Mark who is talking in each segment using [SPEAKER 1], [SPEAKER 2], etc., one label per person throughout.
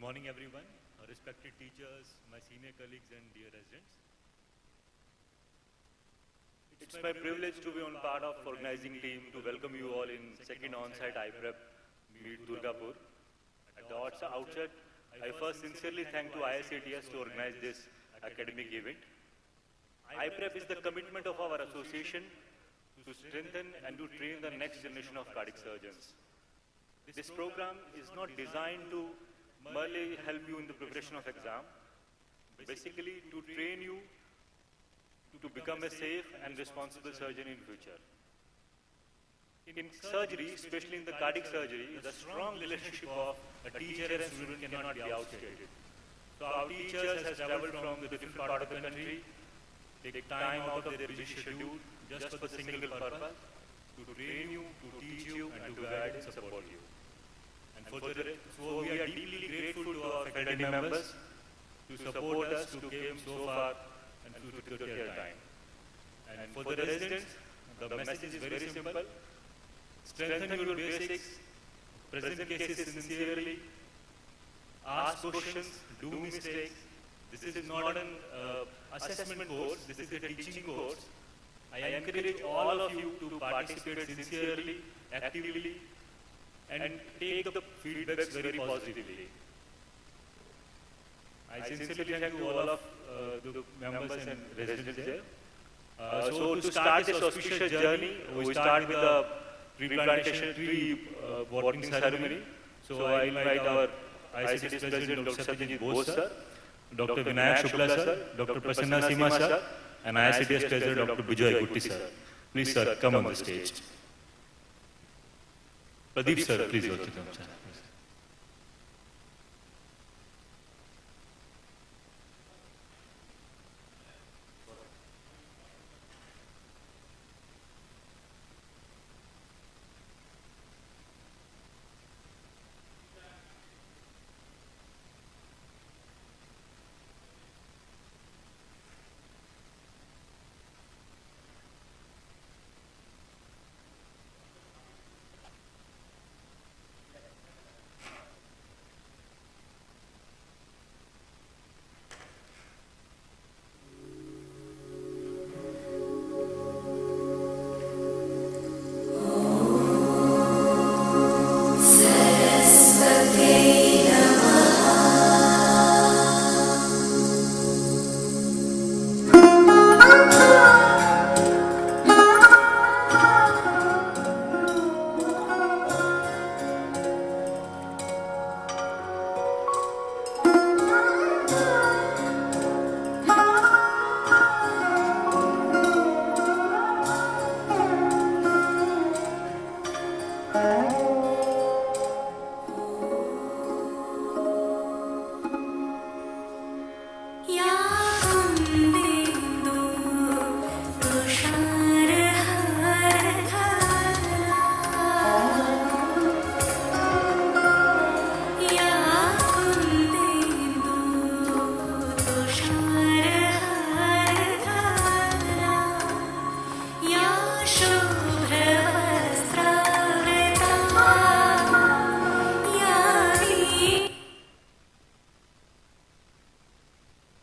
[SPEAKER 1] morning, everyone, respected teachers, my senior colleagues, and dear residents. It's my privilege to be on part of organizing team to welcome you all in second on-site IPREP meet Durgapur. At the outset, I first sincerely thank to IACTS to organize this academic event. IPREP is the commitment of our association to strengthen and to train the next generation of cardiac surgeons. This program is not designed to merely help you in the preparation of exam, basically to train you to become a safe and responsible surgeon in future. In surgery, especially in the cardiac surgery, the strong relationship of a teacher and student cannot be outstated. So our teachers has traveled from the different part of the country, take time out of their busy schedule just for the single purpose, to train you, to teach you, and to guide and support you. And so we are deeply grateful to our faculty members to support us to came so far and to take their time. And for the residents, the message is very simple. Strengthen your basics, present cases sincerely, ask questions, do mistakes. This is not an assessment course, this is a teaching course. I encourage all of you to participate sincerely, actively, and take the feedbacks very positively. I sincerely thank all of the members and residents there. So to start this auspicious journey, we start with the tree watering ceremony. So I invite our IACTS President Dr. Satyajit Bose sir, Dr. Vinayak Shukla sir, Dr. Prasanna Sima sir, and IACTS President Dr. Vijay Gutti sir. Please sir, come on the stage. Pradeep sir, please welcome sir.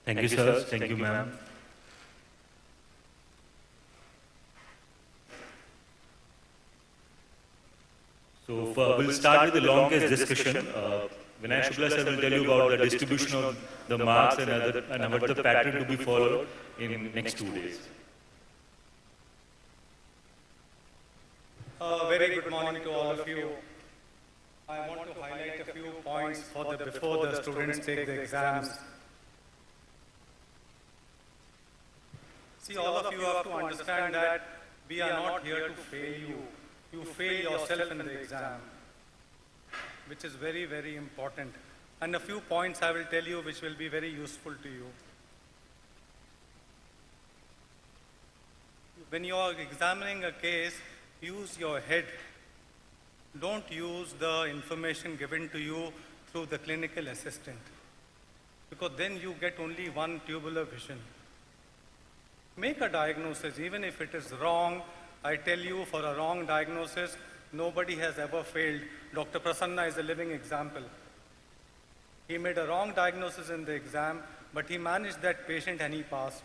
[SPEAKER 1] Thank you, sir. Thank you, ma'am. So we'll start with the long case discussion. Vinayak Shukla sir will tell you about the distribution of the marks and about the pattern to be followed in next 2 days.
[SPEAKER 2] Very good morning to all of you. I want to highlight a few points before the students take the exams. See, all of you have to understand that we are not here to fail you. You fail yourself in the exam, which is very, very important. And a few points I will tell you which will be very useful to you. When you are examining a case, use your head. Don't use the information given to you through the clinical assistant, because then you get only one tubular vision. Make a diagnosis, even if it is wrong. I tell you, for a wrong diagnosis, nobody has ever failed. Dr. Prasanna is a living example. He made a wrong diagnosis in the exam, but he managed that patient and he passed.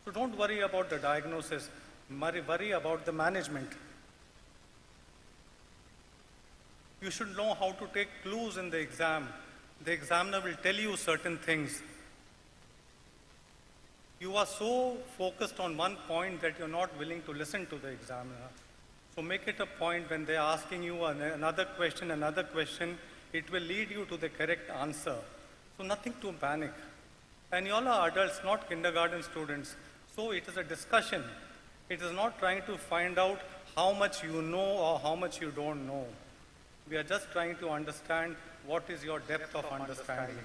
[SPEAKER 2] So don't worry about the diagnosis, worry about the management. You should know how to take clues in the exam. The examiner will tell you certain things. You are so focused on one point that you're not willing to listen to the examiner. So make it a point when they're asking you another question, it will lead you to the correct answer. So nothing to panic. And you all are adults, not kindergarten students. So it is a discussion. It is not trying to find out how much you know or how much you don't know. We are just trying to understand what is your depth of understanding.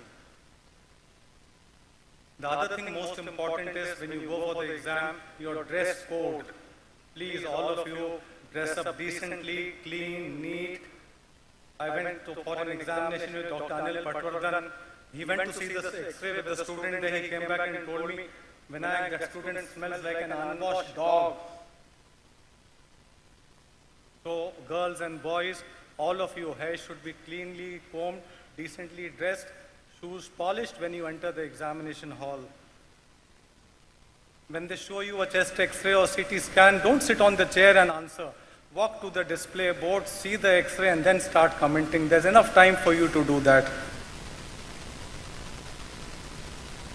[SPEAKER 2] The other thing most important is when you go for the exam, your dress code. Please, all of you, dress up decently, clean, neat. I went for an examination with Dr. Anil Patwardhan. He went to see the X-ray with the student there. He came back and told me, Vinayak, that student smells like an unwashed dog. So, girls and boys, all of you, hair should be cleanly combed, decently dressed, shoes polished when you enter the examination hall. When they show you a chest X-ray or CT scan, don't sit on the chair and answer. Walk to the display board, see the X-ray and then start commenting. There's enough time for you to do that.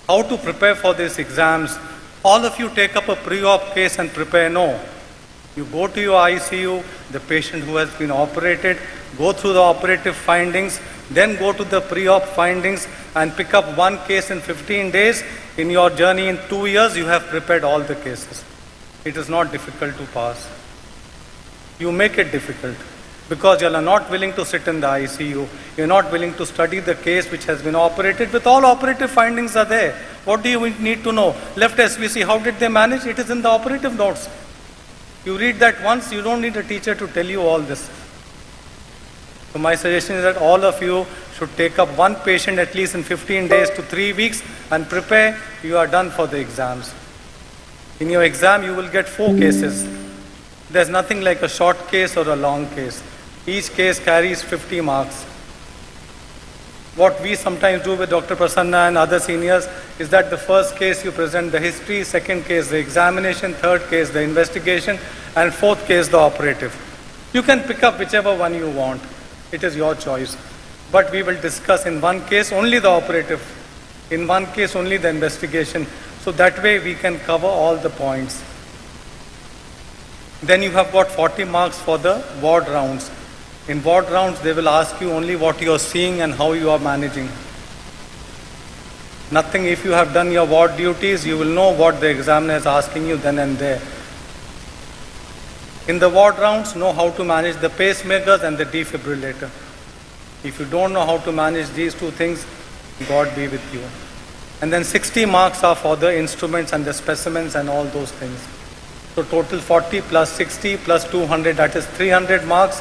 [SPEAKER 2] How to prepare for these exams? All of you take up a pre-op case and prepare. No. You go to your ICU, the patient who has been operated, go through the operative findings, then go to the pre-op findings and pick up one case in 15 days. In your journey in 2 years, you have prepared all the cases. It is not difficult to pass. You make it difficult because you are not willing to sit in the ICU. You are not willing to study the case which has been operated with all operative findings are there. What do you need to know? Left SVC, how did they manage? It is in the operative notes. You read that once, you don't need a teacher to tell you all this. So my suggestion is that all of you should take up one patient at least in 15 days to 3 weeks and prepare. You are done for the exams. In your exam, you will get 4 cases. There's nothing like a short case or a long case. Each case carries 50 marks. What we sometimes do with Dr. Prasanna and other seniors is that the first case you present the history, second case the examination, third case the investigation, and fourth case the operative. You can pick up whichever one you want. It is your choice. But we will discuss in one case only the operative, in one case only the investigation. So that way we can cover all the points. Then you have got 40 marks for the ward rounds. In ward rounds, they will ask you only what you are seeing and how you are managing. Nothing, if you have done your ward duties, you will know what the examiner is asking you then and there. In the ward rounds, know how to manage the pacemakers and the defibrillator. If you don't know how to manage these two things, God be with you. And then 60 marks are for the instruments and the specimens and all those things. So total 40 plus 60 plus 200, that is 300 marks,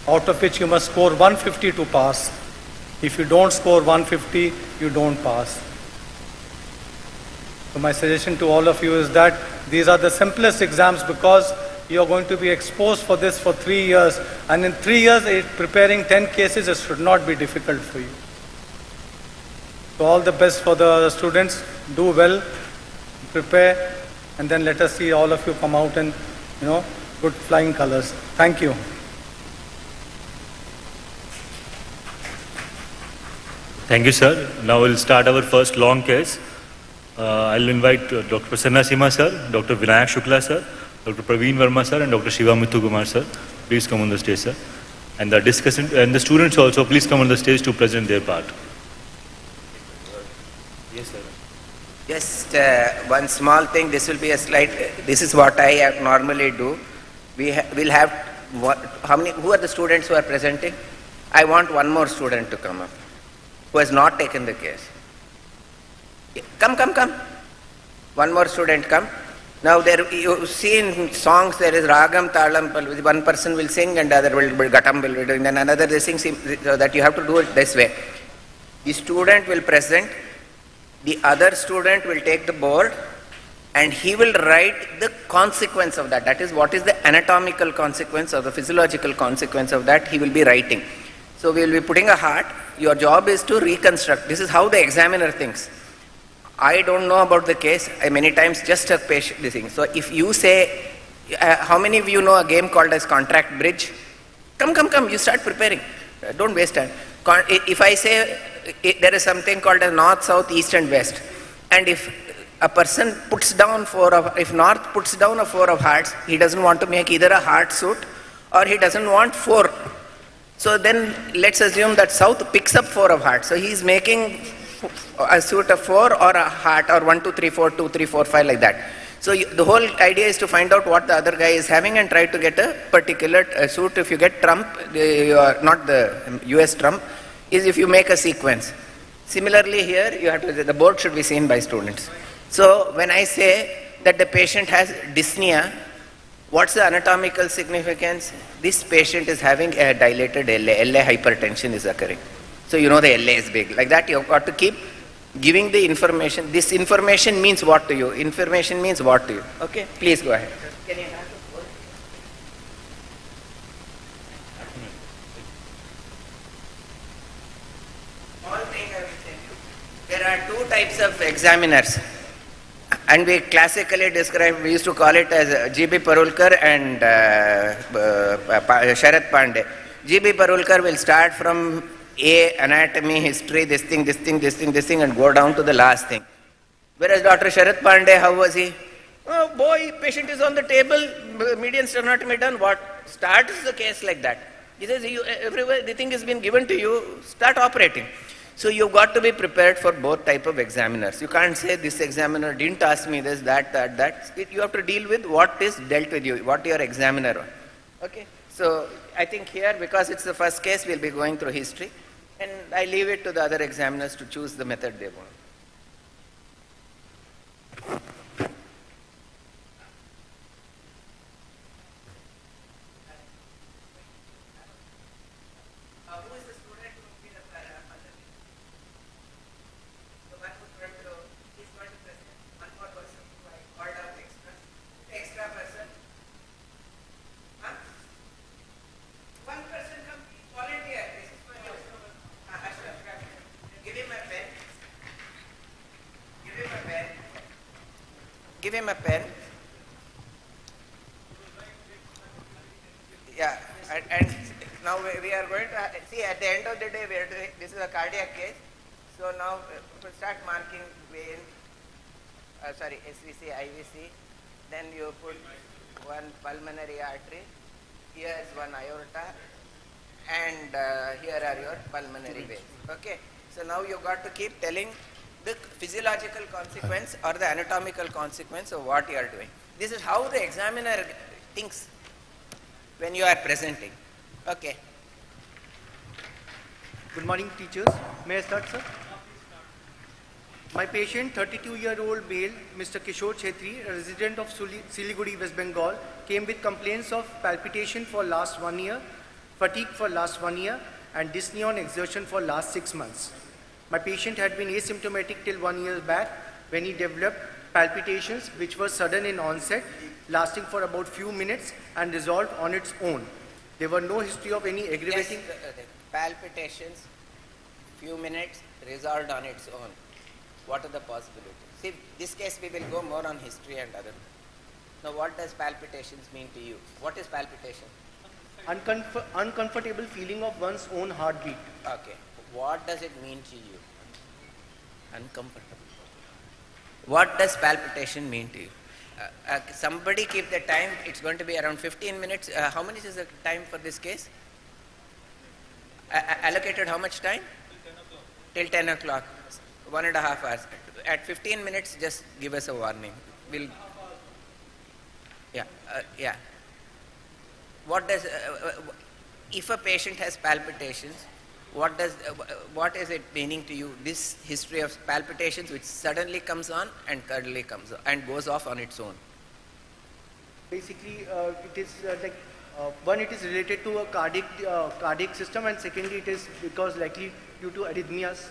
[SPEAKER 2] out of which you must score 150 to pass. If you don't score 150, you don't pass. So my suggestion to all of you is that these are the simplest exams because you are going to be exposed for this for 3 years. And in 3 years, preparing 10 cases, it should not be difficult for you. So all the best for the students. Do well, prepare, and then let us see all of you come out in, good flying colors. Thank you.
[SPEAKER 1] Thank you, sir. Now we'll start our first long case. I'll invite Dr. Prasanna Sima, sir, Dr. Vinayak Shukla, sir, Dr. Praveen Verma, sir, and Dr. Shiva Muthu Kumar, sir. Please come on the stage, sir. And the discussant and the students also, please come on the stage to present their part. Yes, sir.
[SPEAKER 3] Just one small thing. This will be a slide. This is what I normally do. We'll have who are the students who are presenting? I want one more student to come up who has not taken the case. Come. One more student come. Now there you see in songs there is ragam, talam, one person will sing and the other will gatam will be doing, then another they sing, so that you have to do it this way. The student will present, the other student will take the board and he will write the consequence of that. That is what is the anatomical consequence or the physiological consequence of that he will be writing. So we will be putting a heart. Your job is to reconstruct. This is how the examiner thinks. I don't know about the case. I many times just a patient this thing. So if you say, how many of you know a game called as contract bridge? Come, you start preparing. Don't waste time. If I say there is something called as north, south, east and west, and if a person puts down if north puts down a 4 of hearts, he doesn't want to make either a heart suit or he doesn't want 4. So then let's assume that south picks up 4 of hearts. So he's making a suit of 4 or a heart or 1, 2, 3, 4, 2, 3, 4, 5 like that. So the whole idea is to find out what the other guy is having and try to get a particular suit. If you get Trump, not the US Trump, is if you make a sequence. Similarly here, you have to, the board should be seen by students. So when I say that the patient has dyspnea, what's the anatomical significance? This patient is having a dilated LA hypertension is occurring. So you know the LA is big. Like that, you've got to keep giving the information. This information means what to you? Information means what to you? Okay, please go ahead. Can you have the board? Small thing I will tell you. There are 2 types of examiners. And we classically describe, we used to call it as G.B. Parulkar and Sharath Pandey. G.B. Parulkar will start from anatomy, history, this thing, and go down to the last thing. Whereas Dr. Sharath Pandey, how was he? Oh boy, patient is on the table, median sternotomy done, what? Starts the case like that. He says, everywhere the thing has been given to you, start operating. So you've got to be prepared for both type of examiners. You can't say this examiner didn't ask me this, that. You have to deal with what is dealt with you, what your examiner. Okay. So I think here, because it's the first case, we'll be going through history. And I leave it to the other examiners to choose the method they want. Give him a pen. Yeah, and now we are going to see at the end of the day we are doing, this is a cardiac case. So now we'll start marking vein, SVC, IVC. Then you put one pulmonary artery. Here is one aorta, and here are your pulmonary veins. Okay. So now you got to keep telling the physiological consequence or the anatomical consequence of what you are doing. This is how the examiner thinks when you are presenting. Okay.
[SPEAKER 4] Good morning, teachers. May I start, sir? My patient, 32-year-old male, Mr. Kishore Chetri, a resident of Siliguri, West Bengal, came with complaints of palpitation for last 1 year, fatigue for last 1 year, and dyspnea on exertion for last 6 months. My patient had been asymptomatic till 1 year back when he developed palpitations which were sudden in onset, lasting for about few minutes and resolved on its own. There were no history of any aggravating...
[SPEAKER 3] Yes, palpitations, few minutes, resolved on its own. What are the possibilities? See, this case we will go more on history and other. Now what does palpitations mean to you? What is palpitation?
[SPEAKER 4] Uncomfortable feeling of one's own heartbeat.
[SPEAKER 3] Okay. What does it mean to you? Uncomfortable. What does palpitation mean to you? Somebody keep the time. It's going to be around 15 minutes. How much is the time for this case? Allocated how much time? Till 10 o'clock. 1.5 hours. At 15 minutes, just give us a warning. We'll. Yeah. What does? If a patient has palpitations, what is it meaning to you? This history of palpitations which suddenly comes on and suddenly comes on and goes off on its own.
[SPEAKER 4] Basically, it is one, it is related to a cardiac system, and secondly, it is because likely due to arrhythmias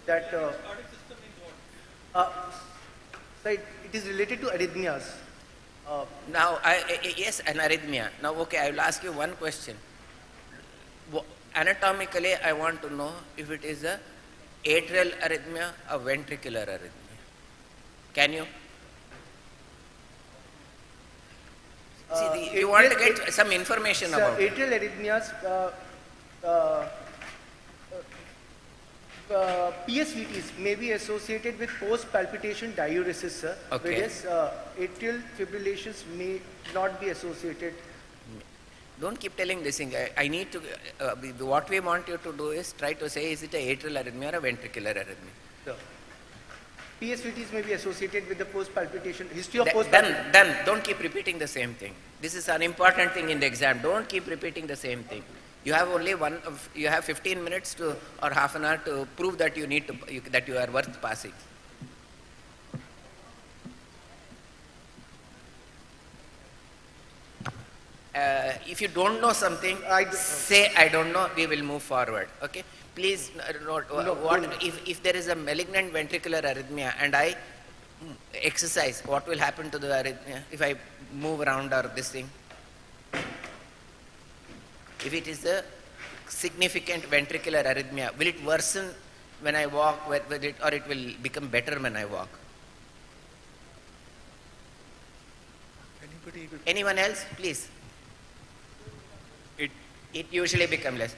[SPEAKER 4] that. Cardiac system means what? It is related to arrhythmias.
[SPEAKER 3] Now, yes, an arrhythmia. Now, okay, I will ask you one question. anatomically, I want to know if it is a atrial arrhythmia or ventricular arrhythmia. Can you? See, you want to get some information about it.
[SPEAKER 4] Atrial arrhythmias, PSVTs may be associated with post-palpitation diuresis, sir.
[SPEAKER 3] Okay.
[SPEAKER 4] Whereas atrial fibrillations may not be associated.
[SPEAKER 3] Don't keep telling this thing. I need to, what we want you to do is try to say, is it a atrial arrhythmia or a ventricular arrhythmia?
[SPEAKER 4] Sir. PSVTs may be associated with the post-palpitation, history of
[SPEAKER 3] Done, done. Don't keep repeating the same thing. This is an important thing in the exam. Don't keep repeating the same thing. You have only you have 15 minutes to, or half an hour to prove that you need to, that you are worth passing. If you don't know something, say I don't know, we will move forward. Okay? Please note, if there is a malignant ventricular arrhythmia and I exercise, what will happen to the arrhythmia if I move around or this thing? If it is a significant ventricular arrhythmia, will it worsen when I walk with it, or it will become better when I walk? Anyone else, please? It usually becomes less.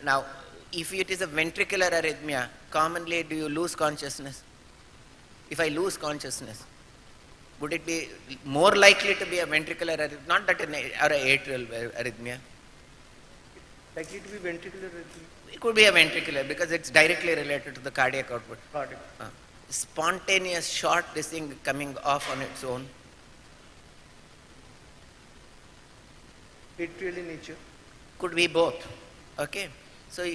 [SPEAKER 3] Now, if it is a ventricular arrhythmia, commonly do you lose consciousness? If I lose consciousness, would it be more likely to be a ventricular arrhythmia, not that or an atrial arrhythmia?
[SPEAKER 4] Likely to be ventricular arrhythmia.
[SPEAKER 3] It could be a ventricular because it's directly related to the cardiac output.
[SPEAKER 4] Cardiac.
[SPEAKER 3] Spontaneous short, this thing coming off on its own.
[SPEAKER 4] Atrial in nature.
[SPEAKER 3] Could be both. Okay. So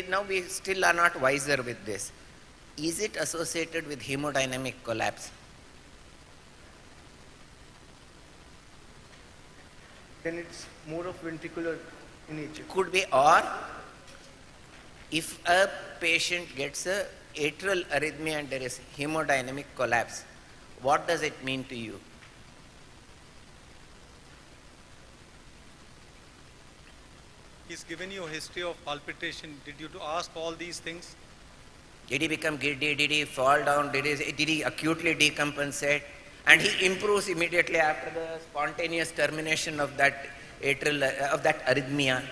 [SPEAKER 3] now we still are not wiser with this. Is it associated with hemodynamic collapse?
[SPEAKER 4] Then it's more of ventricular in nature.
[SPEAKER 3] Could be, or if a patient gets a atrial arrhythmia and there is hemodynamic collapse, what does it mean to you?
[SPEAKER 2] He's given you a history of palpitation. Did you ask all these things?
[SPEAKER 3] Did he become giddy? Did he fall down? Did he acutely decompensate? And he improves immediately after the spontaneous termination of that arrhythmia.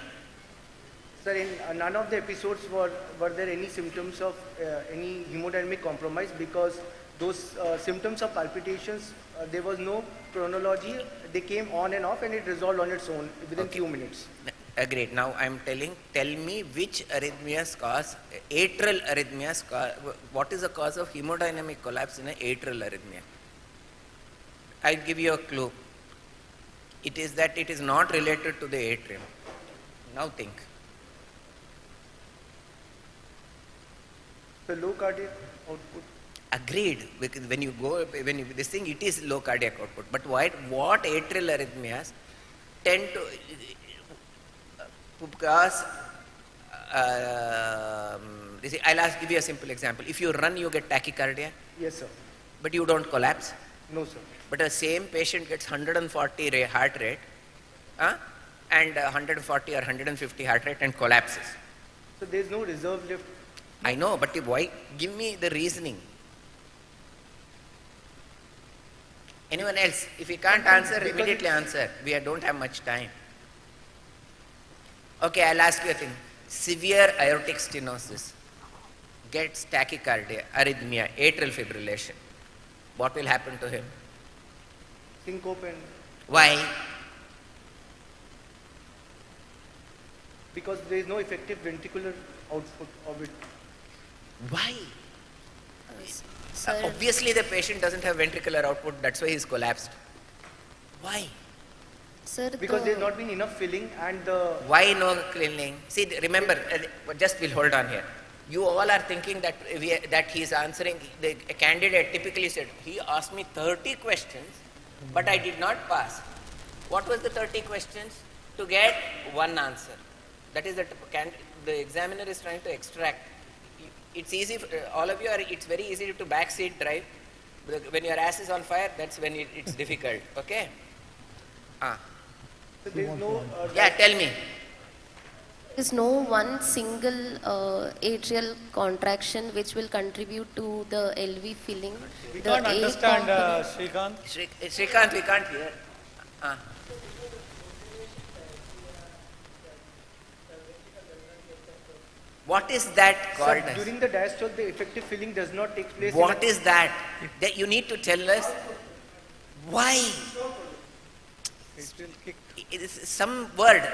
[SPEAKER 4] Sir, in none of the episodes were there any symptoms of any hemodynamic compromise, because those symptoms of palpitations, there was no chronology. They came on and off and it resolved on its own within few minutes.
[SPEAKER 3] Agreed. Now I am tell me which arrhythmias cause, atrial arrhythmias, what is the cause of hemodynamic collapse in an atrial arrhythmia? I'll give you a clue. It is that it is not related to the atrium. Now think.
[SPEAKER 4] The low cardiac output.
[SPEAKER 3] Agreed, because when you this thing, it is low cardiac output. But what atrial arrhythmias tend to cause, I'll give you a simple example. If you run, you get tachycardia.
[SPEAKER 4] Yes, sir.
[SPEAKER 3] But you don't collapse.
[SPEAKER 4] No, sir.
[SPEAKER 3] But the same patient gets 140 heart rate and 140 or 150 heart rate and collapses.
[SPEAKER 4] So there is no reserve left.
[SPEAKER 3] I know, but why? Give me the reasoning. Anyone else? If you can't answer, immediately answer. We don't have much time. Okay, I'll ask you a thing. Severe aortic stenosis gets tachycardia, arrhythmia, atrial fibrillation. What will happen to him?
[SPEAKER 4] Syncope and...
[SPEAKER 3] Why?
[SPEAKER 4] Because there is no effective ventricular output of it.
[SPEAKER 3] Why?
[SPEAKER 5] Sir,
[SPEAKER 3] Obviously the patient doesn't have ventricular output, that's why he's collapsed. Why?
[SPEAKER 5] sir,
[SPEAKER 4] Because there has not been enough filling and the...
[SPEAKER 3] Why no cleaning? See, remember, just we'll hold on here. You all are thinking that that he's answering, the candidate typically said, he asked me 30 questions, but I did not pass. What was the 30 questions? To get one answer. That is that the examiner is trying to extract. It's easy, all of you are, it's very easy to backseat drive. When your ass is on fire, that's when it's difficult, okay?
[SPEAKER 4] So there is no...
[SPEAKER 3] Yeah, tell me.
[SPEAKER 5] is no one single atrial contraction which will contribute to the LV filling.
[SPEAKER 2] We
[SPEAKER 5] The
[SPEAKER 2] can't
[SPEAKER 5] A
[SPEAKER 2] understand,
[SPEAKER 5] component-
[SPEAKER 2] Srikanth.
[SPEAKER 3] Srikanth, we can't hear. What is that called?
[SPEAKER 4] Sir, during the diastole, the effective filling does not take place.
[SPEAKER 3] What is that? That you need to tell us why.
[SPEAKER 2] Atrial kick.
[SPEAKER 3] It is some word.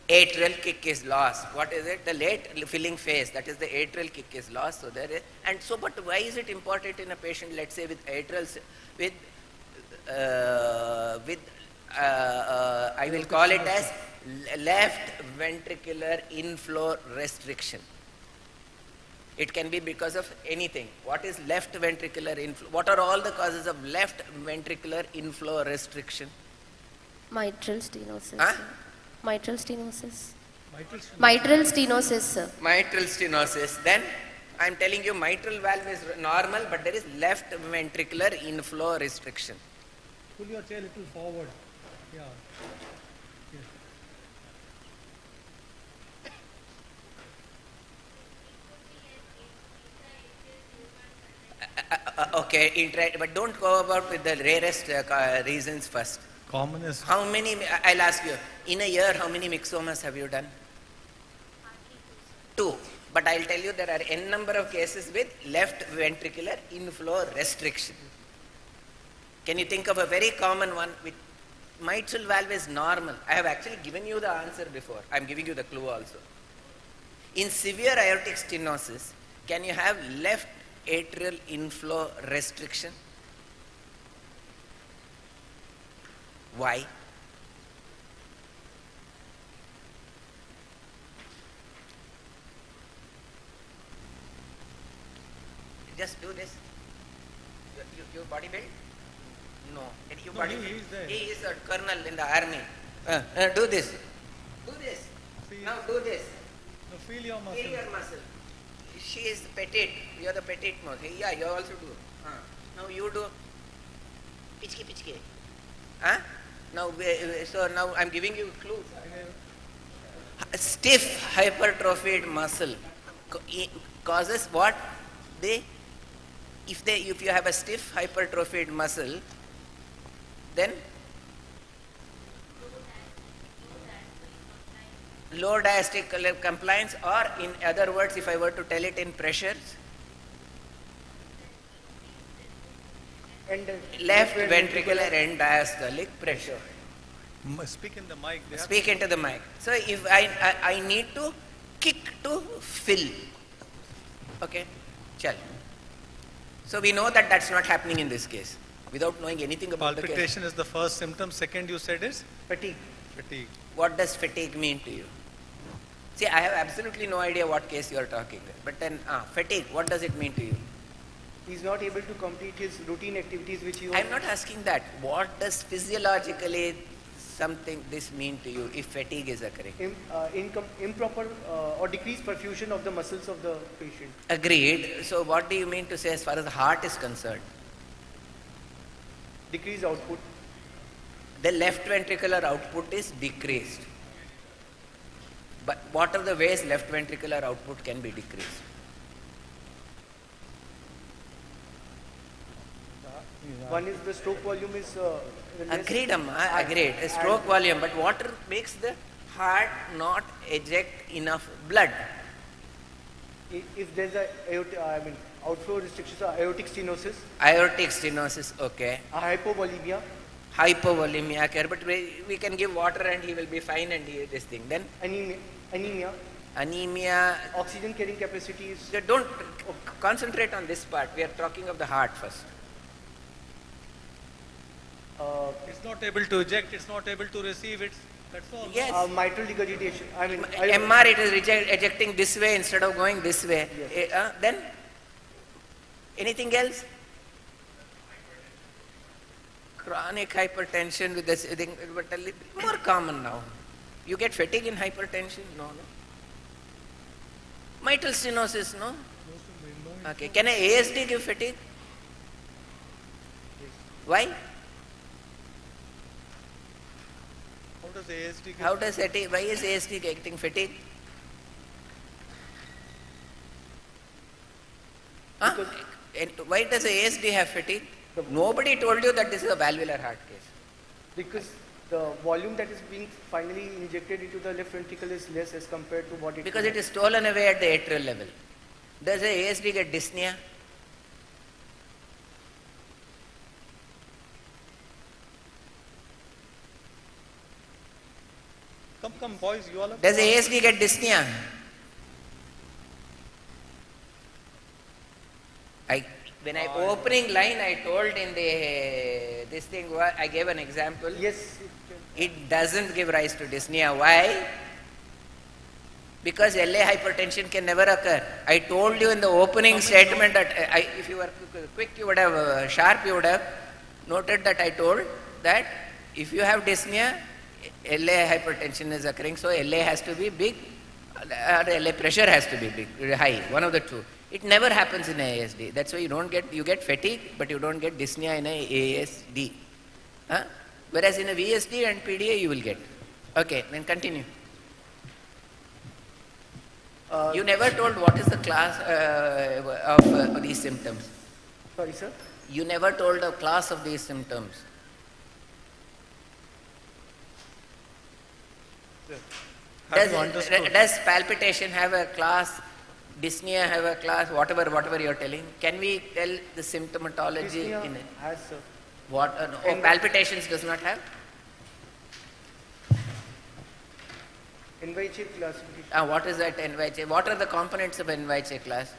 [SPEAKER 3] Atrial kick is lost. What is it? The late filling phase. That is the atrial kick is lost. So there is, and so, but why is it important in a patient? Let's say with atrial, I will call it as left ventricular inflow restriction. It can be because of anything. What is left ventricular inflow? What are all the causes of left ventricular inflow restriction?
[SPEAKER 5] Mitral stenosis.
[SPEAKER 3] Huh?
[SPEAKER 5] Sir. Mitral stenosis.
[SPEAKER 2] Mitral stenosis.
[SPEAKER 5] Mitral stenosis, sir.
[SPEAKER 3] Mitral stenosis. Then I am telling you mitral valve is normal, but there is left ventricular inflow restriction.
[SPEAKER 2] Pull your chair a little forward. Yeah.
[SPEAKER 3] Okay, but don't go about with the rarest reasons first.
[SPEAKER 2] Commonest.
[SPEAKER 3] How many, I'll ask you, in a year, how many myxomas have you done? 2. But I'll tell you there are n number of cases with left ventricular inflow restriction. Can you think of a very common one with mitral valve is normal? I have actually given you the answer before. I'm giving you the clue also. In severe aortic stenosis, can you have left atrial inflow restriction? Why? Just do this. You body build? No. Can you
[SPEAKER 2] No,
[SPEAKER 3] body
[SPEAKER 2] he
[SPEAKER 3] build?
[SPEAKER 2] is there.
[SPEAKER 3] He is a colonel in the army. Do this. Do this.
[SPEAKER 2] See,
[SPEAKER 3] Now do this.
[SPEAKER 2] no, feel your muscle.
[SPEAKER 3] Feel your muscle. She is petite. You are the petite muscle. Yeah, you also do. Now you do. Pichki pichki. Huh? Now, so now I'm giving you clues. Stiff hypertrophied muscle causes what? If you have a stiff hypertrophied muscle, then low diastolic compliance, or in other words, if I were to tell it in pressures,
[SPEAKER 4] And
[SPEAKER 3] left ventricular end diastolic pressure.
[SPEAKER 2] Speak in the mic. They have
[SPEAKER 3] Speak into the mic. So if I need to kick to fill. Okay, chal. So we know that that's not happening in this case, without knowing anything about the case.
[SPEAKER 2] palpitation is the first symptom. Second, you said is
[SPEAKER 4] fatigue.
[SPEAKER 2] fatigue.
[SPEAKER 3] What does fatigue mean to you? See, I have absolutely no idea what case you are talking with. But then, fatigue, what does it mean to you?
[SPEAKER 4] He's not able to complete his routine activities which he was.
[SPEAKER 3] I'm not asking that. What does physiologically something this mean to you if fatigue is occurring?
[SPEAKER 4] Improper or decreased perfusion of the muscles of the patient.
[SPEAKER 3] Agreed. So what do you mean to say as far as the heart is concerned?
[SPEAKER 4] Decreased output.
[SPEAKER 3] The left ventricular output is decreased. But what are the ways left ventricular output can be decreased?
[SPEAKER 4] One is the stroke volume is less.
[SPEAKER 3] Agreed, Amma, agreed. A stroke volume, but what makes the heart not eject enough blood?
[SPEAKER 4] If there's a outflow restrictions, aortic stenosis,
[SPEAKER 3] Aortic stenosis, okay.
[SPEAKER 4] a hypovolemia,
[SPEAKER 3] Hypovolemia care, but we can give water and he will be fine and this thing. Then anemia.
[SPEAKER 4] oxygen carrying capacity is.
[SPEAKER 3] So don't concentrate on this part. We are talking of the heart first.
[SPEAKER 2] It's not able to eject. It's not able to receive. That's all.
[SPEAKER 3] Yes.
[SPEAKER 4] Mitral regurgitation.
[SPEAKER 3] MR, it is ejecting this way instead of going this way.
[SPEAKER 4] Yes.
[SPEAKER 3] Then anything else? Chronic hypertension with this thing, but a little more common now. You get fatigue in hypertension? No. Mitral stenosis? No. Okay. Can a ASD give fatigue? Why?
[SPEAKER 2] How does ASD get
[SPEAKER 3] How does fatigue, why is ASD getting fatigue? Huh? And why does ASD have fatigue? Nobody told you that this is a valvular heart case.
[SPEAKER 4] Because the volume that is being finally injected into the left ventricle is less as compared to what it
[SPEAKER 3] Because it is stolen away at the atrial level. Does the ASD get dyspnea?
[SPEAKER 2] Come, boys, you all have
[SPEAKER 3] Does ASD get dyspnea? When I opening line, I told in the this thing, I gave an example.
[SPEAKER 4] Yes.
[SPEAKER 3] It doesn't give rise to dyspnea. Why? Because LA hypertension can never occur. I told you in the opening statement that if you were quick, you would have sharp, you would have noted that I told that if you have dyspnea, LA hypertension is occurring, so LA has to be big, or LA pressure has to be big, high, one of the two. It never happens in ASD. That's why you get fatigue, but you don't get dyspnea in ASD. Huh? Whereas in a VSD and PDA, you will get. Okay, then continue. You never told what is the class of these symptoms.
[SPEAKER 4] Sorry, sir?
[SPEAKER 3] You never told the class of these symptoms. Does palpitation have a class? Dyspnea have a class? Whatever you are telling. Can we tell the symptomatology?
[SPEAKER 4] Dyspnea has, sir.
[SPEAKER 3] What? Palpitations does not have?
[SPEAKER 4] NYHA classification.
[SPEAKER 3] What is that NYHA? What are the components of NYHA class?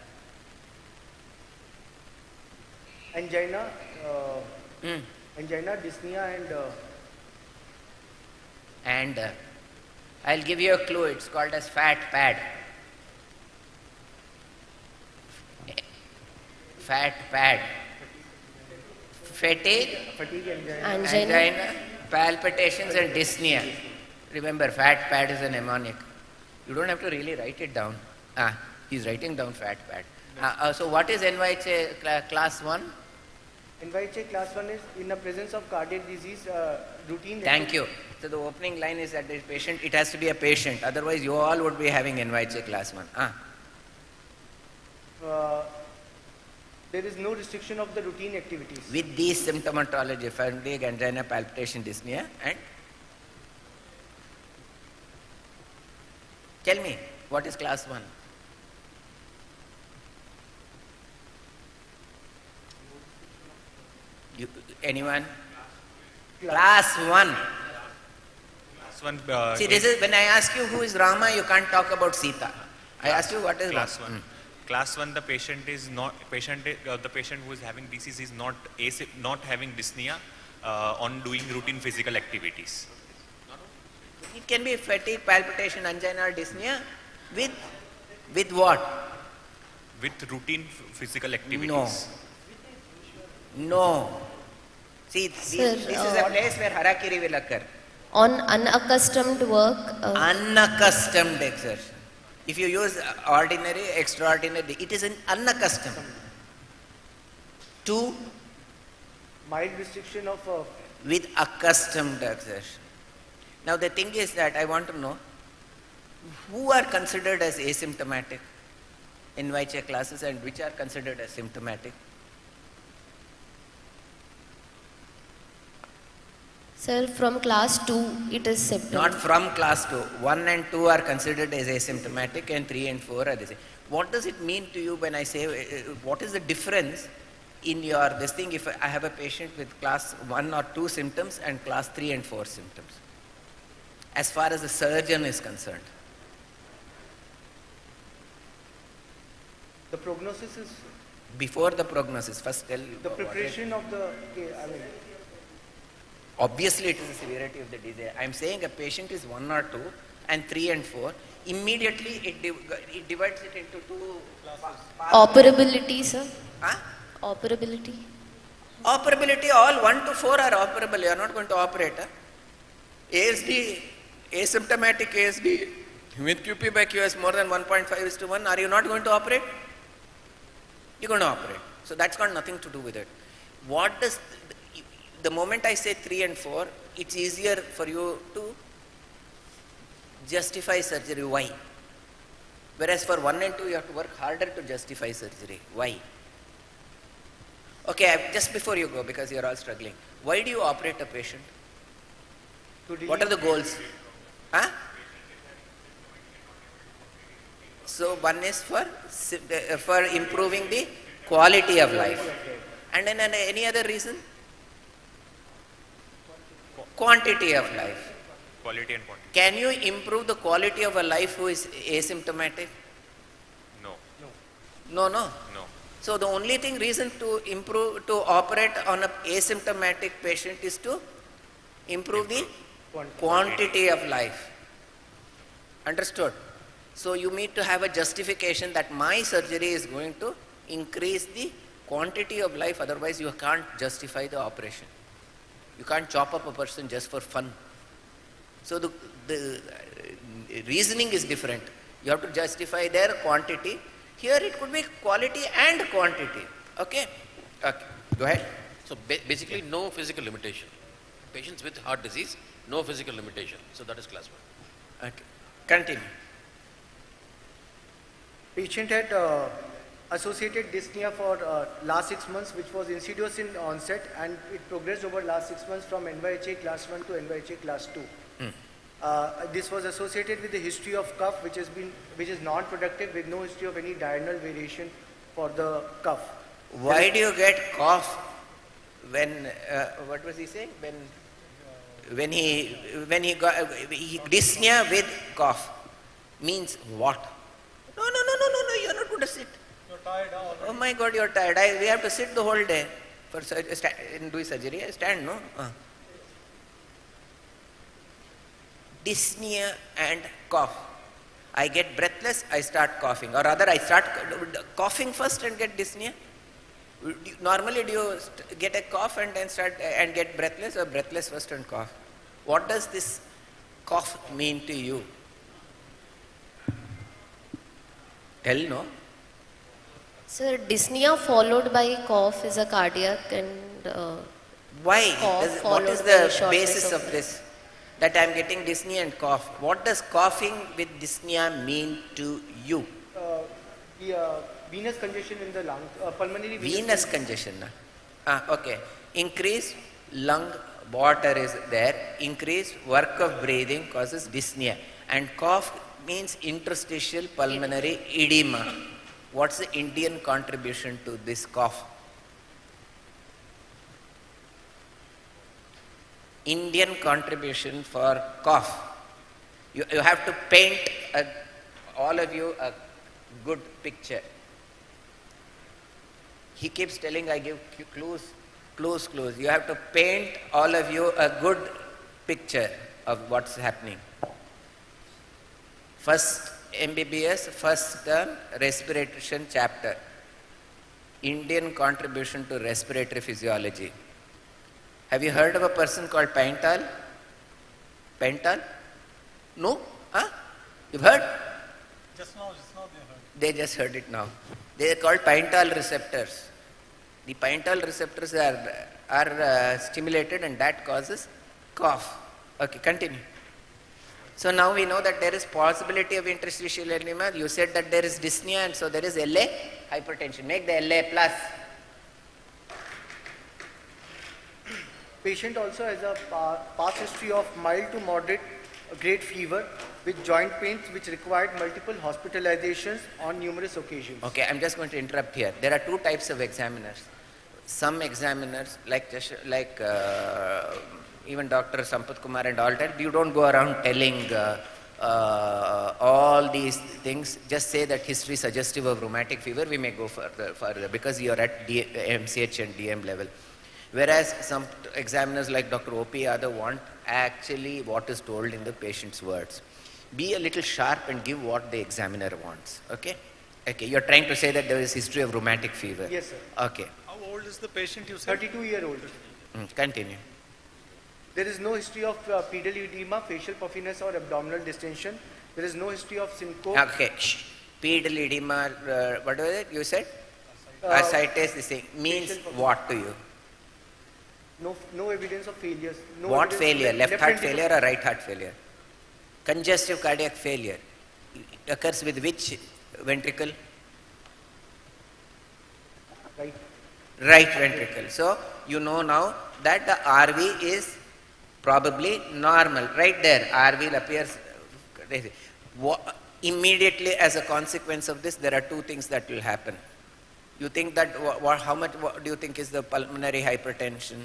[SPEAKER 4] Angina, angina, dyspnea,
[SPEAKER 3] and I'll give you a clue. It's called as fat pad. Fat pad. Fatigue, angina, palpitations and dyspnea. Remember, fat pad is a mnemonic. You don't have to really write it down. He's writing down fat pad. So what is NYHA class 1?
[SPEAKER 4] NYHA class 1 is in the presence of cardiac disease, routine.
[SPEAKER 3] Thank you. So the opening line is that the patient, it has to be a patient. Otherwise, you all would be having NYHA class 1.
[SPEAKER 4] There is no restriction of the routine activities.
[SPEAKER 3] With these symptomatology, fatigue, angina, palpitation, dyspnea, and tell me, what is class 1? Anyone? Class 1. See, this is when I ask you who is Rama, you can't talk about Sita. I asked you what is
[SPEAKER 6] class 1. Class 1, the patient who is having disease is not having dyspnea on doing routine physical activities.
[SPEAKER 3] It can be fatigue, palpitation, angina, or dyspnea with what?
[SPEAKER 6] With routine physical activities.
[SPEAKER 3] No. See, this is a place where harakiri will occur.
[SPEAKER 5] On unaccustomed work.
[SPEAKER 3] Unaccustomed exertion. If you use ordinary, extraordinary, it is an unaccustomed. 2.
[SPEAKER 4] Mild restriction of
[SPEAKER 3] with accustomed exertion. Now the thing is that I want to know who are considered as asymptomatic in NYHA classes and which are considered as symptomatic.
[SPEAKER 5] Sir, from class 2, it is symptom.
[SPEAKER 3] Not from class 2. 1 and 2 are considered as asymptomatic and 3 and 4 are the same. What does it mean to you when I say, what is the difference in your, this thing, if I have a patient with class 1 or 2 symptoms and class 3 and 4 symptoms, as far as the surgeon is concerned?
[SPEAKER 4] the prognosis is
[SPEAKER 3] Before the prognosis, first tell
[SPEAKER 4] the preparation of the,
[SPEAKER 3] obviously it is the severity of the disease. I am saying a patient is 1 or 2 and 3 and 4, immediately it divides it into 2 classes.
[SPEAKER 5] Operability, sir?
[SPEAKER 3] Huh?
[SPEAKER 5] Operability.
[SPEAKER 3] Operability, all 1 to 4 are operable. You are not going to operate. ASD, asymptomatic ASD with QP by QS more than 1.5:1, are you not going to operate? You're going to operate. So that's got nothing to do with it. What does, the moment I say 3 and 4, it's easier for you to justify surgery. Why? Whereas for 1 and 2, you have to work harder to justify surgery. Why? Okay, just before you go, because you're all struggling, why do you operate a patient? What are the goals? Huh? So one is for improving the quality of life. And then any other reason? Quantity of life.
[SPEAKER 6] Quality and quantity.
[SPEAKER 3] Can you improve the quality of a life who is asymptomatic?
[SPEAKER 6] No.
[SPEAKER 3] No.
[SPEAKER 6] No.
[SPEAKER 3] So the only reason to operate on an asymptomatic patient is to improve the quantity of life. Understood? So you need to have a justification that my surgery is going to increase the quantity of life, otherwise you can't justify the operation. You can't chop up a person just for fun. So the reasoning is different. You have to justify their quantity. Here it could be quality and quantity. Okay? Okay. Go ahead.
[SPEAKER 7] So basically no physical limitation. Patients with heart disease, no physical limitation. So that is class 1.
[SPEAKER 3] Okay. Continue.
[SPEAKER 4] Patient had associated dyspnea for last 6 months, which was insidious in onset, and it progressed over last 6 months from NYHA class 1 to NYHA class 2. This was associated with the history of cough, which is non-productive, with no history of any diurnal variation for the cough.
[SPEAKER 3] Why do you get cough when what was he saying? When he got dyspnea with cough means what? No, you're not going to sit.
[SPEAKER 2] You're tired already.
[SPEAKER 3] Oh my God, you're tired. We have to sit the whole day for do surgery. Stand, no? Dyspnea and cough. I get breathless, I start coughing. Or rather, I start coughing first and get dyspnea. Normally, do you get a cough and then start and get breathless, or breathless first and cough? What does this cough mean to you? Tell, no?
[SPEAKER 5] Sir, dyspnea followed by cough is a cardiac and
[SPEAKER 3] Why?
[SPEAKER 5] cough
[SPEAKER 3] What is
[SPEAKER 5] followed by
[SPEAKER 3] the
[SPEAKER 5] shortness
[SPEAKER 3] basis
[SPEAKER 5] of
[SPEAKER 3] of this? That I am getting dyspnea and cough. What does coughing with dyspnea mean to you?
[SPEAKER 4] The venous congestion in the lung, pulmonary
[SPEAKER 3] Venous congestion. Okay. Increased lung water is there. Increased work of breathing causes dyspnea. And cough means interstitial pulmonary edema. What's the Indian contribution to this cough? Indian contribution for cough. You have to paint, all of you, a good picture. He keeps telling, I give clues. You have to paint, all of you, a good picture of what's happening. First MBBS, first term, respiration chapter. Indian contribution to respiratory physiology. Have you heard of a person called Paintal? Paintal? No? Huh? You've heard?
[SPEAKER 2] Just now they heard.
[SPEAKER 3] They just heard it now. They are called Paintal receptors. The Paintal receptors are stimulated, and that causes cough. Okay, continue. So now we know that there is possibility of interstitial edema. You said that there is dyspnea, and so there is LA hypertension. Make the LA plus.
[SPEAKER 4] Patient also has a past history of mild to moderate grade fever with joint pains, which required multiple hospitalizations on numerous occasions.
[SPEAKER 3] Okay, I'm just going to interrupt here. There are two types of examiners. Some examiners, even Dr. Sampath Kumar and all that, you don't go around telling all these things. Just say that history suggestive of rheumatic fever. We may go further because you are at MCH and DM level. Whereas some examiners like Dr. O.P. Yadav want actually what is told in the patient's words. Be a little sharp and give what the examiner wants. Okay? Okay, you're trying to say that there is history of rheumatic fever.
[SPEAKER 4] Yes, sir.
[SPEAKER 3] Okay.
[SPEAKER 2] How old is the patient, you said?
[SPEAKER 4] 32-year-old.
[SPEAKER 3] Continue.
[SPEAKER 4] There is no history of pedal edema, facial puffiness or abdominal distension. There is no history of syncope.
[SPEAKER 3] Okay. Pedal edema, what was it you said? Ascites, this thing. Means what to you?
[SPEAKER 4] No evidence of failures. No
[SPEAKER 3] What
[SPEAKER 4] evidence
[SPEAKER 3] failure?
[SPEAKER 4] of
[SPEAKER 3] Left heart
[SPEAKER 4] ventricle-
[SPEAKER 3] failure or right heart failure? Congestive cardiac failure occurs with which ventricle?
[SPEAKER 4] Right.
[SPEAKER 3] Right ventricle. So you know now that the RV is probably normal. Right there, RV appears. Immediately as a consequence of this, there are two things that will happen. You think that, how much do you think is the pulmonary hypertension?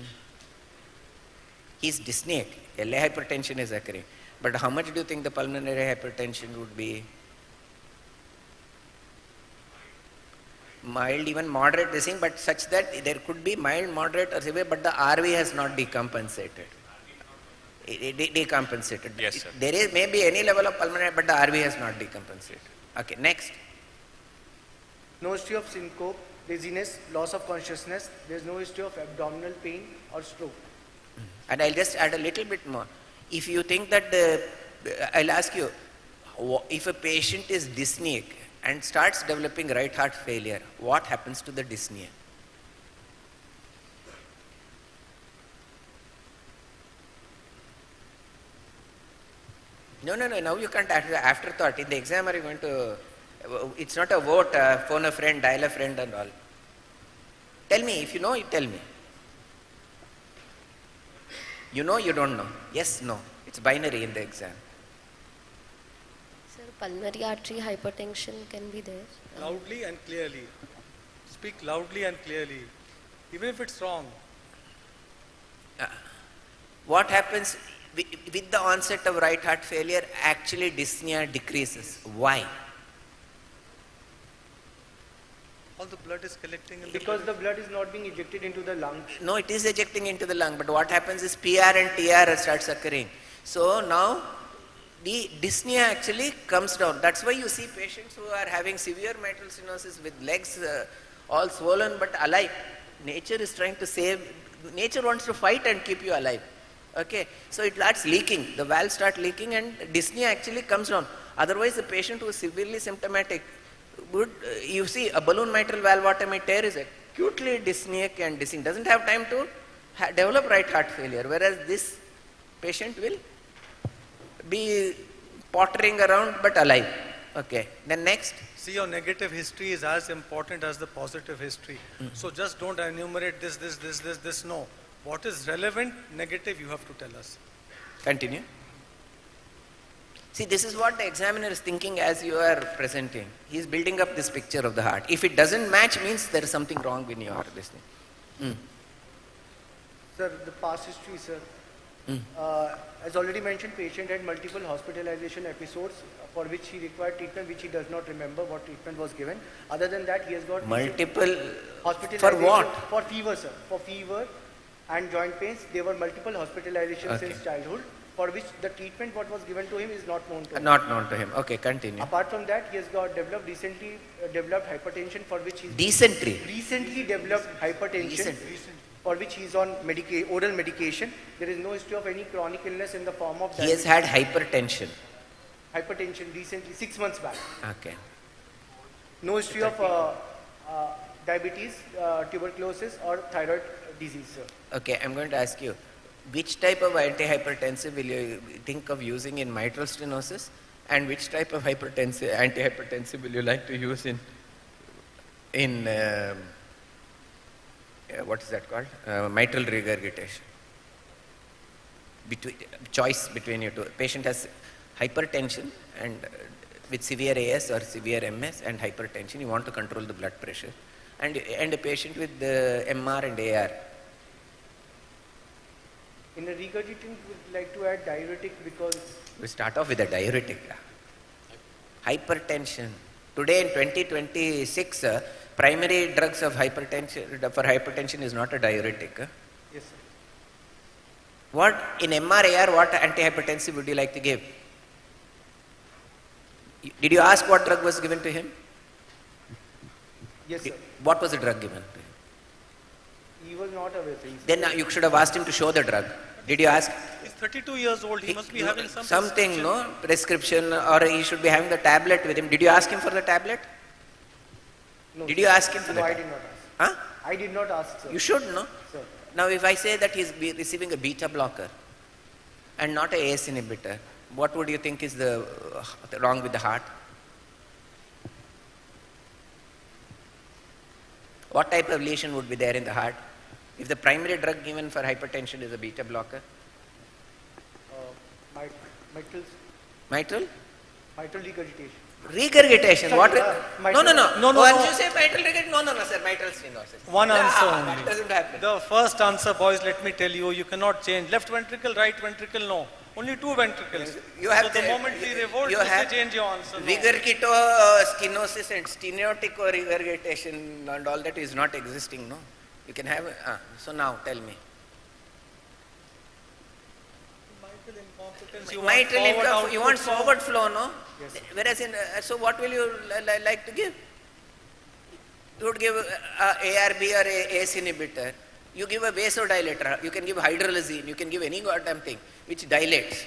[SPEAKER 3] He's dyspneic. LA hypertension is occurring. But how much do you think the pulmonary hypertension would be? Mild, even moderate this thing, but such that there could be mild, moderate or severe, but the RV has not decompensated. Decompensated.
[SPEAKER 6] Yes, sir.
[SPEAKER 3] There is maybe any level of pulmonary, but the RV has not decompensated. Okay, next.
[SPEAKER 4] No history of syncope, dizziness, loss of consciousness. There is no history of abdominal pain or stroke.
[SPEAKER 3] And I'll just add a little bit more. If you think that I'll ask you, if a patient is dyspneic and starts developing right heart failure, what happens to the dyspnea? No, now you can't afterthought. In the exam, are you going to, it's not a vote, phone a friend, dial a friend and all. Tell me, if you know, you tell me. You know, you don't know. Yes, no. It's binary in the exam.
[SPEAKER 5] Sir, pulmonary artery hypertension can be there.
[SPEAKER 2] Loudly and clearly. Speak loudly and clearly. Even if it's wrong.
[SPEAKER 3] What happens with the onset of right heart failure? Actually, dyspnea decreases. Why?
[SPEAKER 2] All the blood is collecting in
[SPEAKER 4] Because the blood is not being ejected into the lungs.
[SPEAKER 3] No, it is ejecting into the lung, but what happens is PR and TR starts occurring. So now the dyspnea actually comes down. That's why you see patients who are having severe mitral stenosis with legs all swollen but alive. Nature is trying to save, nature wants to fight and keep you alive. Okay, so it starts leaking, the valves start leaking and dyspnea actually comes down. Otherwise the patient who is severely symptomatic, you see a balloon mitral valvotomy tear is acutely dyspneic and dizzying, doesn't have time to develop right heart failure, whereas this patient will be pottering around but alive. Okay, then next.
[SPEAKER 2] See, your negative history is as important as the positive history. So just don't enumerate this, no. What is relevant, negative, you have to tell us.
[SPEAKER 3] Continue. See, this is what the examiner is thinking as you are presenting. He is building up this picture of the heart. If it doesn't match, means there is something wrong with your listening.
[SPEAKER 4] Sir, the past history, sir. As already mentioned, patient had multiple hospitalization episodes for which he required treatment, which he does not remember what treatment was given. Other than that, he has got
[SPEAKER 3] multiple
[SPEAKER 4] hospitalization.
[SPEAKER 3] For what?
[SPEAKER 4] For fever, sir. For fever and joint pains. There were multiple hospitalizations since childhood, for which the treatment what was given to him is not known to him.
[SPEAKER 3] Not known to him. Okay, continue.
[SPEAKER 4] Apart from that, he has got recently developed hypertension, for which he recently developed hypertension. For which he is on oral medication. There is no history of any chronic illness in the form of diabetes.
[SPEAKER 3] He has had hypertension.
[SPEAKER 4] Hypertension recently, 6 months back.
[SPEAKER 3] Okay.
[SPEAKER 4] No history of diabetes, tuberculosis or thyroid disease, sir.
[SPEAKER 3] Okay, I'm going to ask you, which type of antihypertensive will you think of using in mitral stenosis, and which type of antihypertensive will you like to use in what is that called? Mitral regurgitation. Choice between you two. Patient has hypertension and with severe AS or severe MS and hypertension, you want to control the blood pressure. And a patient with MR and AR.
[SPEAKER 4] In a regurgitant, we would like to add diuretic because...
[SPEAKER 3] We start off with a diuretic. Hypertension. Today in 2026, primary drugs of hypertension is not a diuretic.
[SPEAKER 4] Yes, sir.
[SPEAKER 3] What, in MR, AR, what antihypertensive would you like to give? Did you ask what drug was given to him?
[SPEAKER 4] Yes, sir.
[SPEAKER 3] What was the drug given to him?
[SPEAKER 4] He was not aware.
[SPEAKER 3] Then you should have asked him to show the drug. Did you ask?
[SPEAKER 2] He's 32 years old. He must be having
[SPEAKER 3] something, no? Prescription, or he should be having the tablet with him. Did you ask him for the tablet?
[SPEAKER 4] No.
[SPEAKER 3] Did you ask him for
[SPEAKER 4] no,
[SPEAKER 3] the
[SPEAKER 4] I
[SPEAKER 3] tablet?
[SPEAKER 4] did not ask.
[SPEAKER 3] Huh?
[SPEAKER 4] I did not ask, sir.
[SPEAKER 3] You should, no?
[SPEAKER 4] Sir.
[SPEAKER 3] Now if I say that he's receiving a beta blocker and not a ACE inhibitor, what would you think is the wrong with the heart? What type of lesion would be there in the heart? If the primary drug given for hypertension is a beta blocker? Mitral?
[SPEAKER 4] Mitral regurgitation.
[SPEAKER 3] Regurgitation.
[SPEAKER 4] Sorry,
[SPEAKER 3] What?
[SPEAKER 4] mitral.
[SPEAKER 3] No. Once you say mitral regurgitation, no, sir. Mitral stenosis.
[SPEAKER 2] One answer
[SPEAKER 3] That
[SPEAKER 2] only.
[SPEAKER 3] doesn't happen.
[SPEAKER 2] The first answer, boys, let me tell you, you cannot change. Left ventricle, right ventricle, no. Only two ventricles.
[SPEAKER 3] You have
[SPEAKER 2] so the moment we revolt,
[SPEAKER 3] you
[SPEAKER 2] you
[SPEAKER 3] have
[SPEAKER 2] say change your answer. No.
[SPEAKER 3] stenosis and stenotico regurgitation and all that is not existing, no? You can have, so now tell me. You want forward flow, no?
[SPEAKER 4] Yes, sir.
[SPEAKER 3] Whereas so what will you like to give? You would give ARB or ACE inhibitor. You give a vasodilator, you can give hydralazine, you can give any goddamn thing which dilates.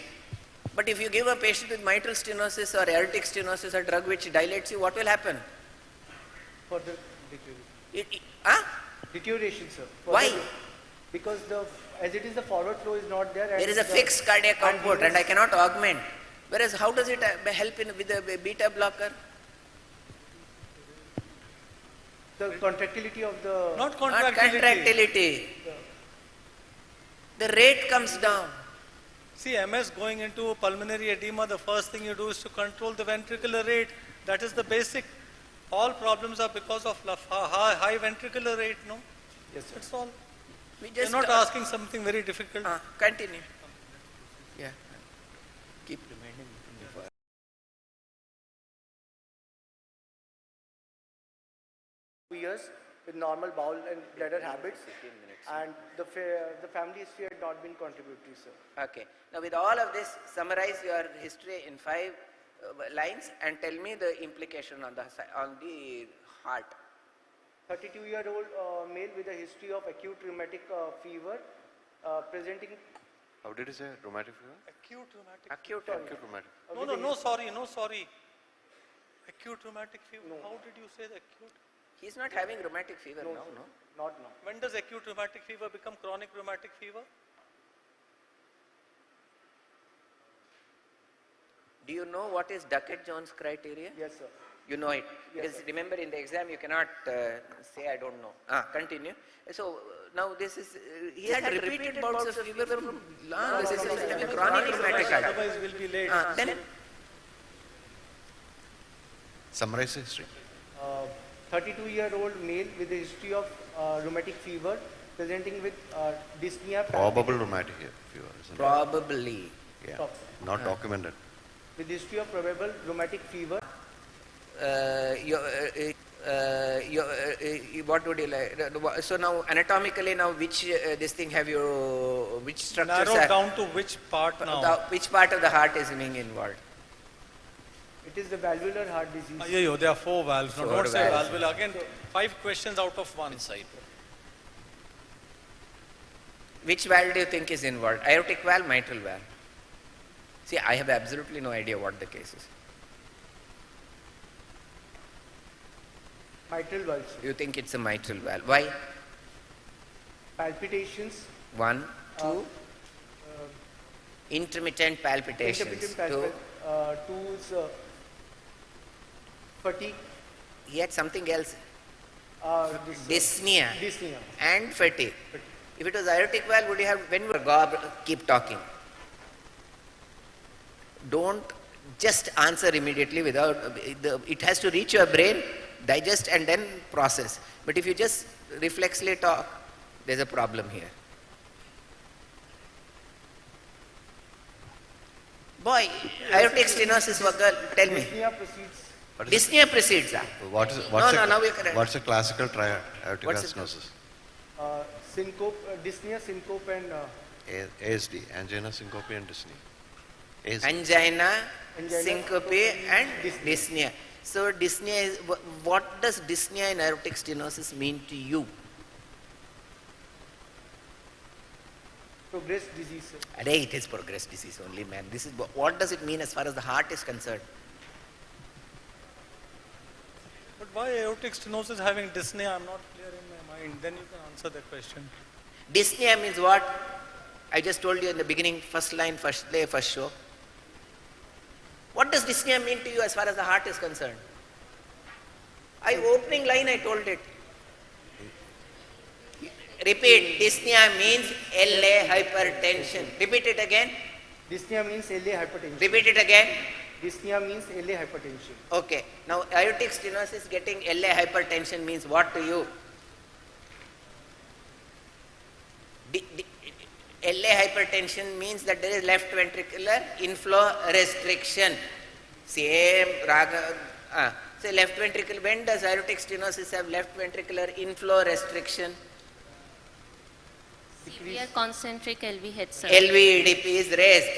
[SPEAKER 3] But if you give a patient with mitral stenosis or aortic stenosis a drug which dilates you, what will happen?
[SPEAKER 4] For the deterioration. Deterioration, sir.
[SPEAKER 3] Why?
[SPEAKER 4] Because as it is, the forward flow is not there. And
[SPEAKER 3] There is a fixed cardiac output and I cannot augment. Whereas how does it help with a beta blocker?
[SPEAKER 4] The contractility of the...
[SPEAKER 2] Not
[SPEAKER 3] Not
[SPEAKER 2] contractility.
[SPEAKER 3] contractility. The rate comes down.
[SPEAKER 2] See, MS going into pulmonary edema, the first thing you do is to control the ventricular rate. That is the basic. All problems are because of high ventricular rate, no?
[SPEAKER 4] Yes, sir.
[SPEAKER 2] That's all.
[SPEAKER 3] We
[SPEAKER 2] You're
[SPEAKER 3] just
[SPEAKER 2] not asking something very difficult.
[SPEAKER 3] continue. Yeah. Keep reminding me.
[SPEAKER 4] 2 years with normal bowel and bladder habits, and the family history had not been contributory, sir.
[SPEAKER 3] Okay. Now with all of this, summarize your history in 5 lines and tell me the implication on the heart.
[SPEAKER 4] 32-year-old male with a history of acute rheumatic fever, presenting...
[SPEAKER 8] How did you say rheumatic fever?
[SPEAKER 2] Acute rheumatic.
[SPEAKER 3] Acute.
[SPEAKER 8] Acute rheumatic.
[SPEAKER 2] No, sorry. Acute rheumatic fever.
[SPEAKER 4] No.
[SPEAKER 2] How did you say the acute?
[SPEAKER 3] He's not having rheumatic fever
[SPEAKER 4] No,
[SPEAKER 3] now,
[SPEAKER 4] sir.
[SPEAKER 3] no?
[SPEAKER 4] Not now.
[SPEAKER 2] When does acute rheumatic fever become chronic rheumatic fever?
[SPEAKER 3] Do you know what is Duckett-Jones criteria?
[SPEAKER 4] Yes, sir.
[SPEAKER 3] You know it.
[SPEAKER 4] Yes,
[SPEAKER 3] Because
[SPEAKER 4] sir.
[SPEAKER 3] remember in the exam you cannot say I don't know. Continue. So now this is, he had repeated bouts of fever from long. This is having chronic rheumatic heart.
[SPEAKER 2] Otherwise we'll be late.
[SPEAKER 3] Then
[SPEAKER 8] Summarize the history.
[SPEAKER 4] 32-year-old male with a history of rheumatic fever, presenting with dyspnea.
[SPEAKER 8] Probable rheumatic fever, isn't it?
[SPEAKER 3] probably.
[SPEAKER 8] Yeah.
[SPEAKER 4] Stop.
[SPEAKER 8] Not documented.
[SPEAKER 4] With history of probable rheumatic fever.
[SPEAKER 3] What would you like? So now anatomically now which this thing have you, which structures
[SPEAKER 2] Narrow
[SPEAKER 3] are,
[SPEAKER 2] down to which part now?
[SPEAKER 3] which part of the heart is being involved?
[SPEAKER 4] It is the valvular heart disease.
[SPEAKER 2] There are 4 valves. Now
[SPEAKER 3] 4
[SPEAKER 2] don't say
[SPEAKER 3] valves.
[SPEAKER 2] valvular. Again, 5 questions out of 1.
[SPEAKER 7] Inside.
[SPEAKER 3] Which valve do you think is involved? Aortic valve, mitral valve? See, I have absolutely no idea what the case is.
[SPEAKER 4] Mitral valve.
[SPEAKER 3] You think it's a mitral valve. Why?
[SPEAKER 4] Palpitations.
[SPEAKER 3] 1, 2, intermittent palpitations.
[SPEAKER 4] Intermittent
[SPEAKER 3] 2,
[SPEAKER 4] palpitations. 2 is fatigue.
[SPEAKER 3] he had something else.
[SPEAKER 4] This,
[SPEAKER 3] Dyspnea
[SPEAKER 4] dyspnea.
[SPEAKER 3] and fatigue. If it was aortic valve, would you have, when you gob, keep talking. Don't just answer immediately without, it has to reach your brain, digest and then process. But if you just reflexly talk, there's a problem here. Boy, aortic stenosis, tell me.
[SPEAKER 4] Dyspnea proceeds.
[SPEAKER 3] Dyspnea precedes that.
[SPEAKER 8] What's a classical triad? Aortic
[SPEAKER 3] What's it
[SPEAKER 8] stenosis.
[SPEAKER 4] Syncope, dyspnea, syncope, and
[SPEAKER 8] ASD, angina, syncope, and dyspnea. ASD.
[SPEAKER 3] Angina,
[SPEAKER 4] Angina,
[SPEAKER 3] syncope and dyspnea. So dyspnea is, what does dyspnea in aortic stenosis mean to you?
[SPEAKER 4] progressed disease, sir.
[SPEAKER 3] Arey, it is progressed disease only, man. This is what does it mean as far as the heart is concerned?
[SPEAKER 2] But why aortic stenosis having dyspnea? I'm not clear in my mind. Then you can answer that question.
[SPEAKER 3] Dyspnea means what? I just told you in the beginning, first line, first day, first show. What does dyspnea mean to you as far as the heart is concerned? Opening line I told it. Repeat, dyspnea means LA hypertension. Repeat it again.
[SPEAKER 4] Dyspnea means LA hypertension.
[SPEAKER 3] Repeat it again.
[SPEAKER 4] Dyspnea means LA hypertension.
[SPEAKER 3] Okay. Now aortic stenosis getting LA hypertension means what to you? LA hypertension means that there is left ventricular inflow restriction. Same raga. Say left ventricle. When does aortic stenosis have left ventricular inflow restriction?
[SPEAKER 5] Severe concentric LV sir.
[SPEAKER 3] LVEDP is raised.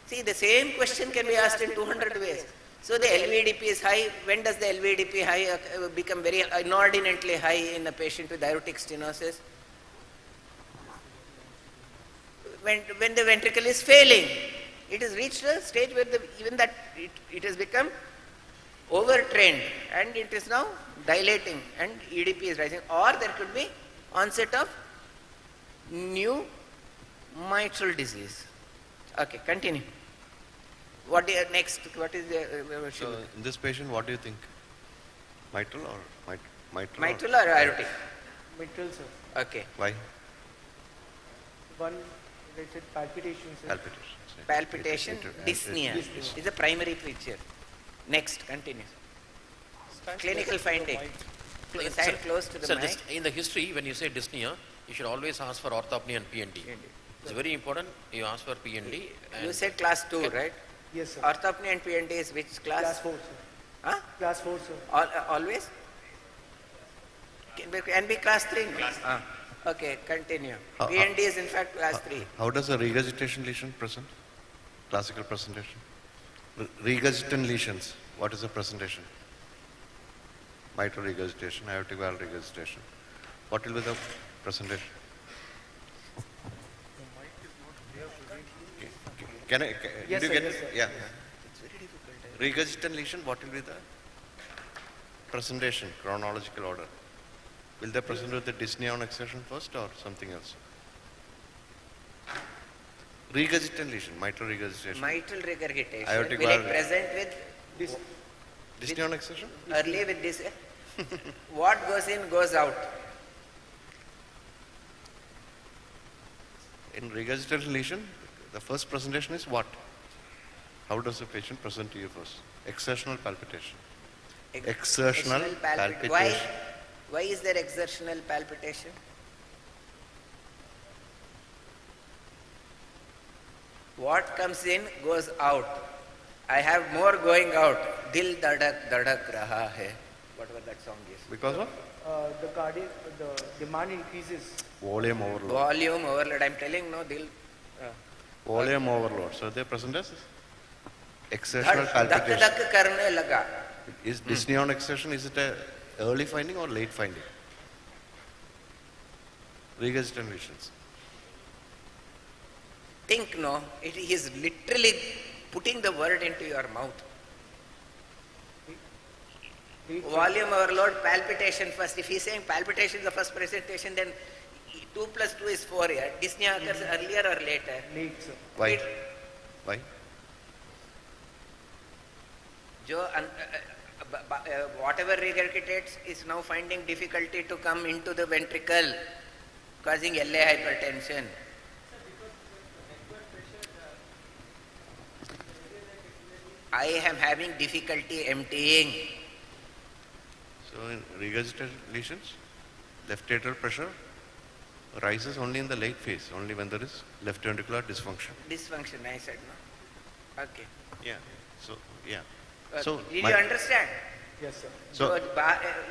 [SPEAKER 3] See, the same question can be asked in 200 ways. So the LVEDP is high. When does the LVEDP high become very inordinately high in a patient with aortic stenosis? When the ventricle is failing, it has reached a stage where even that it has become overtrained and it is now dilating and EDP is rising, or there could be onset of new mitral disease. Okay, continue. What is next? What is the
[SPEAKER 8] So in this patient, what do you think? Mitral or mitral?
[SPEAKER 3] mitral or aortic?
[SPEAKER 4] Mitral, sir.
[SPEAKER 3] Okay.
[SPEAKER 8] Why?
[SPEAKER 4] One related palpitations. Sir.
[SPEAKER 8] Palpitations.
[SPEAKER 3] Palpitation,
[SPEAKER 8] It-
[SPEAKER 3] dyspnea
[SPEAKER 4] Dyspnea.
[SPEAKER 3] is the primary feature. Next, continue. Clinical finding. Stand close to the
[SPEAKER 7] Sir,
[SPEAKER 3] mic.
[SPEAKER 7] in the history, when you say dyspnea, you should always ask for orthopnea and PND. It's very important. You ask for PND.
[SPEAKER 3] You said class 2, right?
[SPEAKER 4] Yes, sir.
[SPEAKER 3] Orthopnea and PND is which class?
[SPEAKER 4] Class 4, sir.
[SPEAKER 3] Huh?
[SPEAKER 4] Class 4, sir.
[SPEAKER 3] Always? Can be class 3? Okay, continue. PND is in fact class 3.
[SPEAKER 8] How does a regurgitation lesion present? Classical presentation. Regurgitant lesions, what is the presentation? Mitral regurgitation, aortic valve regurgitation. What will be the presentation? Can I?
[SPEAKER 4] Yes,
[SPEAKER 8] Did you
[SPEAKER 4] sir,
[SPEAKER 8] get
[SPEAKER 4] yes,
[SPEAKER 8] it?
[SPEAKER 4] sir.
[SPEAKER 8] Yeah. Regurgitant lesion, what will be the presentation, chronological order? Will they present with the dyspnea on exertion first or something else? Regurgitant lesion, mitral regurgitation.
[SPEAKER 3] Mitral regurgitation.
[SPEAKER 8] Aortic
[SPEAKER 3] Will it
[SPEAKER 8] valve.
[SPEAKER 3] present with
[SPEAKER 4] This,
[SPEAKER 8] Dyspnea on exertion?
[SPEAKER 3] early with this? What goes in goes out.
[SPEAKER 8] In regurgitant lesion, the first presentation is what? How does the patient present to you first? Exertional palpitation. Exertional palpitation.
[SPEAKER 3] Why is there exertional palpitation? What comes in goes out. I have more going out. Dil dhadak dhadak raha hai. Whatever that song is.
[SPEAKER 8] Because of
[SPEAKER 4] the cardiac, the demand increases.
[SPEAKER 8] volume overload.
[SPEAKER 3] Volume overload. I'm telling no dil.
[SPEAKER 8] Volume overload. So they present as exertional
[SPEAKER 3] Dak
[SPEAKER 8] palpitation.
[SPEAKER 3] dak karne laga.
[SPEAKER 8] Is dyspnea on exertion, is it a early finding or late finding? Regurgitant lesions.
[SPEAKER 3] Think no. It is literally putting the word into your mouth. Volume overload, palpitation first. If he's saying palpitation is the first presentation, then 2 plus 2 is 4 here. Dyspnea occurs earlier or later?
[SPEAKER 4] Late, sir.
[SPEAKER 8] Why? Why?
[SPEAKER 3] Whatever regurgitates is now finding difficulty to come into the ventricle, causing LA hypertension. I am having difficulty emptying.
[SPEAKER 8] So in regurgitant lesions, left atrial pressure rises only in the late phase, only when there is left ventricular dysfunction.
[SPEAKER 3] Dysfunction, I said no. Okay.
[SPEAKER 8] Yeah. So, yeah.
[SPEAKER 3] Okay.
[SPEAKER 8] So,
[SPEAKER 3] Did
[SPEAKER 8] my-
[SPEAKER 3] you understand?
[SPEAKER 4] Yes, sir.
[SPEAKER 8] So-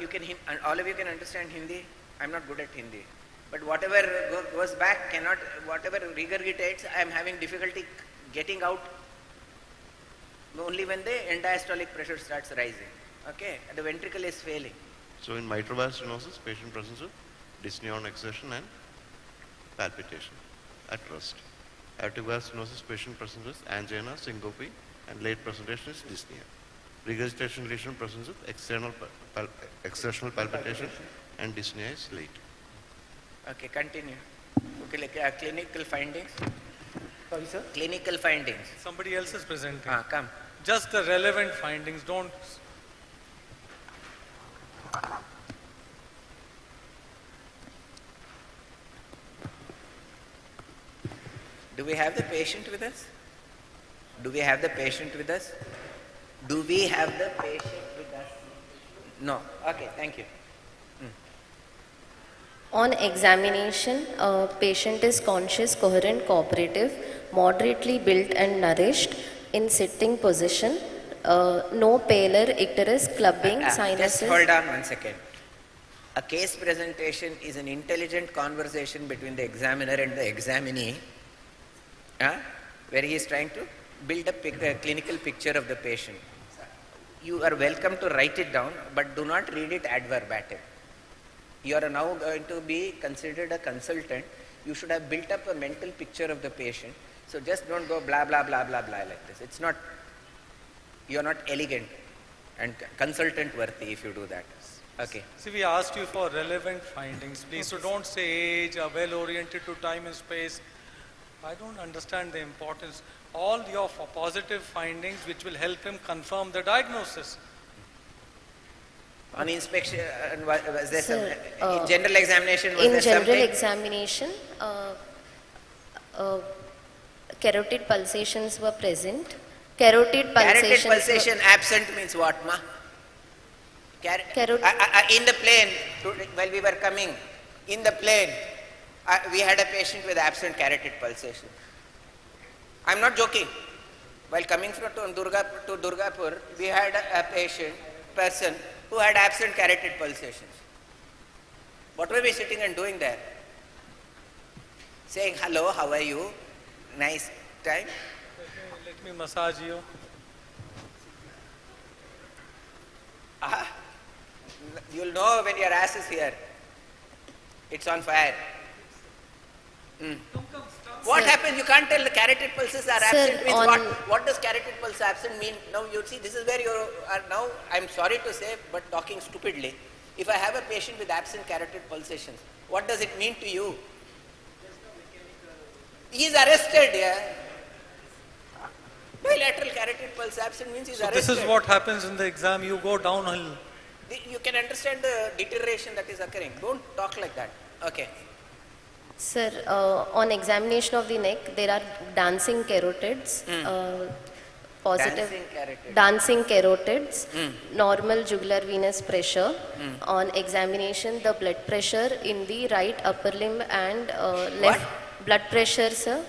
[SPEAKER 3] you can, and all of you can understand Hindi. I'm not good at Hindi. But whatever goes back cannot, whatever regurgitates, I'm having difficulty getting out only when the end-diastolic pressure starts rising. Okay? The ventricle is failing.
[SPEAKER 8] So in mitral valve stenosis, patient presents with dyspnea on exertion and palpitation at rest. Aortic valve stenosis, patient presents with angina, syncope, and late presentation is dyspnea. Regurgitation lesion presents with exertional palpitation and dyspnea is late.
[SPEAKER 3] Okay, continue. Okay, like, clinical findings.
[SPEAKER 4] Sorry, sir.
[SPEAKER 3] Clinical findings.
[SPEAKER 2] Somebody else is presenting.
[SPEAKER 3] Come.
[SPEAKER 2] Just the relevant findings, don't.
[SPEAKER 3] Do we have the patient with us? Do we have the patient with us? Do we have the patient with us? No. Okay, thank you.
[SPEAKER 5] On examination, patient is conscious, coherent, cooperative, moderately built and nourished, in sitting position, no pallor, icterus, clubbing, sinuses.
[SPEAKER 3] Just hold on 1 second. A case presentation is an intelligent conversation between the examiner and the examinee, where he is trying to build a clinical picture of the patient. You are welcome to write it down, but do not read it ad verbatim. You are now going to be considered a consultant. You should have built up a mental picture of the patient. So just don't go blah, blah, blah, blah, blah like this. It's not, you are not elegant and consultant worthy if you do that. Okay.
[SPEAKER 2] See, we asked you for relevant findings, please. So don't say age, are well oriented to time and space. I don't understand the importance. All your positive findings which will help him confirm the diagnosis.
[SPEAKER 3] On inspection, was there some, in general examination, was
[SPEAKER 5] in
[SPEAKER 3] there
[SPEAKER 5] general
[SPEAKER 3] something?
[SPEAKER 5] examination, carotid pulsations were present. Carotid
[SPEAKER 3] pulsation absent means what, ma? In the plane, while we were coming, in the plane, we had a patient with absent carotid pulsation. I'm not joking. While coming from Durgapur, we had a person who had absent carotid pulsations. What were we sitting and doing there? Saying, hello, how are you? Nice time.
[SPEAKER 2] Let me massage you.
[SPEAKER 3] You'll know when your ass is here. It's on fire. What happens? You can't tell the carotid pulses are absent. Means what does carotid pulse absent mean? Now you see, this is where you are now. I'm sorry to say, but talking stupidly. If I have a patient with absent carotid pulsations, what does it mean to you? He is arrested, yeah. Bilateral carotid pulse absent means he is arrested.
[SPEAKER 2] This is what happens in the exam. You go downhill.
[SPEAKER 3] You can understand the deterioration that is occurring. Don't talk like that. Okay.
[SPEAKER 5] Sir, on examination of the neck, there are dancing carotids, positive dancing carotids, normal jugular venous pressure. On examination, the blood pressure in the right upper limb and left blood pressure, sir,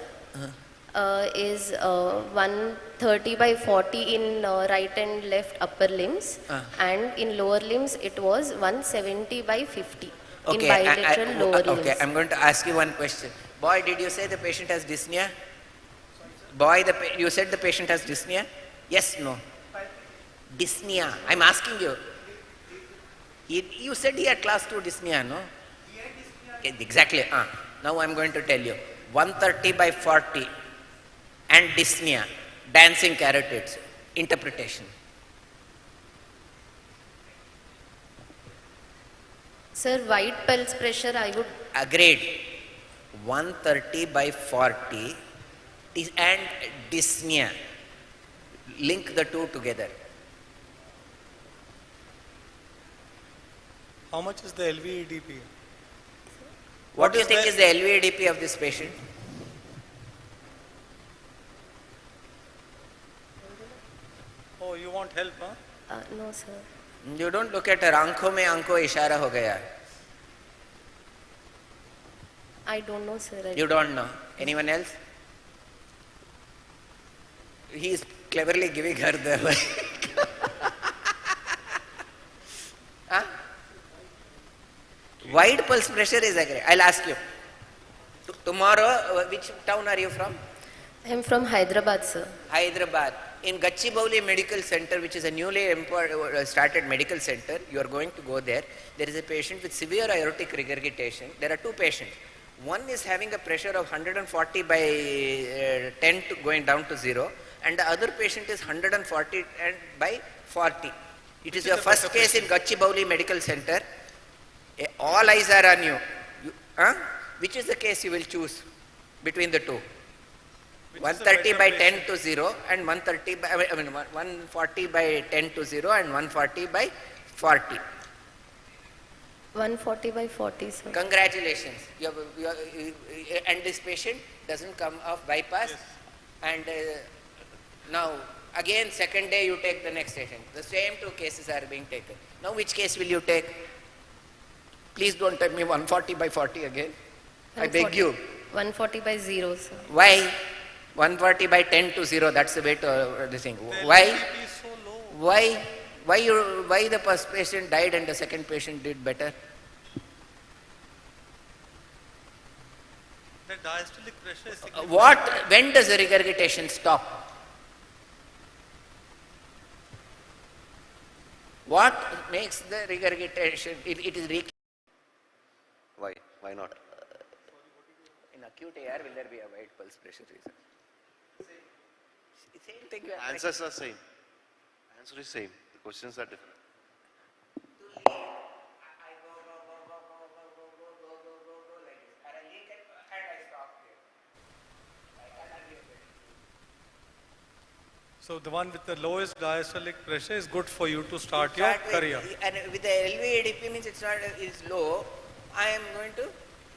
[SPEAKER 5] is 130/40 in right and left upper limbs, and in lower limbs it was 170/50.
[SPEAKER 3] Okay,
[SPEAKER 5] in bilateral lower limbs.
[SPEAKER 3] Okay, I'm going to ask you one question. Boy, did you say the patient has dyspnea? Boy, you said the patient has dyspnea? Yes, no? Dyspnea. I'm asking you. You said he had class 2 dyspnea, no? Exactly. Now I'm going to tell you. 130/40 and dyspnea, dancing carotids, interpretation.
[SPEAKER 5] Sir, wide pulse pressure, I would...
[SPEAKER 3] Agreed. 130/40 and dyspnea. Link the two together.
[SPEAKER 2] How much is the LVEDP?
[SPEAKER 3] What do you think is the LVEDP of this patient?
[SPEAKER 2] Oh, you want help, huh?
[SPEAKER 5] No, sir.
[SPEAKER 3] You don't look at her. आंखों में आंखों इशारा हो गया.
[SPEAKER 5] I don't know, sir.
[SPEAKER 3] You don't know. Anyone else? He is cleverly giving her the wide pulse pressure is agreed. I'll ask you. Tomorrow, which town are you from?
[SPEAKER 5] I'm from Hyderabad, sir.
[SPEAKER 3] Hyderabad. In Gachibowli Medical Center, which is a newly started medical center, you are going to go there. There is a patient with severe aortic regurgitation. There are two patients. One is having a pressure of 140/10 going down to 0, and the other patient is 140/40. It is your first case in Gachibowli Medical Center. All eyes are on you. Which is the case you will choose between the two? 130 by 10 to 0 and 130 by, 140 by 10 to 0 and 140 by 40.
[SPEAKER 5] 140 by 40, sir.
[SPEAKER 3] Congratulations. And this patient doesn't come off bypass.
[SPEAKER 2] Yes.
[SPEAKER 3] And now, again, second day you take the next patient. The same two cases are being taken. Now, which case will you take? Please don't tell me 140 by 40 again. I beg you.
[SPEAKER 5] 140 by 0, sir.
[SPEAKER 3] Why? 140 by 10 to 0, that's the way to this thing. Why?
[SPEAKER 2] So low.
[SPEAKER 3] Why the first patient died and the second patient did better?
[SPEAKER 2] The diastolic pressure is significant.
[SPEAKER 3] When does the regurgitation stop? What makes the regurgitation? It is
[SPEAKER 8] Why? Why not?
[SPEAKER 3] in acute AR, will there be a wide pulse pressure reason? Same thing.
[SPEAKER 8] Answers are same. Answer is same. The questions are different.
[SPEAKER 2] So the one with the lowest diastolic pressure is good for you to start your career.
[SPEAKER 3] And with the LV-ADP means it's not is low, I am going to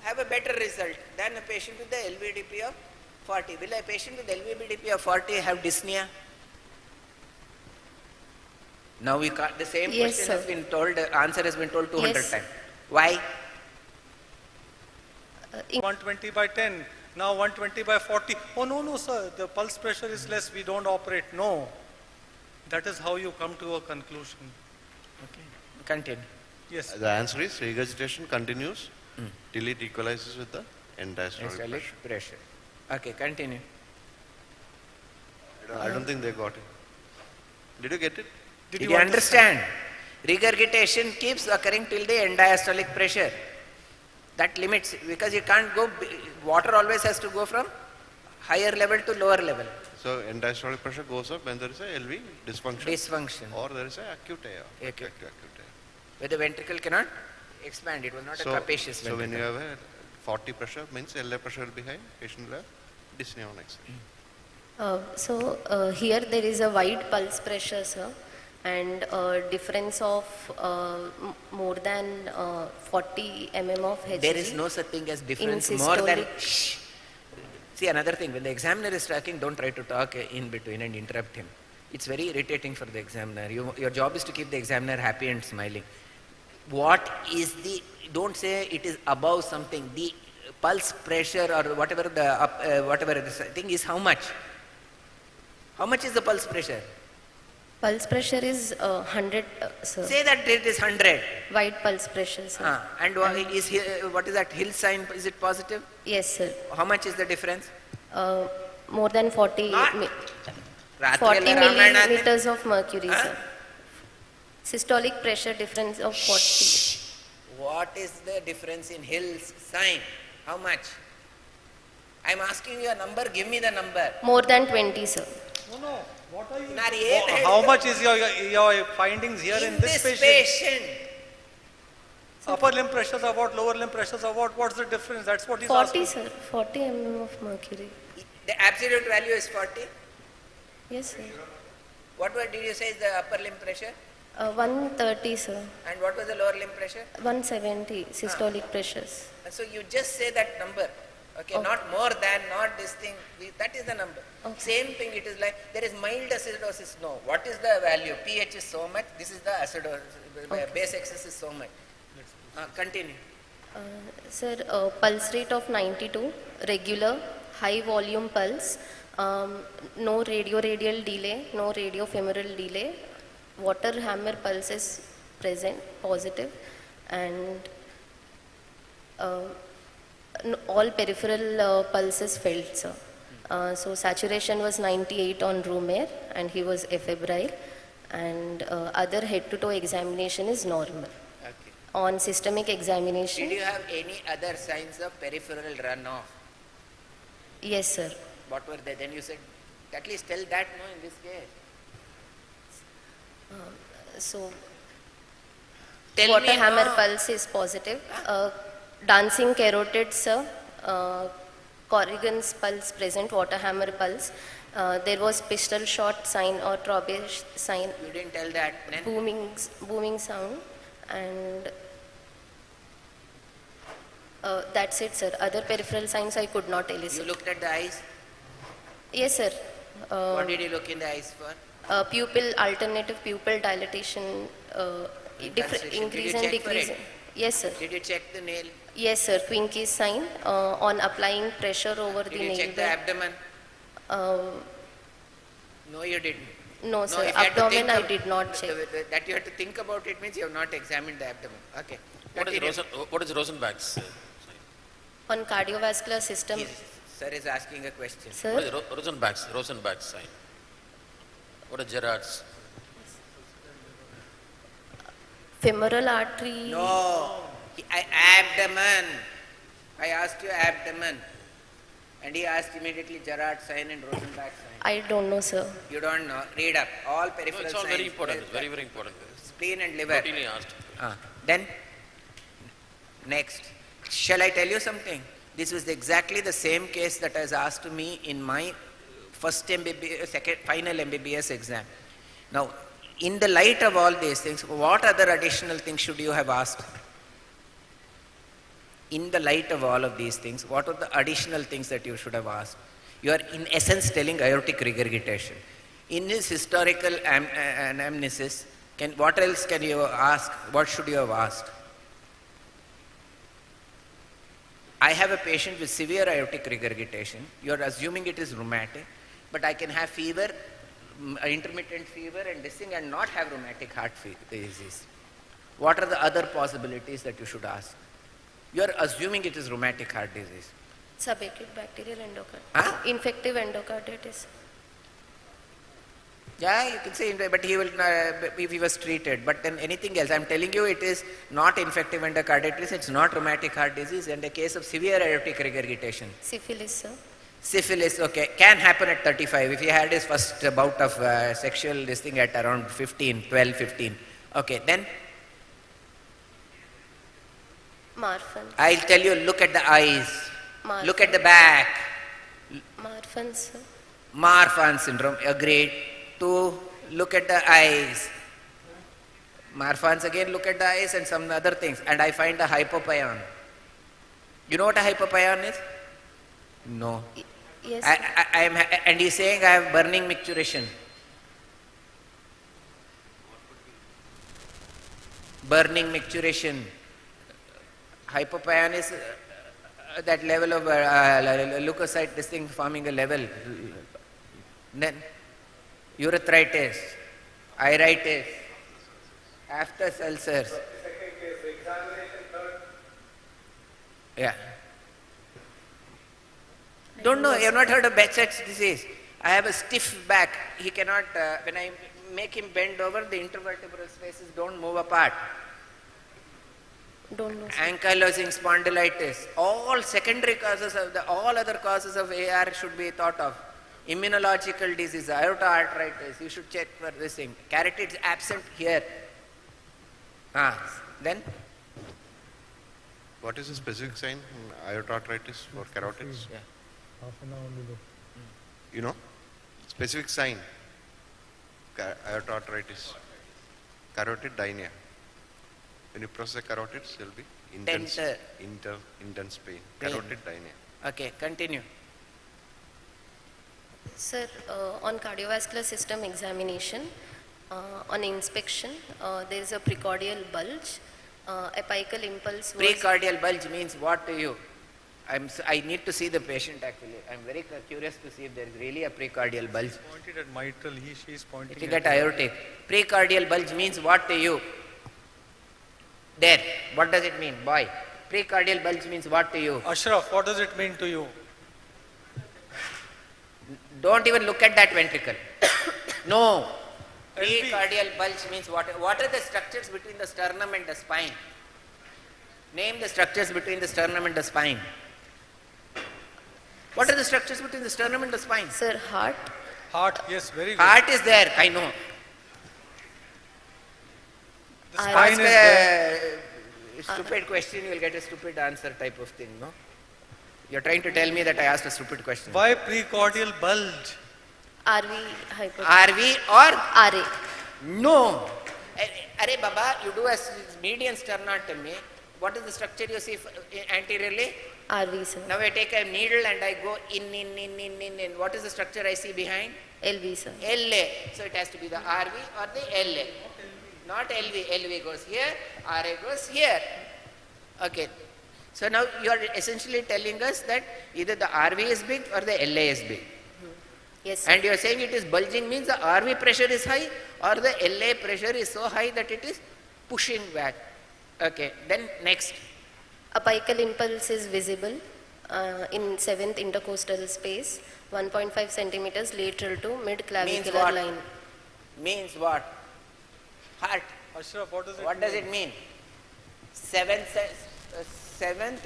[SPEAKER 3] have a better result than a patient with the LV-ADP of 40. Will a patient with LV-ADP of 40 have dyspnea? Now we got the same
[SPEAKER 5] Yes,
[SPEAKER 3] question
[SPEAKER 5] sir.
[SPEAKER 3] has been told, the answer has been told 200
[SPEAKER 5] Yes.
[SPEAKER 3] times. Why?
[SPEAKER 2] 120 by 10, now 120 by 40. Oh no, sir, the pulse pressure is less, we don't operate. No. That is how you come to a conclusion.
[SPEAKER 3] Okay. Continue.
[SPEAKER 2] Yes.
[SPEAKER 8] The answer is regurgitation continues till it equalizes with the end diastolic
[SPEAKER 3] Diastolic
[SPEAKER 8] pressure.
[SPEAKER 3] pressure. Okay, continue.
[SPEAKER 8] I don't think they got it. Did you get it?
[SPEAKER 3] Did you understand? Regurgitation keeps occurring till the end diastolic pressure. That limits, because you can't go, water always has to go from higher level to lower level.
[SPEAKER 8] So end diastolic pressure goes up when there is a LV dysfunction.
[SPEAKER 3] Dysfunction.
[SPEAKER 8] Or there is a acute AR.
[SPEAKER 3] Acute.
[SPEAKER 8] AR.
[SPEAKER 3] Where the ventricle cannot expand. It was not a capacious
[SPEAKER 8] so when
[SPEAKER 3] ventricle.
[SPEAKER 8] you have a 40 pressure, means LA pressure will be high, patient will have dyspnea on exertion.
[SPEAKER 5] Here there is a wide pulse pressure, sir, and difference of more than 40 mm of Hg.
[SPEAKER 3] There is no such thing as difference
[SPEAKER 5] in
[SPEAKER 3] more than...
[SPEAKER 5] systolic-
[SPEAKER 3] Shh. See, another thing, when the examiner is talking, don't try to talk in between and interrupt him. It's very irritating for the examiner. Your job is to keep the examiner happy and smiling. What is the... Don't say it is above something. The pulse pressure or whatever the whatever this thing is, how much? How much is the pulse pressure?
[SPEAKER 5] Pulse pressure is 100, sir.
[SPEAKER 3] Say that it is 100.
[SPEAKER 5] Wide pulse pressure, sir.
[SPEAKER 3] And what is that hill sign? Is it positive?
[SPEAKER 5] Yes, sir.
[SPEAKER 3] How much is the difference?
[SPEAKER 5] More than 40,
[SPEAKER 3] Not-
[SPEAKER 5] 40
[SPEAKER 3] Rathri alla Ramayana
[SPEAKER 5] millimeters of mercury, sir. Systolic pressure difference of 40.
[SPEAKER 3] What is the difference in Hill's sign? How much? I am asking you a number, give me the number.
[SPEAKER 5] More than 20, sir.
[SPEAKER 2] No. What are you?
[SPEAKER 3] Narayana
[SPEAKER 2] How
[SPEAKER 3] had-
[SPEAKER 2] much is your findings here in this patient? Upper limb pressures are what, lower limb pressures are what? What's the difference? That's what he's
[SPEAKER 5] 40,
[SPEAKER 2] asking.
[SPEAKER 5] sir. 40 mm of mercury.
[SPEAKER 3] The absolute value is 40.
[SPEAKER 5] Yes, sir.
[SPEAKER 3] What did you say is the upper limb pressure?
[SPEAKER 5] 130, sir.
[SPEAKER 3] And what was the lower limb pressure?
[SPEAKER 5] 170 systolic pressures.
[SPEAKER 3] And so you just say that number. Okay,
[SPEAKER 5] Okay.
[SPEAKER 3] not more than, not this thing. That is the number.
[SPEAKER 5] Okay.
[SPEAKER 3] Same thing, it is like, there is mild acidosis. No. What is the value? pH is so much. This is the acidosis. Base excess is so much. Continue.
[SPEAKER 5] Sir, pulse rate of 92, regular, high volume pulse, no radioradial delay, no radiofemoral delay, water hammer pulse is present, positive, and all peripheral pulses felt, sir. So saturation was 98 on room air and he was afebrile, and other head to toe examination is normal.
[SPEAKER 3] Okay.
[SPEAKER 5] On systemic examination,
[SPEAKER 3] Did you have any other signs of peripheral runoff?
[SPEAKER 5] yes, sir.
[SPEAKER 3] What were they? Then you said, at least tell that, no, in this case.
[SPEAKER 5] So
[SPEAKER 3] Tell
[SPEAKER 5] water
[SPEAKER 3] me
[SPEAKER 5] hammer
[SPEAKER 3] now.
[SPEAKER 5] pulse is positive. Dancing carotid, sir. Corrigan's pulse present, water hammer pulse. There was pistol shot sign or Trowbridge sign,
[SPEAKER 3] You didn't tell that. Then
[SPEAKER 5] booming sound, and that's it, sir. Other peripheral signs I could not
[SPEAKER 3] you
[SPEAKER 5] elicit.
[SPEAKER 3] looked at the eyes.
[SPEAKER 5] Yes, sir.
[SPEAKER 3] What did you look in the eyes for?
[SPEAKER 5] Alternative pupil dilatation, different
[SPEAKER 3] Constriction.
[SPEAKER 5] increase
[SPEAKER 3] Did you
[SPEAKER 5] and
[SPEAKER 3] check for
[SPEAKER 5] decrease.
[SPEAKER 3] it?
[SPEAKER 5] Yes, sir.
[SPEAKER 3] Did you check the nail?
[SPEAKER 5] Yes, sir. Quincke's sign on applying pressure over
[SPEAKER 3] Did
[SPEAKER 5] the
[SPEAKER 3] you
[SPEAKER 5] nail
[SPEAKER 3] check the
[SPEAKER 5] bed.
[SPEAKER 3] abdomen? No, you didn't.
[SPEAKER 5] No, sir.
[SPEAKER 3] if you had to
[SPEAKER 5] Abdomen
[SPEAKER 3] think
[SPEAKER 5] I
[SPEAKER 3] of-
[SPEAKER 5] did not check.
[SPEAKER 3] That you had to think about it means you have not examined the abdomen. Okay.
[SPEAKER 7] What is Rosenbach's sign?
[SPEAKER 5] On cardiovascular system,
[SPEAKER 3] Sir is asking a question.
[SPEAKER 5] sir.
[SPEAKER 7] What is Rosenbach's sign? What is Gerard's?
[SPEAKER 5] Femoral artery.
[SPEAKER 3] No, abdomen. I asked you abdomen. And he asked immediately Gerard sign and Rosenbach sign.
[SPEAKER 5] I don't know, sir.
[SPEAKER 3] You don't know. Read up. All peripheral
[SPEAKER 7] No, it's all
[SPEAKER 3] signs.
[SPEAKER 7] very important. It's very, very important.
[SPEAKER 3] Spleen and liver.
[SPEAKER 7] Routinely asked.
[SPEAKER 3] Then, next. Shall I tell you something? This was exactly the same case that was asked to me in my first MBBS, final MBBS exam. Now, in the light of all these things, what other additional things should you have asked? In the light of all of these things, what are the additional things that you should have asked? You are in essence telling aortic regurgitation. In his historical anamnesis, what else can you ask? What should you have asked? I have a patient with severe aortic regurgitation. You are assuming it is rheumatic, but I can have fever, intermittent fever and this thing and not have rheumatic heart disease. What are the other possibilities that you should ask? You are assuming it is rheumatic heart disease.
[SPEAKER 5] Subacute bacterial endocarditis.
[SPEAKER 3] Huh?
[SPEAKER 5] Infective endocarditis.
[SPEAKER 3] Yeah, you can say, but he will, if he was treated. But then anything else, I'm telling you, it is not infective endocarditis, it's not rheumatic heart disease, and a case of severe aortic regurgitation.
[SPEAKER 5] Syphilis, sir.
[SPEAKER 3] Syphilis, okay, can happen at 35. If he had his first bout of sexual this thing at around 15, 12, 15. Okay, then
[SPEAKER 5] Marfan.
[SPEAKER 3] I'll tell you, look at the eyes,
[SPEAKER 5] Marfan.
[SPEAKER 3] look at the back.
[SPEAKER 5] Marfan, sir.
[SPEAKER 3] Marfan syndrome, agreed. 2, look at the eyes. Marfan's again, look at the eyes and some other things. And I find a hypopyon. You know what a hypopyon is? No.
[SPEAKER 5] Yes.
[SPEAKER 3] And he's saying I have burning micturition. Burning micturition. Hypopyon is that level of leukocyte, this thing forming a level. Then urethritis, iritis, aphthous ulcers. Yeah. Don't know, you have not heard of Behçet's disease. I have a stiff back. He cannot, when I make him bend over, the intervertebral spaces don't move apart.
[SPEAKER 5] Don't know, sir.
[SPEAKER 3] Ankylosing spondylitis. All secondary causes of all other causes of AR should be thought of. Immunological disease, aorta arteritis, you should check for this thing. Carotid is absent here. Then?
[SPEAKER 8] What is the specific sign in aorta arteritis for carotids?
[SPEAKER 3] Yeah.
[SPEAKER 8] You know? Specific sign. Aorta arteritis. Carotid dynia. When you press the carotids, there will be intense pain. Carotid dynia.
[SPEAKER 3] Okay, continue.
[SPEAKER 5] Sir, on cardiovascular system examination, on inspection, there is a precordial bulge. Apical impulse was...
[SPEAKER 3] Precordial bulge means what to you? I need to see the patient actually. I'm very curious to see if there is really a precordial bulge.
[SPEAKER 2] Pointed at mitral, she is pointing
[SPEAKER 3] If you
[SPEAKER 2] at
[SPEAKER 3] get aortic. Precordial bulge means what to you? There. What does it mean, boy? Precordial bulge means what to you?
[SPEAKER 2] Ashraf, what does it mean to you?
[SPEAKER 3] Don't even look at that ventricle. No. Precordial bulge means what? What are the structures between the sternum and the spine? Name the structures between the sternum and the spine. What are the structures between the sternum and the spine?
[SPEAKER 5] Sir, heart.
[SPEAKER 2] Heart, yes, very good.
[SPEAKER 3] Heart is there, I know.
[SPEAKER 2] The
[SPEAKER 5] I-
[SPEAKER 2] spine
[SPEAKER 3] Ask
[SPEAKER 2] is there.
[SPEAKER 3] a stupid question, you will get a stupid answer type of thing, no? You're trying to tell me that I asked a stupid question.
[SPEAKER 2] Why precordial bulge?
[SPEAKER 5] RV hypertension.
[SPEAKER 3] RV or
[SPEAKER 5] RA.
[SPEAKER 3] no? Arey Baba, you do a median sternotomy. What is the structure you see anteriorly?
[SPEAKER 5] RV, sir.
[SPEAKER 3] Now I take a needle and I go in. What is the structure I see behind?
[SPEAKER 5] LV, sir.
[SPEAKER 3] LA. So it has to be the RV or the LA. Not LV. LV goes here, RA goes here. Okay. So now you are essentially telling us that either the RV is big or the LA is big.
[SPEAKER 5] Yes, sir.
[SPEAKER 3] And you are saying it is bulging means the RV pressure is high or the LA pressure is so high that it is pushing back. Okay. Then next.
[SPEAKER 5] Apical impulse is visible in 7th intercostal space, 1.5 centimeters lateral to mid-clavicular line.
[SPEAKER 3] Means what? Heart.
[SPEAKER 2] Ashraf, what does it
[SPEAKER 3] What
[SPEAKER 2] mean?
[SPEAKER 3] does it mean? Seventh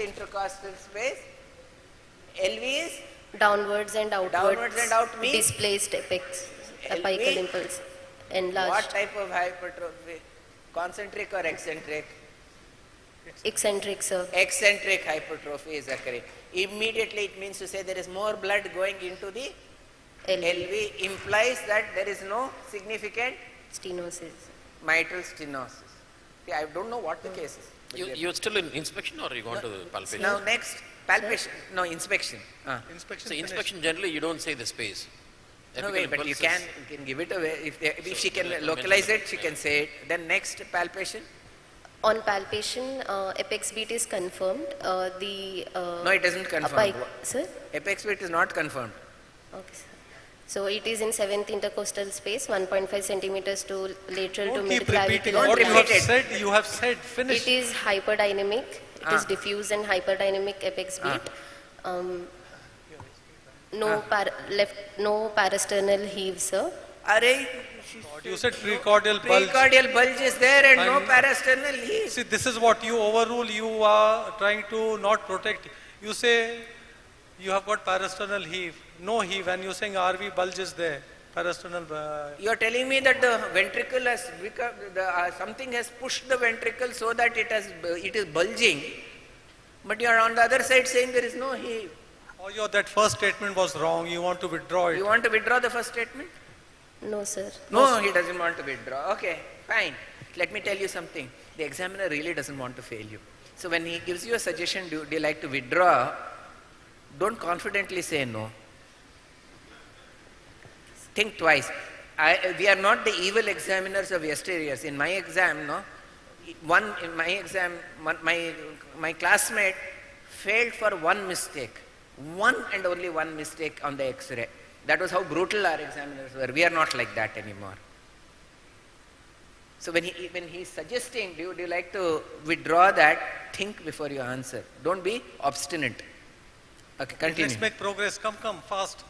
[SPEAKER 3] intercostal space. LV is
[SPEAKER 5] Downwards and outwards.
[SPEAKER 3] Downwards and out means?
[SPEAKER 5] Displaced apex.
[SPEAKER 3] LV?
[SPEAKER 5] Apical impulse. Enlarged.
[SPEAKER 3] What type of hypertrophy? Concentric or eccentric?
[SPEAKER 5] Eccentric, sir.
[SPEAKER 3] Eccentric hypertrophy is occurring. Immediately it means to say there is more blood going into the LV implies that there is no significant
[SPEAKER 5] Stenosis.
[SPEAKER 3] mitral stenosis. See, I don't know what the case is. but
[SPEAKER 7] You're still in inspection or you gone to palpation?
[SPEAKER 3] Now next, palpation. No, inspection.
[SPEAKER 2] Inspection.
[SPEAKER 7] So
[SPEAKER 2] finished.
[SPEAKER 7] inspection generally you don't say the space.
[SPEAKER 3] No
[SPEAKER 7] Apical
[SPEAKER 3] way, but you
[SPEAKER 7] impulse
[SPEAKER 3] can give it away. If she can localize it, she can say it. Then next, palpation.
[SPEAKER 5] On palpation, apex beat is confirmed.
[SPEAKER 3] No, it isn't confirmed.
[SPEAKER 5] Sir?
[SPEAKER 3] Apex beat is not confirmed.
[SPEAKER 5] Okay, sir. So it is in 7th intercostal space, 1.5 centimeters to lateral
[SPEAKER 2] Don't
[SPEAKER 5] to
[SPEAKER 2] keep repeating
[SPEAKER 5] mid-clavicular
[SPEAKER 2] what you
[SPEAKER 5] line.
[SPEAKER 2] have
[SPEAKER 3] repeat it.
[SPEAKER 2] said. You have said. Finish.
[SPEAKER 5] It is hyperdynamic. It is diffuse and hyperdynamic apex beat. No parasternal heave, sir.
[SPEAKER 3] Array,
[SPEAKER 2] You said precordial bulge.
[SPEAKER 3] precordial bulge is there and no
[SPEAKER 2] And-
[SPEAKER 3] parasternal heave.
[SPEAKER 2] See, this is what you overrule. You are trying to not protect. You say you have got parasternal heave, no heave, and you're saying RV bulge is there. Parasternal.
[SPEAKER 3] You are telling me that the ventricle has become, something has pushed the ventricle so that it is bulging, but you are on the other side saying there is no heave.
[SPEAKER 2] Or that first statement was wrong. You want to withdraw it.
[SPEAKER 3] You want to withdraw the first statement?
[SPEAKER 5] No, sir.
[SPEAKER 3] No, he doesn't want to withdraw. Okay, fine. Let me tell you something. The examiner really doesn't want to fail you. So when he gives you a suggestion, do you like to withdraw? Don't confidently say no. Think twice. We are not the evil examiners of yesteryears. In my exam, my classmate failed for one mistake. One and only one mistake on the X-ray. That was how brutal our examiners were. We are not like that anymore. So when he's suggesting, do you like to withdraw that? Think before you answer. Don't be obstinate. Okay, continue.
[SPEAKER 2] Let's make progress. Come, fast.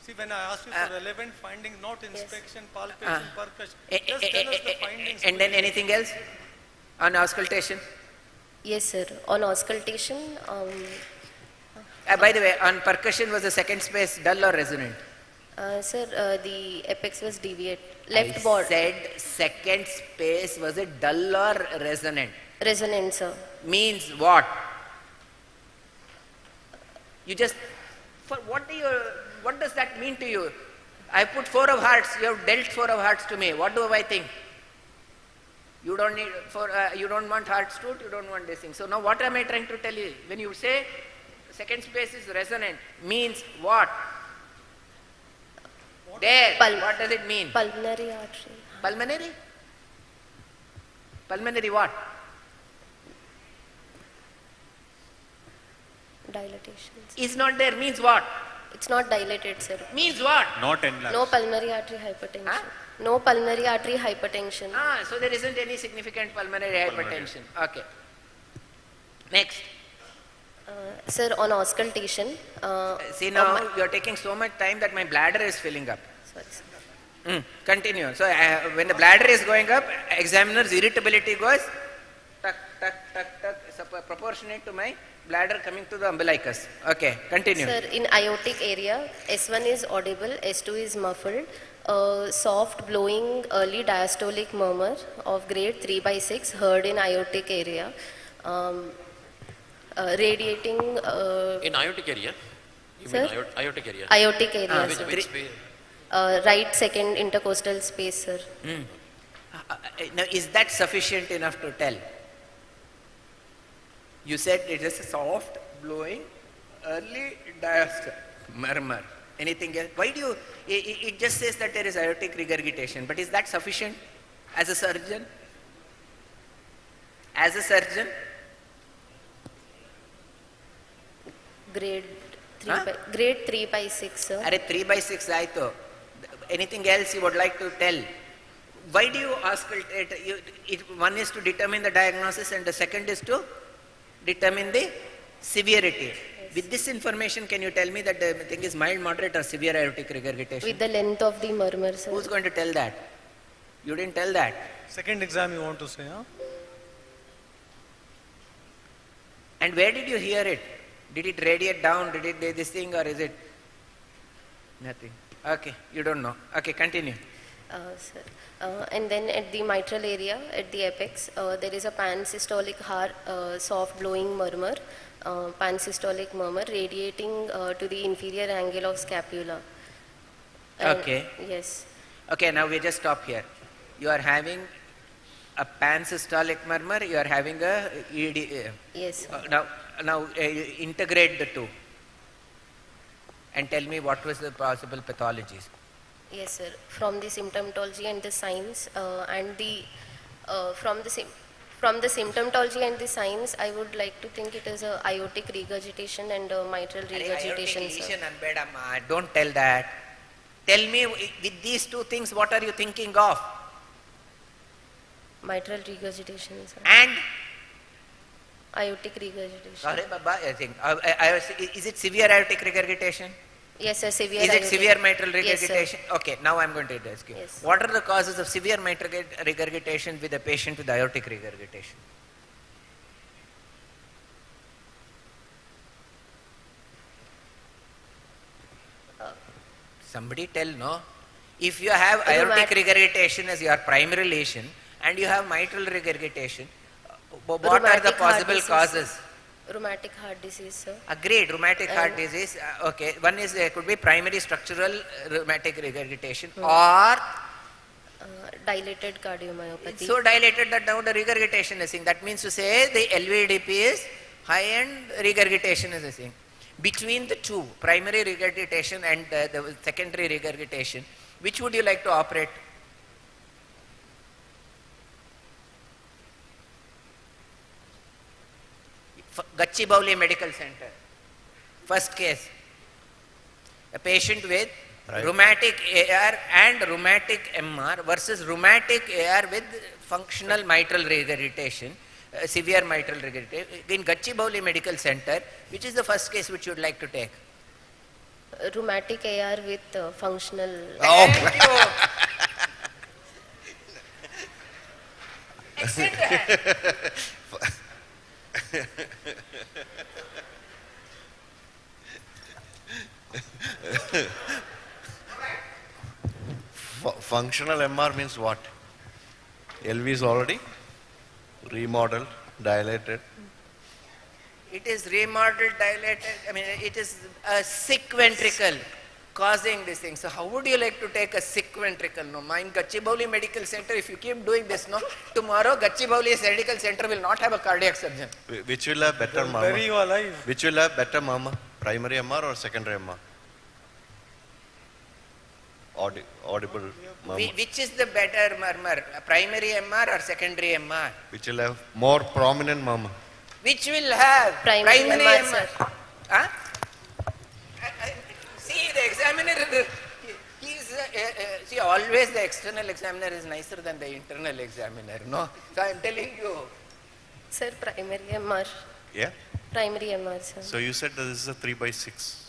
[SPEAKER 2] See, when I asked you for relevant findings, not inspection, palpation, percussion, just tell us the findings.
[SPEAKER 3] And then anything else on auscultation?
[SPEAKER 5] Yes, sir. On auscultation,
[SPEAKER 3] By the way, on percussion, was the second space dull or resonant?
[SPEAKER 5] sir, the apex was deviate. Left board.
[SPEAKER 3] I said second space, was it dull or resonant?
[SPEAKER 5] Resonant, sir.
[SPEAKER 3] Means what? You just, what does that mean to you? I put 4 of hearts, you have dealt 4 of hearts to me. What do I think? You don't need, you don't want hearts too, you don't want this thing. So now what am I trying to tell you? When you say second space is resonant, means what? There, what does it mean?
[SPEAKER 5] Pulmonary artery.
[SPEAKER 3] Pulmonary? Pulmonary what?
[SPEAKER 5] Dilatation.
[SPEAKER 3] Is not there, means what?
[SPEAKER 5] It's not dilated, sir.
[SPEAKER 3] Means what?
[SPEAKER 6] Not enlarged.
[SPEAKER 5] No pulmonary artery hypertension.
[SPEAKER 3] Huh?
[SPEAKER 5] No pulmonary artery hypertension.
[SPEAKER 3] So there isn't any significant pulmonary hypertension. Okay. Next.
[SPEAKER 5] Sir, on auscultation.
[SPEAKER 3] See now, you are taking so much time that my bladder is filling up.
[SPEAKER 5] Sorry, sir.
[SPEAKER 3] Continue. So when the bladder is going up, examiner's irritability goes tuck, tuck, tuck, tuck, proportionate to my bladder coming to the umbilicus. Okay, continue.
[SPEAKER 5] Sir, in aortic area, S1 is audible, S2 is muffled. Soft blowing early diastolic murmur of grade 3/6 heard in aortic area. Radiating,
[SPEAKER 7] In aortic area? You
[SPEAKER 5] Sir?
[SPEAKER 7] mean aortic area?
[SPEAKER 5] aortic area, sir.
[SPEAKER 7] Which way?
[SPEAKER 5] Right second intercostal space, sir.
[SPEAKER 3] Now, is that sufficient enough to tell? You said it is a soft, blowing, early diastole, murmur. Anything else? Why do you, it just says that there is aortic regurgitation, but is that sufficient as a surgeon? As a surgeon?
[SPEAKER 5] Grade 3
[SPEAKER 3] Huh?
[SPEAKER 5] by, grade 3 by 6, sir.
[SPEAKER 3] Are 3 by 6 aito. Anything else you would like to tell? Why do you auscultate? One is to determine the diagnosis and the second is to determine the severity.
[SPEAKER 5] Yes.
[SPEAKER 3] With this information, can you tell me that the thing is mild, moderate or severe aortic regurgitation?
[SPEAKER 5] With the length of the murmur, sir.
[SPEAKER 3] Who's going to tell that? You didn't tell that.
[SPEAKER 2] Second exam you want to say, huh?
[SPEAKER 3] And where did you hear it? Did it radiate down? Did it do this thing or is it nothing? Okay, you don't know. Okay, continue.
[SPEAKER 5] Sir. And then at the mitral area, at the apex, there is a pansystolic soft blowing murmur, pansystolic murmur radiating to the inferior angle of scapula. And
[SPEAKER 3] Okay.
[SPEAKER 5] Yes.
[SPEAKER 3] Okay, now we just stop here. You are having a pansystolic murmur, you are having a ED.
[SPEAKER 5] Yes.
[SPEAKER 3] Now integrate the two and tell me what was the possible pathologies.
[SPEAKER 5] Yes, sir. From the symptomatology and the signs, and the from the symptomatology and the signs, I would like to think it is a aortic regurgitation and mitral regurgitation,
[SPEAKER 3] Aortic
[SPEAKER 5] sir.
[SPEAKER 3] lesion and bedama, don't tell that. Tell me with these two things, what are you thinking of?
[SPEAKER 5] Mitral regurgitation, sir.
[SPEAKER 3] And
[SPEAKER 5] Aortic regurgitation.
[SPEAKER 3] sorry, Baba, I think is it severe aortic regurgitation?
[SPEAKER 5] Yes, sir. Severe.
[SPEAKER 3] Is it
[SPEAKER 5] aortic.
[SPEAKER 3] severe mitral
[SPEAKER 5] Yes, sir.
[SPEAKER 3] regurgitation? Okay, now I'm going to ask you.
[SPEAKER 5] Yes.
[SPEAKER 3] What are the causes of severe mitral regurgitation with a patient with aortic regurgitation? Somebody tell, no? If you have aortic regurgitation as your primary lesion and you have mitral regurgitation, what are the
[SPEAKER 5] Rheumatic heart
[SPEAKER 3] possible
[SPEAKER 5] disease,
[SPEAKER 3] causes?
[SPEAKER 5] Rheumatic heart disease, sir.
[SPEAKER 3] Agreed, rheumatic heart disease. Okay, one is could be primary structural rheumatic regurgitation or
[SPEAKER 5] Dilated cardiomyopathy.
[SPEAKER 3] so dilated that now the regurgitation is thing. That means to say the LVDP is high and regurgitation is a thing. Between the two, primary regurgitation and the secondary regurgitation, which would you like to operate? Gachibowli Medical Center. First case, a patient with rheumatic AR and rheumatic MR versus rheumatic AR with functional mitral regurgitation, severe mitral regurgitation. In Gachibowli Medical Center, which is the first case which you would like to take?
[SPEAKER 5] Rheumatic AR with functional.
[SPEAKER 3] Thank you. Etc.
[SPEAKER 8] Functional MR means what? LV is already remodeled, dilated.
[SPEAKER 3] It is remodeled, dilated, I mean it is a sick ventricle causing this thing. So how would you like to take a sick ventricle? No, in Gachibowli Medical Center, if you keep doing this, no, tomorrow Gachibowli Medical Center will not have a cardiac surgeon.
[SPEAKER 8] Which will have better mama?
[SPEAKER 2] Bury you alive.
[SPEAKER 8] Which will have better mama? Primary MR or secondary MR? Audible mama.
[SPEAKER 3] Which is the better murmur, primary MR or secondary MR?
[SPEAKER 8] Which will have more prominent mama?
[SPEAKER 3] Which will have
[SPEAKER 5] Primary MR,
[SPEAKER 3] MR.
[SPEAKER 5] sir.
[SPEAKER 3] Huh? See, the examiner, see, always the external examiner is nicer than the internal examiner, no? So I am telling you.
[SPEAKER 5] Sir, primary MR.
[SPEAKER 8] Yeah?
[SPEAKER 5] Primary MR, sir.
[SPEAKER 8] So you said that this is a 3 by 6.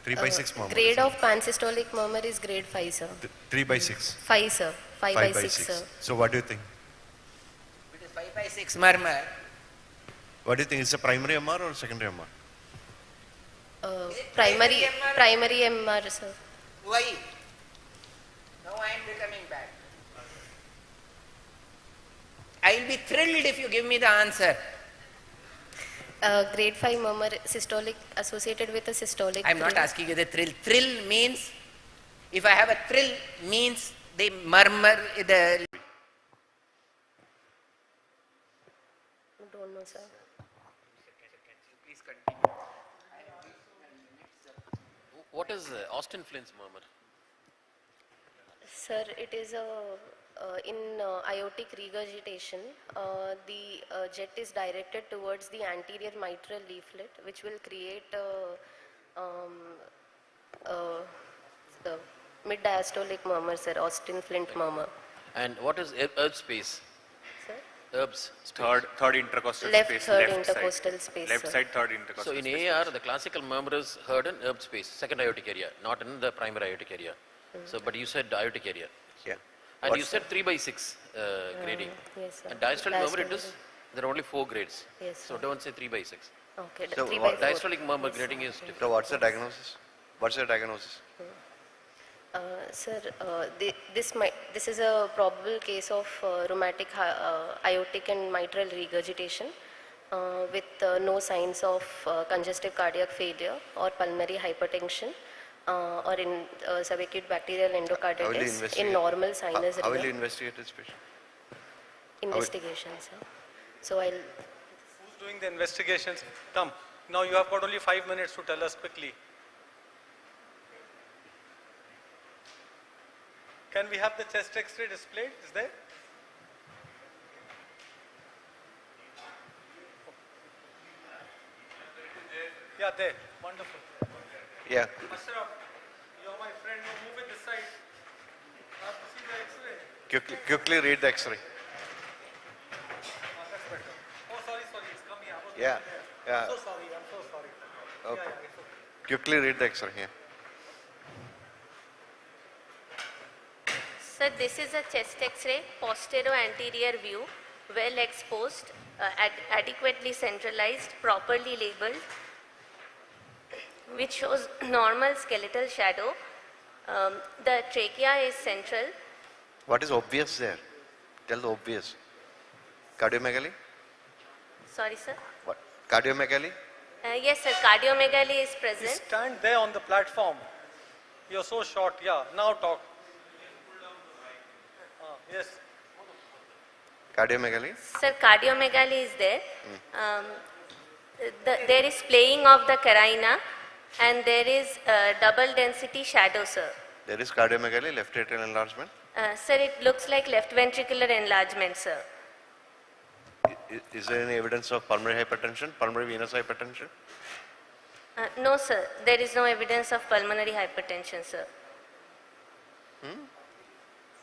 [SPEAKER 8] 3 by 6 mama.
[SPEAKER 5] Grade of pansystolic murmur is grade 5, sir.
[SPEAKER 8] 3 by 6.
[SPEAKER 5] 5, sir. 5 by 6, sir.
[SPEAKER 8] So what do you think?
[SPEAKER 3] It is 5 by 6 murmur.
[SPEAKER 8] What do you think? Is it a primary MR or secondary MR?
[SPEAKER 5] Primary MR, sir.
[SPEAKER 3] Why? Now I am becoming bad. I will be thrilled if you give me the answer.
[SPEAKER 5] Grade 5 murmur systolic associated with a systolic.
[SPEAKER 3] I'm not asking you the thrill. Thrill means, if I have a thrill, means the murmur, the...
[SPEAKER 5] Don't know, sir.
[SPEAKER 3] Please continue.
[SPEAKER 7] What is Austin Flynn's murmur?
[SPEAKER 5] Sir, it is in aortic regurgitation. The jet is directed towards the anterior mitral leaflet, which will create the mid-diastolic murmur, sir, Austin Flint murmur.
[SPEAKER 7] And what is herb space?
[SPEAKER 5] Sir?
[SPEAKER 7] Herbs.
[SPEAKER 6] Third intercostal
[SPEAKER 5] Left
[SPEAKER 6] space.
[SPEAKER 5] third
[SPEAKER 6] left
[SPEAKER 5] intercostal
[SPEAKER 6] side.
[SPEAKER 5] space,
[SPEAKER 6] Left
[SPEAKER 5] sir.
[SPEAKER 6] side third intercostal
[SPEAKER 7] So in
[SPEAKER 6] space.
[SPEAKER 7] AR, the classical murmur is heard in herb space, second aortic area, not in the primary aortic area. So, but you said aortic area.
[SPEAKER 8] Yeah.
[SPEAKER 7] And
[SPEAKER 8] What's
[SPEAKER 7] you said 3/6 grading.
[SPEAKER 5] Yes, sir.
[SPEAKER 7] And diastolic murmur, it
[SPEAKER 5] Diastolic.
[SPEAKER 7] is, there are only 4 grades.
[SPEAKER 5] Yes,
[SPEAKER 7] So
[SPEAKER 5] sir.
[SPEAKER 7] don't say 3/6.
[SPEAKER 5] Okay,
[SPEAKER 8] So
[SPEAKER 5] 3
[SPEAKER 8] what
[SPEAKER 5] by 4.
[SPEAKER 7] Diastolic murmur grading is different.
[SPEAKER 8] So what's the diagnosis? What's the diagnosis?
[SPEAKER 5] Sir, this is a probable case of rheumatic aortic and mitral regurgitation with no signs of congestive cardiac failure or pulmonary hypertension or in subacute bacterial
[SPEAKER 8] How will you
[SPEAKER 5] endocarditis
[SPEAKER 8] investigate?
[SPEAKER 5] in normal sinus
[SPEAKER 8] How will you
[SPEAKER 5] rhythm
[SPEAKER 8] investigate this patient?
[SPEAKER 5] investigation, sir. So I'll...
[SPEAKER 2] Who's doing the investigations? Come. Now you have got only 5 minutes to tell us quickly. Can we have the chest X-ray displayed? Is there? Yeah, there. Wonderful.
[SPEAKER 8] Yeah.
[SPEAKER 2] Ashraf, you're my friend. You move it this side. I have to see the X-ray.
[SPEAKER 8] Quickly read the X-ray.
[SPEAKER 2] That's better. Oh, sorry. It's come here. I was
[SPEAKER 8] Yeah.
[SPEAKER 2] there.
[SPEAKER 8] Yeah.
[SPEAKER 2] I'm so sorry.
[SPEAKER 8] Okay.
[SPEAKER 2] Yeah, it's okay.
[SPEAKER 8] Quickly read the X-ray here.
[SPEAKER 9] Sir, this is a chest X-ray, posterior-anterior view, well exposed, adequately centralized, properly labeled, which shows normal skeletal shadow. The trachea is central.
[SPEAKER 8] What is obvious there? Tell the obvious. Cardiomegaly?
[SPEAKER 9] Sorry, sir.
[SPEAKER 8] What? Cardiomegaly?
[SPEAKER 9] Yes, sir, cardiomegaly is
[SPEAKER 2] You
[SPEAKER 9] present.
[SPEAKER 2] stand there on the platform. You're so short. Yeah, now talk. Yes.
[SPEAKER 8] Cardiomegaly?
[SPEAKER 9] Sir, cardiomegaly is there. There is playing of the carina and there is double density shadow, sir.
[SPEAKER 8] There is cardiomegaly, left atrial enlargement.
[SPEAKER 9] Sir, it looks like left ventricular enlargement, sir.
[SPEAKER 8] Is there any evidence of pulmonary hypertension, pulmonary venous hypertension?
[SPEAKER 9] No, sir. There is no evidence of pulmonary hypertension, sir.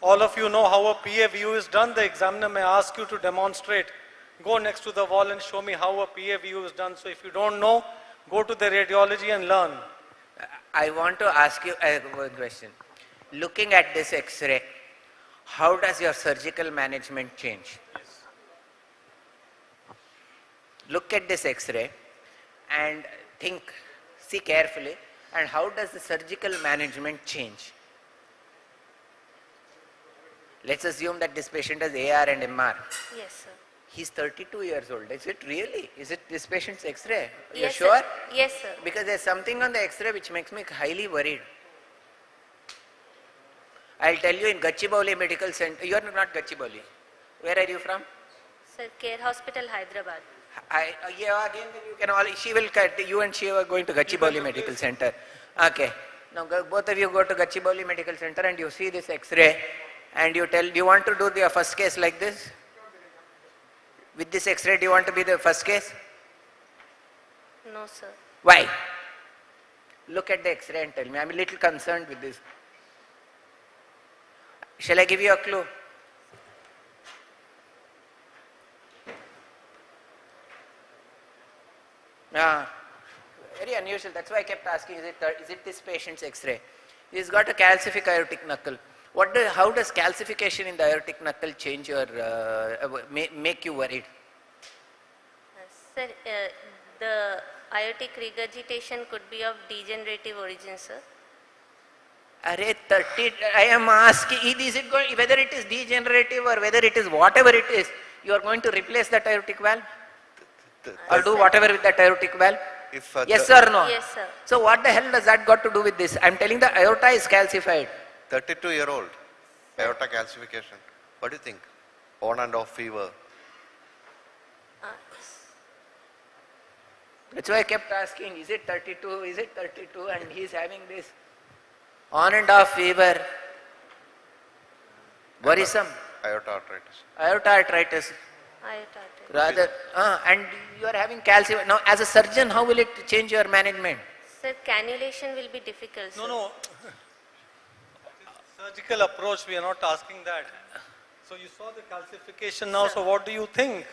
[SPEAKER 2] All of you know how a PA view is done. The examiner may ask you to demonstrate. Go next to the wall and show me how a PA view is done. So if you don't know, go to the radiology and learn.
[SPEAKER 3] I want to ask you one question. Looking at this X-ray, how does your surgical management change? Look at this X-ray and think, see carefully, and how does the surgical management change? Let's assume that this patient has AR and MR.
[SPEAKER 9] Yes, sir.
[SPEAKER 3] He's 32 years old. Is it really? Is it this patient's X-ray? You're
[SPEAKER 9] Yes,
[SPEAKER 3] sure?
[SPEAKER 9] sir. Yes, sir.
[SPEAKER 3] Because there's something on the X-ray which makes me highly worried. I'll tell you in Gachibowli Medical Center. You are not Gachibowli. Where are you from?
[SPEAKER 9] Sir, Care Hospital, Hyderabad.
[SPEAKER 3] Yeah, again you can all. She will cut. You and she are going to Gachibowli Medical Center. Okay. Now both of you go to Gachibowli Medical Center and you see this X-ray, and you tell. Do you want to do the first case like this? With this X-ray, do you want to be the first case?
[SPEAKER 9] No, sir.
[SPEAKER 3] Why? Look at the X-ray and tell me. I'm a little concerned with this. Shall I give you a clue? Very unusual. That's why I kept asking, is it this patient's X-ray? He's got a calcific aortic knuckle. How does calcification in the aortic knuckle change your, make you worried?
[SPEAKER 9] Sir, the aortic regurgitation could be of degenerative origin, sir.
[SPEAKER 3] Array 30, I am asking, is it going, whether it is degenerative or whether it is whatever it is, you are going to replace that aortic valve? Or do whatever with that aortic valve?
[SPEAKER 8] If,
[SPEAKER 3] yes or no?
[SPEAKER 9] Yes, sir.
[SPEAKER 3] So what the hell does that got to do with this? I'm telling the aorta is calcified.
[SPEAKER 8] 32-year-old, aorta calcification. What do you think? On and off fever.
[SPEAKER 3] That's why I kept asking, is it 32, is it 32? And he's having this on and off fever. Worrisome.
[SPEAKER 8] Aorta arthritis.
[SPEAKER 3] Aorta arthritis.
[SPEAKER 9] Iota.
[SPEAKER 3] Rather, and you are having calcium. Now, as a surgeon, how will it change your management?
[SPEAKER 9] Sir, cannulation will be difficult, sir.
[SPEAKER 2] No. Surgical approach, we are not asking that. So you saw the calcification now, so what do you think?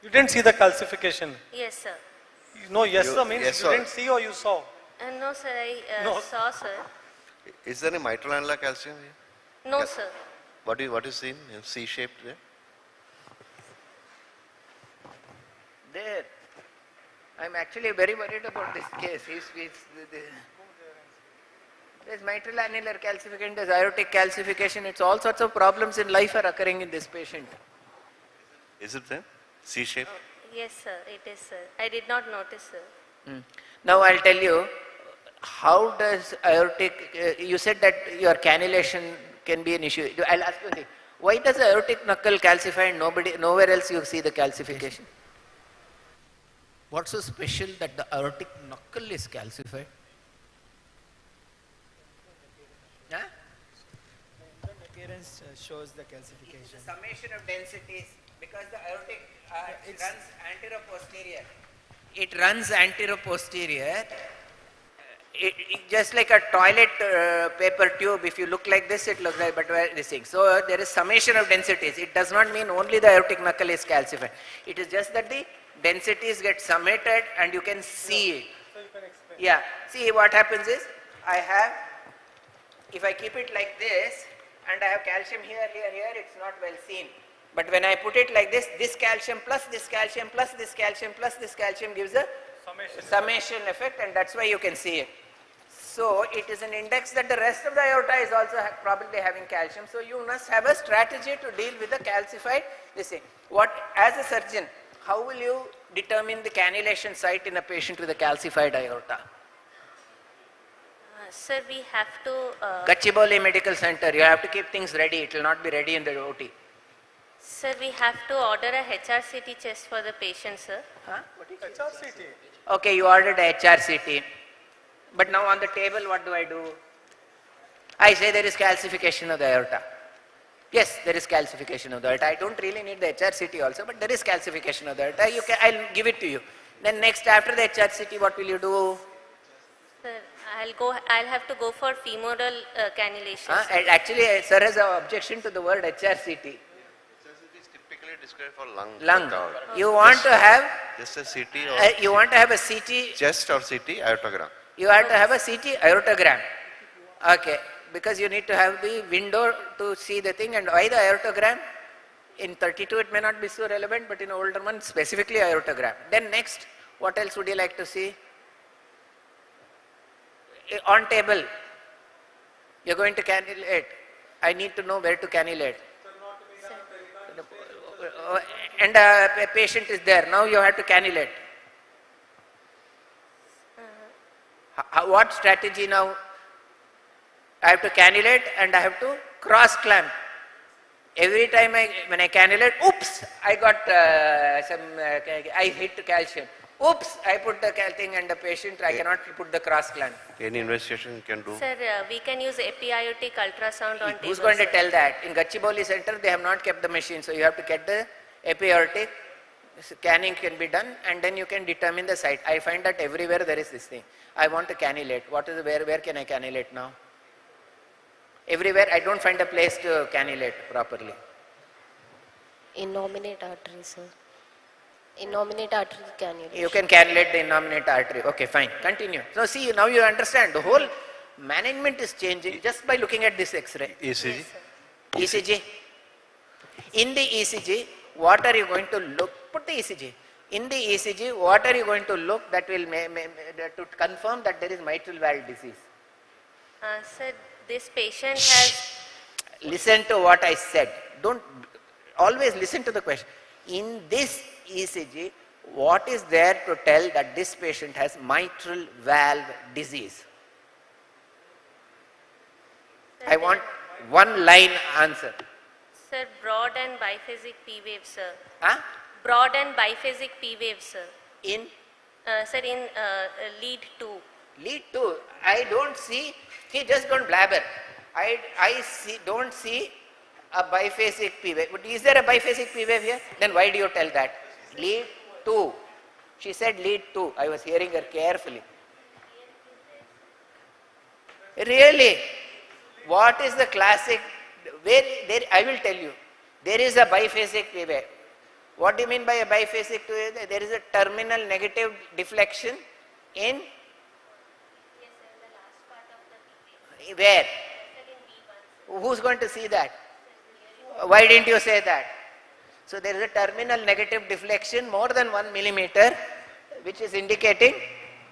[SPEAKER 2] You didn't see the calcification.
[SPEAKER 9] Yes, sir.
[SPEAKER 2] No, yes sir means
[SPEAKER 8] yes,
[SPEAKER 2] you
[SPEAKER 8] sir.
[SPEAKER 2] didn't see or you saw?
[SPEAKER 9] No, sir, I
[SPEAKER 2] No.
[SPEAKER 9] saw, sir.
[SPEAKER 8] Is there any mitral annular calcium here?
[SPEAKER 9] No,
[SPEAKER 8] Yeah.
[SPEAKER 9] sir.
[SPEAKER 8] What is seen? C-shaped there?
[SPEAKER 3] There. I'm actually very worried about this case. There's mitral annular calcification, there's aortic calcification. It's all sorts of problems in life are occurring in this patient.
[SPEAKER 8] Is it there? C-shaped?
[SPEAKER 9] Yes, sir, it is, sir. I did not notice, sir.
[SPEAKER 3] Now I'll tell you, how does aortic, you said that your cannulation can be an issue. I'll ask you a thing. Why does the aortic knuckle calcify and nowhere else you see the calcification? What's so special that the aortic knuckle is calcified? Huh?
[SPEAKER 10] Appearance shows the calcification.
[SPEAKER 3] It's a summation of densities because the aortic runs anteroposterior. It runs anteroposterior. Just like a toilet paper tube, if you look like this, it looks like, but this thing. So there is summation of densities. It does not mean only the aortic knuckle is calcified. It is just that the densities get summated and you can see it.
[SPEAKER 2] So you can explain.
[SPEAKER 3] Yeah. See what happens is, I have, if I keep it like this, and I have calcium here, it's not well seen. But when I put it like this calcium plus this calcium plus this calcium plus this calcium gives a summation effect, and that's why you can see it. So it is an index that the rest of the aorta is also probably having calcium. So you must have a strategy to deal with the calcified this thing. As a surgeon, how will you determine the cannulation site in a patient with a calcified aorta?
[SPEAKER 9] Sir, we have to...
[SPEAKER 3] Gachibowli Medical Center, you have to keep things ready. It will not be ready in the OT.
[SPEAKER 9] Sir, we have to order a HRCT test for the patient, sir.
[SPEAKER 3] Huh?
[SPEAKER 2] HRCT.
[SPEAKER 3] Okay, you ordered a HRCT. But now on the table, what do? I say there is calcification of the aorta. Yes, there is calcification of the aorta. I don't really need the HRCT also, but there is calcification of the aorta. I'll give it to you. Then next, after the HRCT, what will you do?
[SPEAKER 9] Sir, I'll have to go for femoral cannulation.
[SPEAKER 3] Actually, sir has an objection to the word HRCT.
[SPEAKER 8] HRCT is typically described for lung.
[SPEAKER 3] Lung. You want to have...
[SPEAKER 8] Just a CT or...
[SPEAKER 3] you want to have a CT...
[SPEAKER 8] Chest or CT aortogram.
[SPEAKER 3] You have to have a CT aortogram. Okay. Because you need to have the window to see the thing, and why the aortogram? In 32 it may not be so relevant, but in older one specifically aortogram. Then next, what else would you like to see? On table, you're going to cannulate. I need to know where to cannulate. And a patient is there. Now you have to cannulate. What strategy now? I have to cannulate and I have to cross clamp. Every time when I cannulate, oops, I got I hit calcium. Oops, I put the thing and the patient, I cannot put the cross clamp.
[SPEAKER 8] Any investigation you can do?
[SPEAKER 9] Sir, we can use epiotic ultrasound on
[SPEAKER 3] Who's
[SPEAKER 9] table,
[SPEAKER 3] going to
[SPEAKER 9] sir.
[SPEAKER 3] tell that? In Gachibowli Center, they have not kept the machine, so you have to get the epiotic. Scanning can be done, and then you can determine the site. I find that everywhere there is this thing. I want to cannulate. Where can I cannulate now? Everywhere, I don't find a place to cannulate properly.
[SPEAKER 5] Innominate artery, sir. Innominate artery cannulation.
[SPEAKER 3] You can cannulate the innominate artery. Okay, fine. Continue. So see, now you understand. The whole management is changing just by looking at this X-ray.
[SPEAKER 8] ECG?
[SPEAKER 3] ECG. In the ECG, what are you going to look? Put the ECG. In the ECG, what are you going to look that will to confirm that there is mitral valve disease?
[SPEAKER 9] Sir, this patient has...
[SPEAKER 3] Listen to what I said. Don't always listen to the question. In this ECG, What is there to tell that this patient has mitral valve disease? I want one line answer.
[SPEAKER 9] Sir, broad and biphasic P wave, sir.
[SPEAKER 3] Huh?
[SPEAKER 9] Broad and biphasic P wave, sir.
[SPEAKER 3] In?
[SPEAKER 9] Sir, in lead 2.
[SPEAKER 3] Lead 2. I don't see, just don't blabber. I don't see a biphasic P wave. But is there a biphasic P wave here? Then why do you tell that? Lead 2. She said lead 2. I was hearing her carefully. Really? What is the classic? I will tell you. There is a biphasic P wave. What do you mean by a biphasic P wave? There is a terminal negative deflection in?
[SPEAKER 9] Yes, sir, the last part of the P wave.
[SPEAKER 3] Where?
[SPEAKER 9] Sir, in V1.
[SPEAKER 3] Who's going to see that? Why didn't you say that? So there is a terminal negative deflection more than 1 millimeter, which is indicating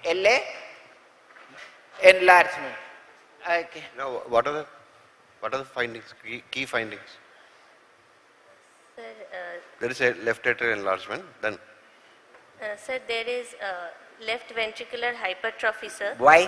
[SPEAKER 3] LA enlargement. Okay.
[SPEAKER 8] Now, what are the findings, key findings?
[SPEAKER 9] Sir,
[SPEAKER 8] There is a left atrial enlargement, then
[SPEAKER 9] sir, there is left ventricular hypertrophy, sir.
[SPEAKER 3] Why?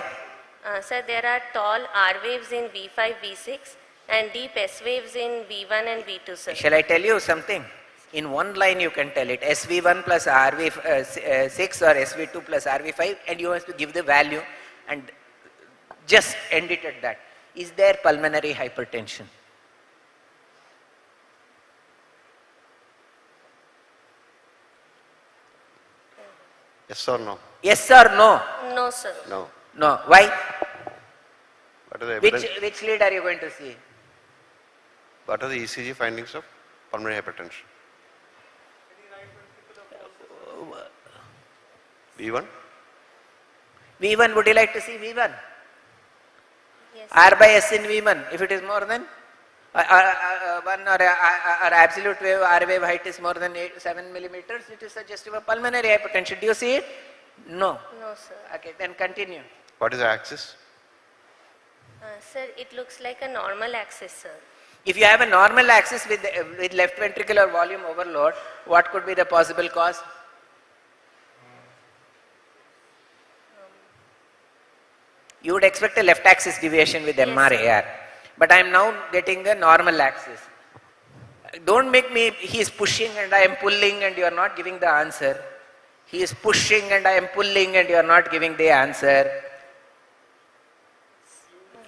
[SPEAKER 9] Sir, there are tall R waves in V5, V6 and deep S waves in V1 and V2, sir.
[SPEAKER 3] Shall I tell you something? In one line you can tell it, SV1 plus RV6 or SV2 plus RV5, and you have to give the value and just end it at that. Is there pulmonary hypertension?
[SPEAKER 8] yes or no?
[SPEAKER 3] Yes or no?
[SPEAKER 9] No, sir.
[SPEAKER 8] No.
[SPEAKER 3] No. Why?
[SPEAKER 8] What are the evidence?
[SPEAKER 3] Which lead are you going to see?
[SPEAKER 8] What are the ECG findings of pulmonary hypertension? V1?
[SPEAKER 3] V1, would you like to see V1?
[SPEAKER 9] Yes.
[SPEAKER 3] R by S in V1, if it is more than one or absolute wave R wave height is more than 7 millimeters, it is suggestive of pulmonary hypertension. Do you see it? No.
[SPEAKER 9] No, sir.
[SPEAKER 3] Okay, then continue.
[SPEAKER 8] What is the axis?
[SPEAKER 9] Sir, it looks like a normal axis, sir.
[SPEAKER 3] If you have a normal axis with left ventricular volume overload, what could be the possible cause? You would expect a left axis deviation with MRAR, but I am now getting a normal axis. Don't make me, he is pushing and I am pulling and you are not giving the answer. He is pushing and I am pulling and you are not giving the answer.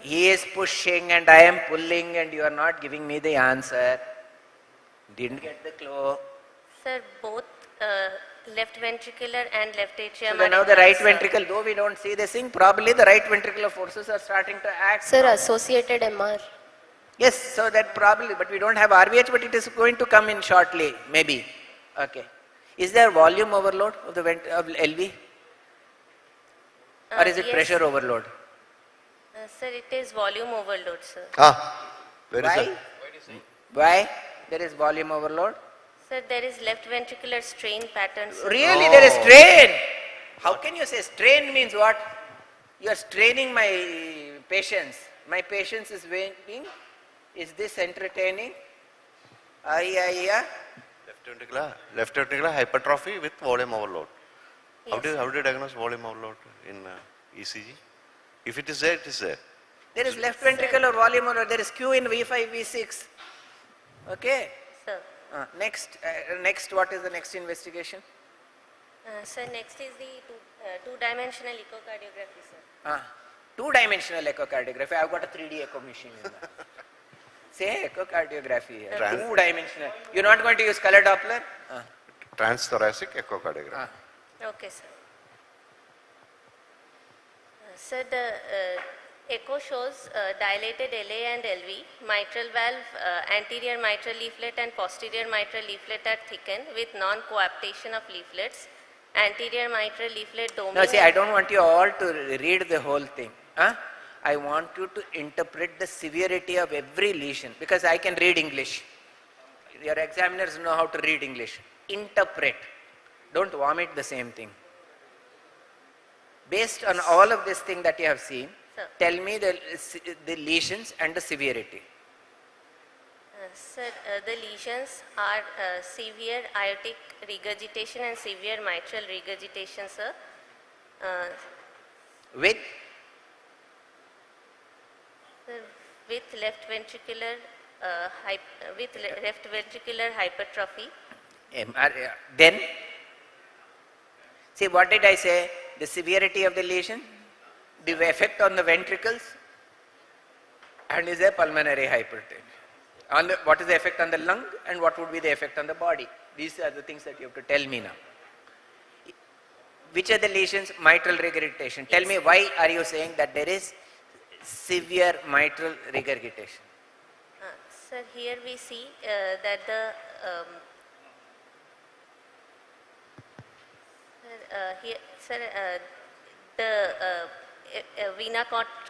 [SPEAKER 3] He is pushing and I am pulling and you are not giving me the answer. Didn't get the clue.
[SPEAKER 9] Sir, both left ventricular and left atrium
[SPEAKER 3] So
[SPEAKER 9] are
[SPEAKER 3] now the right
[SPEAKER 9] enhanced, sir.
[SPEAKER 3] ventricle, though we don't see this thing, probably the right ventricular forces are starting to act.
[SPEAKER 5] Sir, associated MR.
[SPEAKER 3] Yes, so that probably, but we don't have RVH, but it is going to come in shortly, maybe. Okay. Is there volume overload of the of LV? Or is it
[SPEAKER 9] Yes.
[SPEAKER 3] pressure overload?
[SPEAKER 9] Sir, it is volume overload, sir.
[SPEAKER 8] Where is
[SPEAKER 3] Why?
[SPEAKER 8] that?
[SPEAKER 3] Why? There is volume overload?
[SPEAKER 9] Sir, there is left ventricular strain pattern, sir.
[SPEAKER 3] Really, there is strain. How can you say strain means what? You are straining my patience. My patience is waiting. Is this entertaining?
[SPEAKER 8] Left ventricular hypertrophy with volume overload. How
[SPEAKER 9] Yes,
[SPEAKER 8] do
[SPEAKER 9] sir.
[SPEAKER 8] you diagnose volume overload in ECG? If it is there, it is there.
[SPEAKER 3] There is left ventricular volume overload. There is Q in V5, V6. Okay.
[SPEAKER 9] Sir.
[SPEAKER 3] Next, what is the next investigation?
[SPEAKER 9] Sir, next is the two-dimensional echocardiography, sir.
[SPEAKER 3] Two-dimensional echocardiography. I've got a 3D echo machine in that. Say echocardiography here. Two-dimensional. You're not going to use color Doppler?
[SPEAKER 8] Transthoracic echocardiogram.
[SPEAKER 9] Okay, sir. Sir, the echo shows dilated LA and LV, mitral valve, anterior mitral leaflet and posterior mitral leaflet are thickened with non-coaptation of leaflets. Anterior mitral leaflet domain.
[SPEAKER 3] No, see, I don't want you all to read the whole thing. I want you to interpret the severity of every lesion because I can read English. Your examiners know how to read English. Interpret. Don't vomit the same thing. Based on all of this thing that you have seen,
[SPEAKER 9] Sir.
[SPEAKER 3] tell me the lesions and the severity.
[SPEAKER 9] Sir, the lesions are severe aortic regurgitation and severe mitral regurgitation, sir.
[SPEAKER 3] With?
[SPEAKER 9] Sir, with left ventricular hypertrophy.
[SPEAKER 3] Then, see what did I say? The severity of the lesion, the effect on the ventricles, and is a pulmonary hypertension. What is the effect on the lung and what would be the effect on the body? These are the things that you have to tell me now. Which are the lesions? Mitral regurgitation. Tell me, why are you saying that there is severe mitral regurgitation?
[SPEAKER 9] Sir, here we see that the vena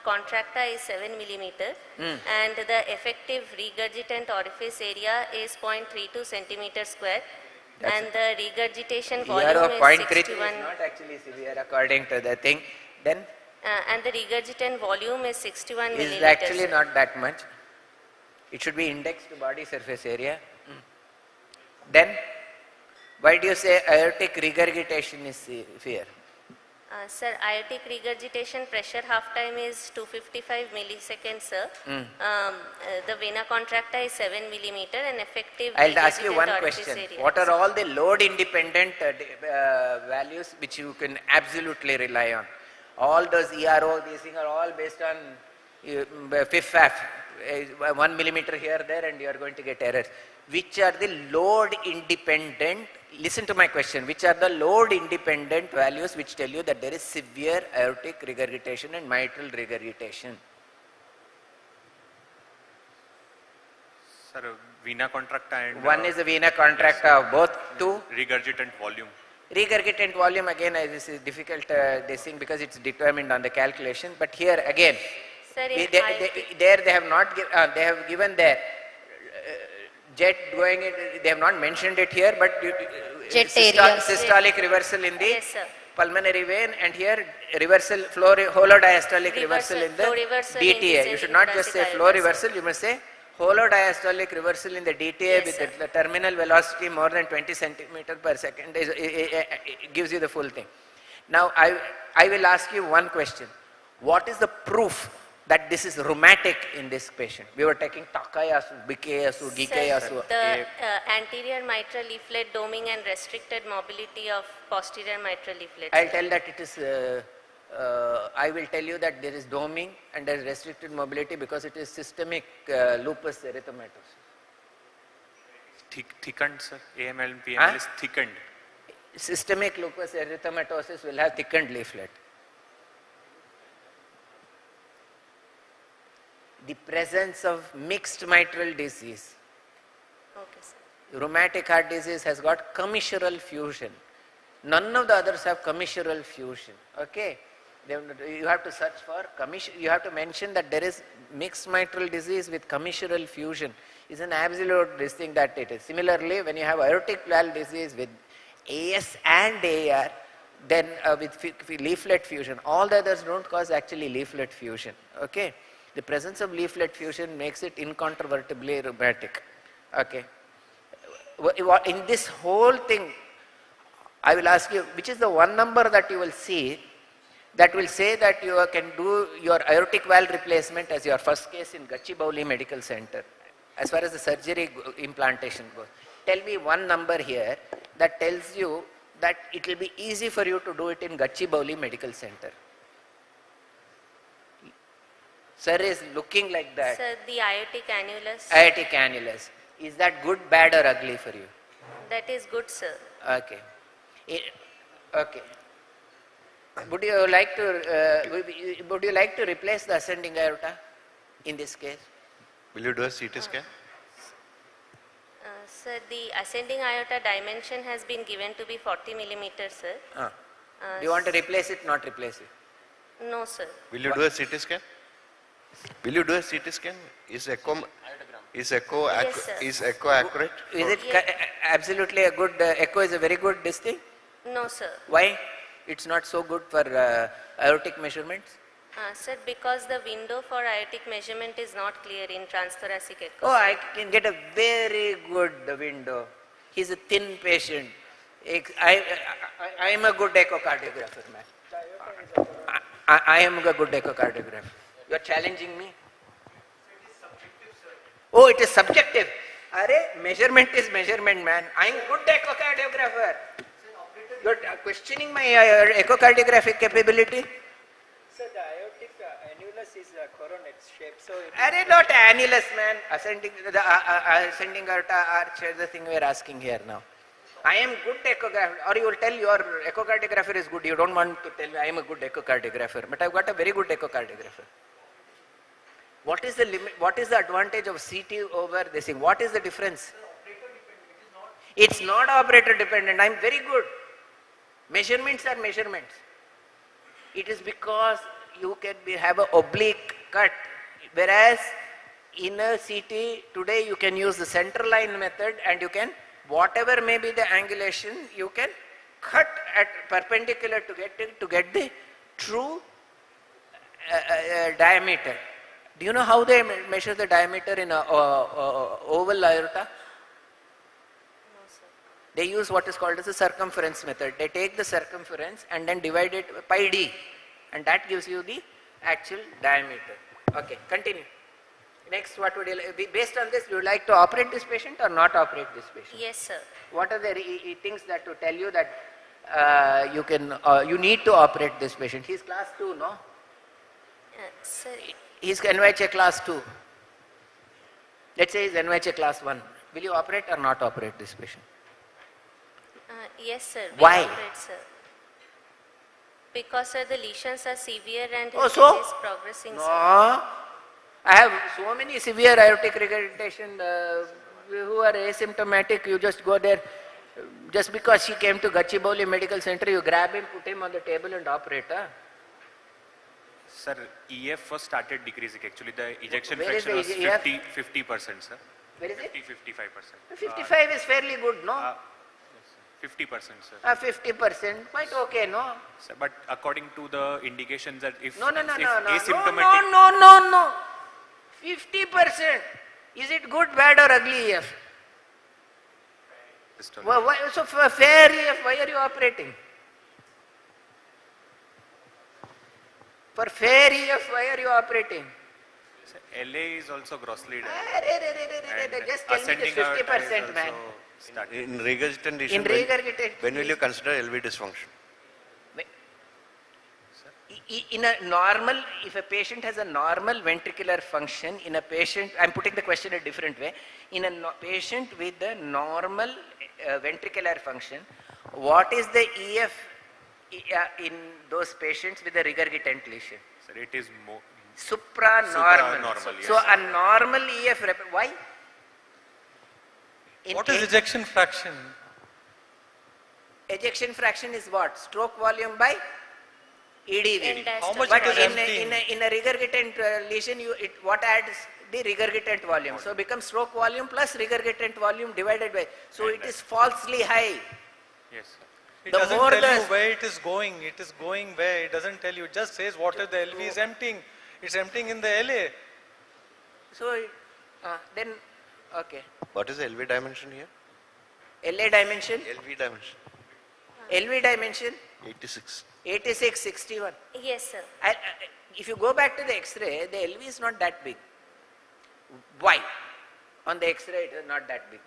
[SPEAKER 9] contracta is 7 millimeter and the effective regurgitant orifice area is 0.32 centimeter square. And the regurgitation volume is 61.
[SPEAKER 3] Is not actually severe according to the thing. Then?
[SPEAKER 9] And the regurgitant volume is 61 millimeters.
[SPEAKER 3] Is actually not that much. It should be indexed to body surface area. Then, why do you say aortic regurgitation is severe?
[SPEAKER 9] Sir, aortic regurgitation pressure half time is 255 milliseconds, sir. The vena contracta is 7 millimeter and effective.
[SPEAKER 3] I'll ask you one question. What are all the load independent values which you can absolutely rely on? All those ERO, these things are all based on FIFAF, 1 millimeter here, there, and you are going to get errors. Which are the load independent, listen to my question, which are the load independent values which tell you that there is severe aortic regurgitation and mitral regurgitation?
[SPEAKER 6] Sir, vena contracta and...
[SPEAKER 3] One is the vena contracta of both. Two?
[SPEAKER 6] Regurgitant volume.
[SPEAKER 3] Regurgitant volume, again, this is difficult this thing because it's determined on the calculation. But here again,
[SPEAKER 9] sir,
[SPEAKER 3] they have not they have given their jet going in, they have not mentioned it here, but systolic reversal in the pulmonary vein, and here reversal, holodiastolic reversal in the DTA. You should not just say flow reversal, you must say holodiastolic reversal in the DTA with the terminal velocity more than 20 centimeter per second. It gives you the full thing. Now I will ask you one question. What is the proof that this is rheumatic in this patient? We were taking Takayasu, Bikayasu, Gikayasu.
[SPEAKER 9] The anterior mitral leaflet doming and restricted mobility of posterior mitral leaflet.
[SPEAKER 3] I'll tell that it is, I will tell you that there is doming and there is restricted mobility because it is systemic lupus erythematosus.
[SPEAKER 6] Thickened, sir. AML and PML is thickened.
[SPEAKER 3] Systemic lupus erythematosus will have thickened leaflet. The presence of mixed mitral disease.
[SPEAKER 9] Okay, sir.
[SPEAKER 3] Rheumatic heart disease has got commissural fusion. None of the others have commissural fusion. Okay, you have to search for you have to mention that there is mixed mitral disease with commissural fusion. Is an absolute distinct that it is. Similarly, when you have aortic valve disease with AS and AR, then with leaflet fusion, all the others don't cause actually leaflet fusion. Okay. The presence of leaflet fusion makes it incontrovertibly rheumatic. Okay. In this whole thing, I will ask you, which is the one number that you will see that will say that you can do your aortic valve replacement as your first case in Gachibowli Medical Center, as far as the surgery implantation goes. Tell me one number here that tells you that it will be easy for you to do it in Gachibowli Medical Center. Sir is looking like that.
[SPEAKER 9] Sir, the aortic annulus.
[SPEAKER 3] Aortic annulus. Is that good, bad or ugly for you?
[SPEAKER 9] That is good, sir.
[SPEAKER 3] Okay. Okay. Would you like to replace the ascending aorta in this case?
[SPEAKER 8] Will you do a CT scan?
[SPEAKER 9] Sir, the ascending aorta dimension has been given to be 40 millimeters, sir.
[SPEAKER 3] Do you want to replace it, not replace it?
[SPEAKER 9] No, sir.
[SPEAKER 8] Will you do a CT scan? Will you do a CT scan? Is echo accurate?
[SPEAKER 3] Is it absolutely a good, echo is a very good thing?
[SPEAKER 9] No, sir.
[SPEAKER 3] Why? It's not so good for aortic measurements?
[SPEAKER 9] Sir, because the window for aortic measurement is not clear in transthoracic echo.
[SPEAKER 3] Oh, I can get a very good window. He's a thin patient. I am a good echocardiographer, man. I am a good echocardiographer. You are challenging me? Oh, it is subjective. Are measurement is measurement, man. I am good echocardiographer. You are questioning my echocardiographic capability?
[SPEAKER 10] So the aortic annulus is a coronet shape. So
[SPEAKER 3] Not annulus, man. Ascending aorta arch is the thing we are asking here now. I am good echographer, or you will tell your echocardiographer is good. You don't want to tell me I am a good echocardiographer, but I've got a very good echocardiographer. What is the limit? What is the advantage of CT over this thing? What is the difference? It's not operator dependent. I'm very good. Measurements are measurements. It is because you can have an oblique cut, whereas in a CT today you can use the center line method, and you can, whatever may be the angulation, you can cut at perpendicular to get the true diameter. Do you know how they measure the diameter in a oval aorta? They use what is called as the circumference method. They take the circumference and then divide it pi d, and that gives you the actual diameter. Okay, continue. Next, what would you like? Based on this, would you like to operate this patient or not operate this patient?
[SPEAKER 9] Yes, sir.
[SPEAKER 3] What are the things that to tell you that you need to operate this patient? He's class 2, no?
[SPEAKER 9] Sir,
[SPEAKER 3] He's NYHA class 2. Let's say he's NYHA class 1. Will you operate or not operate this patient?
[SPEAKER 9] yes, sir.
[SPEAKER 3] Why?
[SPEAKER 9] Operate, sir. Because, sir, the lesions are severe and
[SPEAKER 3] Oh,
[SPEAKER 9] his
[SPEAKER 3] so?
[SPEAKER 9] disease is progressing,
[SPEAKER 3] No.
[SPEAKER 9] sir.
[SPEAKER 3] I have so many severe aortic regurgitation who are asymptomatic. You just go there. Just because she came to Gachibowli Medical Center, you grab him, put him on the table and operate. Huh?
[SPEAKER 6] Sir, EF first started decreasing. Actually, the ejection
[SPEAKER 3] Where is
[SPEAKER 6] fraction was
[SPEAKER 3] the EF?
[SPEAKER 6] 50%, sir.
[SPEAKER 3] Where is it?
[SPEAKER 6] 55%.
[SPEAKER 3] 55 is fairly good, no?
[SPEAKER 6] 50%, sir.
[SPEAKER 3] 50%, quite okay, no?
[SPEAKER 6] Sir, but according to the indications that if
[SPEAKER 3] No.
[SPEAKER 6] asymptomatic...
[SPEAKER 3] No. 50%. Is it good, bad or ugly EF? So for fair EF, why are you operating? For fair EF, why are you operating?
[SPEAKER 6] Sir, LA is also grossly done.
[SPEAKER 3] Just tell me this 50%, man.
[SPEAKER 8] In regurgitation, when will you consider LV dysfunction?
[SPEAKER 3] In a normal, if a patient has a normal ventricular function, in a patient, I'm putting the question a different way, in a patient with a normal ventricular function, what is the EF in those patients with a regurgitant lesion?
[SPEAKER 6] Sir, it is more...
[SPEAKER 3] Supranormal.
[SPEAKER 6] Yes.
[SPEAKER 3] So a normal EF, why?
[SPEAKER 2] What is ejection fraction?
[SPEAKER 3] Ejection fraction is what? Stroke volume by EDV.
[SPEAKER 2] How much
[SPEAKER 3] But
[SPEAKER 2] it is emptying?
[SPEAKER 3] in a regurgitant lesion, what adds? The regurgitant volume. So becomes stroke volume plus regurgitant volume divided by. So it is falsely high.
[SPEAKER 6] Yes, sir.
[SPEAKER 2] It
[SPEAKER 3] The
[SPEAKER 2] doesn't
[SPEAKER 3] more
[SPEAKER 2] tell
[SPEAKER 3] the-
[SPEAKER 2] you where it is going. It is going where. It doesn't tell you. It just says what is the LV is emptying. It's emptying in the LA.
[SPEAKER 3] So then, okay.
[SPEAKER 8] What is the LV dimension here?
[SPEAKER 3] LA dimension,
[SPEAKER 8] LV dimension.
[SPEAKER 3] LV dimension,
[SPEAKER 8] 86.
[SPEAKER 3] 86, 61.
[SPEAKER 9] Yes, sir.
[SPEAKER 3] If you go back to the X-ray, the LV is not that big. Why? On the X-ray, it is not that big.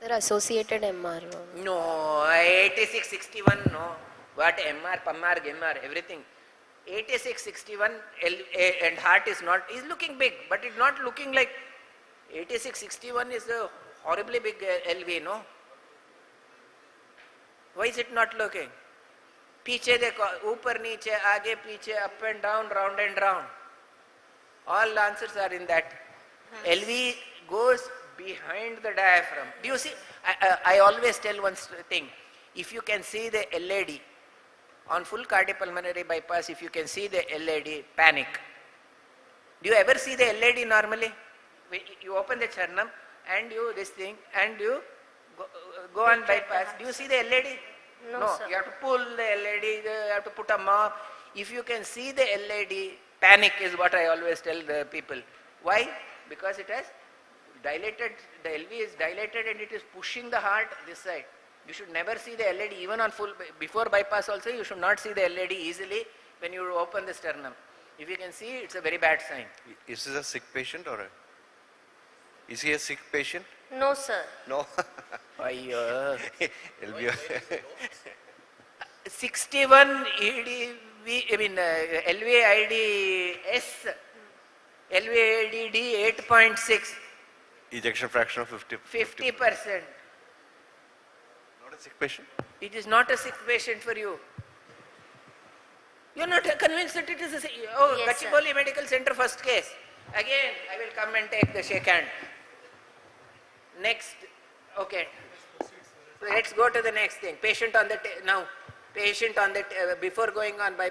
[SPEAKER 5] Sir, associated MR.
[SPEAKER 3] No, 86, 61, no. What MR, PMR, GMR, everything. 86, 61, and heart is looking big, but it's not looking like 86, 61 is a horribly big LV, no? Why is it not looking? Piche dekho, upar niche, aage piche, up and down, round and round. All answers are in that. LV goes behind the diaphragm. Do you see? I always tell one thing. If you can see the LAD, on full cardiopulmonary bypass, if you can see the LAD, panic. Do you ever see the LAD normally? You open the chernam and you this thing and you go on bypass. Do you see the LAD?
[SPEAKER 9] No, sir.
[SPEAKER 3] You have to pull the LED, you have to put a mop. If you can see the LED, panic is what I always tell the people. Why? Because it has dilated, the LV is dilated and it is pushing the heart this side. You should never see the LED even on full, before bypass also you should not see the LED easily when you open the sternum. If you can see, it's a very bad sign.
[SPEAKER 11] Is this a sick patient or is he a sick patient?
[SPEAKER 9] No, sir.
[SPEAKER 11] No.
[SPEAKER 3] Ayyo.
[SPEAKER 11] It'll be
[SPEAKER 3] 61 EDV, LVIDS, LVIDD 8.6.
[SPEAKER 11] ejection fraction of 50%.
[SPEAKER 3] 50%.
[SPEAKER 11] Not a sick patient?
[SPEAKER 3] It is not a sick patient for you. You are not convinced that it is a sick. Oh,
[SPEAKER 9] Yes, sir.
[SPEAKER 3] Gachibowli Medical Center first case. Again, I will come and take the shake hand. Next, okay. So let's go to the next thing. Patient on the, now, patient on the, before going on, by,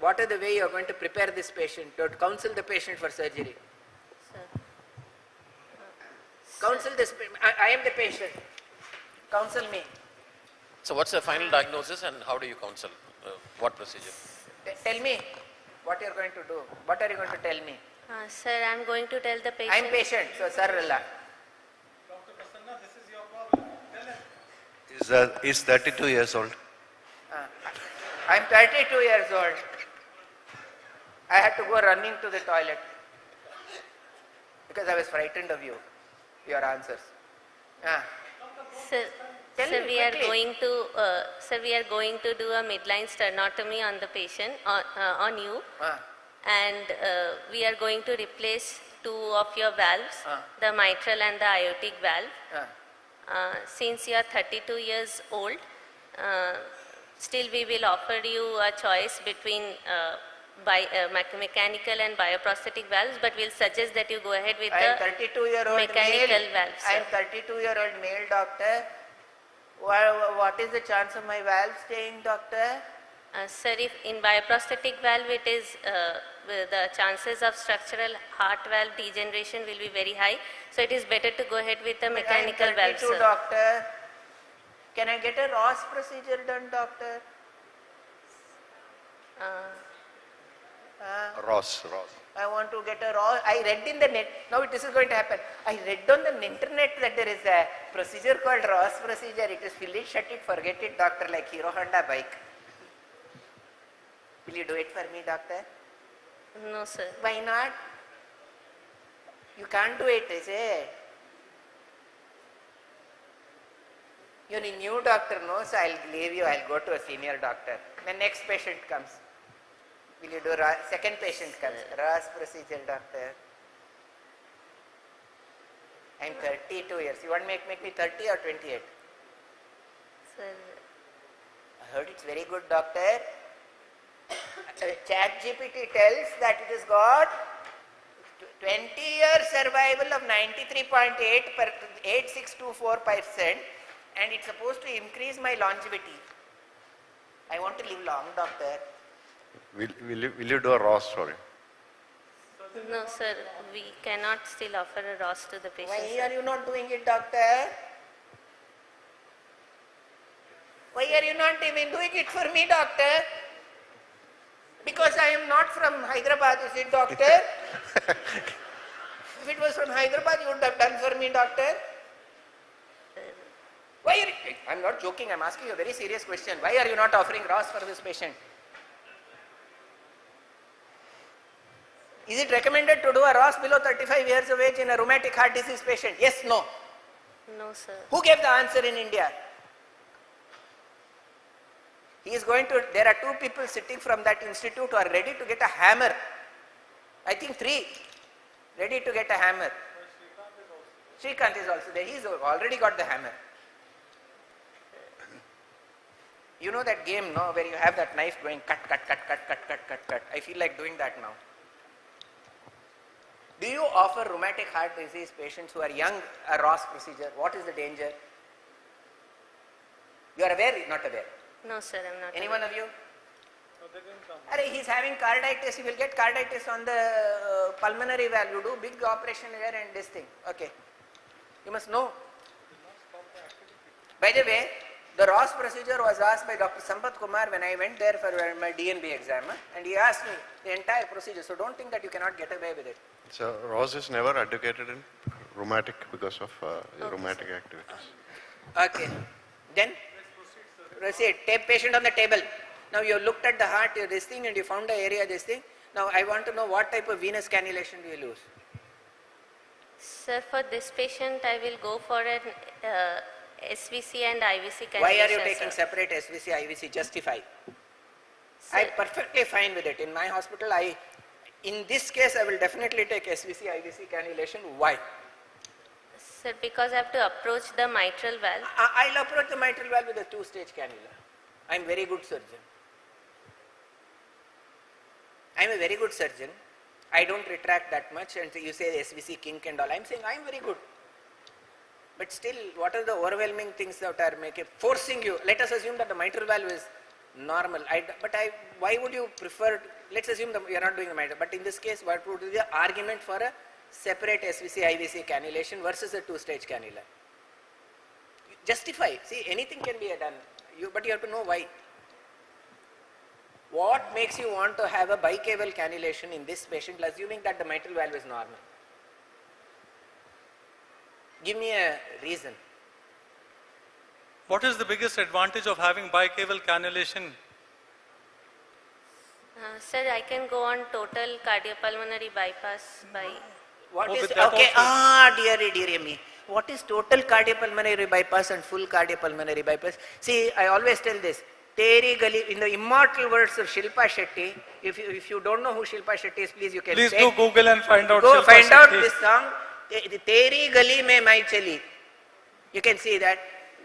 [SPEAKER 3] what are the way you are going to prepare this patient, to counsel the patient for surgery?
[SPEAKER 9] Sir.
[SPEAKER 3] Counsel this, I am the patient. Counsel me.
[SPEAKER 7] So what's the final diagnosis and how do you counsel? What procedure?
[SPEAKER 3] Tell me what you are going to do. What are you going to tell me?
[SPEAKER 9] Sir, I'm going to tell the patient.
[SPEAKER 3] I am patient, so sir, Allah.
[SPEAKER 2] Dr. Prasanna, this is your problem. Tell him.
[SPEAKER 11] Is 32 years old.
[SPEAKER 3] I am 32 years old. I had to go running to the toilet because I was frightened of you, your answers.
[SPEAKER 9] Sir,
[SPEAKER 3] Tell
[SPEAKER 9] sir,
[SPEAKER 3] me
[SPEAKER 9] we are
[SPEAKER 3] quickly.
[SPEAKER 9] going to do a midline sternotomy on the patient, on you, and we are going to replace two of your valves, the mitral and the aortic valve. Since you are 32 years old, still we will offer you a choice between mechanical and bioprosthetic valves, but we'll suggest that you go ahead with
[SPEAKER 3] I am
[SPEAKER 9] the
[SPEAKER 3] 32-year-old
[SPEAKER 9] mechanical
[SPEAKER 3] male.
[SPEAKER 9] valves.
[SPEAKER 3] I am 32-year-old male doctor. What is the chance of my valve staying, doctor?
[SPEAKER 9] Sir, if in bioprosthetic valve it is, the chances of structural heart valve degeneration will be very high. So it is better to go ahead with the mechanical
[SPEAKER 3] I am
[SPEAKER 9] valve,
[SPEAKER 3] 32,
[SPEAKER 9] sir.
[SPEAKER 3] doctor. Can I get a Ross procedure done, doctor?
[SPEAKER 11] Ross.
[SPEAKER 3] I want to get a Ross. I read in the net. Now this is going to happen. I read on the internet that there is a procedure called Ross procedure. It is fill it, shut it, forget it, doctor, like Hero Honda bike. Will you do it for me, doctor?
[SPEAKER 9] No, sir.
[SPEAKER 3] Why not? You can't do it, is it? You're a new doctor, no? So I'll leave you. I'll go to a senior doctor. The next patient comes. Will you do second patient comes? Ross procedure, doctor. I'm 32 years. You want to make me 30 or 28?
[SPEAKER 9] Sir,
[SPEAKER 3] I heard it's very good, doctor. ChatGPT tells that it has got 20-year survival of 93.8624%, and it's supposed to increase my longevity. I want to live long, doctor.
[SPEAKER 11] Will you do a Ross for him?
[SPEAKER 9] no, sir. We cannot still offer a Ross to the patient.
[SPEAKER 3] Why
[SPEAKER 9] sir.
[SPEAKER 3] are you not doing it, doctor? Why are you not even doing it for me, doctor? Because I am not from Hyderabad, is it, doctor? If it was from Hyderabad, you would have done for me, doctor. Why are you, I'm not joking, I'm asking you a very serious question. Why are you not offering Ross for this patient? Is it recommended to do a Ross below 35 years of age in a rheumatic heart disease patient? Yes, no.
[SPEAKER 9] No, sir.
[SPEAKER 3] Who gave the answer in India? He is going to, there are two people sitting from that institute who are ready to get a hammer. I think 3 ready to get a hammer. Srikanth is also there. He's already got the hammer. You know that game, no, where you have that knife going cut. I feel like doing that now. Do you offer rheumatic heart disease patients who are young a Ross procedure? What is the danger? You are aware, not aware?
[SPEAKER 9] No, sir, I'm not.
[SPEAKER 3] Any one of you?
[SPEAKER 2] No, they didn't come.
[SPEAKER 3] He's having carditis. He will get carditis on the pulmonary valve. You do big operation here and this thing. Okay. You must know. By the way, The Ross procedure was asked by Dr. Sampath Kumar when I went there for my DNB exam, and he asked me the entire procedure. So don't think that you cannot get away with it.
[SPEAKER 8] So Ross is never advocated in rheumatic because of rheumatic activities.
[SPEAKER 3] Okay. Then proceed. Take patient on the table. Now you looked at the heart, this thing, and you found the area, this thing. Now I want to know what type of venous cannulation do you use?
[SPEAKER 9] Sir, for this patient, I will go for an SVC and IVC cannulation.
[SPEAKER 3] Why are you taking
[SPEAKER 9] sir?
[SPEAKER 3] separate SVC, IVC? Justify. I'm perfectly fine with it. In my hospital, in this case, I will definitely take SVC, IVC cannulation. Why?
[SPEAKER 9] Sir, because I have to approach the mitral valve.
[SPEAKER 3] I'll approach the mitral valve with a 2-stage cannula. I'm a very good surgeon. I'm a very good surgeon. I don't retract that much, and you say the SVC kink and all. I'm saying I'm very good. But still, what are the overwhelming things that are forcing you? Let us assume that the mitral valve is normal. Why would you prefer? Let's assume that you are not doing the mitral. But in this case, what would be the argument for a separate SVC, IVC cannulation versus a 2-stage cannula? Justify. See, anything can be done. But you have to know why. What makes you want to have a bicaval cannulation in this patient, assuming that the mitral valve is normal? Give me a reason.
[SPEAKER 2] What is the biggest advantage of having bicaval cannulation?
[SPEAKER 9] Sir, I can go on total cardiopulmonary bypass by...
[SPEAKER 3] What is, okay, dear me. What is total cardiopulmonary bypass and full cardiopulmonary bypass? See, I always tell this. Teri Gali, in the immortal words of Shilpa Shetty, if you don't know who Shilpa Shetty is, please you can
[SPEAKER 2] Please do Google and find out.
[SPEAKER 3] Go
[SPEAKER 2] Shilpa
[SPEAKER 3] find out
[SPEAKER 2] Shetty.
[SPEAKER 3] this song. Teri Gali mein mai chali. You can see that.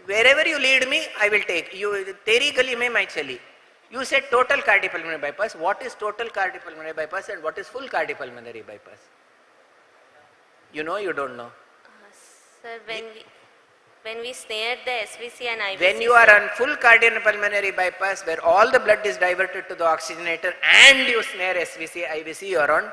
[SPEAKER 3] Wherever you lead me, I will take. Teri Gali mein mai chali. You said total cardiopulmonary bypass. What is total cardiopulmonary bypass and what is full cardiopulmonary bypass? You know, you don't know.
[SPEAKER 9] Sir, when we snared the SVC and IVC...
[SPEAKER 3] When you are on full cardiopulmonary bypass, where all the blood is diverted to the oxygenator and you snare SVC, IVC, you are on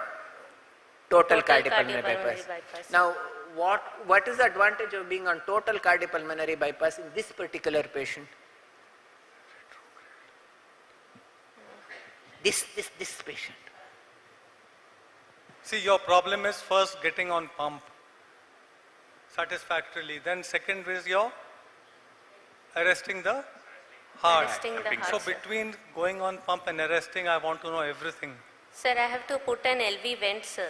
[SPEAKER 3] total cardiopulmonary bypass. Now, what is the advantage of being on total cardiopulmonary bypass in this particular patient? This patient.
[SPEAKER 2] See, your problem is first getting on pump satisfactorily. Then second is your arresting the heart.
[SPEAKER 9] Arresting the heart,
[SPEAKER 2] So
[SPEAKER 9] sir.
[SPEAKER 2] between going on pump and arresting, I want to know everything.
[SPEAKER 9] Sir, I have to put an LV vent, sir.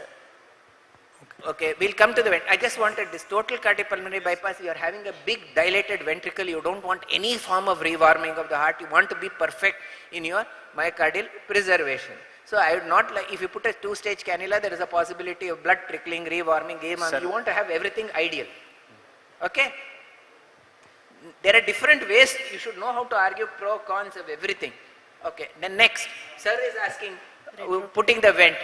[SPEAKER 3] Okay, we'll come to the vent. I just wanted this total cardiopulmonary bypass. You are having a big dilated ventricle. You don't want any form of rewarming of the heart. You want to be perfect in your myocardial preservation. So I would not like, if you put a 2-stage cannula, there is a possibility of blood trickling, rewarming, game on. You want to have everything ideal. Okay? There are different ways. You should know how to argue pro, cons of everything. Okay, then next. Sir is asking, putting the vent.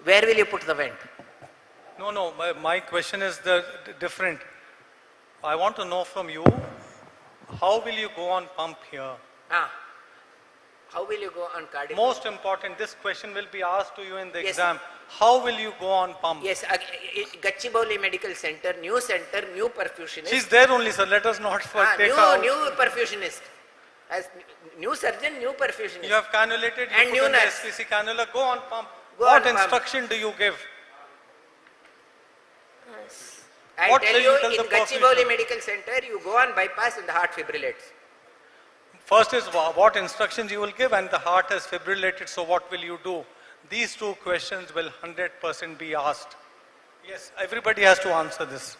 [SPEAKER 3] Where will you put the vent?
[SPEAKER 2] No, my question is different. I want to know from you, how will you go on pump here?
[SPEAKER 3] How will you go on cardiac?
[SPEAKER 2] Most important, this question will be asked to you in the exam. How will you go on pump?
[SPEAKER 3] Yes, Gachibowli Medical Center, new perfusionist.
[SPEAKER 2] She's there only, sir. Let us not take her
[SPEAKER 3] new perfusionist. As new surgeon, new perfusionist.
[SPEAKER 2] You have cannulated, you
[SPEAKER 3] and
[SPEAKER 2] put
[SPEAKER 3] new
[SPEAKER 2] in the
[SPEAKER 3] nurse.
[SPEAKER 2] SPC cannula, go on pump.
[SPEAKER 3] Go
[SPEAKER 2] What
[SPEAKER 3] on
[SPEAKER 2] instruction
[SPEAKER 3] pump.
[SPEAKER 2] do you give?
[SPEAKER 3] I
[SPEAKER 2] What
[SPEAKER 3] tell
[SPEAKER 2] will
[SPEAKER 3] you,
[SPEAKER 2] you tell
[SPEAKER 3] in
[SPEAKER 2] the
[SPEAKER 3] Gachibowli
[SPEAKER 2] perfusion?
[SPEAKER 3] Medical Center, you go on bypass and the heart fibrillates.
[SPEAKER 2] First is what instructions you will give, and the heart has fibrillated, so what will you do? These two questions will 100% be asked. Yes, everybody has to answer this.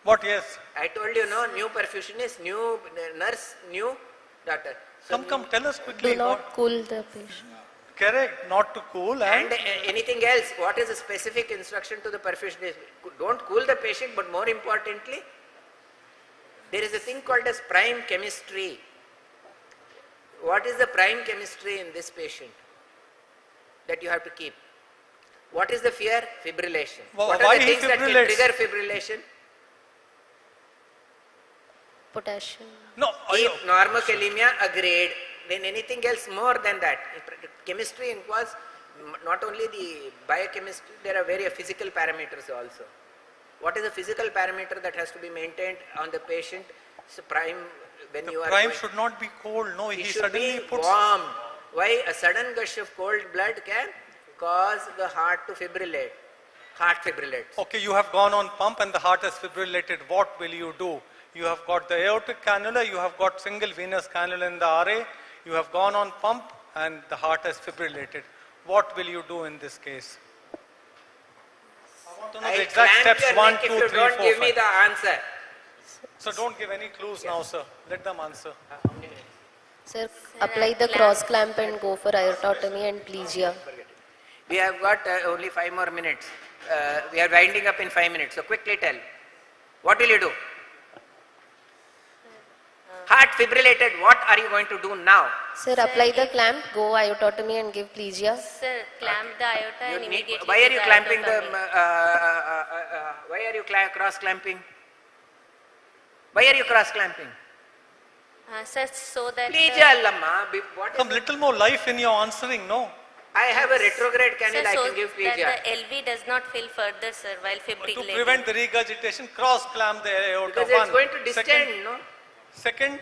[SPEAKER 2] What, yes?
[SPEAKER 3] I told you, no, new perfusionist, new nurse, new doctor. So
[SPEAKER 2] Come, tell us quickly.
[SPEAKER 5] Do not cool the patient.
[SPEAKER 2] Correct, not to cool.
[SPEAKER 3] And anything else, what is the specific instruction to the perfusionist? Don't cool the patient, but more importantly, there is a thing called as prime chemistry. What is the prime chemistry in this patient that you have to keep? What is the fear? Fibrillation. What are the things that can trigger fibrillation?
[SPEAKER 5] Potassium.
[SPEAKER 2] No,
[SPEAKER 3] Keep normokalemia a grade. Then anything else more than that. Chemistry involves not only the biochemistry, there are various physical parameters also. What is the physical parameter that has to be maintained on the patient? So prime when
[SPEAKER 2] The
[SPEAKER 3] you are
[SPEAKER 2] prime
[SPEAKER 3] going,
[SPEAKER 2] should not be cold. No,
[SPEAKER 3] it
[SPEAKER 2] he
[SPEAKER 3] should
[SPEAKER 2] suddenly
[SPEAKER 3] be
[SPEAKER 2] puts.
[SPEAKER 3] warm. Why? A sudden gush of cold blood can cause the heart to fibrillate. Heart fibrillates.
[SPEAKER 2] Okay, you have gone on pump and the heart has fibrillated. What will you do? You have got the aortic cannula, you have got single venous cannula in the RA, you have gone on pump and the heart has fibrillated. What will you do in this case? I want to know the exact
[SPEAKER 3] clamp
[SPEAKER 2] steps
[SPEAKER 3] your
[SPEAKER 2] 1,
[SPEAKER 3] neck
[SPEAKER 2] 2,
[SPEAKER 3] if you
[SPEAKER 2] 3,
[SPEAKER 3] don't
[SPEAKER 2] 4,
[SPEAKER 3] give me
[SPEAKER 2] 5.
[SPEAKER 3] the answer.
[SPEAKER 2] So don't give any clues now, sir. Let them answer.
[SPEAKER 5] Sir, apply the cross clamp and go for aortotomy and plegia.
[SPEAKER 3] We have got only 5 more minutes. We are winding up in 5 minutes. So quickly tell. What will you do? Heart fibrillated. What are you going to do now?
[SPEAKER 5] Sir, apply the clamp, go aortotomy and give plegia.
[SPEAKER 9] Sir, clamp the aorta and immediately
[SPEAKER 3] Why are
[SPEAKER 9] do
[SPEAKER 3] you
[SPEAKER 9] the
[SPEAKER 3] clamping the?
[SPEAKER 9] aortotomy.
[SPEAKER 3] Why are you cross clamping? Why are you cross clamping?
[SPEAKER 9] Sir, so that
[SPEAKER 3] Plegia allamma. What
[SPEAKER 2] Some little more life in your answering, no?
[SPEAKER 3] I have a retrograde cannula.
[SPEAKER 9] sir,
[SPEAKER 3] I
[SPEAKER 9] so
[SPEAKER 3] can give
[SPEAKER 9] that
[SPEAKER 3] plegia.
[SPEAKER 9] the LV does not fill further, sir, while
[SPEAKER 2] To
[SPEAKER 9] fibrillating.
[SPEAKER 2] prevent the regurgitation, cross clamp the aorta.
[SPEAKER 3] Because it's
[SPEAKER 2] One.
[SPEAKER 3] going to distend,
[SPEAKER 2] Second,
[SPEAKER 3] no?
[SPEAKER 2] second,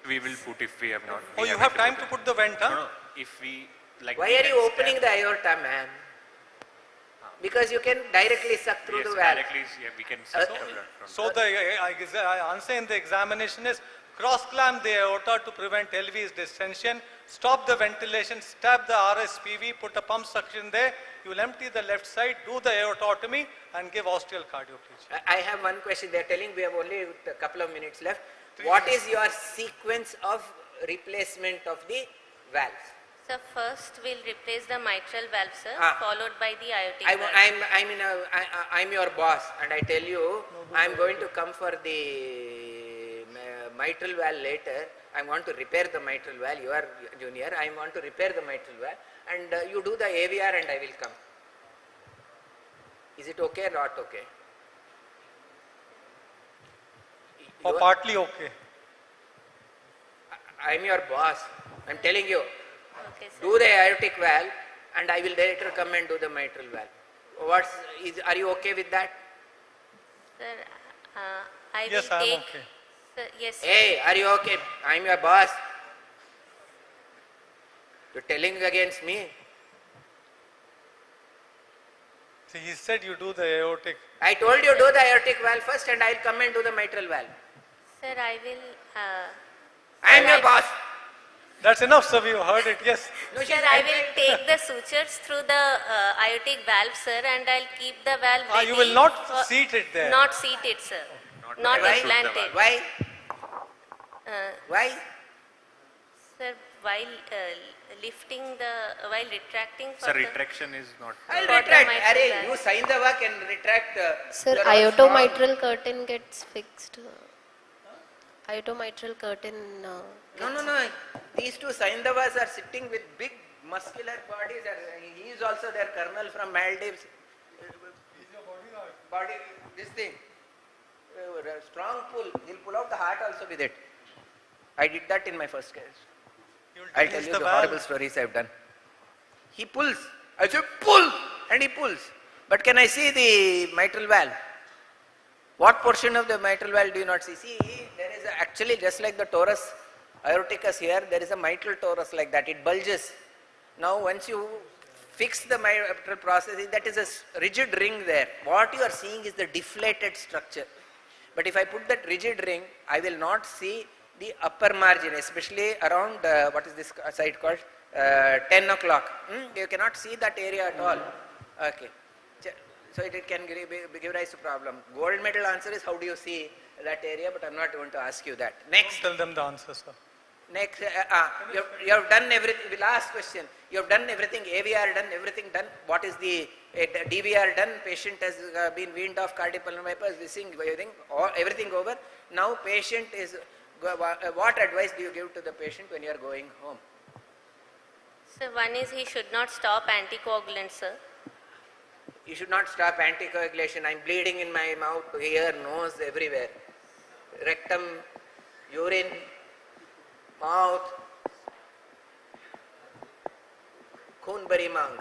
[SPEAKER 6] We will put if we have not.
[SPEAKER 2] oh, you have time to put the vent,
[SPEAKER 6] No,
[SPEAKER 2] huh?
[SPEAKER 6] no. If we like.
[SPEAKER 3] Why
[SPEAKER 6] we
[SPEAKER 3] are
[SPEAKER 6] had
[SPEAKER 3] you opening
[SPEAKER 6] stabbed-
[SPEAKER 3] the aorta, man? Because you can directly suck through
[SPEAKER 6] Yes,
[SPEAKER 3] the valve.
[SPEAKER 6] directly. Yeah, we can suck the blood from.
[SPEAKER 2] So the answer in the examination is cross clamp the aorta to prevent LV's distension, stop the ventilation, stab the RSPV, put a pump suction there, you will empty the left side, do the aortotomy and give osteal cardioplegia.
[SPEAKER 3] I have one question. They are telling we have only a couple of minutes left. What is your sequence of replacement of the valves?
[SPEAKER 9] So first we'll replace the mitral valve, sir,
[SPEAKER 3] Ah.
[SPEAKER 9] followed by the aortic valve.
[SPEAKER 3] I'm your boss and I tell you I'm going to come for the mitral valve later. I want to repair the mitral valve. You are junior. I want to repair the mitral valve and you do the AVR and I will come. Is it okay or not okay?
[SPEAKER 2] Or partly okay.
[SPEAKER 3] I'm your boss. I'm telling you.
[SPEAKER 9] Okay, sir.
[SPEAKER 3] Do the aortic valve and I will later come and do the mitral valve. Are you okay with that?
[SPEAKER 9] Sir, I
[SPEAKER 2] Yes,
[SPEAKER 9] will
[SPEAKER 2] I am
[SPEAKER 9] take.
[SPEAKER 2] okay.
[SPEAKER 9] Sir, yes, sir.
[SPEAKER 3] Hey, are you okay? I'm your boss. You're telling against me.
[SPEAKER 2] See, he said you do the aortic.
[SPEAKER 3] I told you do the aortic valve first and I'll come and do the mitral valve.
[SPEAKER 9] Sir, I will.
[SPEAKER 3] I'm your boss.
[SPEAKER 2] That's enough, sir. We heard it. Yes.
[SPEAKER 3] No,
[SPEAKER 9] Sir, I will take the sutures through the aortic valve, sir, and I'll keep the valve ready.
[SPEAKER 2] You will not
[SPEAKER 9] for-
[SPEAKER 2] seat it there.
[SPEAKER 9] Not seat it, sir. Not
[SPEAKER 3] Why?
[SPEAKER 9] implant it.
[SPEAKER 3] Why?
[SPEAKER 9] Uh,
[SPEAKER 3] Why?
[SPEAKER 9] Sir, while lifting while retracting for
[SPEAKER 6] Sir,
[SPEAKER 9] the...
[SPEAKER 6] retraction is not.
[SPEAKER 3] I'll
[SPEAKER 9] For the
[SPEAKER 3] retract.
[SPEAKER 9] mitral
[SPEAKER 3] Arey,
[SPEAKER 9] valve.
[SPEAKER 3] you sign the work and retract.
[SPEAKER 5] Sir,
[SPEAKER 3] you're all strong.
[SPEAKER 5] aortomitral curtain gets fixed. Aortomitral curtain.
[SPEAKER 3] No. These two Saindhavas are sitting with big muscular bodies. He is also their colonel from Maldives. Body, this thing. Strong pull. He'll pull out the heart also with it. I did that in my first case. I'll tell you the horrible stories I've done. He pulls. I say pull and he pulls. But can I see the mitral valve? What portion of the mitral valve do you not see? See, there is actually just like the torus aorticus here, there is a mitral torus like that. It bulges. Now once you fix the mitral process, that is a rigid ring there. What you are seeing is the deflated structure. But if I put that rigid ring, I will not see the upper margin, especially around, what is this side called? 10 o'clock. You cannot see that area at all. Okay. So it can give rise to problem. Gold medal answer is how do you see that area, but I'm not going to ask you that. Next.
[SPEAKER 2] Tell them the answer, sir.
[SPEAKER 3] Next, you have done everything. Last question. You have done everything. AVR done, everything done. What is the DVR done? Patient has been weaned off cardiopulmonary bypass, everything over. Now patient is, what advice do you give to the patient when you are going home?
[SPEAKER 9] So one is he should not stop anticoagulants, sir.
[SPEAKER 3] You should not stop anticoagulation. I'm bleeding in my mouth, ear, nose, everywhere. Rectum, urine, mouth, khoon bari mang.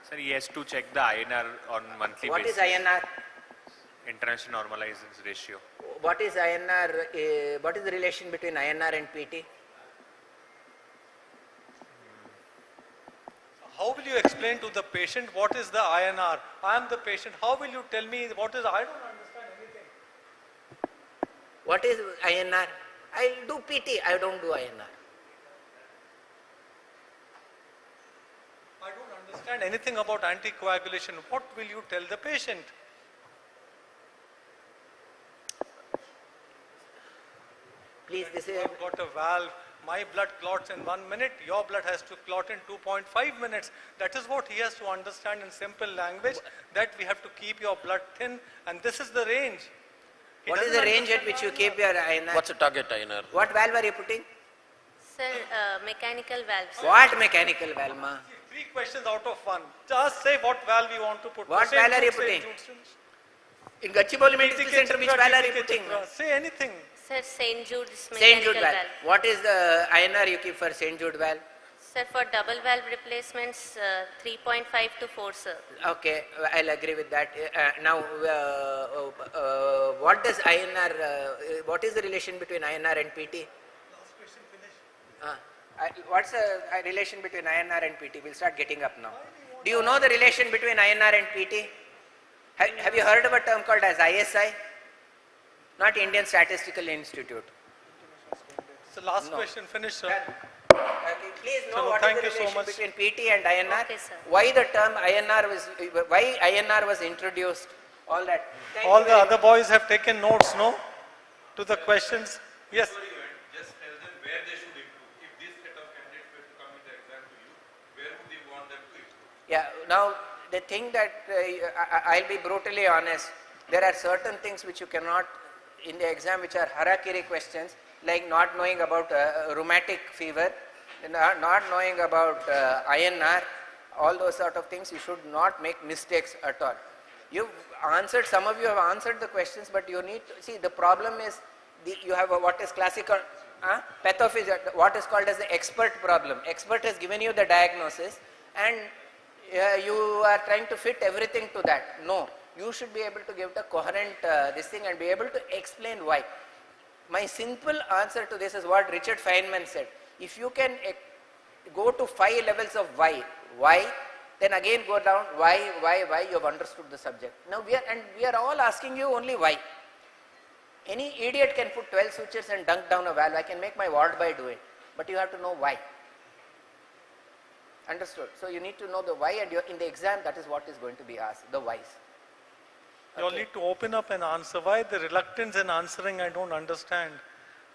[SPEAKER 6] Sir, he has to check the INR on monthly
[SPEAKER 3] What is
[SPEAKER 6] basis.
[SPEAKER 3] INR?
[SPEAKER 6] International normalization ratio.
[SPEAKER 3] What is INR? What is the relation between INR and PT?
[SPEAKER 2] How will you explain to the patient what is the INR? I am the patient. How will you tell me what is? I don't understand anything.
[SPEAKER 3] What is INR? I do PT. I don't do INR.
[SPEAKER 2] I don't understand anything about anticoagulation. What will you tell the patient?
[SPEAKER 3] Please, this is.
[SPEAKER 2] I've got a valve. My blood clots in 1 minute. Your blood has to clot in 2.5 minutes. That is what he has to understand in simple language. That we have to keep your blood thin, and this is the range.
[SPEAKER 3] What is the range at which you keep your INR?
[SPEAKER 7] What's the target INR?
[SPEAKER 3] What valve are you putting?
[SPEAKER 9] Sir, mechanical valves.
[SPEAKER 3] What mechanical valve, ma?
[SPEAKER 2] 3 questions out of 1. Just say what valve you want to put.
[SPEAKER 3] What valve are you putting? In Gachibowli Medical Center, which valve are you putting?
[SPEAKER 2] Say anything.
[SPEAKER 9] Sir, St. Jude's
[SPEAKER 3] St.
[SPEAKER 9] mechanical
[SPEAKER 3] Jude valve.
[SPEAKER 9] valve.
[SPEAKER 3] What is the INR you keep for St. Jude valve?
[SPEAKER 9] Sir, for double valve replacements, 3.5 to 4, sir.
[SPEAKER 3] Okay, I'll agree with that. Now, what does INR, what is the relation between INR and PT?
[SPEAKER 2] Last question, finish.
[SPEAKER 3] What's the relation between INR and PT? We'll start getting up now. Do you know the relation between INR and PT? Have you heard of a term called as ISI? Not Indian Statistical Institute.
[SPEAKER 2] So last question, finish, sir.
[SPEAKER 3] Okay, please know what is the relation between PT and INR.
[SPEAKER 9] Okay, sir.
[SPEAKER 3] Why the term INR was introduced? All that.
[SPEAKER 2] All the other boys have taken notes, no? To the questions. Yes.
[SPEAKER 12] Just tell them where they should improve. If this set of candidates were to come in the exam to you, where would you want them to improve?
[SPEAKER 3] Yeah. Now the thing that I'll be brutally honest. There are certain things which you cannot in the exam, which are harakiri questions, like not knowing about rheumatic fever, not knowing about INR, all those sort of things. You should not make mistakes at all. You've answered, some of you have answered the questions, but you need to see, the problem is you have what is classical pathophysiology, what is called as the expert problem. Expert has given you the diagnosis and you are trying to fit everything to that. No, you should be able to give the coherent this thing and be able to explain why. My simple answer to this is what Richard Feynman said. If you can go to 5 levels of why, then again go down why, you have understood the subject. Now we are all asking you only why. Any idiot can put 12 switches and dunk down a valve. I can make my ward by do it, but you have to know why. Understood? So you need to know the why, and in the exam that is what is going to be asked, the whys.
[SPEAKER 2] You all need to open up and answer. Why the reluctance in answering, I don't understand.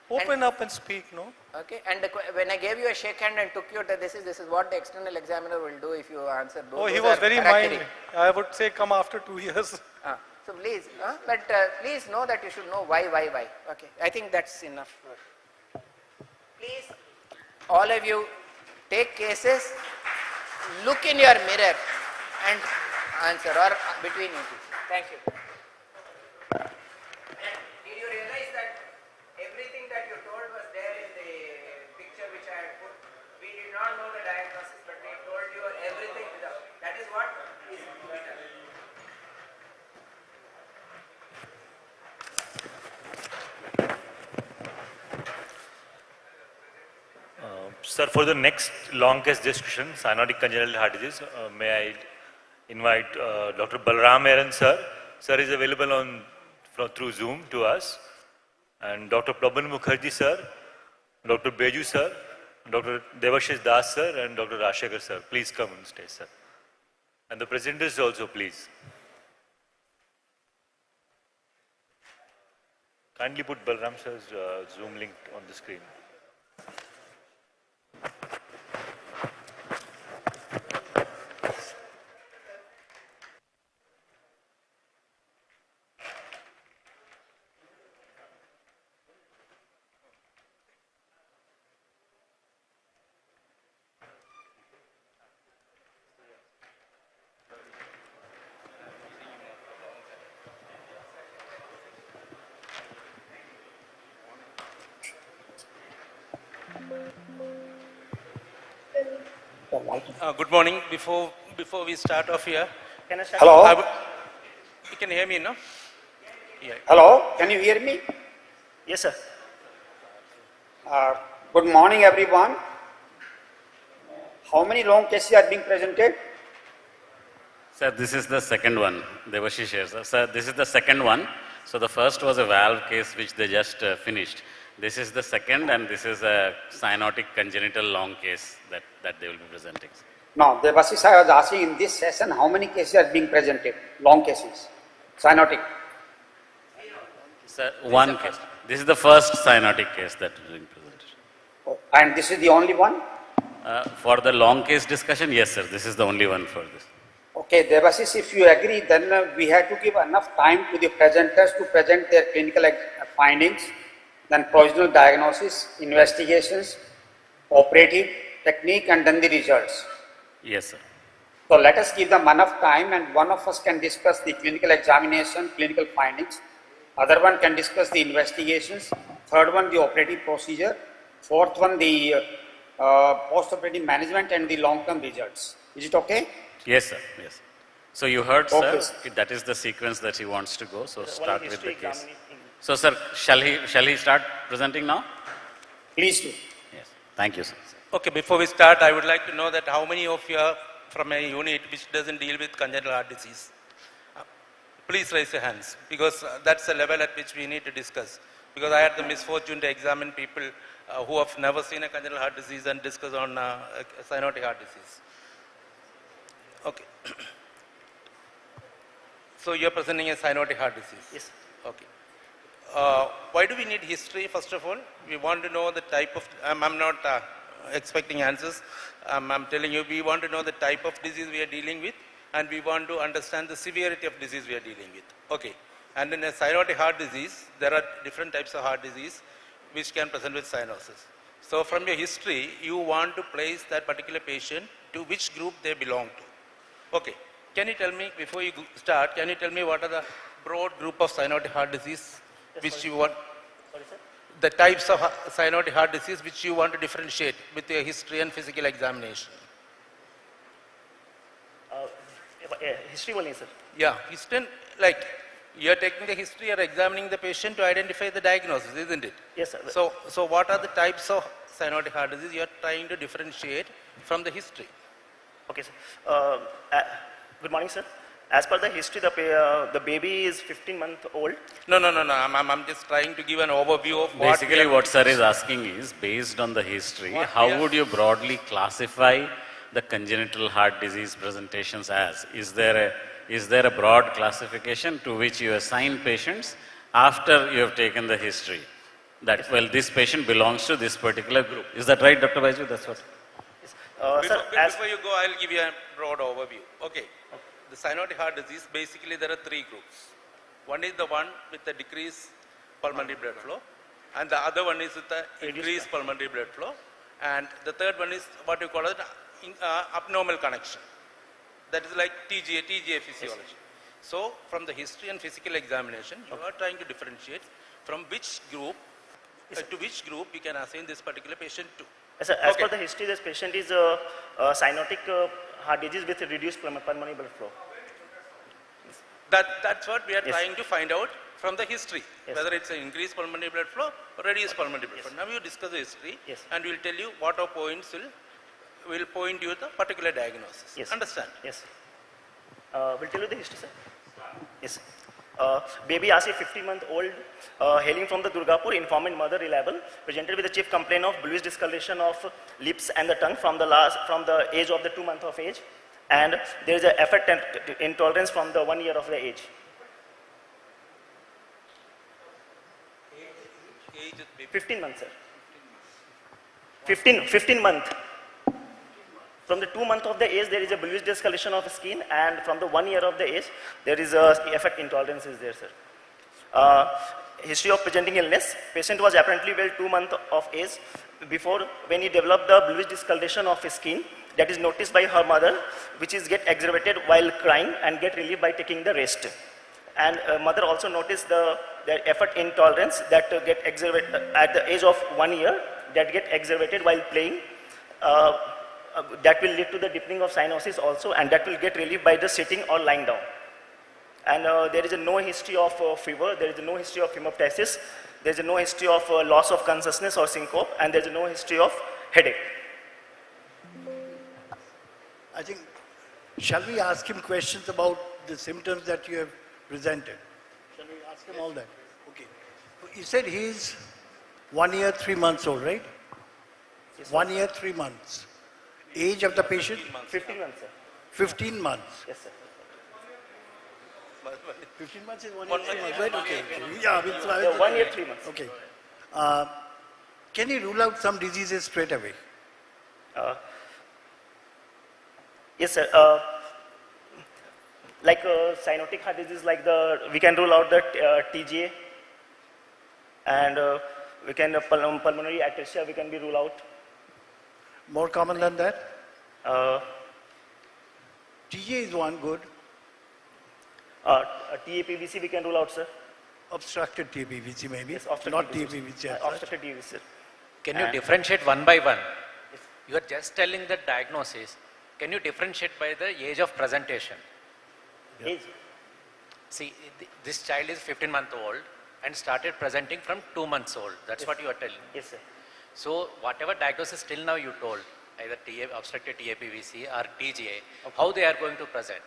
[SPEAKER 2] Open up and speak, no?
[SPEAKER 3] Okay, and when I gave you a shake hand and took you to this is what the external examiner will do if you answer those.
[SPEAKER 2] Oh, he was very mild. I would say come after 2 years.
[SPEAKER 3] So please, please know that you should know why. Okay, I think that's enough. Please, all of you, take cases, look in your mirror and answer, or between you two. Thank you. Did you realize that everything that you told was there in the picture which I had put? We did not know the diagnosis, but we told you everything without. That is what is better.
[SPEAKER 1] Sir, for the next long case discussion, cyanotic congenital heart disease, may I invite Dr. Balram Aaron, sir. Sir is available through Zoom to us. And Dr. Prabhan Mukherjee, sir, Dr. Beju, sir, Dr. Devashish Das, sir, and Dr. Rashekar, sir. Please come on stage, sir. And the presenters also, please. Kindly put Balram sir's Zoom link on the screen.
[SPEAKER 13] Good morning. Before we start off here,
[SPEAKER 4] Can I start?
[SPEAKER 13] hello. You can hear me, no? Hello, can you hear me?
[SPEAKER 14] Yes, sir.
[SPEAKER 13] Good morning, everyone. How many long cases are being presented?
[SPEAKER 15] Sir, this is the second one. Devashish here, sir. Sir, this is the second one. So the first was a valve case which they just finished. This is the second, and this is a cyanotic congenital long case that they will be presenting.
[SPEAKER 13] No, Devashish, I was asking in this session how many cases are being presented? Long cases, cyanotic.
[SPEAKER 15] Sir, one case. This is the first cyanotic case that is being presented.
[SPEAKER 13] Oh, and this is the only one?
[SPEAKER 15] For the long case discussion, yes, sir. This is the only one for this.
[SPEAKER 13] Okay, Devashish, if you agree, then we have to give enough time to the presenters to present their clinical findings, then provisional diagnosis, investigations, operative technique, and then the results.
[SPEAKER 15] Yes, sir.
[SPEAKER 13] So let us give them enough time, and one of us can discuss the clinical examination, clinical findings, other one can discuss the investigations, third one the operative procedure, fourth one the post-operative management and the long-term results. Is it okay?
[SPEAKER 15] Yes, sir. Yes. So you heard,
[SPEAKER 13] Okay,
[SPEAKER 15] sir, that is the sequence that he wants to go. So start with the case. So, sir, shall he start presenting now?
[SPEAKER 13] Please do.
[SPEAKER 15] Yes. Thank you, sir.
[SPEAKER 16] Okay, before we start, I would like to know that how many of you are from a unit which doesn't deal with congenital heart disease? Please raise your hands, because that's the level at which we need to discuss. Because I had the misfortune to examine people who have never seen a congenital heart disease and discuss on cyanotic heart disease. Okay. So you're presenting a cyanotic heart disease?
[SPEAKER 14] Yes.
[SPEAKER 16] Okay. Why do we need history, first of all? We want to know the type of, I'm not expecting answers. I'm telling you, we want to know the type of disease we are dealing with, and we want to understand the severity of disease we are dealing with. Okay. And in a cyanotic heart disease, there are different types of heart disease which can present with cyanosis. So from your history, you want to place that particular patient to which group they belong to. Okay. Can you tell me, before you start, can you tell me what are the broad group of cyanotic heart disease which you want?
[SPEAKER 14] Sorry, sir?
[SPEAKER 16] The types of cyanotic heart disease which you want to differentiate with your history and physical examination?
[SPEAKER 14] History only, sir.
[SPEAKER 16] Yeah, history, like you're taking the history or examining the patient to identify the diagnosis, isn't it?
[SPEAKER 14] Yes, sir.
[SPEAKER 16] So what are the types of cyanotic heart disease you're trying to differentiate from the history?
[SPEAKER 14] Okay, sir. Good morning, sir. As per the history, the baby is 15 months old.
[SPEAKER 16] No. I'm just trying to give an overview of what...
[SPEAKER 15] Basically, what sir is asking is, based on the history, how would you broadly classify the congenital heart disease presentations as? Is there a broad classification to which you assign patients after you have taken the history? That, well, this patient belongs to this particular group. Is that right, Dr. Baiju? That's what?
[SPEAKER 16] Before you go, I'll give you a broad overview. Okay. The cyanotic heart disease, basically there are three groups. One is the one with the decreased pulmonary blood flow, and the other one is with the increased pulmonary blood flow, and the third one is what you call as abnormal connection. That is like TGA physiology. So from the history and physical examination, you are trying to differentiate from which group to which group you can assign this particular patient to.
[SPEAKER 14] Yes, sir. As per the history, this patient is cyanotic heart disease with reduced pulmonary blood flow.
[SPEAKER 16] That's what we are trying to find out from the history, whether it's an increased pulmonary blood flow or reduced pulmonary blood flow. Now you discuss the history, and we'll tell you what our points will point you to the particular diagnosis.
[SPEAKER 14] Yes.
[SPEAKER 16] Understand?
[SPEAKER 14] Yes. We'll tell you the history, sir. Yes. Baby Asi, 15-month-old, hailing from the Durgapur, informant mother reliable, presented with a chief complaint of bluish discoloration of lips and the tongue from the age of the 2 months of age, and there is an effect and intolerance from the 1 year of the age.
[SPEAKER 16] Age of baby.
[SPEAKER 14] 15 months, sir. 15 months. From the 2 months of the age, there is a bluish discoloration of skin, and from the 1 year of the age, there is a effect intolerance is there, sir. History of presenting illness. Patient was apparently well 2 months of age before when he developed the bluish discoloration of skin that is noticed by her mother, which is get aggravated while crying and get relieved by taking the rest. And mother also noticed the effect intolerance that get aggravated at the age of 1 year, that get aggravated while playing. That will lead to the deepening of cyanosis also, and that will get relieved by the sitting or lying down. And there is no history of fever, there is no history of hemoptysis, there is no history of loss of consciousness or syncope, and there is no history of headache.
[SPEAKER 17] I think, shall we ask him questions about the symptoms that you have presented? Shall we ask him all that? Okay. You said he's 1 year, 3 months old, right?
[SPEAKER 14] Yes,
[SPEAKER 17] 1 year, 3 months. Age of the patient?
[SPEAKER 14] 15 months, sir.
[SPEAKER 17] 15 months.
[SPEAKER 14] Yes, sir.
[SPEAKER 17] 15 months is 1 year, 3 months, right? Okay.
[SPEAKER 14] Yeah, 1 year, 3 months.
[SPEAKER 17] Okay. Can you rule out some diseases straight away?
[SPEAKER 14] Yes, sir. Like cyanotic heart disease, we can rule out the TGA, and we can pulmonary atresia, we can be ruled out.
[SPEAKER 17] More common than that? TGA is one good.
[SPEAKER 14] TAPVC we can rule out, sir.
[SPEAKER 17] Obstructed TAPVC maybe,
[SPEAKER 14] yes,
[SPEAKER 17] not TAPVC.
[SPEAKER 14] Obstructed TAPVC, sir.
[SPEAKER 18] Can you differentiate one by one? Yes. You are just telling the diagnosis. Can you differentiate by the age of presentation?
[SPEAKER 14] Yeah. Age?
[SPEAKER 18] See, this child is 15-month-old and started presenting from 2 months old. That's
[SPEAKER 14] yes.
[SPEAKER 18] what you are telling.
[SPEAKER 14] Yes, sir.
[SPEAKER 18] So whatever diagnosis till now you told, either obstructed TAPVC or TGA, how they are going to present?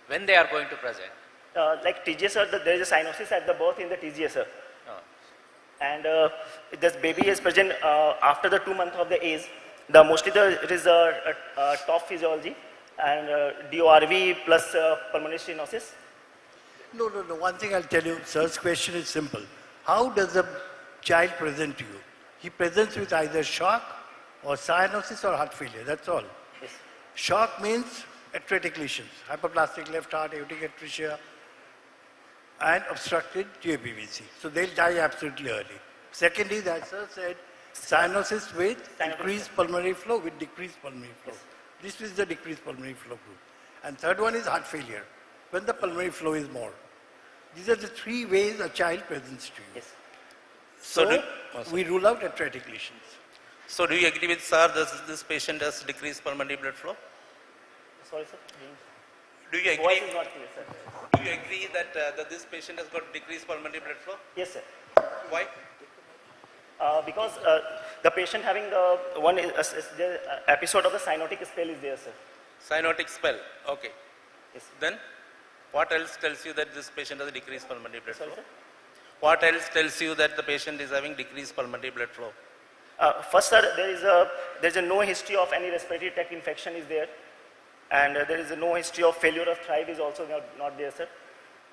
[SPEAKER 18] When they are going to present?
[SPEAKER 14] Like TGA, sir, there is a cyanosis at the birth in the TGA, sir. And this baby is present after the 2 months of the age. Mostly it is top physiology and DORV plus pulmonary stenosis.
[SPEAKER 17] No. One thing I'll tell you, sir's question is simple. How does the child present to you? He presents with either shock or cyanosis or heart failure, that's all.
[SPEAKER 14] Yes.
[SPEAKER 17] Shock means atretic lesions, hyperplastic left heart, aortic atresia, and obstructed TAPVC. So they'll die absolutely early. Second is, as sir said, cyanosis with increased pulmonary flow with decreased pulmonary flow.
[SPEAKER 14] Yes.
[SPEAKER 17] This is the decreased pulmonary flow group. And third one is heart failure, when the pulmonary flow is more. These are the 3 ways a child presents to you.
[SPEAKER 14] Yes.
[SPEAKER 17] So we rule out atretic lesions.
[SPEAKER 16] So do you agree with sir that this patient has decreased pulmonary blood flow?
[SPEAKER 14] Sorry, sir.
[SPEAKER 16] Do you agree?
[SPEAKER 14] Voice is not clear, sir.
[SPEAKER 16] Do you agree that, that this patient has got decreased pulmonary blood flow?
[SPEAKER 14] Yes, sir.
[SPEAKER 16] Why?
[SPEAKER 14] Because the patient having the episode of the cyanotic spell is there, sir.
[SPEAKER 16] Cyanotic spell, okay.
[SPEAKER 14] Yes.
[SPEAKER 16] Then, what else tells you that this patient has a decreased pulmonary blood
[SPEAKER 14] Sorry,
[SPEAKER 16] flow?
[SPEAKER 14] sir?
[SPEAKER 16] What else tells you that the patient is having decreased pulmonary blood flow?
[SPEAKER 14] First, sir, there is no history of any respiratory tract infection is there, and there is no history of failure of thrive is also not there, sir,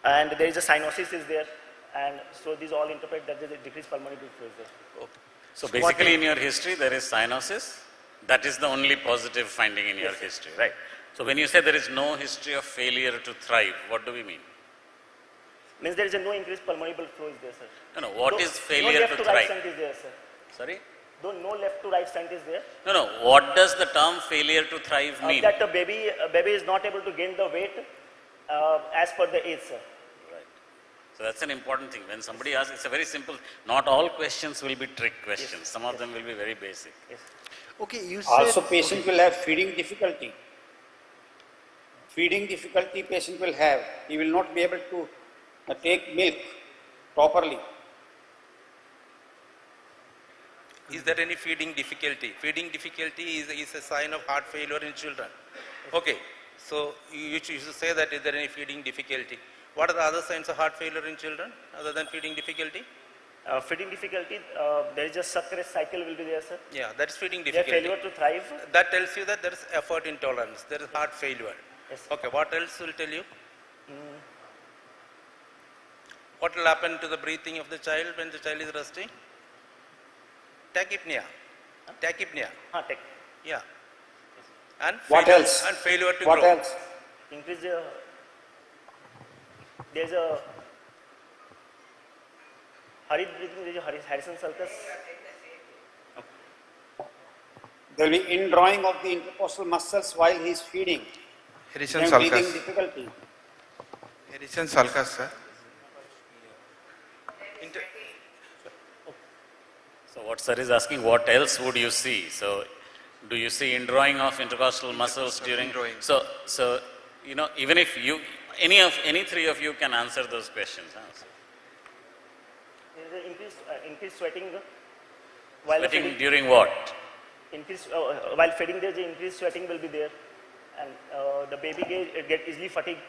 [SPEAKER 14] and there is a cyanosis is there, and so these all interpret that there is a decreased pulmonary blood flow is there.
[SPEAKER 15] Okay. So basically in your history there is cyanosis. That is the only positive finding in your history, right? So when you say there is no history of failure to thrive, what do we mean?
[SPEAKER 14] Means there is no increased pulmonary blood flow is there, sir.
[SPEAKER 15] No, what is failure
[SPEAKER 14] left
[SPEAKER 15] to
[SPEAKER 14] right
[SPEAKER 15] thrive?
[SPEAKER 14] shunt is there, sir.
[SPEAKER 15] Sorry?
[SPEAKER 14] No left to right shunt is there.
[SPEAKER 15] No, what does the term failure to thrive mean?
[SPEAKER 14] That the baby is not able to gain the weight as per the age, sir.
[SPEAKER 15] Right. So that's an important thing. When somebody asks, it's a very simple, not all questions will be trick questions.
[SPEAKER 14] Yes.
[SPEAKER 15] Some of them will be very basic.
[SPEAKER 14] Yes.
[SPEAKER 17] Okay, you said...
[SPEAKER 13] Also patient will have feeding difficulty. Feeding difficulty patient will have. He will not be able to take milk properly.
[SPEAKER 16] Is there any feeding difficulty? Feeding difficulty is a sign of heart failure in children. Okay, so you should say that is there any feeding difficulty? What are the other signs of heart failure in children other than feeding difficulty?
[SPEAKER 14] Feeding difficulty, there is a suck-rest cycle will be there, sir.
[SPEAKER 16] Yeah, that's feeding
[SPEAKER 14] Their
[SPEAKER 16] difficulty.
[SPEAKER 14] failure to thrive.
[SPEAKER 16] That tells you that there is effort intolerance, there is heart failure.
[SPEAKER 14] Yes.
[SPEAKER 16] Okay, what else will tell you? What will happen to the breathing of the child when the child is resting? Tachypnea. Tachypnea. Yeah. And
[SPEAKER 13] What
[SPEAKER 16] failure,
[SPEAKER 13] else?
[SPEAKER 16] And failure to
[SPEAKER 13] What
[SPEAKER 16] grow.
[SPEAKER 13] else?
[SPEAKER 14] Increase there's a hurried breathing, there is a Harrison sulcus.
[SPEAKER 13] There will be indrawing of the intercostal muscles while he is feeding.
[SPEAKER 11] Harrison
[SPEAKER 13] Then
[SPEAKER 11] sulcus.
[SPEAKER 13] breathing difficulty.
[SPEAKER 11] Harrison sulcus, sir.
[SPEAKER 15] So what sir is asking, what else would you see? So do you see indrawing of intercostal muscles during? So you know, even if Any three of you can answer those questions. Huh?
[SPEAKER 14] There is increased sweating while
[SPEAKER 15] Sweating
[SPEAKER 14] feeding.
[SPEAKER 15] during what?
[SPEAKER 14] While feeding, there is increased sweating will be there, and the baby get easily fatigued.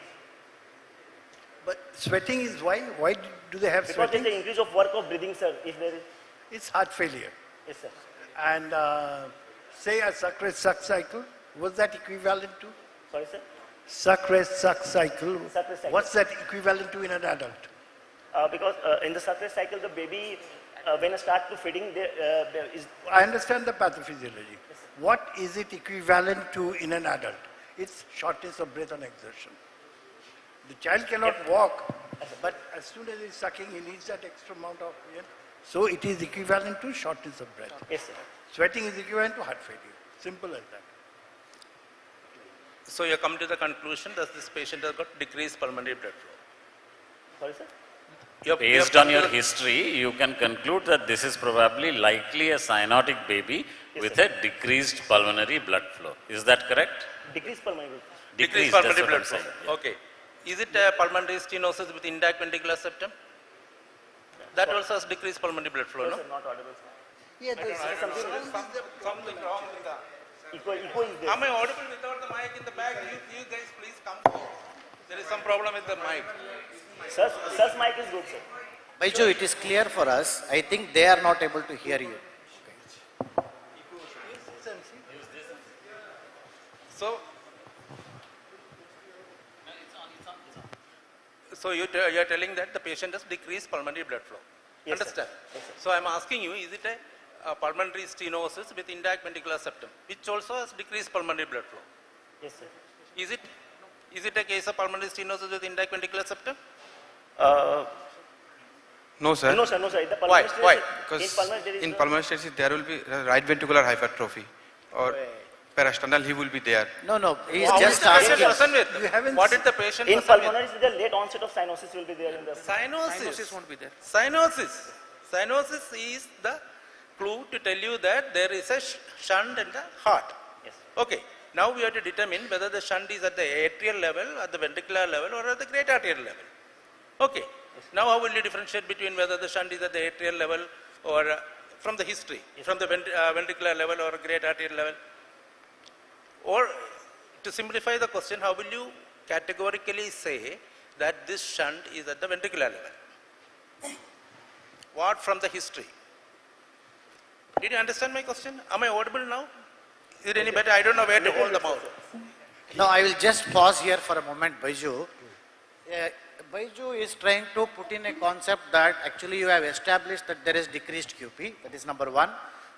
[SPEAKER 17] But sweating is why? Why do they have
[SPEAKER 14] Because
[SPEAKER 17] sweating?
[SPEAKER 14] there is an increase of work of breathing, sir. If there is.
[SPEAKER 17] It's heart failure.
[SPEAKER 14] Yes, sir.
[SPEAKER 17] And say a suck-rest-suck cycle, what's that equivalent to?
[SPEAKER 14] Sorry, sir.
[SPEAKER 17] Suck-rest-suck cycle.
[SPEAKER 14] Suck-rest cycle.
[SPEAKER 17] What's that equivalent to in an adult?
[SPEAKER 14] Because in the suck-rest cycle, the baby, when it starts to feeding, there is.
[SPEAKER 17] I understand the pathophysiology. Yes, what is it equivalent to in an adult? It's shortness of breath on exertion. The child cannot walk, but as soon as he's sucking, he needs that extra amount of oxygen. So it is equivalent to shortness of breath.
[SPEAKER 14] Yes, sir.
[SPEAKER 17] Sweating is equivalent to heart failure. Simple as that.
[SPEAKER 16] So you come to the conclusion that this patient has got decreased pulmonary blood flow.
[SPEAKER 14] Sorry, sir?
[SPEAKER 15] Based on your history, you can conclude that this is probably likely a cyanotic baby with a decreased pulmonary blood flow. Is that correct?
[SPEAKER 14] Decreased pulmonary blood flow.
[SPEAKER 16] Decreased pulmonary blood flow. Okay. Is it a pulmonary stenosis with intact ventricular septum? That also has decreased pulmonary blood flow, no?
[SPEAKER 14] Sir, not audible, sir.
[SPEAKER 16] Yeah, there's something wrong with the...
[SPEAKER 14] Echo is there.
[SPEAKER 16] Am I audible without the mic in the back? You guys please come forward. There is some problem with the mic.
[SPEAKER 14] Sir's mic is good, sir.
[SPEAKER 19] Baiju, it is clear for us. I think they are not able to hear you.
[SPEAKER 16] So you are telling that the patient has decreased pulmonary blood flow.
[SPEAKER 14] Yes,
[SPEAKER 16] Understand?
[SPEAKER 14] Yes,
[SPEAKER 16] so I am asking you, is it a pulmonary stenosis with intact ventricular septum, which also has decreased pulmonary blood flow?
[SPEAKER 14] Yes, sir.
[SPEAKER 16] Is it a case of pulmonary stenosis with intact ventricular septum?
[SPEAKER 20] No, sir.
[SPEAKER 14] No, sir. The
[SPEAKER 20] Why?
[SPEAKER 14] pulmonary
[SPEAKER 20] Because in pulmonary stenosis there will be right ventricular hypertrophy or parasternal, he will be there.
[SPEAKER 19] No. He is just asking.
[SPEAKER 16] What did the patient
[SPEAKER 14] in pulmonary, the late onset of cyanosis will be there in the...
[SPEAKER 16] Cyanosis
[SPEAKER 20] won't be there.
[SPEAKER 16] Cyanosis is the clue to tell you that there is a shunt in the heart.
[SPEAKER 14] Yes.
[SPEAKER 16] Okay. Now we have to determine whether the shunt is at the atrial level, at the ventricular level, or at the great arterial level. Okay.
[SPEAKER 14] Yes.
[SPEAKER 16] Now how will you differentiate between whether the shunt is at the atrial level or from the history, from the ventricular level or great arterial level? Or to simplify the question, how will you categorically say that this shunt is at the ventricular level? What from the history? Did you understand my question? Am I audible now? Is it any better? I don't know where to hold the mouth.
[SPEAKER 19] No, I will just pause here for a moment, Baiju. Baiju is trying to put in a concept that actually you have established that there is decreased QP, that is number one.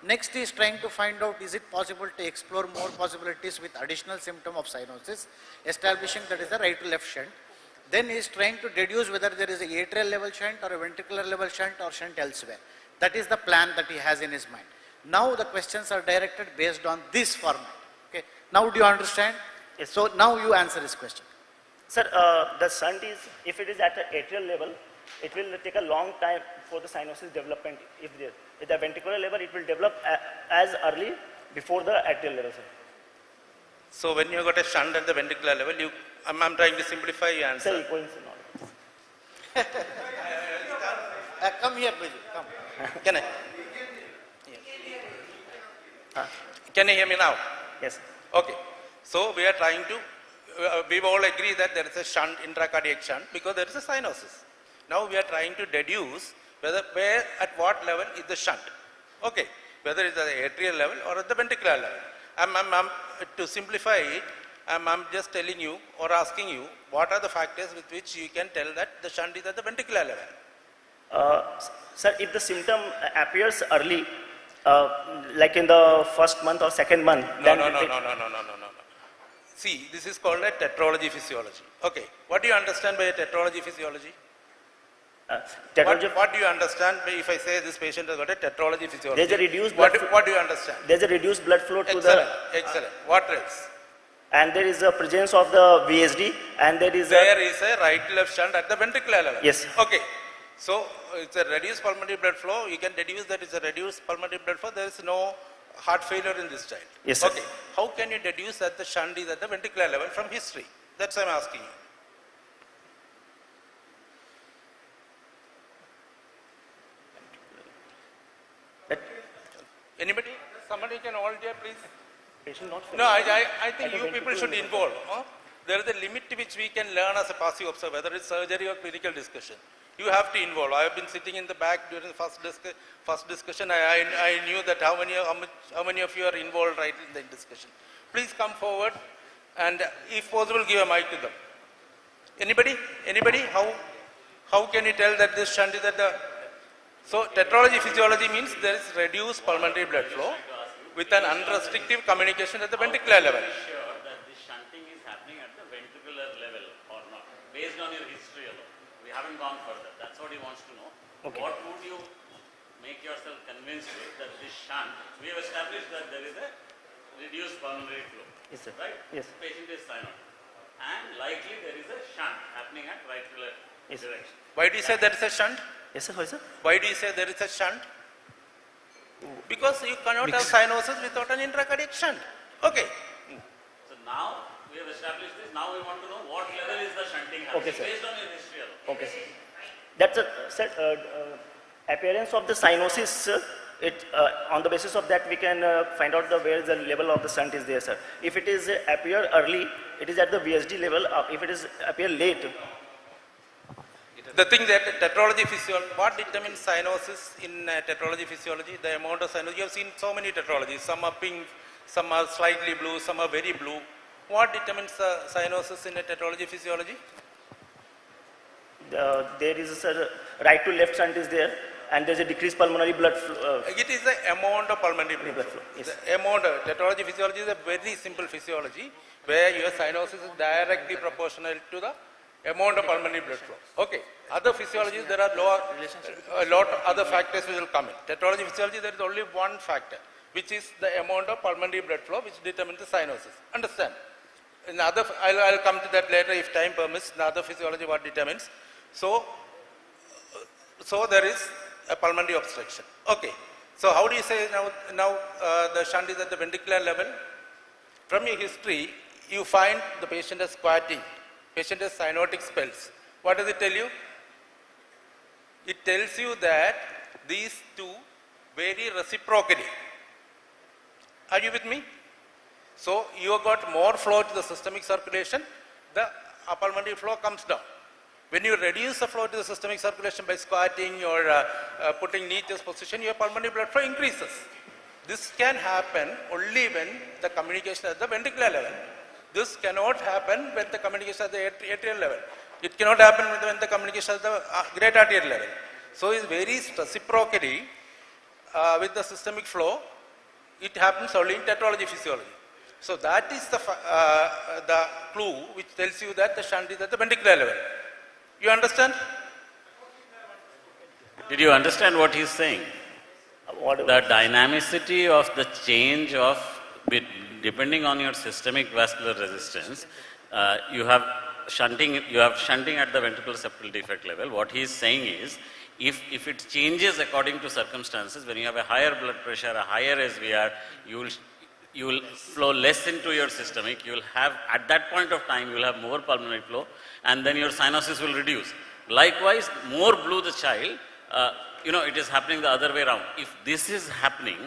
[SPEAKER 19] Next is trying to find out, is it possible to explore more possibilities with additional symptom of cyanosis, establishing that is a right to left shunt. Then he is trying to deduce whether there is a atrial level shunt or a ventricular level shunt or shunt elsewhere. That is the plan that he has in his mind. Now the questions are directed based on this format. Okay. Now do you understand?
[SPEAKER 14] Yes.
[SPEAKER 19] So now you answer his question.
[SPEAKER 14] Sir, the shunt is, if it is at the atrial level, it will take a long time for the cyanosis development. If there, at the ventricular level, it will develop as early before the atrial level, sir.
[SPEAKER 16] So when you got a shunt at the ventricular level, I'm trying to simplify your answer.
[SPEAKER 14] Sir, going to
[SPEAKER 19] come here, Baiju, come.
[SPEAKER 16] Can I? Can you hear me now?
[SPEAKER 14] Yes.
[SPEAKER 16] Okay. So we are trying to, we all agree that there is a shunt, intracardiac shunt, because there is a cyanosis. Now we are trying to deduce where, at what level is the shunt. Okay. Whether it's at the atrial level or at the ventricular level. To simplify it, I'm just telling you or asking you, what are the factors with which you can tell that the shunt is at the ventricular level?
[SPEAKER 14] Sir, if the symptom appears early, like in the first month or second month,
[SPEAKER 16] No. See, this is called a tetralogy physiology. Okay. What do you understand by a tetralogy physiology? What do you understand by if I say this patient has got a tetralogy physiology?
[SPEAKER 14] There's a reduced blood flow.
[SPEAKER 16] What do you understand?
[SPEAKER 14] There's a reduced blood flow to
[SPEAKER 16] Excellent. What else?
[SPEAKER 14] And there is a presence of the VSD, and there is
[SPEAKER 16] a right left shunt at the ventricular level.
[SPEAKER 14] Yes.
[SPEAKER 16] Okay. So it's a reduced pulmonary blood flow. You can deduce that it's a reduced pulmonary blood flow. There is no heart failure in this child.
[SPEAKER 14] Yes, sir.
[SPEAKER 16] Okay. How can you deduce that the shunt is at the ventricular level from history? That's what I'm asking you. Anybody? Somebody can volunteer, please.
[SPEAKER 14] Patient not
[SPEAKER 16] No, I think you people should involve. Huh? There is a limit which we can learn as a passive observer, whether it's surgery or clinical discussion. You have to involve. I have been sitting in the back during the first discussion. I knew that how many of you are involved right in the discussion. Please come forward and if possible give a mic to them. Anybody? Anybody? How can you tell that this shunt is at the... So tetralogy physiology means there is reduced pulmonary blood flow with an unrestricted communication at the ventricular level.
[SPEAKER 15] Sure that this shunting is happening at the ventricular level or not, based on your history alone. We haven't gone further. That's what he wants to know.
[SPEAKER 14] Okay.
[SPEAKER 15] What would you make yourself convinced with that this shunt, we have established that there is a reduced pulmonary flow.
[SPEAKER 14] Yes, sir.
[SPEAKER 15] Right?
[SPEAKER 14] Yes.
[SPEAKER 15] Patient is cyanotic. And likely there is a shunt happening at ventricular direction.
[SPEAKER 16] Why do you say there is a shunt?
[SPEAKER 14] Yes, sir. Why, sir?
[SPEAKER 16] Why do you say there is a shunt? Because you cannot have cyanosis without an intracardiac shunt. Okay.
[SPEAKER 15] So now we have established this. Now we want to know what level is the shunting happening
[SPEAKER 14] Okay, sir.
[SPEAKER 15] based on your history alone.
[SPEAKER 14] Okay, sir. That's a appearance of the cyanosis, on the basis of that we can find out where the level of the shunt is there, sir. If it is appear early, it is at the VSD level. If it is appear late.
[SPEAKER 16] The thing that tetralogy physiology, what determines cyanosis in tetralogy physiology? The amount of cyanosis. You have seen so many tetralogies. Some are pink, some are slightly blue, some are very blue. What determines cyanosis in a tetralogy physiology?
[SPEAKER 14] There is a right to left shunt is there, and there is a decreased pulmonary blood flow.
[SPEAKER 16] It is the amount of pulmonary blood flow.
[SPEAKER 14] Yes.
[SPEAKER 16] The amount of tetralogy physiology is a very simple physiology where your cyanosis is directly proportional to the amount of pulmonary blood flow. Okay. Other physiologies, there are a lot of other factors which will come in. Tetralogy physiology, there is only one factor, which is the amount of pulmonary blood flow, which determines the cyanosis. Understand? In other, I'll come to that later if time permits. In other physiology, what determines? So there is a pulmonary obstruction. Okay. So how do you say now the shunt is at the ventricular level? From your history, you find the patient is squatting. Patient has cyanotic spells. What does it tell you? It tells you that these two vary reciprocally. Are you with me? So you have got more flow to the systemic circulation, the pulmonary flow comes down. When you reduce the flow to the systemic circulation by squatting or putting knee chest position, your pulmonary blood flow increases. This can happen only when the communication at the ventricular level. This cannot happen when the communication at the atrial level. It cannot happen when the communication at the great arterial level. So it varies reciprocally with the systemic flow. It happens only in tetralogy physiology. So that is the clue which tells you that the shunt is at the ventricular level. You understand?
[SPEAKER 15] Did you understand what he's saying? The dynamicity of the change of, depending on your systemic vascular resistance, you have shunting at the ventricular septal defect level. What he is saying is, if it changes according to circumstances, when you have a higher blood pressure, a higher SVR, you will flow less into your systemic, you will have, at that point of time, you will have more pulmonary flow, and then your cyanosis will reduce. Likewise, more blue the child, it is happening the other way around. If this is happening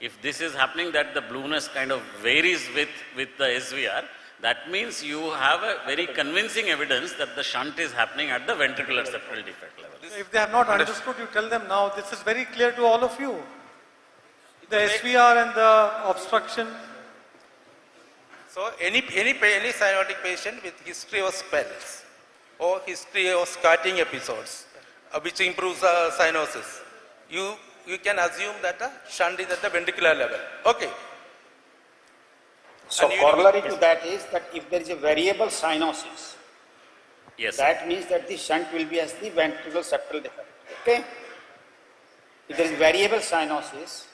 [SPEAKER 15] that the blueness kind of varies with the SVR, that means you have a very convincing evidence that the shunt is happening at the ventricular septal defect level.
[SPEAKER 2] If they have not understood, you tell them now. This is very clear to all of you. The SVR and the obstruction.
[SPEAKER 16] So any cyanotic patient with history of spells or history of squatting episodes, which improves cyanosis, you can assume that the shunt is at the ventricular level. Okay.
[SPEAKER 13] So corollary to that is that if there is a variable cyanosis, that means that the shunt will be as the ventricular septal defect. Okay. If there is variable cyanosis,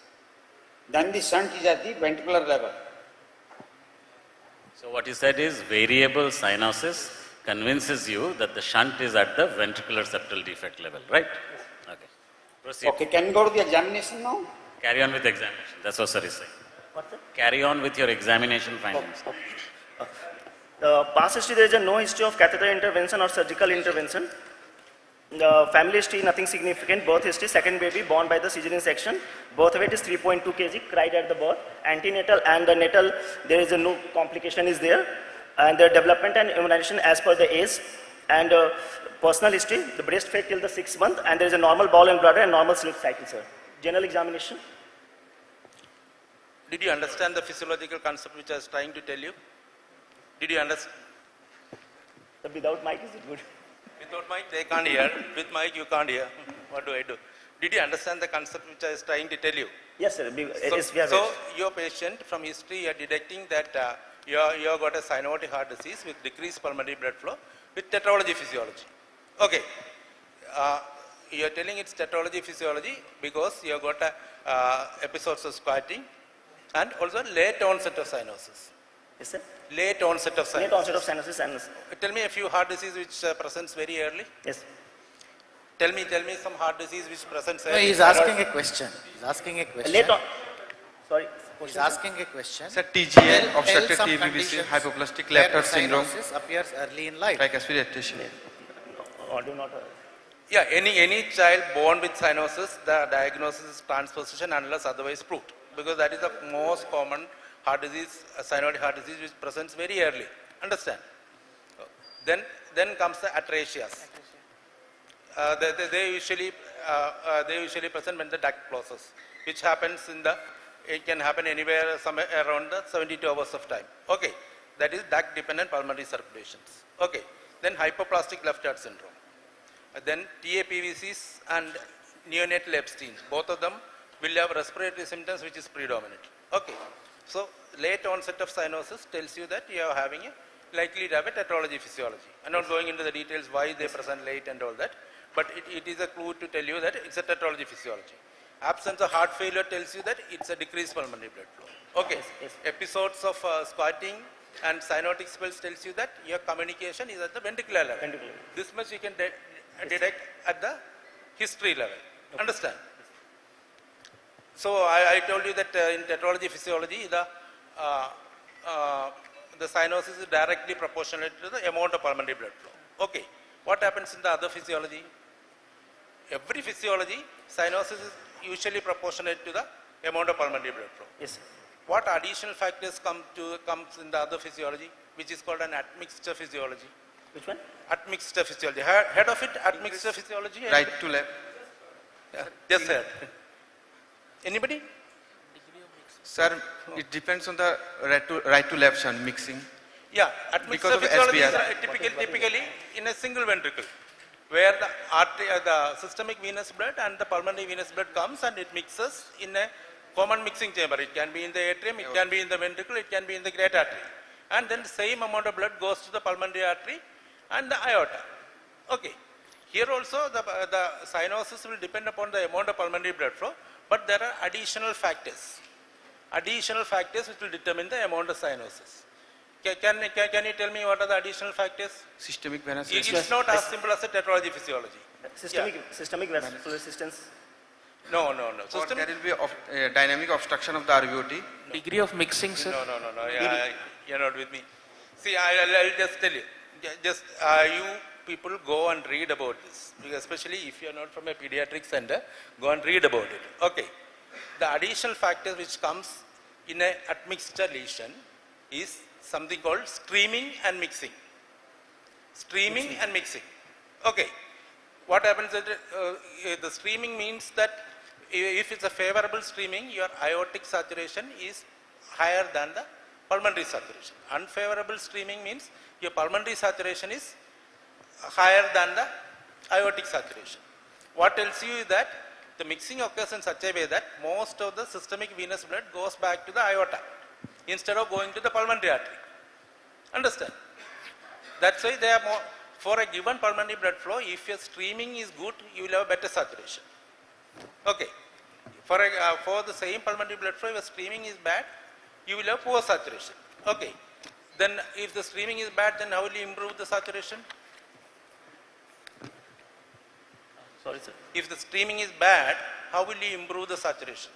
[SPEAKER 13] then the shunt is at the ventricular level.
[SPEAKER 15] So what he said is variable cyanosis convinces you that the shunt is at the ventricular septal defect level, right? Okay. Proceed.
[SPEAKER 13] Okay, can we go to the examination now?
[SPEAKER 15] Carry on with the examination. That's what sir is saying.
[SPEAKER 14] What's that?
[SPEAKER 15] Carry on with your examination findings.
[SPEAKER 14] The past history, there is no history of catheter intervention or surgical intervention. Family history, nothing significant. Birth history, second baby born by the cesarean section. Birth weight is 3.2 kg, cried at the birth. Antenatal and the natal, there is no complication is there. And the development and immunization as per the age. And personal history, the breast fed till the 6th month, and there is a normal bowel and bladder and normal sleep cycle, sir. General examination.
[SPEAKER 16] Did you understand the physiological concept which I was trying to tell you? Did you understand?
[SPEAKER 14] Without mic, is it good?
[SPEAKER 16] Without mic, they can't hear. With mic, you can't hear. What do I do? Did you understand the concept which I was trying to tell you?
[SPEAKER 14] Yes, sir.
[SPEAKER 16] So your patient, from history, you are detecting that you have got a cyanotic heart disease with decreased pulmonary blood flow with tetralogy physiology. Okay. You are telling it's tetralogy physiology because you have got episodes of squatting and also late onset of cyanosis.
[SPEAKER 14] Yes, sir.
[SPEAKER 16] Late onset of cyanosis.
[SPEAKER 14] Late onset of cyanosis and...
[SPEAKER 16] Tell me a few heart disease which presents very early.
[SPEAKER 14] Yes.
[SPEAKER 16] Tell me some heart disease which presents early.
[SPEAKER 19] No, he's asking a question. He's asking a question.
[SPEAKER 14] Late on... Sorry.
[SPEAKER 19] He's asking a question.
[SPEAKER 20] Sir, TGA, obstructed TBVC, hypoplastic left heart syndrome.
[SPEAKER 19] Appears early in life.
[SPEAKER 20] Tricuspid attenuation.
[SPEAKER 14] Or do not...
[SPEAKER 16] Yeah, any child born with cyanosis, the diagnosis is transposition unless otherwise proved. Because that is the most common heart disease, cyanotic heart disease, which presents very early. Understand? Then comes the atrasias. They usually present when the duct closes, which happens it can happen anywhere somewhere around the 72 hours of time. Okay, that is duct dependent pulmonary circulations. Okay, then hypoplastic left heart syndrome. Then TAPVCs and neonatal Epstein's, both of them will have respiratory symptoms which is predominant. Okay, so late onset of cyanosis tells you that you are having a likely to have a tetralogy physiology. I'm not going into the details why they present late and all that, but it is a clue to tell you that it's a tetralogy physiology. Absence of heart failure tells you that it's a decreased pulmonary blood flow. Okay, episodes of squatting and cyanotic spells tells you that your communication is at the ventricular level. This much you can detect at the history level. Okay. Understand? So I told you that in tetralogy physiology, the cyanosis is directly proportional to the amount of pulmonary blood flow. Okay. What happens in the other physiology? Every physiology, cyanosis is usually proportionate to the amount of pulmonary blood flow.
[SPEAKER 14] Yes.
[SPEAKER 16] What additional factors comes in the other physiology, which is called an admixture physiology?
[SPEAKER 14] Which one?
[SPEAKER 16] Admixture physiology. Head of it, admixture physiology.
[SPEAKER 20] Right to left.
[SPEAKER 16] Yeah. Yes, sir. Anybody?
[SPEAKER 20] Sir, it depends on the right to left shunt mixing.
[SPEAKER 16] Yeah, admixture physiology is typically in a single ventricle, where the systemic venous blood and the pulmonary venous blood comes and it mixes in a common mixing chamber. It can be in the atrium, it can be in the ventricle, it can be in the great artery. And then the same amount of blood goes to the pulmonary artery and the aorta. Okay. Here also the cyanosis will depend upon the amount of pulmonary blood flow, but there are additional factors. Additional factors which will determine the amount of cyanosis. Can you tell me what are the additional factors?
[SPEAKER 20] Systemic venous
[SPEAKER 16] resistance. It's not as simple as a tetralogy physiology.
[SPEAKER 14] Systemic venous resistance.
[SPEAKER 16] No.
[SPEAKER 20] So there will be a dynamic obstruction of the RVOT.
[SPEAKER 7] Degree of mixing, sir?
[SPEAKER 16] No. You're not with me. See, I'll just tell you. You people go and read about this. Especially if you're not from a pediatric center, go and read about it. Okay. The additional factor which comes in an admixture lesion is something called streaming and mixing. Streaming and mixing. Okay. What happens is the streaming means that if it's a favorable streaming, your aortic saturation is higher than the pulmonary saturation. Unfavorable streaming means your pulmonary saturation is higher than the aortic saturation. What tells you is that the mixing occurs in such a way that most of the systemic venous blood goes back to the aorta instead of going to the pulmonary artery. Understand? That's why they are more, for a given pulmonary blood flow, if your streaming is good, you will have better saturation. Okay. For the same pulmonary blood flow, if your streaming is bad, you will have poor saturation. Okay. Then if the streaming is bad, then how will you improve the saturation?
[SPEAKER 14] Sorry, sir.
[SPEAKER 16] If the streaming is bad, how will you improve the saturation?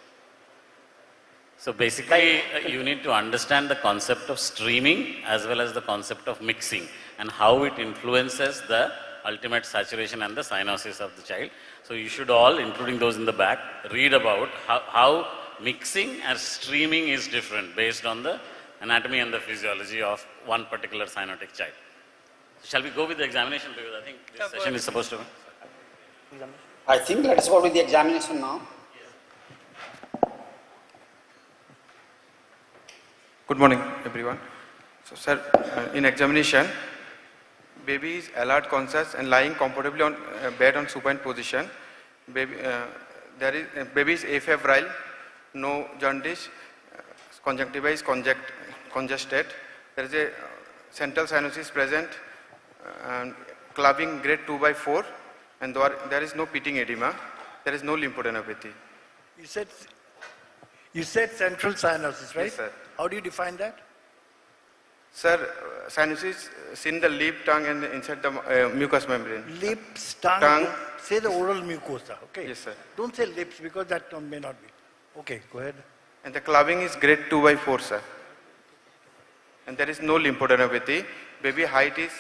[SPEAKER 15] So basically, you need to understand the concept of streaming as well as the concept of mixing and how it influences the ultimate saturation and the cyanosis of the child. So you should all, including those in the back, read about how mixing and streaming is different based on the anatomy and the physiology of one particular cyanotic child. Shall we go with the examination, because I think this session is supposed to...
[SPEAKER 13] I think let us go with the examination now.
[SPEAKER 20] Good morning, everyone. So, sir, in examination, baby is alert, conscious, and lying comfortably on bed on supine position. Baby, baby is afebrile, no jaundice, conjunctiva is congested. There is a central cyanosis present, clubbing grade 2/4, and there is no pitting edema. There is no lymphadenopathy.
[SPEAKER 17] You said central cyanosis, right?
[SPEAKER 20] Yes, sir.
[SPEAKER 17] How do you define that?
[SPEAKER 20] Sir, cyanosis is in the lip, tongue, and inside the mucous membrane.
[SPEAKER 17] Lips, tongue. Say the oral mucosa, okay?
[SPEAKER 20] Yes, sir.
[SPEAKER 17] Don't say lips, because that may not be. Okay, go ahead.
[SPEAKER 20] And the clubbing is grade 2/4, sir. And there is no lymphadenopathy. Baby height is...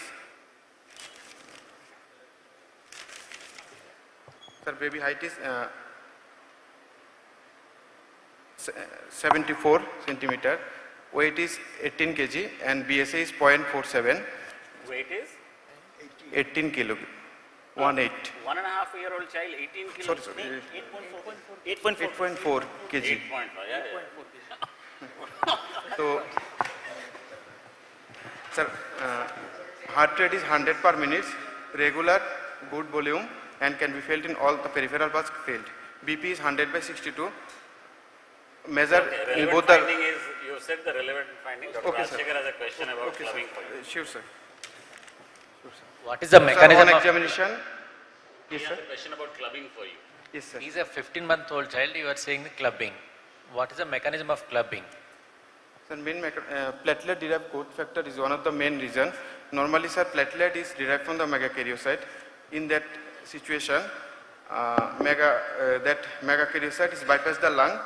[SPEAKER 20] Sir, baby height is 74 centimeter. Weight is 18 kg and BSA is 0.47.
[SPEAKER 15] Weight is?
[SPEAKER 20] 18 kg. 1.8.
[SPEAKER 15] 1.5-year-old child, 18 kilos.
[SPEAKER 20] Sorry.
[SPEAKER 15] 8.4
[SPEAKER 20] kg.
[SPEAKER 15] 8.5, yeah.
[SPEAKER 20] So, sir, heart rate is 100 per minute, regular, good volume, and can be felt in all the peripheral parts felt. BP is 100/62. Measure in both the...
[SPEAKER 15] Finding is, you said the relevant finding. Dr.
[SPEAKER 20] Okay,
[SPEAKER 15] Rajshekhar has a question about clubbing for you.
[SPEAKER 20] Sure, sir.
[SPEAKER 18] What is the mechanism
[SPEAKER 20] on
[SPEAKER 18] of...
[SPEAKER 20] examination? Yes,
[SPEAKER 15] He
[SPEAKER 20] sir.
[SPEAKER 15] has a question about clubbing for you.
[SPEAKER 20] Yes, sir.
[SPEAKER 18] He's a 15-month-old child, you are saying the clubbing. What is the mechanism of clubbing?
[SPEAKER 20] Sir, main platelet derived growth factor is one of the main reasons. Normally, sir, platelet is derived from the megakaryocyte. In that situation, that megakaryocyte is bypassed the lung.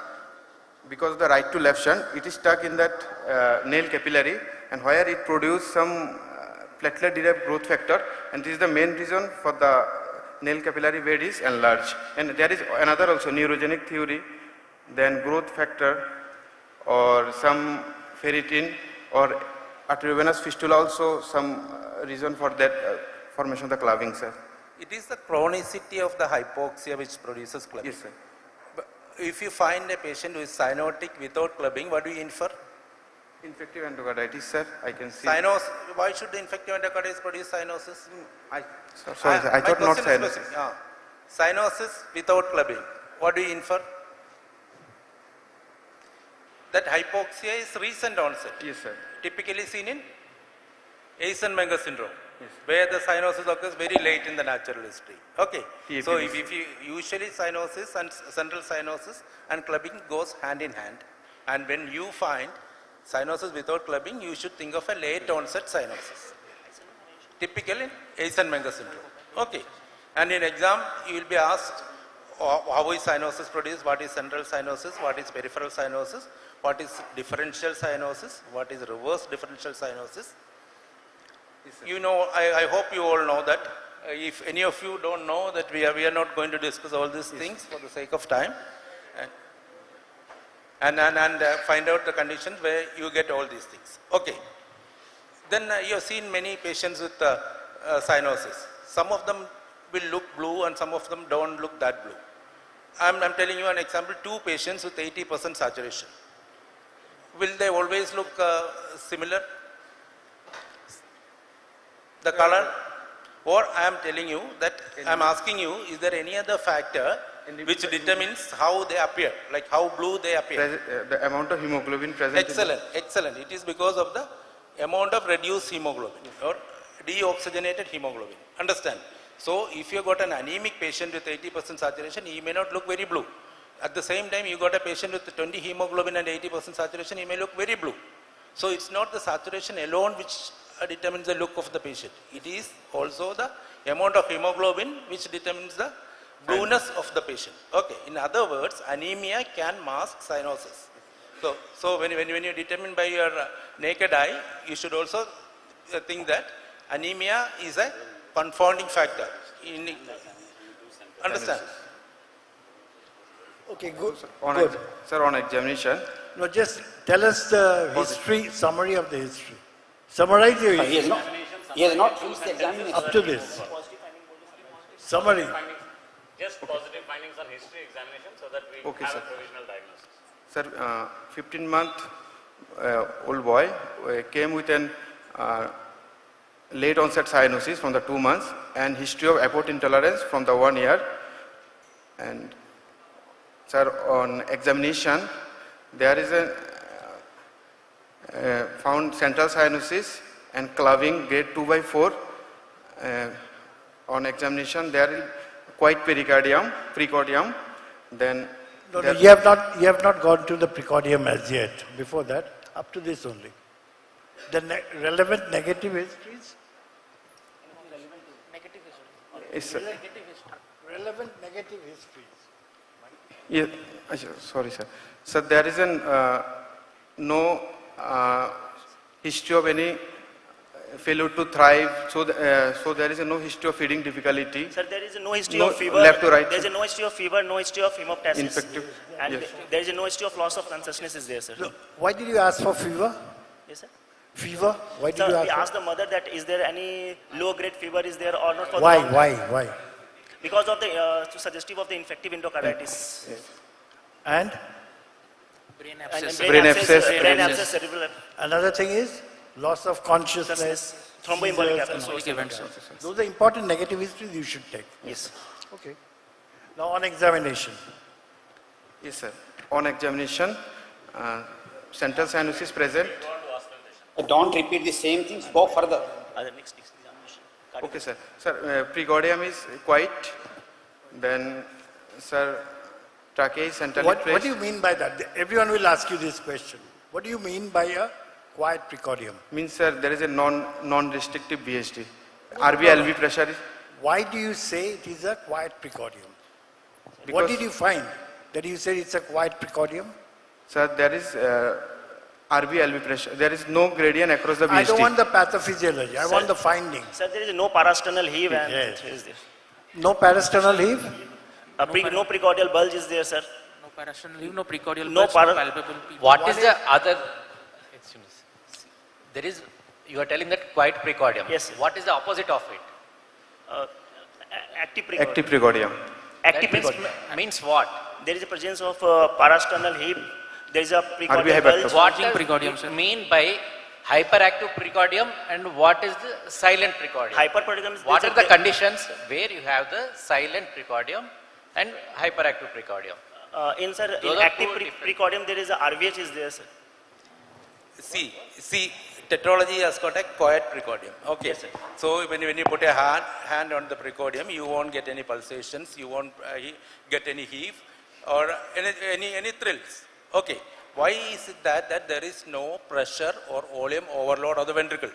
[SPEAKER 20] Because of the right to left shunt, it is stuck in that nail capillary, and where it produces some platelet derived growth factor, and this is the main reason for the nail capillary bed is enlarged. And there is another also neurogenic theory, then growth factor or some ferritin or arteriovenous fistula also some reason for that formation of the clubbing, sir.
[SPEAKER 16] It is the chronicity of the hypoxia which produces clubbing.
[SPEAKER 20] Yes, sir.
[SPEAKER 16] If you find a patient who is cyanotic without clubbing, what do you infer?
[SPEAKER 20] Infective endocarditis, sir. I can see.
[SPEAKER 16] Why should the infective endocarditis produce cyanosis?
[SPEAKER 20] Sorry, sir. I thought not cyanosis.
[SPEAKER 16] Cyanosis without clubbing. What do you infer? That hypoxia is recent onset.
[SPEAKER 20] Yes, sir.
[SPEAKER 16] Typically seen in Eisenmenger syndrome. Yes. Where the cyanosis occurs very late in the natural history. Okay. So if you usually cyanosis and central cyanosis and clubbing goes hand in hand, and when you find cyanosis without clubbing, you should think of a late onset cyanosis. Typically Eisenmenger syndrome. Okay. And in exam you will be asked how is cyanosis produced, what is central cyanosis, what is peripheral cyanosis, what is differential cyanosis, what is reverse differential cyanosis. You know, I hope you all know that. If any of you don't know that, we are not going to discuss all these things for the sake of time, and find out the conditions where you get all these things. Okay. Then you have seen many patients with cyanosis. Some of them will look blue and some of them don't look that blue. I'm telling you an example, 2 patients with 80% saturation. Will they always look similar? The color? Or I am telling you that, I am asking you, is there any other factor which determines how they appear, like how blue they appear?
[SPEAKER 20] The amount of hemoglobin present.
[SPEAKER 16] Excellent, excellent. It is because of the amount of reduced hemoglobin or deoxygenated hemoglobin. Understand? So if you got an anemic patient with 80% saturation, he may not look very blue. At the same time, you got a patient with 20 hemoglobin and 80% saturation, he may look very blue. So it's not the saturation alone which determines the look of the patient. It is also the amount of hemoglobin which determines the blueness of the patient. Okay. In other words, anemia can mask cyanosis. So when you determine by your naked eye, you should also think that anemia is a confounding factor. Understand?
[SPEAKER 17] Okay, good.
[SPEAKER 20] Sir, on examination.
[SPEAKER 17] No, just tell us the history, summary of the history. Summarize your history.
[SPEAKER 13] He has not finished the examination.
[SPEAKER 17] Up to this. Summary.
[SPEAKER 15] Just positive findings on history examination so that we have a provisional diagnosis.
[SPEAKER 20] Sir, 15-month old boy came with an late onset cyanosis from the 2 months and history of airport intolerance from the 1 year. And sir, on examination, there is a found central cyanosis and clubbing grade 2/4. On examination, there is quite precordium. Then
[SPEAKER 17] no, you have not gone to the precordium as yet. Before that, up to this only. The relevant negative histories.
[SPEAKER 20] Yes, sir.
[SPEAKER 17] Relevant negative histories.
[SPEAKER 20] Yes, sorry, sir. So there is no history of any failure to thrive. So there is no history of feeding difficulty.
[SPEAKER 14] Sir, there is no history of fever.
[SPEAKER 20] Left to right.
[SPEAKER 14] There is no history of fever, no history of hemoptysis.
[SPEAKER 20] Infective.
[SPEAKER 14] And
[SPEAKER 20] Yes.
[SPEAKER 14] there is no history of loss of consciousness is there, sir.
[SPEAKER 17] No, why did you ask for fever?
[SPEAKER 14] Yes, sir.
[SPEAKER 17] Fever? Why did
[SPEAKER 14] Sir,
[SPEAKER 17] you
[SPEAKER 14] we
[SPEAKER 17] ask?
[SPEAKER 14] asked the mother that is there any low-grade fever is there or not for
[SPEAKER 17] Why?
[SPEAKER 14] the
[SPEAKER 17] Why?
[SPEAKER 14] Because of the suggestive of the infective endocarditis.
[SPEAKER 17] And?
[SPEAKER 14] Brain
[SPEAKER 17] abscess.
[SPEAKER 14] Brain abscess, cerebral.
[SPEAKER 17] Another thing is loss of consciousness,
[SPEAKER 14] thromboembolic
[SPEAKER 17] seizures,
[SPEAKER 14] events.
[SPEAKER 17] Those are important negative histories you should take.
[SPEAKER 14] Yes.
[SPEAKER 17] Okay. Now on examination.
[SPEAKER 20] Yes, sir. On examination, central cyanosis present.
[SPEAKER 13] Don't repeat the same things, go further.
[SPEAKER 14] Next examination.
[SPEAKER 20] Okay, sir. Sir, precordium is white. Then, sir, trachea is centrally
[SPEAKER 17] What
[SPEAKER 20] placed.
[SPEAKER 17] do you mean by that? Everyone will ask you this question. What do you mean by a quiet precordium?
[SPEAKER 20] Means, sir, there is a non-restrictive VHD. RV-LV pressure is.
[SPEAKER 17] Why do you say it is a quiet precordium? What
[SPEAKER 20] Because-
[SPEAKER 17] did you find that you said it's a quiet precordium?
[SPEAKER 20] Sir, there is RV-LV pressure. There is no gradient across the VHD.
[SPEAKER 17] I don't want the pathophysiology. I want the finding.
[SPEAKER 14] Sir, there is no parasternal heave and
[SPEAKER 17] Yes.
[SPEAKER 14] is there.
[SPEAKER 17] No parasternal heave?
[SPEAKER 14] No precordial bulge is there, sir.
[SPEAKER 21] No parasternal heave, no precordial
[SPEAKER 14] No
[SPEAKER 21] bulge,
[SPEAKER 14] para-
[SPEAKER 21] no palpable peak.
[SPEAKER 18] What is the other? Excuse me. There is. You are telling that quiet precordium.
[SPEAKER 14] Yes.
[SPEAKER 18] What is the opposite of it?
[SPEAKER 14] Active precordium.
[SPEAKER 20] Active precordium.
[SPEAKER 14] Active
[SPEAKER 18] That
[SPEAKER 14] precordium.
[SPEAKER 18] means what?
[SPEAKER 14] There is a presence of parasternal heave. There is a precordial
[SPEAKER 20] RV
[SPEAKER 14] bulge.
[SPEAKER 18] What does it mean by hyperactive precordium and what is the silent precordium?
[SPEAKER 14] Hyperprecordium is
[SPEAKER 18] What are the conditions where you have the silent precordium and hyperactive precordium?
[SPEAKER 14] In sir,
[SPEAKER 18] Those
[SPEAKER 14] in
[SPEAKER 18] are
[SPEAKER 14] active
[SPEAKER 18] two
[SPEAKER 14] precordium there is a RVH is there, sir.
[SPEAKER 16] See, tetralogy has got a quiet precordium. Okay.
[SPEAKER 14] Yes, sir.
[SPEAKER 16] So when you put a hand on the precordium, you won't get any pulsations, you won't get any heave or any thrills. Okay. Why is it that there is no pressure or volume overload of the ventricle?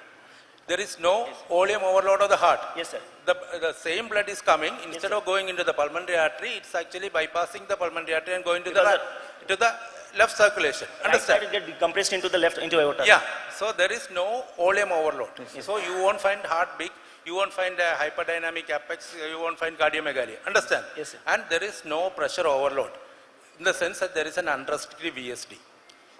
[SPEAKER 16] There is no volume overload of the heart.
[SPEAKER 14] Yes, sir.
[SPEAKER 16] The same blood is coming, instead of going into the pulmonary artery, it's actually bypassing the pulmonary artery and going to the left circulation. Understand?
[SPEAKER 14] Right side get compressed into the left, into aorta.
[SPEAKER 16] Yeah. So there is no volume overload. So you won't find heart big, you won't find a hyperdynamic apex, you won't find cardiomegaly. Understand?
[SPEAKER 14] Yes, sir.
[SPEAKER 16] And there is no pressure overload in the sense that there is an unrestricted VSD.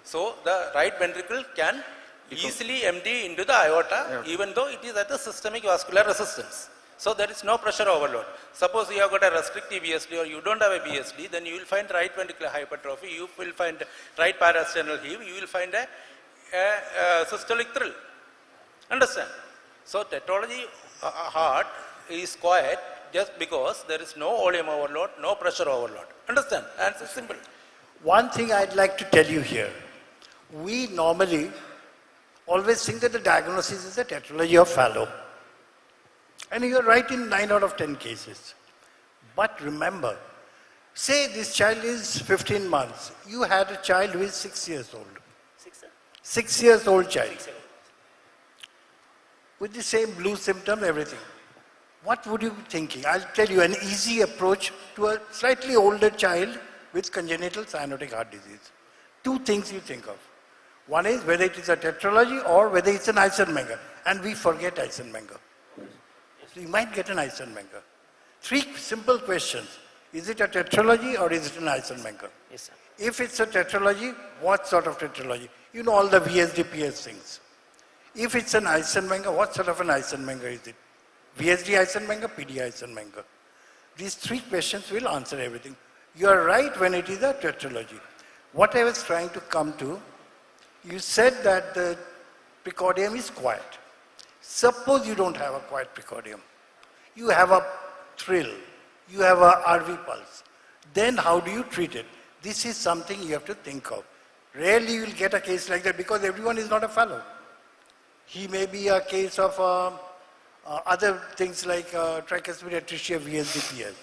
[SPEAKER 16] So the right ventricle can easily empty into the aorta, even though it is at the systemic vascular resistance. So there is no pressure overload. Suppose you have got a restrictive VSD or you don't have a VSD, then you will find right ventricular hypertrophy, you will find right parasternal heave, you will find a systolic thrill. Understand? So tetralogy heart is quiet just because there is no volume overload, no pressure overload. Understand? Answer simple.
[SPEAKER 17] One thing I'd like to tell you here. We normally always think that the diagnosis is a tetralogy of Fallot. And you're right in 9 out of 10 cases. But remember, say this child is 15 months. You had a child who is 6 years old. 6 years old child. With the same blue symptom, everything. What would you be thinking? I'll tell you an easy approach to a slightly older child with congenital cyanotic heart disease. Two things you think of. One is whether it is a tetralogy or whether it's an Eisenmenger. And we forget Eisenmenger. So you might get an Eisenmenger. 3 simple questions. Is it a tetralogy or is it an Eisenmenger?
[SPEAKER 14] Yes, sir.
[SPEAKER 17] If it's a tetralogy, what sort of tetralogy? You know all the VSD, PS things. If it's an Eisenmenger, what sort of an Eisenmenger is it? VSD Eisenmenger, PD Eisenmenger. These 3 questions will answer everything. You are right when it is a tetralogy. What I was trying to come to, you said that the precordium is quiet. Suppose you don't have a quiet precordium. You have a thrill. You have a RV pulse. Then how do you treat it? This is something you have to think of. Rarely you will get a case like that because everyone is not a fellow. He may be a case of other things like tricuspid atresia VSDPS.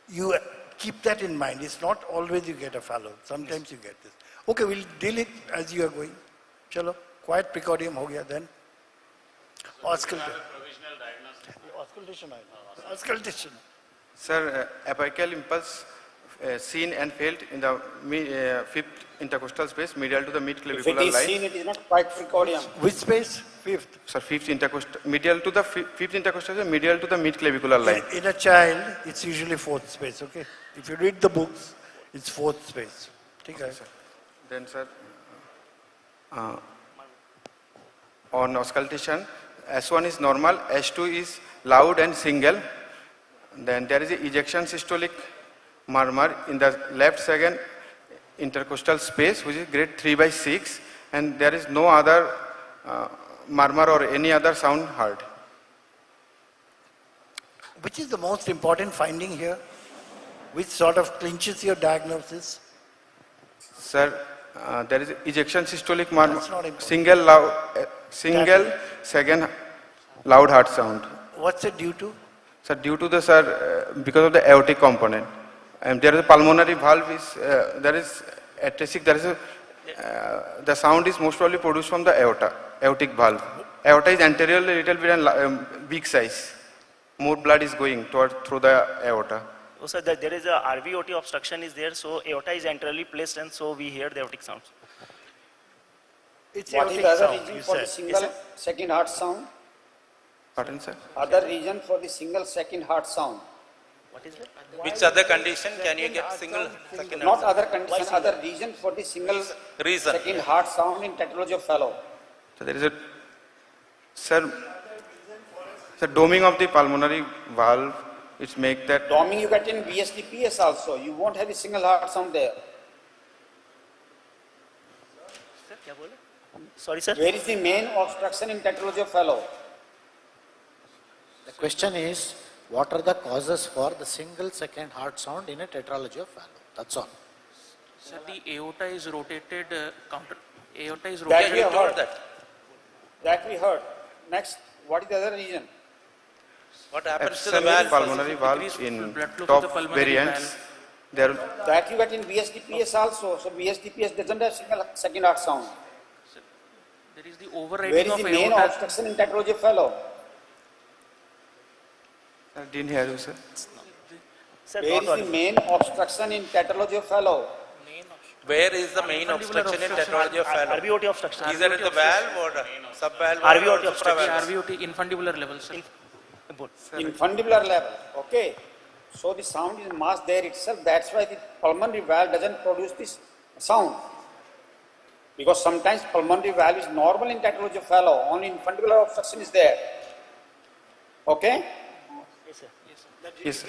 [SPEAKER 17] You keep that in mind. It's not always you get a fellow. Sometimes you get this. Okay, we'll deal it as you are going. Chalo, quiet precordium ho gaya then. Auscultation. Auscultation.
[SPEAKER 20] Sir, apical impulse seen and felt in the 5th intercostal space medial to the mid-clavicular line.
[SPEAKER 13] If it is seen, it is not quite precordium.
[SPEAKER 17] Which space? 5th.
[SPEAKER 20] Sir, 5th intercostal, medial to the 5th intercostal, medial to the mid-clavicular line.
[SPEAKER 17] In a child, it's usually 4th space, okay? If you read the books, it's 4th space. Okay,
[SPEAKER 20] sir. Then, sir, on auscultation, S1 is normal, S2 is loud and single. Then there is a ejection systolic murmur in the left second intercostal space, which is grade 3/6, and there is no other murmur or any other sound heard.
[SPEAKER 17] Which is the most important finding here? Which sort of clinches your diagnosis?
[SPEAKER 20] Sir, there is ejection systolic murmur, single second loud heart sound.
[SPEAKER 17] What's it due to?
[SPEAKER 20] Sir, due to the because of the aortic component. And there is a pulmonary valve there is atresia, there is the sound is most probably produced from the aorta, aortic valve. Aorta is anteriorly little bit and big size. More blood is going through the aorta.
[SPEAKER 14] Oh, sir, there is a RVOT obstruction is there, so aorta is anteriorly placed and so we hear the aortic sounds.
[SPEAKER 17] It's
[SPEAKER 13] what is the other reason for the single second heart sound?
[SPEAKER 20] Pardon, sir?
[SPEAKER 13] Other reason for the single second heart sound.
[SPEAKER 14] What is it?
[SPEAKER 16] Which other condition can you get single second
[SPEAKER 13] Not
[SPEAKER 16] heart
[SPEAKER 13] other condition, other reason for the single second heart sound in tetralogy of fellow.
[SPEAKER 20] So there is a, sir, doming of the pulmonary valve, it's make that.
[SPEAKER 13] Doming you get in VSDPS also. You won't have a single heart sound there.
[SPEAKER 14] Sir, kya bole? Sorry, sir.
[SPEAKER 13] Where is the main obstruction in tetralogy of fellow?
[SPEAKER 19] The question is, what are the causes for the single second heart sound in a tetralogy of fellow? That's all.
[SPEAKER 21] Sir, the aorta is rotated aorta is
[SPEAKER 13] That
[SPEAKER 21] rotated.
[SPEAKER 13] we heard. That we heard. Next, what is the other reason?
[SPEAKER 16] What happens to the
[SPEAKER 20] absent
[SPEAKER 16] valve?
[SPEAKER 20] pulmonary valve in top variants. There.
[SPEAKER 13] That you get in VSDPS also. So VSDPS doesn't have single second heart sound.
[SPEAKER 21] There is the
[SPEAKER 13] Where
[SPEAKER 21] overriding
[SPEAKER 13] is
[SPEAKER 21] of
[SPEAKER 13] the main
[SPEAKER 21] aorta.
[SPEAKER 13] obstruction in tetralogy of fellow?
[SPEAKER 20] I didn't hear you, sir.
[SPEAKER 13] Where is the main obstruction in tetralogy of fellow?
[SPEAKER 16] Where is the main obstruction in tetralogy of fellow?
[SPEAKER 14] RVOT obstruction.
[SPEAKER 16] Is that in the valve or subvalve?
[SPEAKER 14] RVOT obstruction.
[SPEAKER 21] RVOT infundibular level, sir.
[SPEAKER 13] Infundibular level. Okay. So the sound is masked there itself. That's why the pulmonary valve doesn't produce this sound. Because sometimes pulmonary valve is normal in tetralogy of fellow. Only infundibular obstruction is there. Okay?
[SPEAKER 14] Yes, sir.
[SPEAKER 20] Yes, sir.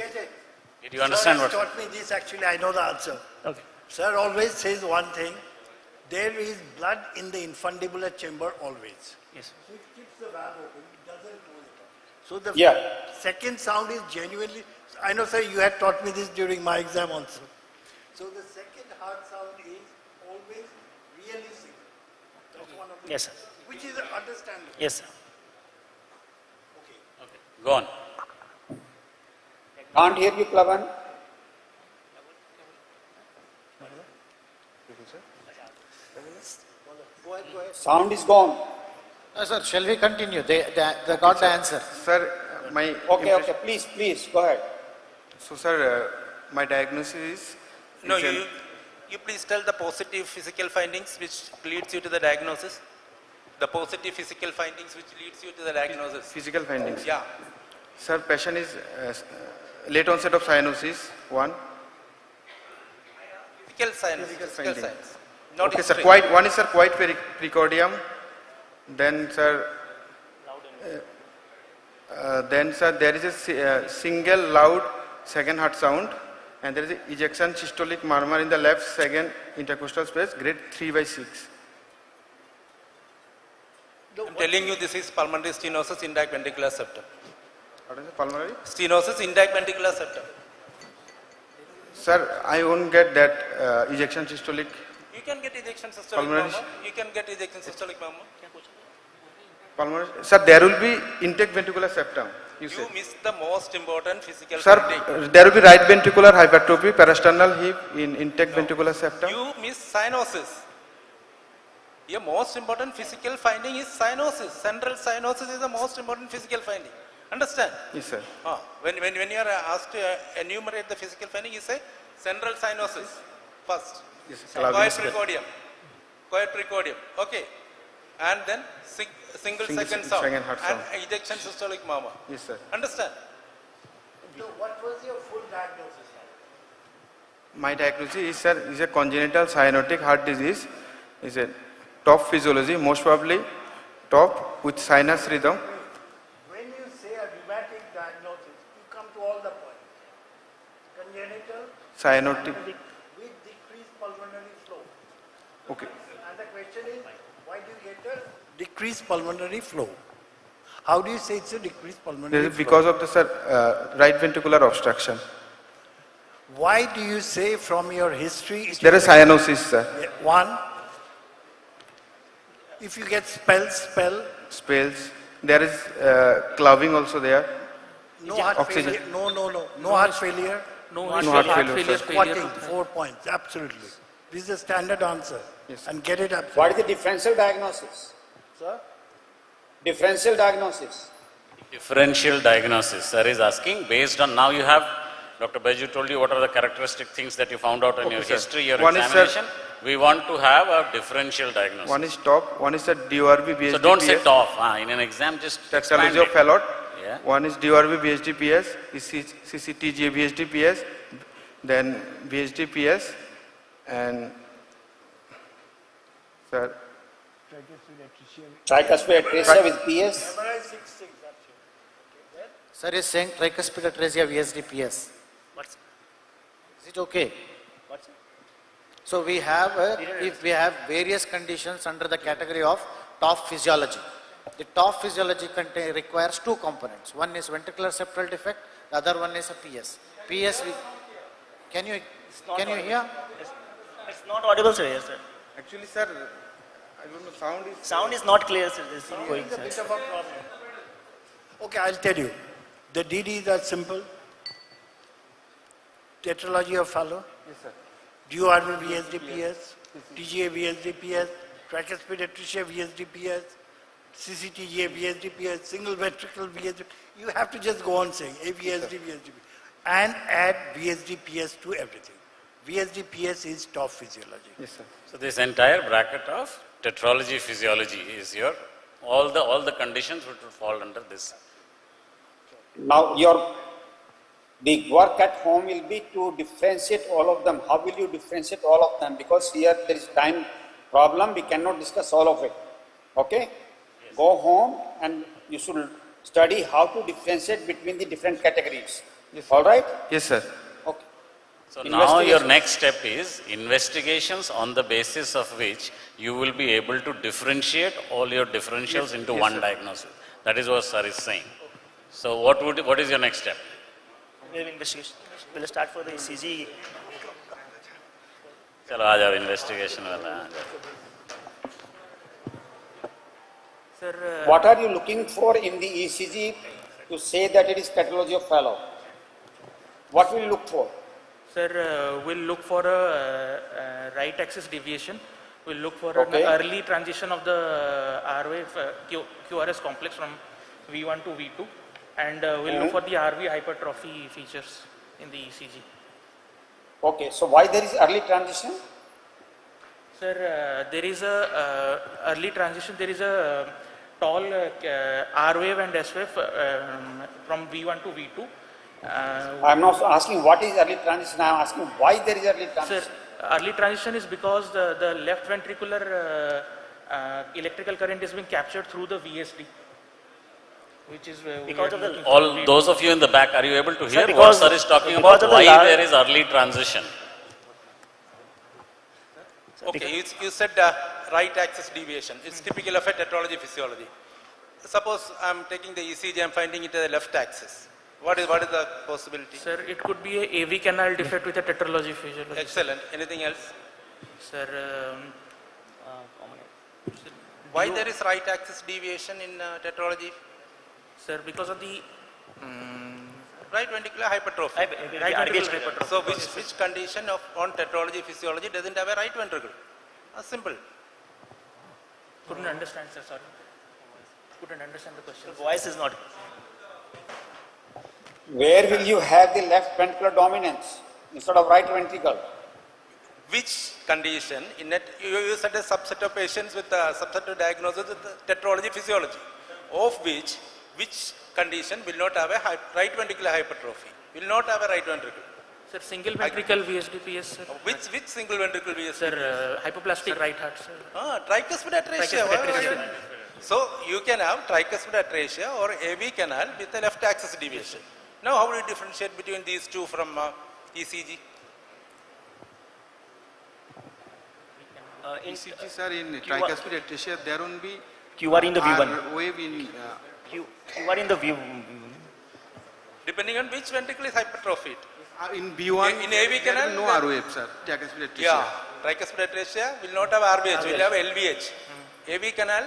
[SPEAKER 15] Did you understand
[SPEAKER 17] Sir
[SPEAKER 15] what?
[SPEAKER 17] has taught me this actually, I know the answer.
[SPEAKER 14] Okay.
[SPEAKER 17] Sir always says one thing, there is blood in the infundibular chamber always.
[SPEAKER 14] Yes.
[SPEAKER 17] So it keeps the valve open, it doesn't close it. So the second sound is genuinely, I know sir you had taught me this during my exam also. So the second heart sound is always really single. That's one of the
[SPEAKER 14] Yes, sir.
[SPEAKER 17] which is understandable.
[SPEAKER 14] Yes, sir.
[SPEAKER 15] Go on.
[SPEAKER 13] Can't hear you, Plavan. Sound is gone.
[SPEAKER 19] Sir, shall we continue? They got the answer.
[SPEAKER 20] Sir, my
[SPEAKER 13] Okay, please, go ahead.
[SPEAKER 20] So, sir, my diagnosis is.
[SPEAKER 16] No, you please tell the positive physical findings which leads you to the diagnosis. The positive physical findings which leads you to the diagnosis.
[SPEAKER 20] Physical findings.
[SPEAKER 16] Yeah.
[SPEAKER 20] Sir, patient is late onset of cyanosis, one.
[SPEAKER 16] Physical science. Physical science. Not
[SPEAKER 20] Okay, sir.
[SPEAKER 16] history.
[SPEAKER 20] One is, sir, quiet precordium. Then, sir, there is a single loud second heart sound, and there is a ejection systolic murmur in the left second intercostal space, grade 3/6.
[SPEAKER 16] I'm telling you, this is pulmonary stenosis in ventricular septum.
[SPEAKER 20] What is it, pulmonary?
[SPEAKER 16] Stenosis in ventricular septum.
[SPEAKER 20] Sir, I won't get that ejection systolic.
[SPEAKER 16] You can get ejection systolic
[SPEAKER 20] Pulmonary.
[SPEAKER 16] murmur. You can get ejection systolic murmur.
[SPEAKER 20] Pulmonary. Sir, there will be intake ventricular septum. You said.
[SPEAKER 16] missed the most important physical
[SPEAKER 20] Sir,
[SPEAKER 16] finding.
[SPEAKER 20] there will be right ventricular hypertrophy, parasternal hip in intake ventricular septum.
[SPEAKER 16] You miss cyanosis. Your most important physical finding is cyanosis. Central cyanosis is the most important physical finding. Understand?
[SPEAKER 20] Yes, sir.
[SPEAKER 16] When you are asked to enumerate the physical finding, you say central cyanosis first.
[SPEAKER 20] Yes,
[SPEAKER 16] Quiet precordium. Quiet precordium. Okay. And then single second sound.
[SPEAKER 20] Second heart sound.
[SPEAKER 16] And ejection systolic murmur.
[SPEAKER 20] Yes, sir.
[SPEAKER 16] Understand?
[SPEAKER 17] So what was your full diagnosis?
[SPEAKER 20] My diagnosis is, sir, is a congenital cyanotic heart disease. Is a top physiology, most probably top with sinus rhythm.
[SPEAKER 17] When you say a rheumatic diagnosis, you come to all the points. Congenital
[SPEAKER 20] Cyanotic.
[SPEAKER 17] with decreased pulmonary flow.
[SPEAKER 20] Okay.
[SPEAKER 17] And the question is, why do you get a decreased pulmonary flow? How do you say it's a decreased pulmonary
[SPEAKER 20] This is
[SPEAKER 17] flow?
[SPEAKER 20] because of the, sir, right ventricular obstruction.
[SPEAKER 17] Why do you say from your history?
[SPEAKER 20] There is cyanosis, sir.
[SPEAKER 17] One, if you get spells.
[SPEAKER 20] Spells. There is cloving also there.
[SPEAKER 17] No heart
[SPEAKER 20] Oxygen.
[SPEAKER 17] failure. No heart failure.
[SPEAKER 20] No heart failure, sir.
[SPEAKER 17] Squatting, 4 points, absolutely. This is a standard answer.
[SPEAKER 20] Yes.
[SPEAKER 17] And get it absolutely.
[SPEAKER 13] What is the differential diagnosis?
[SPEAKER 17] Sir?
[SPEAKER 13] Differential diagnosis.
[SPEAKER 15] Differential diagnosis. Sir is asking, based on now you have, Dr. Baiju told you what are the characteristic things that you found out in your
[SPEAKER 20] sir.
[SPEAKER 15] history, your
[SPEAKER 20] One is, sir,
[SPEAKER 15] examination. We want to have a differential diagnosis.
[SPEAKER 20] One is top, one is a DORB, BSDPS.
[SPEAKER 15] So don't say top. In an exam, just expand
[SPEAKER 20] Tetralogy of
[SPEAKER 15] it.
[SPEAKER 20] Fallot.
[SPEAKER 15] Yeah.
[SPEAKER 20] One is DORB, BSDPS, CCTGA, BSDPS, then BSDPS, and sir.
[SPEAKER 13] Tricuspid atresia with PS.
[SPEAKER 19] Sir is saying tricuspid atresia VSDPS. Is it okay? So we have, if we have various conditions under the category of top physiology. The top physiology requires two components. One is ventricular septal defect, the other one is a PS. PS, can you hear?
[SPEAKER 14] It's not audible, sir. Yes, sir.
[SPEAKER 20] Actually, sir, I don't know,
[SPEAKER 14] Sound is not clear, sir. This is going,
[SPEAKER 17] It's a bit
[SPEAKER 14] sir.
[SPEAKER 17] of a problem. Okay, I'll tell you. The DDs are simple. Tetralogy of Fallot.
[SPEAKER 20] Yes, sir.
[SPEAKER 17] DORB VSDPS, TGA VSDPS, tricuspid atresia VSDPS, CCTGA VSDPS, single ventricle VSDPS. You have to just go on saying AVSD, VSDPS. And add VSDPS to everything. VSDPS is top physiology.
[SPEAKER 20] Yes, sir.
[SPEAKER 15] So this entire bracket of tetralogy physiology is your, all the conditions which would fall under this.
[SPEAKER 13] Now the work at home will be to differentiate all of them. How will you differentiate all of them? Because here there is time problem, we cannot discuss all of it. Okay? Yes. Go home and you should study how to differentiate between the different categories.
[SPEAKER 20] Yes,
[SPEAKER 13] all right?
[SPEAKER 20] Yes, sir.
[SPEAKER 13] Okay.
[SPEAKER 15] So now your next step is investigations on the basis of which you will be able to differentiate all your differentials into one diagnosis. That is what sir is saying. So what is your next step?
[SPEAKER 14] We have investigation. We'll start for the ECG.
[SPEAKER 15] चलो आ जाओ investigation वाला.
[SPEAKER 14] Sir,
[SPEAKER 13] what are you looking for in the ECG to say that it is pathology of Fallot? What will you look for?
[SPEAKER 10] Sir, we'll look for a right axis deviation. We'll look for an early transition of the R-wave QRS complex from V1 to V2. And we'll look for the RV hypertrophy features in the ECG.
[SPEAKER 13] Okay, so why there is early transition?
[SPEAKER 10] Sir, there is a early transition. There is a tall R wave and S wave from V1 to V2.
[SPEAKER 13] I'm not asking what is early transition, I'm asking why there is early transition.
[SPEAKER 10] Sir, early transition is because the left ventricular electrical current is being captured through the VSD. Which is
[SPEAKER 15] because of all those of you in the back, are you able to hear
[SPEAKER 14] Sir,
[SPEAKER 15] what sir is talking about? Why there is early transition?
[SPEAKER 16] Okay, you said right axis deviation. It's typical of a tetralogy physiology. Suppose I'm taking the ECG, I'm finding it at the left axis. What is the possibility?
[SPEAKER 10] Sir, it could be a AV canal defect with a tetralogy physiology.
[SPEAKER 16] Excellent. Anything else?
[SPEAKER 10] Sir,
[SPEAKER 16] why there is right axis deviation in tetralogy?
[SPEAKER 10] Sir, because of the
[SPEAKER 16] right ventricular hypertrophy.
[SPEAKER 10] Right ventricular hypertrophy.
[SPEAKER 16] So which condition on tetralogy physiology doesn't have a right ventricle? Simple.
[SPEAKER 10] Couldn't understand, sir. Sorry. Couldn't understand the question.
[SPEAKER 14] The voice is not.
[SPEAKER 13] Where will you have the left ventricular dominance instead of right ventricle?
[SPEAKER 16] Which condition in it, you said a subset of patients with a subset of diagnosis with tetralogy physiology, of which condition will not have a right ventricular hypertrophy, will not have a right ventricle?
[SPEAKER 10] Sir, single ventricle VSDPS, sir.
[SPEAKER 16] Which single ventricle VSDPS?
[SPEAKER 10] Sir, hypoplastic right heart, sir.
[SPEAKER 16] Tricuspid atresia. So you can have tricuspid atresia or AV canal with a left axis deviation. Now how do you differentiate between these two from ECG?
[SPEAKER 20] ECG, sir, in tricuspid atresia, there won't be
[SPEAKER 14] QR in the V1.
[SPEAKER 20] Wave in
[SPEAKER 14] QR in the view.
[SPEAKER 16] Depending on which ventricle is hypertrophied.
[SPEAKER 20] In B1,
[SPEAKER 16] in AV canal,
[SPEAKER 20] no R wave, sir. Tricuspid atresia.
[SPEAKER 16] Yeah, tricuspid atresia will not have RVH, will have LVH. AV canal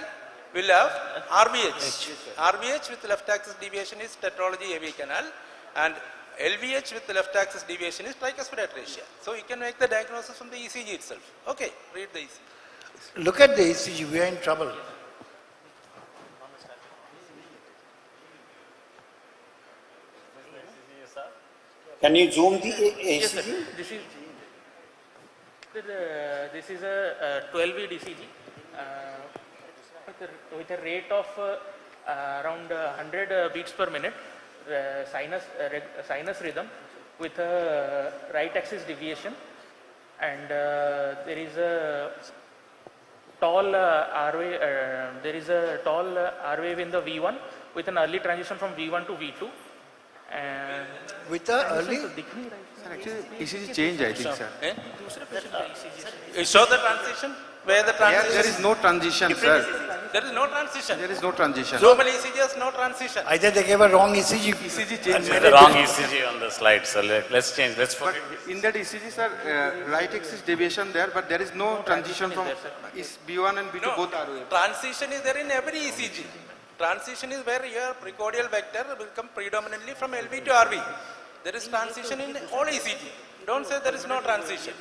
[SPEAKER 16] will have RVH. RVH with left axis deviation is tetralogy AV canal, and LVH with the left axis deviation is tricuspid atresia. So you can make the diagnosis from the ECG itself. Okay, read the ECG.
[SPEAKER 17] Look at the ECG, we are in trouble.
[SPEAKER 13] Can you zoom the ECG?
[SPEAKER 10] Yes, sir. This is a 12-lead ECG with a rate of around 100 beats per minute, sinus rhythm with a right axis deviation, and there is a tall R wave. There is a tall R wave in the V1 with an early transition from V1 to V2.
[SPEAKER 17] With the early?
[SPEAKER 20] Sir, actually, ECG change, I think, sir.
[SPEAKER 16] You show the transition? Where the transition?
[SPEAKER 20] There is no transition, sir.
[SPEAKER 16] There is no transition.
[SPEAKER 20] There is no transition.
[SPEAKER 16] Normally ECG has no transition.
[SPEAKER 17] Either they gave a wrong ECG.
[SPEAKER 20] ECG change.
[SPEAKER 15] The wrong ECG on the slide, so let's change. Let's forget.
[SPEAKER 20] In that ECG, sir, right axis deviation there, but there is no transition from B1 and B2 both are wave.
[SPEAKER 16] Transition is there in every ECG. Transition is where your precordial vector will come predominantly from LV to RV. There is transition in all ECG. Don't say there is no transition.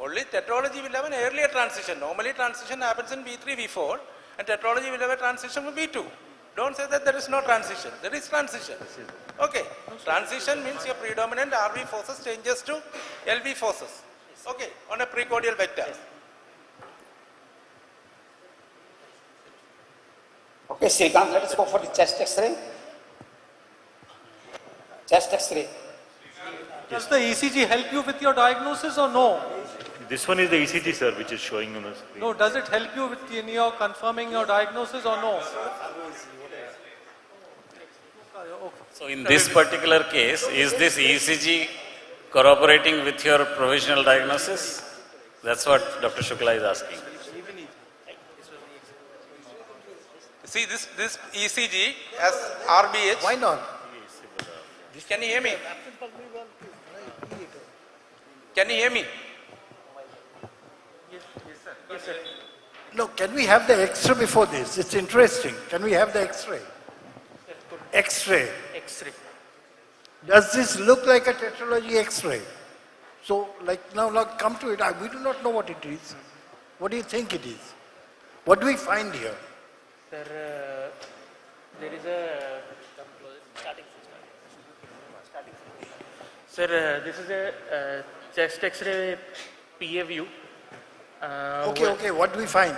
[SPEAKER 16] Only tetralogy will have an earlier transition. Normally transition happens in V3, V4, and tetralogy will have a transition from V2. Don't say that there is no transition. There is transition. Okay. Transition means your predominant RV forces changes to LV forces. Okay. On a precordial vector.
[SPEAKER 13] Okay, Srikanth, let us go for the chest X-ray. Chest X-ray.
[SPEAKER 8] Does the ECG help you with your diagnosis or no?
[SPEAKER 1] This one is the ECG, sir, which is showing on the screen.
[SPEAKER 8] No, does it help you with in your confirming your diagnosis or no?
[SPEAKER 15] So in this particular case, is this ECG corroborating with your provisional diagnosis? That's what Dr. Shukla is asking.
[SPEAKER 16] See this ECG as RBH.
[SPEAKER 17] Why not?
[SPEAKER 16] Can you hear me? Can you hear me?
[SPEAKER 10] Yes, sir. Yes, sir.
[SPEAKER 17] No, can we have the X-ray before this? It's interesting. Can we have the X-ray? X-ray.
[SPEAKER 10] X-ray.
[SPEAKER 17] Does this look like a tetralogy X-ray? So, like now come to it. We do not know what it is. What do you think it is? What do we find here?
[SPEAKER 10] Sir, there is a Sir, this is a chest X-ray PA view.
[SPEAKER 17] Okay. What do we find?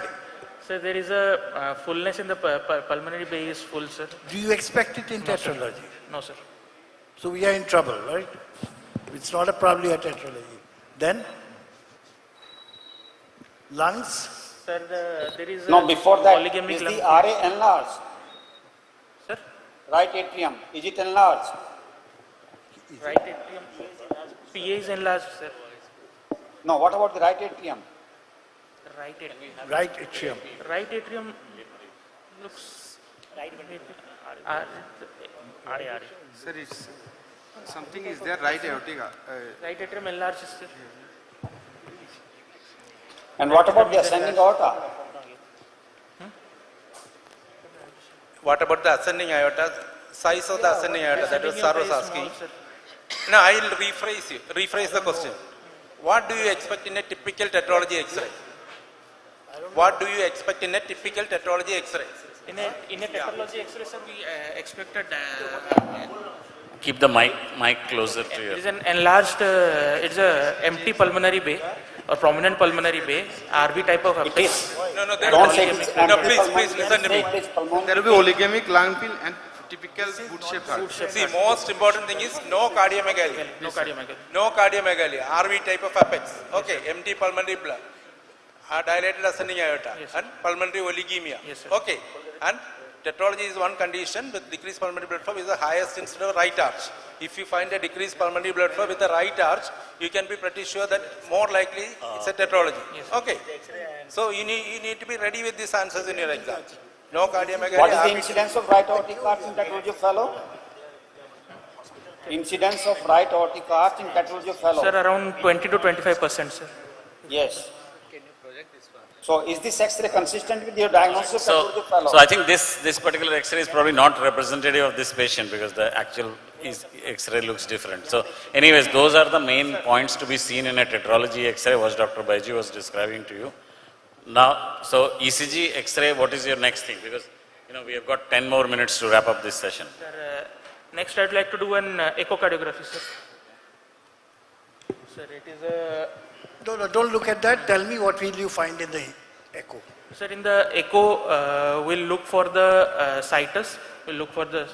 [SPEAKER 10] So there is a fullness in the pulmonary bay is full, sir.
[SPEAKER 17] Do you expect it in
[SPEAKER 10] No, sir.
[SPEAKER 17] tetralogy?
[SPEAKER 10] No, sir.
[SPEAKER 17] So we are in trouble, right? It's not a probably a tetralogy. Then, lungs?
[SPEAKER 10] Sir, there is
[SPEAKER 13] No, before that,
[SPEAKER 10] polygamic
[SPEAKER 13] is the
[SPEAKER 10] lung.
[SPEAKER 13] RA enlarged?
[SPEAKER 10] Sir?
[SPEAKER 13] Right atrium, is it enlarged?
[SPEAKER 10] Right atrium. PA is enlarged, sir.
[SPEAKER 13] No, what about the right atrium?
[SPEAKER 10] Right atrium.
[SPEAKER 17] Right atrium.
[SPEAKER 10] Right atrium looks.
[SPEAKER 20] Sir, it's something is there, right aortic.
[SPEAKER 10] Right atrium enlarged, sir.
[SPEAKER 13] And what about the ascending aorta?
[SPEAKER 16] What about the ascending aorta? Size of the ascending aorta, that was
[SPEAKER 10] Ascending
[SPEAKER 16] Sir
[SPEAKER 10] aorta
[SPEAKER 16] was
[SPEAKER 10] is
[SPEAKER 16] asking.
[SPEAKER 10] small, sir.
[SPEAKER 16] No, I will rephrase the question. What do you expect in a typical tetralogy X-ray? What do you expect in a typical tetralogy X-ray?
[SPEAKER 10] In a tetralogy X-ray, sir, we expected.
[SPEAKER 15] Keep the mic closer to you.
[SPEAKER 10] It is an enlarged. It's a empty pulmonary bay or prominent pulmonary bay, RV type of apex.
[SPEAKER 16] No,
[SPEAKER 13] Don't say it's
[SPEAKER 16] no,
[SPEAKER 13] empty
[SPEAKER 16] please listen to me.
[SPEAKER 20] There will be oligamic lung field and typical good-shaped heart.
[SPEAKER 16] See, most important thing is no cardiomegaly.
[SPEAKER 10] No cardiomegaly.
[SPEAKER 16] No cardiomegaly, RV type of apex. Okay, empty pulmonary blood, dilated ascending aorta, and pulmonary oligemia.
[SPEAKER 10] Yes, sir.
[SPEAKER 16] Okay, and tetralogy is one condition with decreased pulmonary blood flow is the highest instead of right arch. If you find a decreased pulmonary blood flow with the right arch, you can be pretty sure that more likely it's a tetralogy.
[SPEAKER 10] Yes,
[SPEAKER 16] okay, so you need to be ready with these answers in your exam. No cardiomegaly.
[SPEAKER 13] What is the incidence of right aortic arch in tetralogy fellow? Incidence of right aortic arch in tetralogy fellow?
[SPEAKER 10] Sir, around 20 to 25%, sir.
[SPEAKER 13] Yes. So is this X-ray consistent with your diagnosis of tetralogy fellow?
[SPEAKER 15] So I think this particular X-ray is probably not representative of this patient because the actual X-ray looks different. So anyways, those are the main points to be seen in a tetralogy X-ray, which Dr. Baiju was describing to you. Now, so ECG, X-ray, what is your next thing? Because, we have got 10 more minutes to wrap up this session.
[SPEAKER 10] Sir, next I'd like to do an echocardiography, sir. Sir, it is a...
[SPEAKER 17] No, don't look at that. Tell me what will you find in the echo.
[SPEAKER 10] Sir, in the echo, we'll look for the situs, we'll look for the...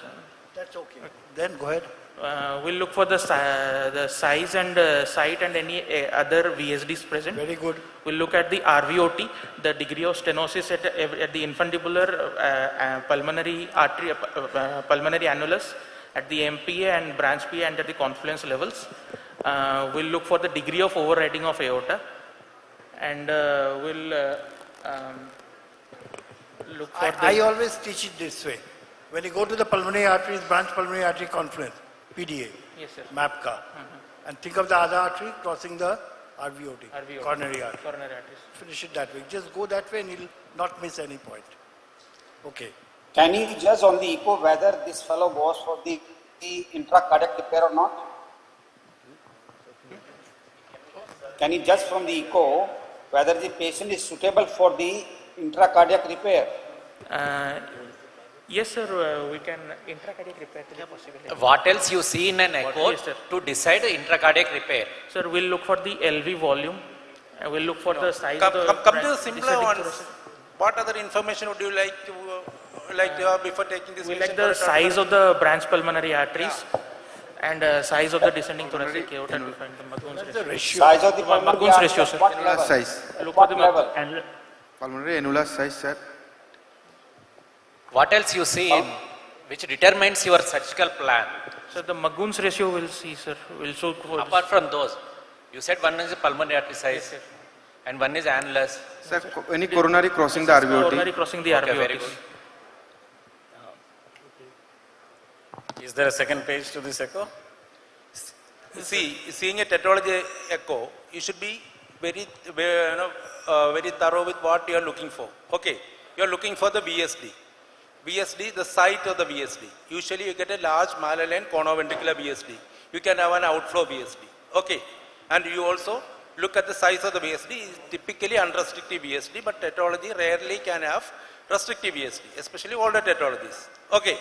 [SPEAKER 17] That's okay. Then go ahead.
[SPEAKER 10] We'll look for the size and site and any other VSDs present.
[SPEAKER 17] Very good.
[SPEAKER 10] We'll look at the RVOT, the degree of stenosis at the infundibular pulmonary artery, pulmonary annulus, at the MPA and branch PA and at the confluence levels. We'll look for the degree of overriding of aorta, and we'll look for
[SPEAKER 17] I always teach it this way. When you go to the pulmonary arteries, branch pulmonary artery confluence, PDA,
[SPEAKER 10] yes, sir.
[SPEAKER 17] MAPCA, and think of the other artery crossing the RVOT, coronary artery.
[SPEAKER 10] Coronary arteries.
[SPEAKER 17] Finish it that way. Just go that way and you'll not miss any point. Okay.
[SPEAKER 13] Can you judge on the echo whether this fellow goes for the intracardiac repair or not? Can you judge from the echo whether the patient is suitable for the intracardiac repair?
[SPEAKER 10] Yes, sir, we can intracardiac repair.
[SPEAKER 18] What else you see in an echo
[SPEAKER 10] Yes, sir.
[SPEAKER 18] to decide intracardiac repair?
[SPEAKER 10] Sir, we'll look for the LV volume. We'll look for the size
[SPEAKER 16] Come
[SPEAKER 10] of the...
[SPEAKER 16] to the simpler ones. What other information would you like to have before taking this?
[SPEAKER 10] We like the size of the branch pulmonary arteries and size of the descending thoracic aorta to find the Magun's ratio.
[SPEAKER 13] Size of the pulmonary
[SPEAKER 10] Magun's ratio, sir.
[SPEAKER 13] What
[SPEAKER 20] Annular
[SPEAKER 13] level?
[SPEAKER 20] size.
[SPEAKER 10] Look for the
[SPEAKER 13] level?
[SPEAKER 20] Pulmonary annular size, sir.
[SPEAKER 18] What else you see in which determines your surgical plan?
[SPEAKER 10] So the Magun's ratio we'll see, sir. We'll show for
[SPEAKER 18] Apart from those, you said one is a pulmonary artery size and one is annulus.
[SPEAKER 20] Sir, any coronary crossing the RVOT?
[SPEAKER 10] coronary crossing the
[SPEAKER 18] Okay,
[SPEAKER 10] RVOT.
[SPEAKER 18] very good.
[SPEAKER 15] Is there a second page to this echo?
[SPEAKER 16] See, seeing a tetralogy echo, you should be very thorough with what you are looking for. Okay, you are looking for the VSD. VSD, the site of the VSD. Usually you get a large malaligned conoventricular VSD. You can have an outflow VSD. Okay, and you also look at the size of the VSD. It's typically unrestricted VSD, but tetralogy rarely can have restrictive VSD, especially older tetralogies. Okay,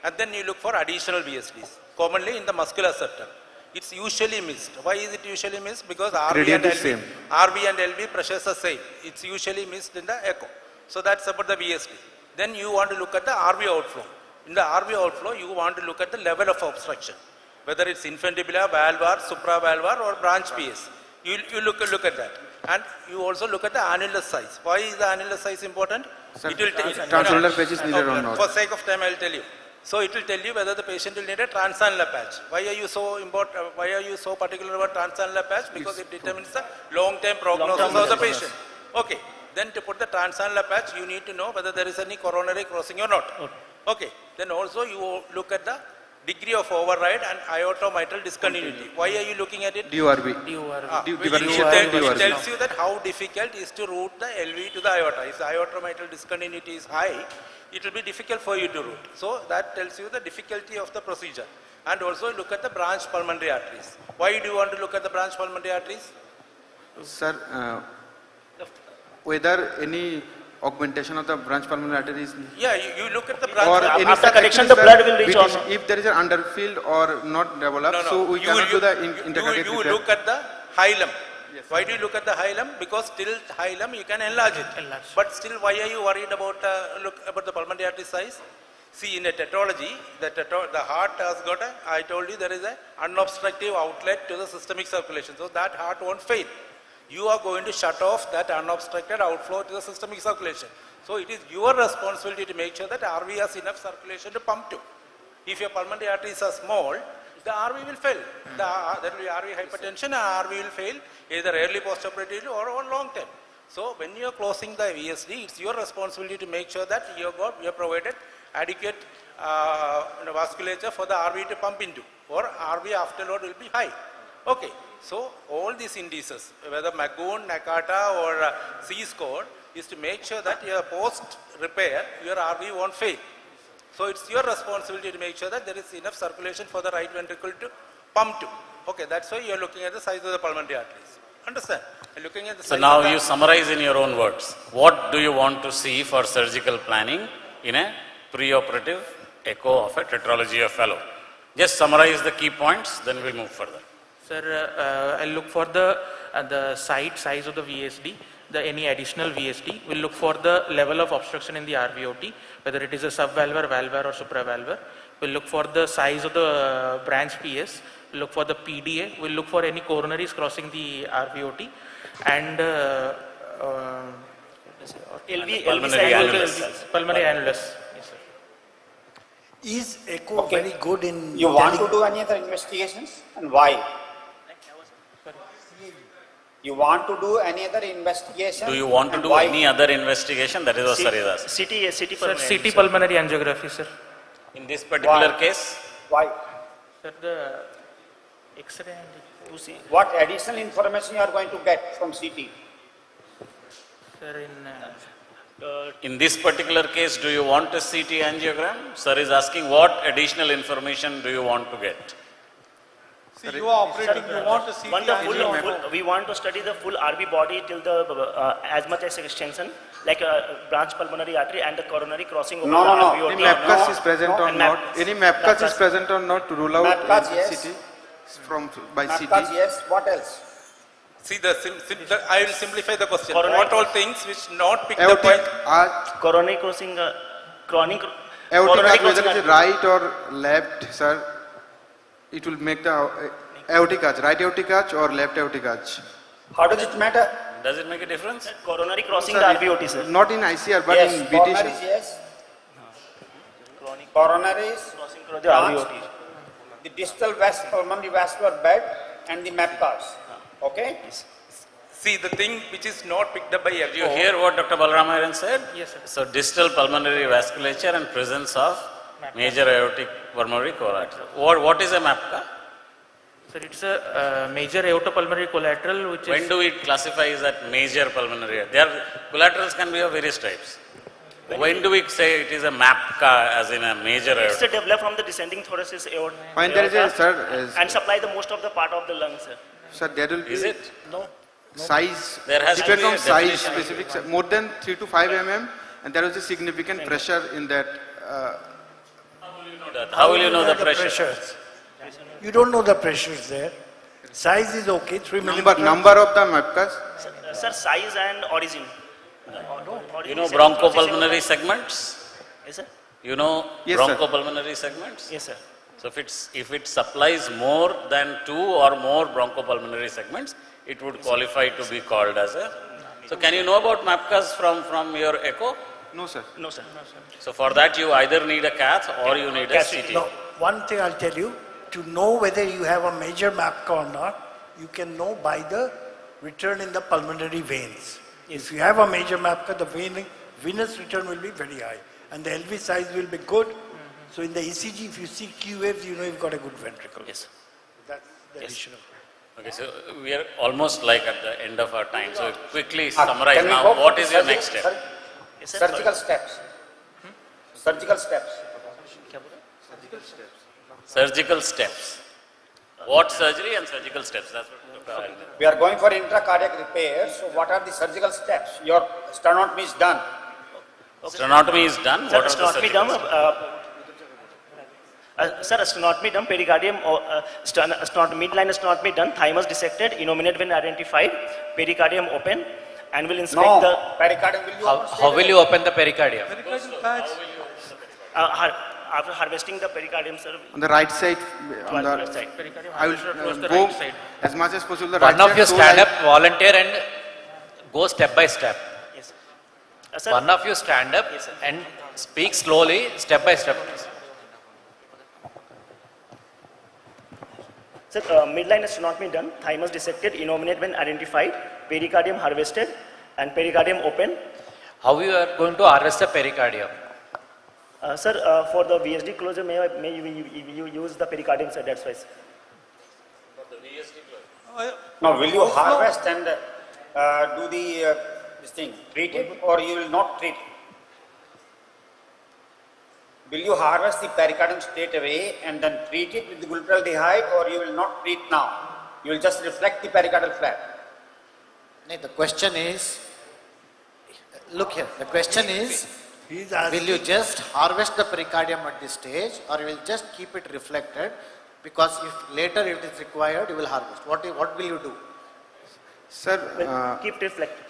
[SPEAKER 16] and then you look for additional VSDs, commonly in the muscular septum. It's usually missed. Why is it usually missed? Because RV and LV pressures are same. It's usually missed in the echo. So that's about the VSD. Then you want to look at the RV outflow. In the RV outflow, you want to look at the level of obstruction, whether it's infundibular, valvar, supravalvar, or branch PS. You look at that. And you also look at the annulus size. Why is the annulus size important?
[SPEAKER 20] Sir,
[SPEAKER 16] it will tell you.
[SPEAKER 20] transannular patch is needed or not?
[SPEAKER 16] For sake of time, I will tell you. So it will tell you whether the patient will need a transannular patch. Why are you so why are you so particular about transannular patch? Because it determines the long-term prognosis of the patient. Okay. Then to put the transannular patch, you need to know whether there is any coronary crossing or not. Okay. Then also you look at the degree of override and aortomitral discontinuity. Why are you looking at it?
[SPEAKER 20] DURB.
[SPEAKER 16] It tells you that how difficult it is to route the LV to the aorta. If the aortomitral discontinuity is high, it will be difficult for you to route. So that tells you the difficulty of the procedure. And also look at the branch pulmonary arteries. Why do you want to look at the branch pulmonary arteries?
[SPEAKER 20] Sir, whether any augmentation of the branch pulmonary artery is...
[SPEAKER 16] Yeah, you look at the branch...
[SPEAKER 20] Or
[SPEAKER 16] after
[SPEAKER 20] connection, the blood will reach also. If there is an underfilled or not developed, so we cannot do the intercardiac
[SPEAKER 16] You look at the hilum. Yes. Why do you look at the hilum? Because still hilum you can enlarge it. But still, why are you worried about the pulmonary artery size? See, in a tetralogy, the heart has got I told you there is an unobstructive outlet to the systemic circulation. So that heart won't fail. You are going to shut off that unobstructed outflow to the systemic circulation. So it is your responsibility to make sure that RV has enough circulation to pump to. If your pulmonary arteries are small, the RV will fail. There will be RV hypertension and RV will fail either early postoperatively or long term. So when you are closing the VSD, it's your responsibility to make sure that you have provided adequate vasculature for the RV to pump into, or RV afterload will be high. Okay. So all these indices, whether Magoon, Nakata or C-score, is to make sure that your post-repair, your RV won't fail. So it's your responsibility to make sure that there is enough circulation for the right ventricle to pump to. Okay, that's why you're looking at the size of the pulmonary arteries. Understand? And looking at the
[SPEAKER 15] so now you summarize in your own words. What do you want to see for surgical planning in a preoperative echo of a tetralogy of fellow? Just summarize the key points, then we'll move further.
[SPEAKER 10] Sir, I'll look for the size of the VSD, any additional VSD. We'll look for the level of obstruction in the RVOT, whether it is a subvalvar, valvar or supravalvar. We'll look for the size of the branch PS. We'll look for the PDA. We'll look for any coronaries crossing the RVOT. And pulmonary annulus. Yes, sir.
[SPEAKER 17] Is echo very good in...
[SPEAKER 13] You want to do any other investigations and why? You want to do any other investigation?
[SPEAKER 15] Do you want to do any other investigation? That is what sir is asking.
[SPEAKER 10] CT pulmonary angiography, sir.
[SPEAKER 15] In this particular case?
[SPEAKER 13] Why?
[SPEAKER 10] Sir, the X-ray and 2C.
[SPEAKER 13] What additional information you are going to get from CT?
[SPEAKER 10] Sir,
[SPEAKER 15] in this particular case, do you want a CT angiogram? Sir is asking what additional information do you want to get?
[SPEAKER 8] See, you are operating, you want to see
[SPEAKER 14] we want to study the full RB body till the as much as extension, like a branch pulmonary artery and the coronary crossing over the RBOT.
[SPEAKER 20] Any MAPCAS is present or not? Any MAPCAS is present or not to rule out CT by CT?
[SPEAKER 13] MAPCAS, yes. What else?
[SPEAKER 16] See, I will simplify the question. What all things which not picked up by
[SPEAKER 14] coronary crossing, chronic.
[SPEAKER 20] Aortic, whether it is right or left, sir. It will make the aortic arch, right aortic arch or left aortic arch.
[SPEAKER 13] How does it matter?
[SPEAKER 15] Does it make a difference?
[SPEAKER 14] Coronary crossing the RVOT, sir.
[SPEAKER 20] Not in ICR, but
[SPEAKER 13] yes,
[SPEAKER 20] in BT.
[SPEAKER 13] Coronaries, yes. Coronaries,
[SPEAKER 14] crossing the RVOT.
[SPEAKER 13] The distal pulmonary vascular bed and the MAPCAS. Okay?
[SPEAKER 16] See, the thing which is not picked up by echo.
[SPEAKER 15] Did you hear what Dr. Balramaran said?
[SPEAKER 10] Yes, sir.
[SPEAKER 15] So distal pulmonary vasculature and presence of major aortic pulmonary collateral. What is a MAPCA?
[SPEAKER 10] Sir, it's a major aortopulmonary collateral which
[SPEAKER 15] when do we classify as that major pulmonary? Collaterals can be of various types. When do we say it is a MAPCA as in a major aorta?
[SPEAKER 14] It's developed from the descending thoracic aorta.
[SPEAKER 20] When there is a, sir,
[SPEAKER 14] and supply the most of the part of the lung, sir.
[SPEAKER 20] Sir, there will be...
[SPEAKER 15] Is it?
[SPEAKER 14] No.
[SPEAKER 20] Size,
[SPEAKER 15] there has
[SPEAKER 20] depends
[SPEAKER 15] to be
[SPEAKER 20] on size, specific, more than 3 to 5 mm, and there is a significant pressure in that.
[SPEAKER 15] How will you know the pressures?
[SPEAKER 17] You don't know the pressures there. Size is okay, 3 millimeters.
[SPEAKER 20] Number of the MAPCAS?
[SPEAKER 14] Sir, size and origin.
[SPEAKER 15] You know bronchopulmonary segments?
[SPEAKER 14] Yes, sir.
[SPEAKER 15] You know
[SPEAKER 14] Yes, sir.
[SPEAKER 15] bronchopulmonary segments?
[SPEAKER 14] Yes, sir.
[SPEAKER 15] So if it supplies more than 2 or more bronchopulmonary segments, it would qualify to be called as a. So can you know about MAPCAs from your echo?
[SPEAKER 20] No, sir.
[SPEAKER 14] No, sir.
[SPEAKER 15] So for that you either need a cath or you need a CT.
[SPEAKER 17] No, one thing I'll tell you, to know whether you have a major MAPCA or not, you can know by the return in the pulmonary veins. If you have a major MAPCA, the venous return will be very high and the LV size will be good. So in the ECG, if you see Q waves, you know you've got a good ventricle.
[SPEAKER 14] Yes.
[SPEAKER 17] That's the addition of.
[SPEAKER 15] Okay, so we are almost like at the end of our time. So quickly
[SPEAKER 13] Can
[SPEAKER 15] summarize
[SPEAKER 13] we
[SPEAKER 15] now,
[SPEAKER 13] go
[SPEAKER 15] what
[SPEAKER 13] for
[SPEAKER 15] is your
[SPEAKER 13] surgery?
[SPEAKER 15] next step?
[SPEAKER 13] Surgical steps. Surgical steps.
[SPEAKER 15] Surgical steps. What surgery and surgical steps? That's what Dr. Arvind.
[SPEAKER 13] We are going for intracardiac repair. So what are the surgical steps? Your sternotomy is done.
[SPEAKER 15] Sternotomy is done.
[SPEAKER 14] Sir,
[SPEAKER 15] What are the
[SPEAKER 14] sternotomy
[SPEAKER 15] surgical
[SPEAKER 14] done. Sir, sternotomy done, pericardium, midline sternotomy done, thymus dissected, innominate vein identified, pericardium open, and will inspect the
[SPEAKER 13] pericardium. Will you
[SPEAKER 18] How will you open the pericardium?
[SPEAKER 14] after harvesting the pericardium, sir?
[SPEAKER 20] On the right side, on the
[SPEAKER 14] Left side.
[SPEAKER 20] I will
[SPEAKER 14] the
[SPEAKER 20] go
[SPEAKER 14] right side.
[SPEAKER 20] as much as possible the
[SPEAKER 18] One
[SPEAKER 20] right
[SPEAKER 18] of you
[SPEAKER 20] side.
[SPEAKER 18] stand up, volunteer and go step by step.
[SPEAKER 14] Yes. Sir,
[SPEAKER 18] One of you stand up and speak slowly, step by step.
[SPEAKER 14] Sir, midline sternotomy done, thymus dissected, innominate vein identified, pericardium harvested, and pericardium open.
[SPEAKER 18] How you are going to harvest the pericardium?
[SPEAKER 14] Sir, for the VSD closure, may you use the pericardium, sir, that's why. Sir.
[SPEAKER 13] Now, will you harvest and do the this thing, treat it, or you will not treat it? Will you harvest the pericardium straight away and then treat it with the glutaraldehyde, or you will not treat now? You will just reflect the pericardial flap.
[SPEAKER 19] No, the question is, look here, the question is, will you just harvest the pericardium at this stage, or you will just keep it reflected? Because if later it is required, you will harvest. What will you do?
[SPEAKER 20] Sir,
[SPEAKER 14] keep reflected.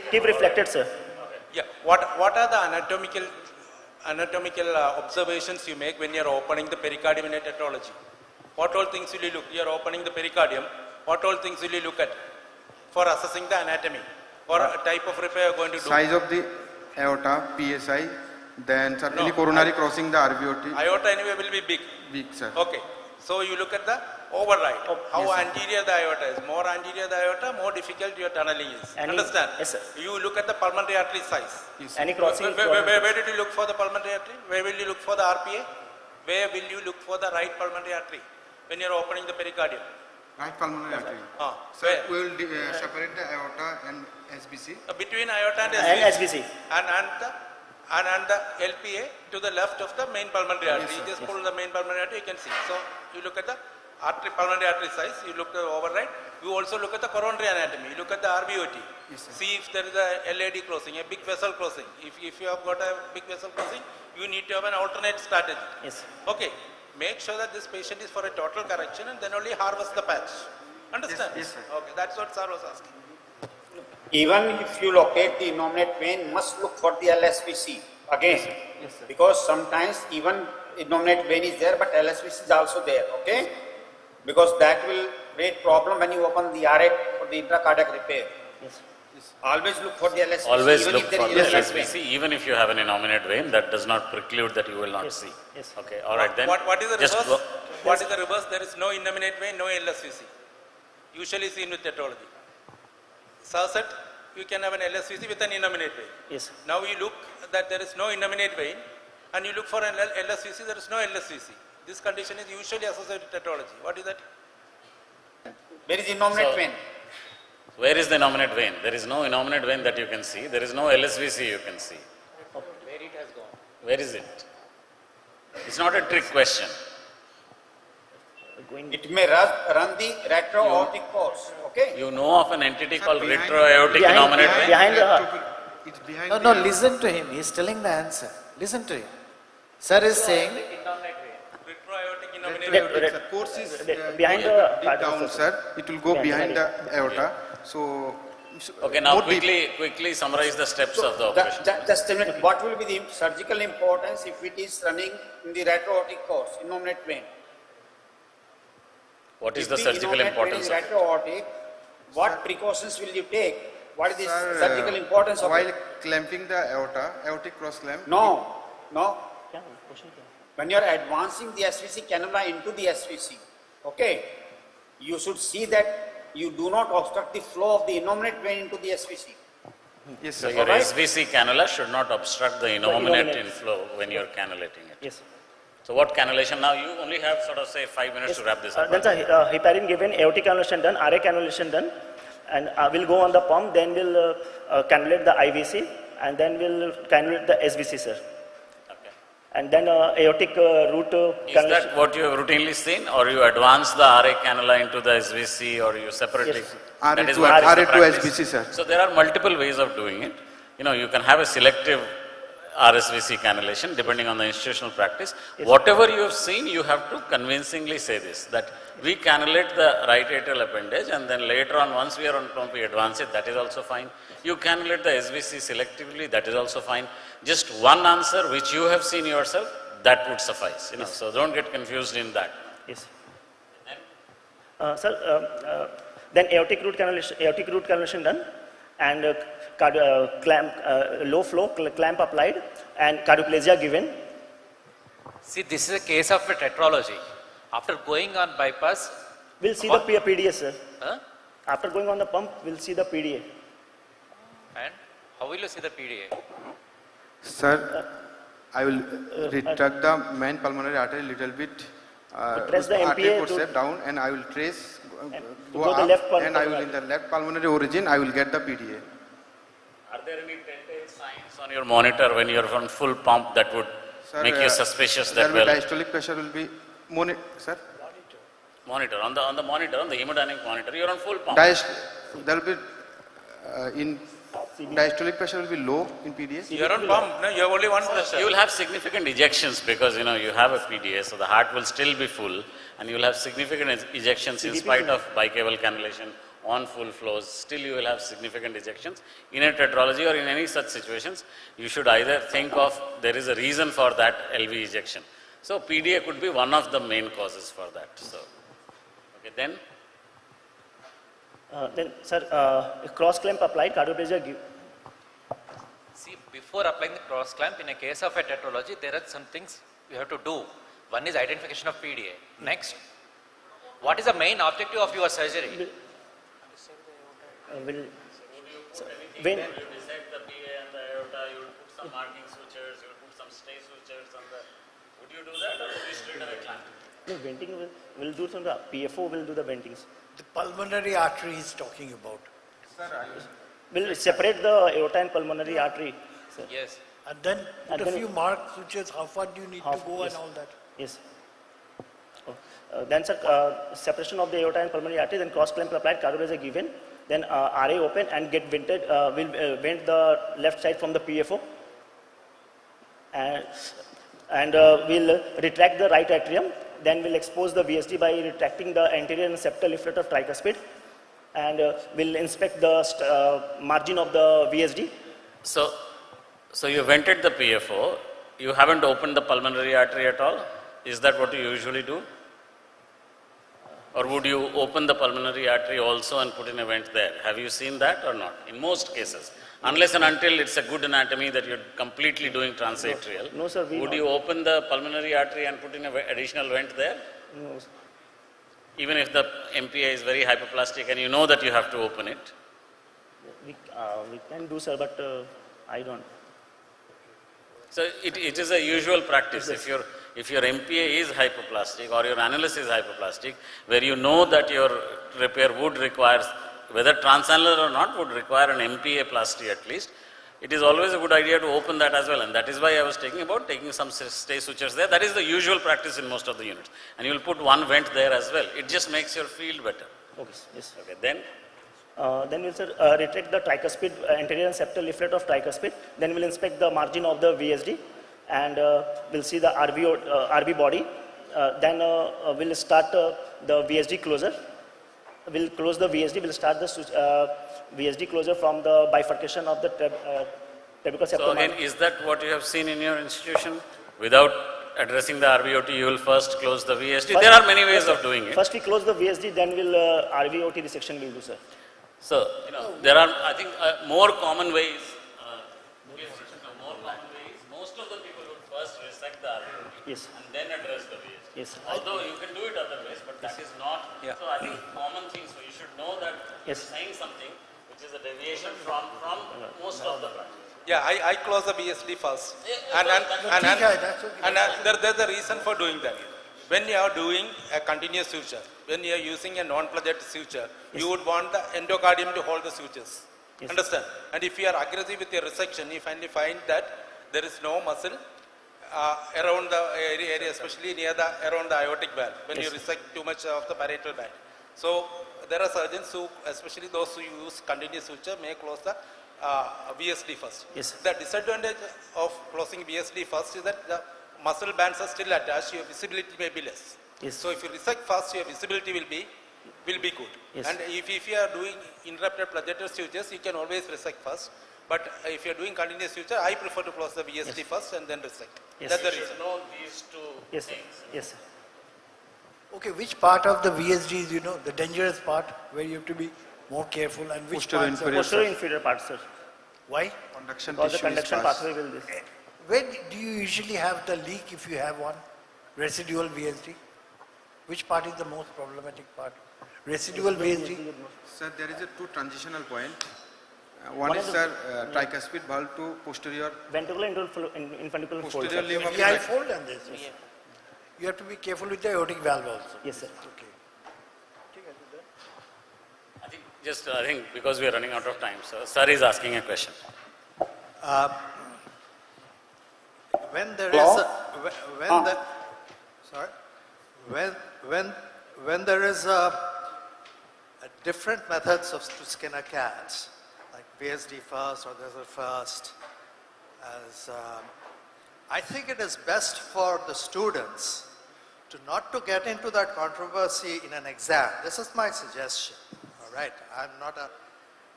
[SPEAKER 14] Keep reflected, sir.
[SPEAKER 16] Yeah. What are the anatomical observations you make when you are opening the pericardium in a tetralogy? What all things will you look? You are opening the pericardium. What all things will you look at for assessing the anatomy or a type of repair you are going to do?
[SPEAKER 20] size of the aorta, PSI, then sir, any coronary crossing the RVOT.
[SPEAKER 16] Aorta anyway will be big.
[SPEAKER 20] Big, sir.
[SPEAKER 16] Okay. So you look at the override. How
[SPEAKER 20] Yes, sir.
[SPEAKER 16] anterior the aorta is. More anterior the aorta, more difficult your tunneling is. Understand?
[SPEAKER 14] Yes, sir.
[SPEAKER 16] You look at the pulmonary artery size.
[SPEAKER 20] Yes,
[SPEAKER 14] Any crossing?
[SPEAKER 16] Where did you look for the pulmonary artery? Where will you look for the RPA? Where will you look for the right pulmonary artery when you are opening the pericardium?
[SPEAKER 20] Right pulmonary artery.
[SPEAKER 16] Sir,
[SPEAKER 20] we will separate the aorta and SBC.
[SPEAKER 16] Between aorta and
[SPEAKER 14] SBC.
[SPEAKER 16] And the LPA to the left of the main pulmonary artery.
[SPEAKER 20] Yes, sir.
[SPEAKER 16] You just pull the main pulmonary artery, you can see. So you look at the pulmonary artery size, you look at the override. You also look at the coronary anatomy. You look at the RVOT.
[SPEAKER 20] Yes, sir.
[SPEAKER 16] See if there is a LAD crossing, a big vessel crossing. If you have got a big vessel crossing, you need to have an alternate strategy.
[SPEAKER 14] Yes.
[SPEAKER 16] Okay. Make sure that this patient is for a total correction and then only harvest the patch. Understand?
[SPEAKER 20] Yes, sir.
[SPEAKER 16] Okay. That's what sir was asking.
[SPEAKER 13] Even if you locate the innominate vein, must look for the LSVC again.
[SPEAKER 14] Yes, sir.
[SPEAKER 13] Because sometimes even innominate vein is there, but LSVC is also there, okay? Because that will create problem when you open the RA for the intracardiac repair.
[SPEAKER 14] Yes.
[SPEAKER 13] Always look for the LSVC.
[SPEAKER 15] Always
[SPEAKER 13] even
[SPEAKER 15] look
[SPEAKER 13] if there
[SPEAKER 15] for
[SPEAKER 13] is
[SPEAKER 15] the
[SPEAKER 13] innominate
[SPEAKER 15] LSVC,
[SPEAKER 13] vein.
[SPEAKER 15] even if you have an innominate vein, that does not preclude that you will not see.
[SPEAKER 14] Yes.
[SPEAKER 15] Okay, all right then.
[SPEAKER 16] What is the
[SPEAKER 15] Just
[SPEAKER 16] reverse?
[SPEAKER 15] go-
[SPEAKER 16] What is the reverse? There is no innominate vein, no LSVC. Usually seen with tetralogy. Sunset, you can have an LSVC with an innominate vein.
[SPEAKER 14] Yes.
[SPEAKER 16] Now you look that there is no innominate vein and you look for an LSVC, there is no LSVC. This condition is usually associated with tetralogy. What is that?
[SPEAKER 13] Where is innominate
[SPEAKER 15] So-
[SPEAKER 13] vein?
[SPEAKER 15] Where is the innominate vein? There is no innominate vein that you can see. There is no LSVC you can see.
[SPEAKER 18] Where it has gone.
[SPEAKER 15] Where is it? It's not a trick question.
[SPEAKER 13] It may run the retro-aortic course, okay?
[SPEAKER 15] You know of an entity called retroaortic innominate vein?
[SPEAKER 14] Behind the heart.
[SPEAKER 20] It's behind
[SPEAKER 19] No, listen to him. He is telling the answer. Listen to him. Sir is saying,
[SPEAKER 16] Retroaortic innominate
[SPEAKER 14] Red-
[SPEAKER 16] vein.
[SPEAKER 14] red-
[SPEAKER 20] The course is
[SPEAKER 14] behind the
[SPEAKER 20] deep down, sir. It will go behind the aorta. So
[SPEAKER 15] Okay, now
[SPEAKER 13] more
[SPEAKER 15] quickly summarize the steps of the operation.
[SPEAKER 13] Just a minute. What will be the surgical importance if it is running in the retro-aortic course, innominate vein?
[SPEAKER 15] What is the surgical importance of it?
[SPEAKER 13] Retro-aortic, what precautions will you take? What is the surgical importance of
[SPEAKER 20] while
[SPEAKER 13] it?
[SPEAKER 20] clamping the aorta, aortic cross clamp?
[SPEAKER 13] No. When you are advancing the SVC cannula into the SVC, okay, you should see that you do not obstruct the flow of the innominate vein into the SVC.
[SPEAKER 20] Yes,
[SPEAKER 15] So
[SPEAKER 20] sir.
[SPEAKER 15] your SVC cannula should not obstruct the innominate inflow when you are cannulating it.
[SPEAKER 14] Yes.
[SPEAKER 15] So what cannulation? Now you only have sort of say 5 minutes to wrap this up.
[SPEAKER 14] Then heparin given, aortic cannulation done, RA cannulation done, and we'll go on the pump, then we'll cannulate the IVC, and then we'll cannulate the SVC, sir. And then aortic root
[SPEAKER 15] Is that what you have routinely seen, or you advance the RA cannula into the SVC, or you separately?
[SPEAKER 20] Yes.
[SPEAKER 15] That is
[SPEAKER 20] RA
[SPEAKER 15] what is the
[SPEAKER 20] to
[SPEAKER 15] practice.
[SPEAKER 20] SVC, sir.
[SPEAKER 15] So there are multiple ways of doing it. You know, you can have a selective RSVC cannulation depending on the institutional practice.
[SPEAKER 14] Yes.
[SPEAKER 15] Whatever you have seen, you have to convincingly say this, that we cannulate the right atrial appendage, and then later on, once we are on pump, we advance it. That is also fine. You cannulate the SVC selectively. That is also fine. Just one answer which you have seen yourself, that would suffice. You know, so don't get confused in that.
[SPEAKER 14] Yes. Sir, then aortic root cannulation done, and low flow clamp applied, and cardioplasia given.
[SPEAKER 18] See, this is a case of a tetralogy. After going on bypass,
[SPEAKER 14] we'll see the PDA, sir.
[SPEAKER 18] Huh?
[SPEAKER 14] After going on the pump, we'll see the PDA.
[SPEAKER 18] And how will you see the PDA?
[SPEAKER 20] Sir, I will retract the main pulmonary artery a little bit.
[SPEAKER 14] Trace the
[SPEAKER 20] artery
[SPEAKER 14] MPA
[SPEAKER 20] forceps down, and I will trace, go
[SPEAKER 14] go the
[SPEAKER 20] up,
[SPEAKER 14] left
[SPEAKER 20] and I will in the left pulmonary origin, I will get the PDA.
[SPEAKER 15] Are there any telltale signs on your monitor when you are on full pump that would make you suspicious that
[SPEAKER 20] Diastolic pressure will be sir?
[SPEAKER 15] Monitor on the monitor, on the hemodynamic monitor, you are on full pump.
[SPEAKER 20] There will be in diastolic pressure will be low in PDA.
[SPEAKER 16] You are on pump, no? You have only one pressure.
[SPEAKER 15] You will have significant ejections because you know you have a PDA, so the heart will still be full, and you will have significant ejections in spite of bicable cannulation on full flows. Still, you will have significant ejections. In a tetralogy or in any such situations, you should either think of there is a reason for that LV ejection. So PDA could be one of the main causes for that. So, okay, then.
[SPEAKER 14] Then, sir, cross clamp applied, cardioplasia give.
[SPEAKER 18] See, before applying the cross clamp, in a case of a tetralogy, there are some things you have to do. One is identification of PDA. Next, what is the main objective of your surgery?
[SPEAKER 14] When
[SPEAKER 15] you dissect the PA and the aorta, you will put some marking sutures, you will put some stay sutures on the. Would you do that, or would you straight away clamp?
[SPEAKER 14] no, venting will do some. The PFO will do the ventings.
[SPEAKER 17] The pulmonary artery is talking about.
[SPEAKER 14] We'll separate the aorta and pulmonary artery. Sir.
[SPEAKER 18] Yes.
[SPEAKER 17] And then put a few mark sutures, how far do you need to go
[SPEAKER 14] yes.
[SPEAKER 17] and all that?
[SPEAKER 14] Yes. Then, sir, separation of the aorta and pulmonary artery, then cross clamp applied, cardioplasia given, then RA open and get vented, we'll vent the left side from the PFO. And we'll retract the right atrium, then we'll expose the VSD by retracting the anterior and septal leaflet of tricuspid, and we'll inspect the margin of the VSD.
[SPEAKER 15] So you vented the PFO, you haven't opened the pulmonary artery at all? Is that what you usually do? Or would you open the pulmonary artery also and put in a vent there? Have you seen that or not? In most cases. Unless and until it's a good anatomy that you're completely doing transatrial.
[SPEAKER 14] No, sir.
[SPEAKER 15] Would you open the pulmonary artery and put in an additional vent there?
[SPEAKER 14] No, sir.
[SPEAKER 15] Even if the MPA is very hypoplastic and you know that you have to open it?
[SPEAKER 14] We can do, sir, but I don't.
[SPEAKER 15] So it is a usual practice. If your MPA is hypoplastic or your annulus is hypoplastic, where you know that your repair would require, whether transannular or not, would require an MPA plasty at least, it is always a good idea to open that as well. And that is why I was taking some stay sutures there. That is the usual practice in most of the units. And you will put one vent there as well. It just makes your field better.
[SPEAKER 14] Okay, yes.
[SPEAKER 15] Okay, then?
[SPEAKER 14] Then we'll retract the tricuspid, anterior and septal leaflet of tricuspid. Then we'll inspect the margin of the VSD, and we'll see the RB body. Then we'll start the VSD closer. We'll close the VSD, we'll start the VSD closure from the bifurcation of the trabecular septum.
[SPEAKER 15] So again, is that what you have seen in your institution? Without addressing the RVOT, you will first close the VSD. There are many ways of doing it.
[SPEAKER 14] First we close the VSD, then we'll RVOT resection will do, sir.
[SPEAKER 15] So, there are, I think, more common ways. Most of the people would first resect the RVOT and then address the VSD.
[SPEAKER 14] Yes.
[SPEAKER 15] Although you can do it other ways, but that is not. So I think common things. So you should know that you're saying something which is a deviation from most of the branches.
[SPEAKER 16] Yeah, I close the BSD first. And there's a reason for doing that. When you are doing a continuous suture, when you are using a non-pluged suture, you would want the endocardium to hold the sutures. Understand? And if you are aggressive with your resection, you finally find that there is no muscle around the area, especially around the aortic valve, when you resect too much of the parietal band. So there are surgeons who, especially those who use continuous suture, may close the VSD first. The disadvantage of closing VSD first is that the muscle bands are still attached, your visibility may be less. So if you resect first, your visibility will be good. And if you are doing interrupted pluggator sutures, you can always resect first. But if you are doing continuous suture, I prefer to close the VSD first and then resect. That's the reason.
[SPEAKER 15] You should know these two things.
[SPEAKER 14] Yes, sir.
[SPEAKER 17] Okay, which part of the VSD is, the dangerous part where you have to be more careful, and which part?
[SPEAKER 14] Posterior inferior part, sir.
[SPEAKER 17] Why?
[SPEAKER 14] Conduction because the conduction pathway will this.
[SPEAKER 17] Where do you usually have the leak if you have one? Residual VSD? Which part is the most problematic part? Residual VSD?
[SPEAKER 20] Sir, there is a two transitional point. One is, tricuspid valve to posterior.
[SPEAKER 14] Ventricular infundibular fold.
[SPEAKER 20] Posterior limb of
[SPEAKER 17] the fold and this. Yes. You have to be careful with the aortic valve also.
[SPEAKER 14] Yes, sir.
[SPEAKER 17] Okay.
[SPEAKER 15] I think because we are running out of time, so sir is asking a question.
[SPEAKER 5] When there is when there is different methods to skin a cat, like VSD first or there's a first, I think it is best for the students not to get into that controversy in an exam. This is my suggestion. All right, I'm not an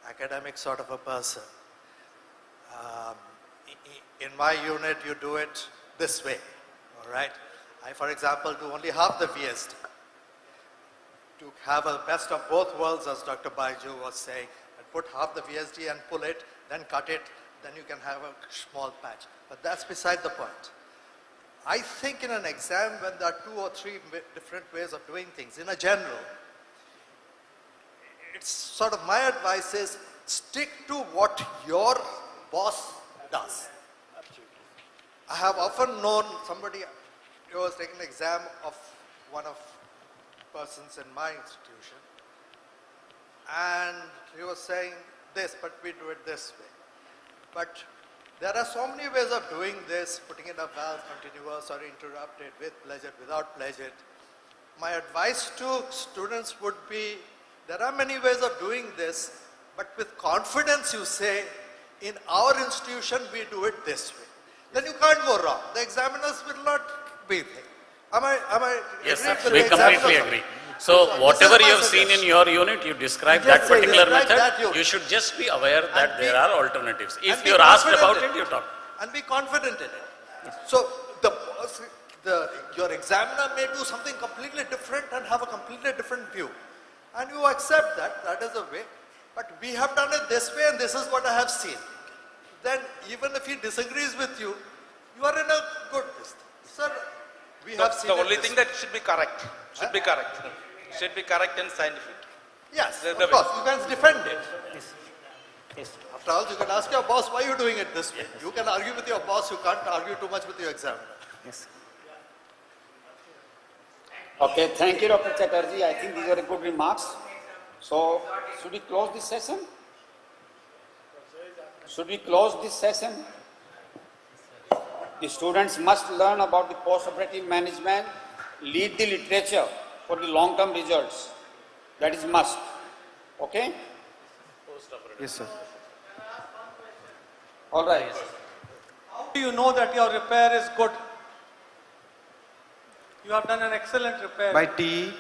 [SPEAKER 5] academic sort of a person. In my unit, you do it this way. All right, I, for example, do only half the VSD. To have a best of both worlds, as Dr. Baiju was saying, and put half the VSD and pull it, then cut it, then you can have a small patch. But that's beside the point. I think in an exam, when there are 2 or 3 different ways of doing things, in a general, it's sort of my advice is stick to what your boss does. I have often known somebody who was taking an exam of one of persons in my institution, and he was saying this, but we do it this way. But there are so many ways of doing this, putting in a valve, continuous or interrupted, with pleasure, without pleasure. My advice to students would be, there are many ways of doing this, but with confidence you say, in our institution we do it this way. Then you can't go wrong. The examiners will not be there. Am I
[SPEAKER 15] yes, sir. We completely agree. So whatever you have seen in your unit, you describe that particular method. You should just be aware that there are alternatives. If you are asked about it, you talk.
[SPEAKER 5] And be confident in it. So your examiner may do something completely different and have a completely different view. And you accept that, that is a way. But we have done it this way and this is what I have seen. Then even if he disagrees with you, you are in a good distance. Sir, we have seen
[SPEAKER 16] the only thing that should be correct. Should be correct. Should be correct and scientific.
[SPEAKER 5] Yes, of course, you can defend it. Yes. After all, you can ask your boss, why are you doing it this way? You can argue with your boss, you can't argue too much with your examiner.
[SPEAKER 14] Yes.
[SPEAKER 13] Okay, thank you, Dr. Chatterjee. I think these are good remarks. So, should we close this session? Should we close this session? The students must learn about the post-operative management, lead the literature for the long-term results. That is must. Okay?
[SPEAKER 20] Yes, sir.
[SPEAKER 13] All right.
[SPEAKER 8] How do you know that your repair is good? You have done an excellent repair.
[SPEAKER 20] By TE,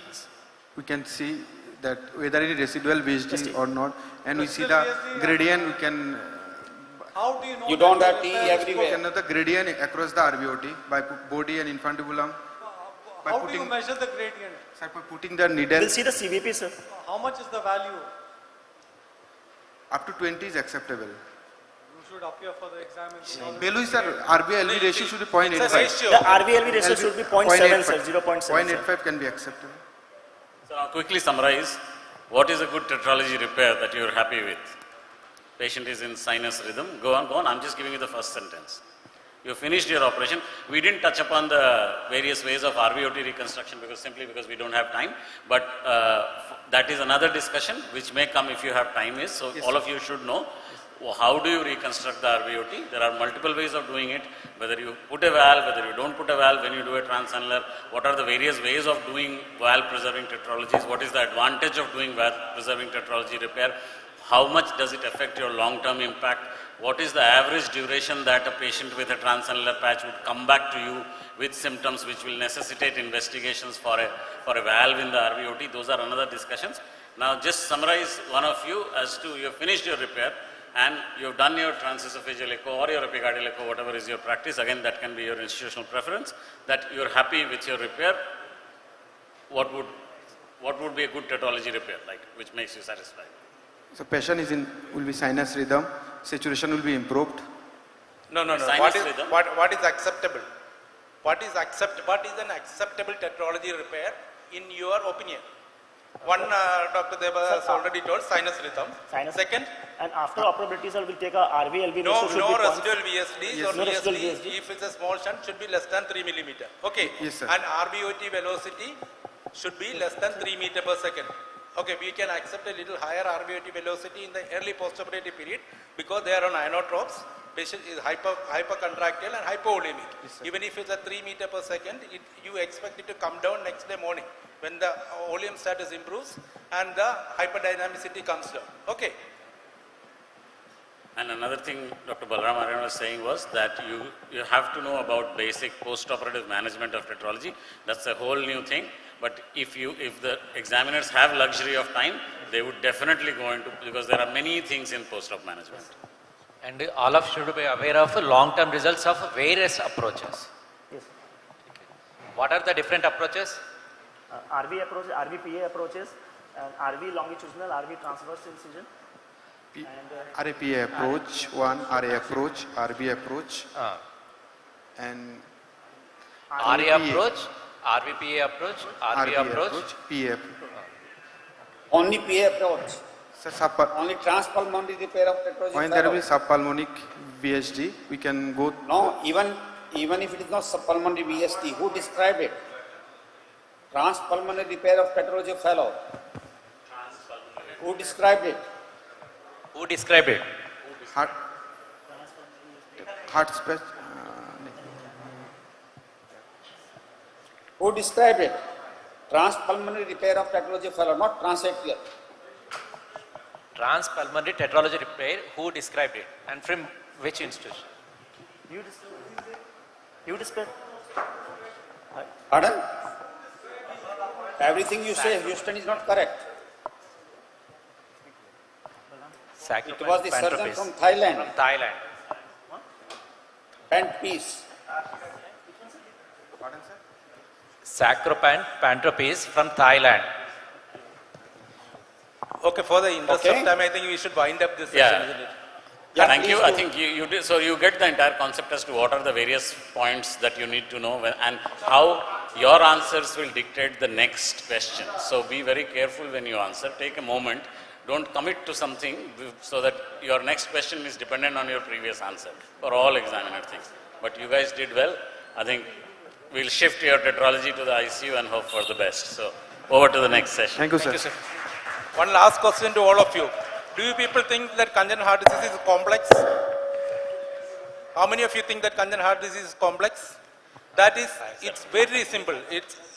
[SPEAKER 20] we can see that whether any residual VSD or not, and we see the gradient, we can
[SPEAKER 8] How do you know?
[SPEAKER 13] You don't have TE
[SPEAKER 20] we
[SPEAKER 13] everywhere.
[SPEAKER 20] can know the gradient across the RVOT by body and infundibulum. By
[SPEAKER 8] How do you measure the gradient?
[SPEAKER 20] Sir, by putting the needle.
[SPEAKER 14] We'll see the CVP, sir.
[SPEAKER 8] How much is the value?
[SPEAKER 20] Up to 20 is acceptable.
[SPEAKER 8] You should appear for the exam.
[SPEAKER 20] Belu sir, RBLV ratio should be 0.85.
[SPEAKER 14] The RVLV ratio should be 0.7, sir, 0.7.
[SPEAKER 20] 0.85 can be acceptable.
[SPEAKER 15] So now quickly summarize, what is a good tetralogy repair that you are happy with? Patient is in sinus rhythm. Go on. I'm just giving you the first sentence. You finished your operation. We didn't touch upon the various ways of RVOT reconstruction because we don't have time. But that is another discussion which may come if you have time. So
[SPEAKER 20] Yes,
[SPEAKER 15] all
[SPEAKER 20] sir.
[SPEAKER 15] of you should know how do you reconstruct the RVOT. There are multiple ways of doing it. Whether you put a valve, whether you don't put a valve, when you do a transannular, what are the various ways of doing valve preserving tetralogies? What is the advantage of doing valve preserving tetralogy repair? How much does it affect your long-term impact? What is the average duration that a patient with a transannular patch would come back to you with symptoms which will necessitate investigations for a valve in the RVOT? Those are another discussions. Now just summarize one of you as to you have finished your repair and you have done your transesophageal echo or your epicardial echo, whatever is your practice. Again, that can be your institutional preference, that you are happy with your repair. What would be a good tetralogy repair, like, which makes you satisfied?
[SPEAKER 20] So patient will be sinus rhythm, saturation will be improved.
[SPEAKER 16] No.
[SPEAKER 15] Sinus rhythm.
[SPEAKER 16] What is acceptable? What is an acceptable tetralogy repair in your opinion? One, Dr. Deva has already told sinus rhythm. Second?
[SPEAKER 14] And after operability, sir, we'll take a RVLV
[SPEAKER 16] No
[SPEAKER 14] ratio should be
[SPEAKER 16] residual VSDs
[SPEAKER 14] Yes.
[SPEAKER 16] or
[SPEAKER 14] No residual
[SPEAKER 16] VSD.
[SPEAKER 14] VSD.
[SPEAKER 16] If it's a small shunt, should be less than 3 millimeter. Okay.
[SPEAKER 20] Yes, sir.
[SPEAKER 16] And RVOT velocity should be less than 3 meter per second. Okay, we can accept a little higher RVOT velocity in the early postoperative period because they are on inotropes. Patient is hypercontractile and hypovolemic.
[SPEAKER 20] Yes,
[SPEAKER 16] Even if it's at 3 meter per second, you expect it to come down next day morning when the volume status improves and the hyperdynamicity comes down. Okay.
[SPEAKER 15] And another thing Dr. Balram Aryan was saying was that you have to know about basic post-operative management of tetralogy. That's a whole new thing. But if the examiners have luxury of time, they would definitely go into, because there are many things in post-op management.
[SPEAKER 18] And all of you should be aware of long-term results of various approaches.
[SPEAKER 14] Yes.
[SPEAKER 18] What are the different approaches?
[SPEAKER 14] RV approach, RVPA approaches, and RV longitudinal, RV transverse incision.
[SPEAKER 20] RAPA approach, one RA approach, RB approach, and
[SPEAKER 18] RA approach, RVPA approach, RV approach,
[SPEAKER 20] PA approach.
[SPEAKER 13] Only PA approach.
[SPEAKER 20] So,
[SPEAKER 13] Only transpulmonary repair of tetralogy.
[SPEAKER 20] when there will be subpulmonic VSD, we can go.
[SPEAKER 13] No, even if it is not subpulmonary VSD, who described it? Transpulmonary repair of tetralogy fellow. Who described it?
[SPEAKER 18] Who described it?
[SPEAKER 20] Heart space.
[SPEAKER 13] Who described it? Transpulmonary repair of tetralogy fellow, not transatrial.
[SPEAKER 18] Transpulmonary tetralogy repair, who described it and from which institution?
[SPEAKER 14] You described.
[SPEAKER 13] Pardon? Everything you say, Houston, is not correct. It was the surgeon from Thailand.
[SPEAKER 18] From Thailand.
[SPEAKER 13] Pant piece.
[SPEAKER 18] Sacropant Pantropies from Thailand.
[SPEAKER 16] Okay, for the interest of time, I think we should wind up this session, isn't it?
[SPEAKER 15] Thank you. I think you did. So you get the entire concept as to what are the various points that you need to know and how your answers will dictate the next question. So be very careful when you answer. Take a moment. Don't commit to something so that your next question is dependent on your previous answer for all examiner things. But you guys did well. I think we'll shift your tetralogy to the ICU and hope for the best. So over to the next session.
[SPEAKER 20] Thank you, sir.
[SPEAKER 16] One last question to all of you. Do you people think that congenital heart disease is complex? How many of you think that congenital heart disease is complex? That is, it's very simple.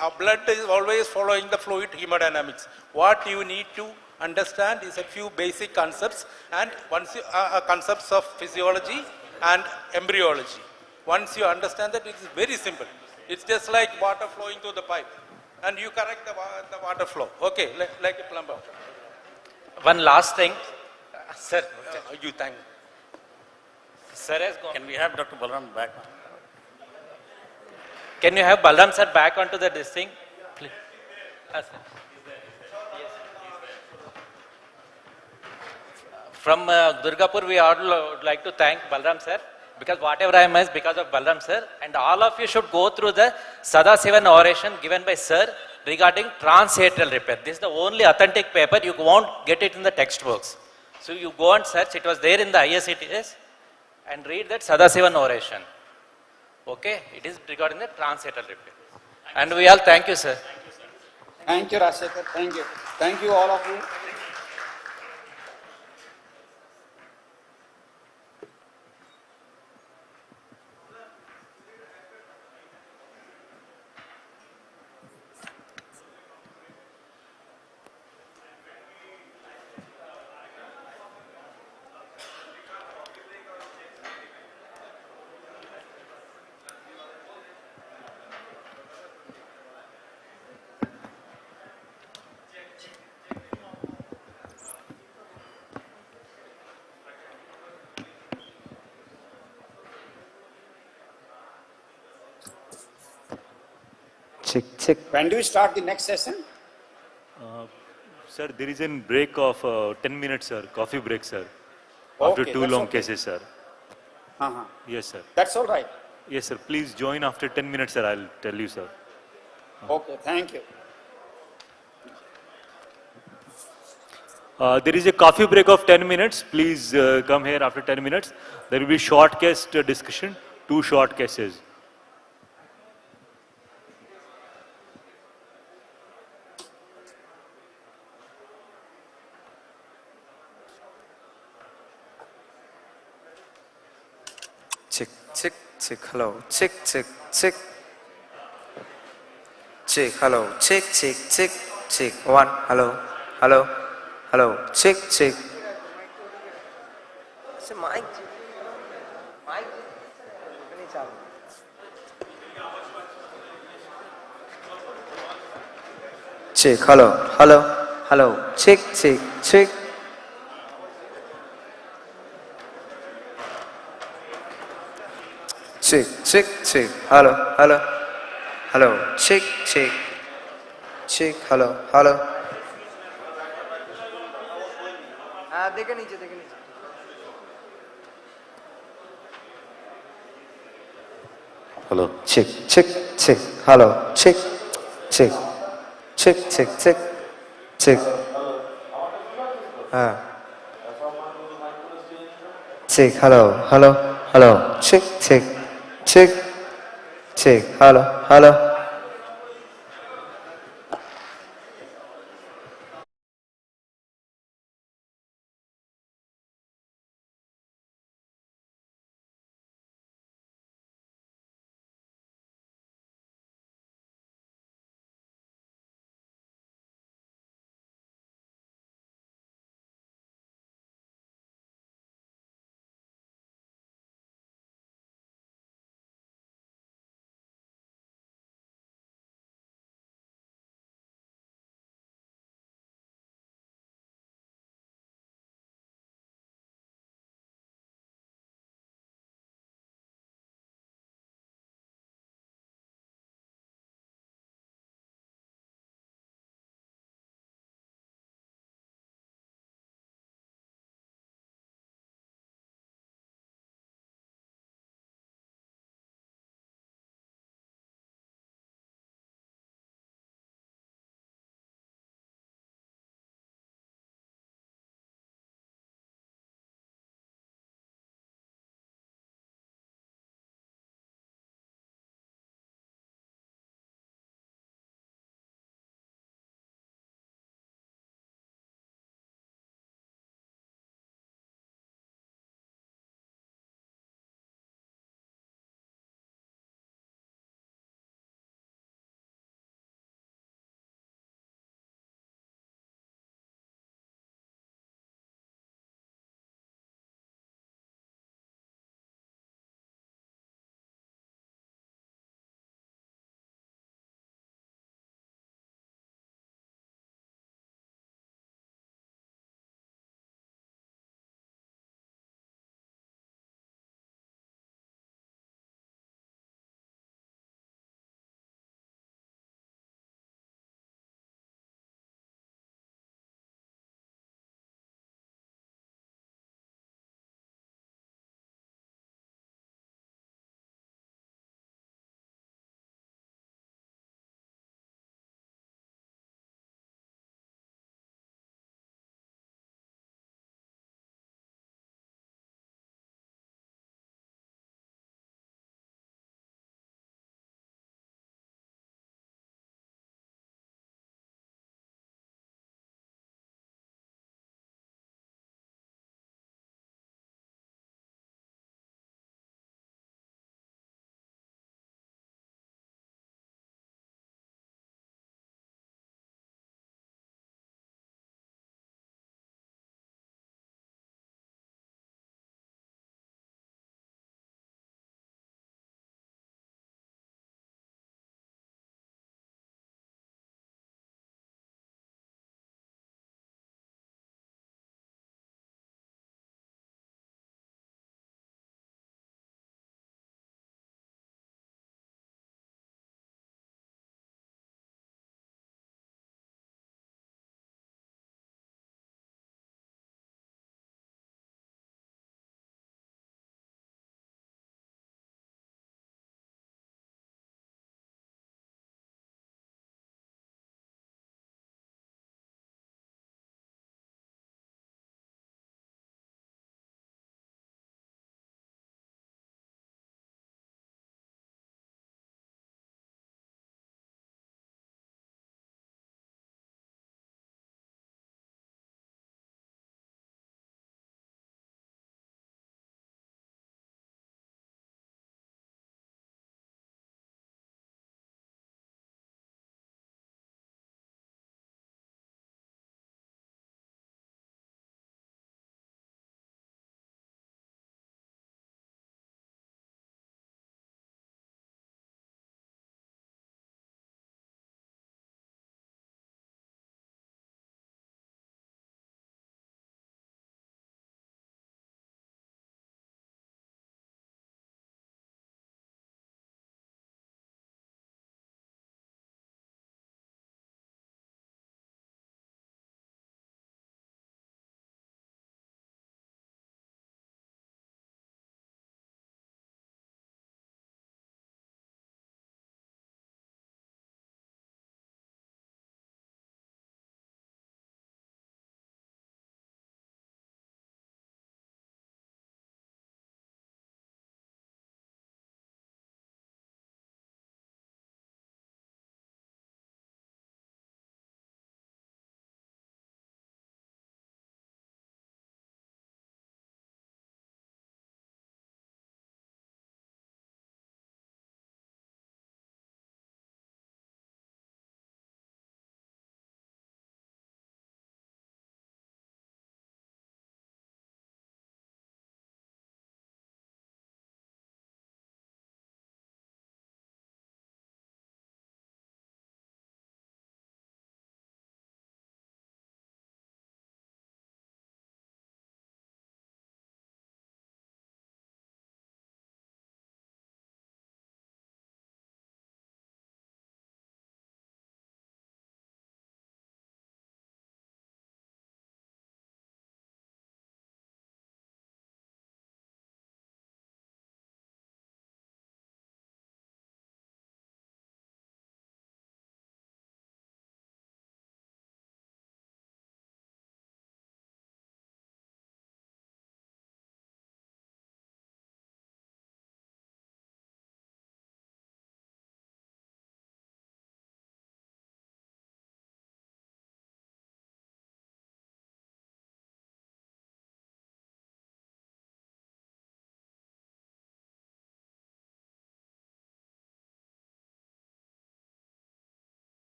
[SPEAKER 16] Our blood is always following the fluid hemodynamics. What you need to understand is a few basic concepts and concepts of physiology and embryology. Once you understand that, it is very simple. It's just like water flowing through the pipe. and you correct the water flow. Okay, like a plumber.
[SPEAKER 18] One last thing. Sir.
[SPEAKER 16] You thank.
[SPEAKER 18] Sir has gone.
[SPEAKER 15] Can we have Dr. Balram back?
[SPEAKER 18] Can you have Balram sir back onto this thing? Please. Sir. From Durgapur, we all would like to thank Balram sir, because whatever I am is because of Balram sir, and all of you should go through the Sadasivan oration given by sir regarding transatrial repair. This is the only authentic paper, you won't get it in the textbooks. So you go and search, it was there in the IACTS, and read that Sadasivan oration. Okay, it is regarding the transatrial repair. And we all thank you, sir.
[SPEAKER 13] Thank you, Rajshekhar. Thank you. Thank you, all of you.
[SPEAKER 3] Check.
[SPEAKER 13] When do we start the next session?
[SPEAKER 1] Sir, there is a break of 10 minutes, sir. Coffee break, sir. After
[SPEAKER 13] Okay,
[SPEAKER 1] two
[SPEAKER 13] that's
[SPEAKER 1] long
[SPEAKER 13] okay.
[SPEAKER 1] cases, sir. Yes, sir.
[SPEAKER 13] That's all right.
[SPEAKER 1] Yes, sir. Please join after 10 minutes, sir. I'll tell you, sir.
[SPEAKER 13] Okay, thank you.
[SPEAKER 1] There is a coffee break of 10 minutes. Please come here after 10 minutes. There will be short case discussion, 2 short cases.
[SPEAKER 3] Check, hello, check. Check, hello, check. 1, hello, check. So mic. Check, hello, check. Check, hello, check, hello. देखो नीचे hello, check, hello, check. Check, hello, check, hello.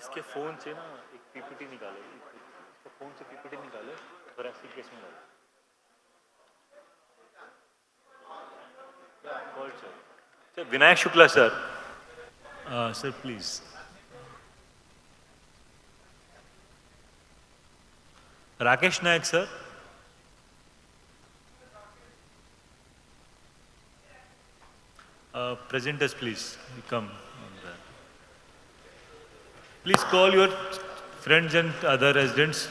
[SPEAKER 1] इसके phone से ना एक PPT निकाले, इसके phone से PPT निकाले, thoracic केस में डाले. Called sir. Sir, Vinayak Shukla sir. Sir, please. Rakesh Naik sir. Presenters, please, you come. Please call your friends and other residents.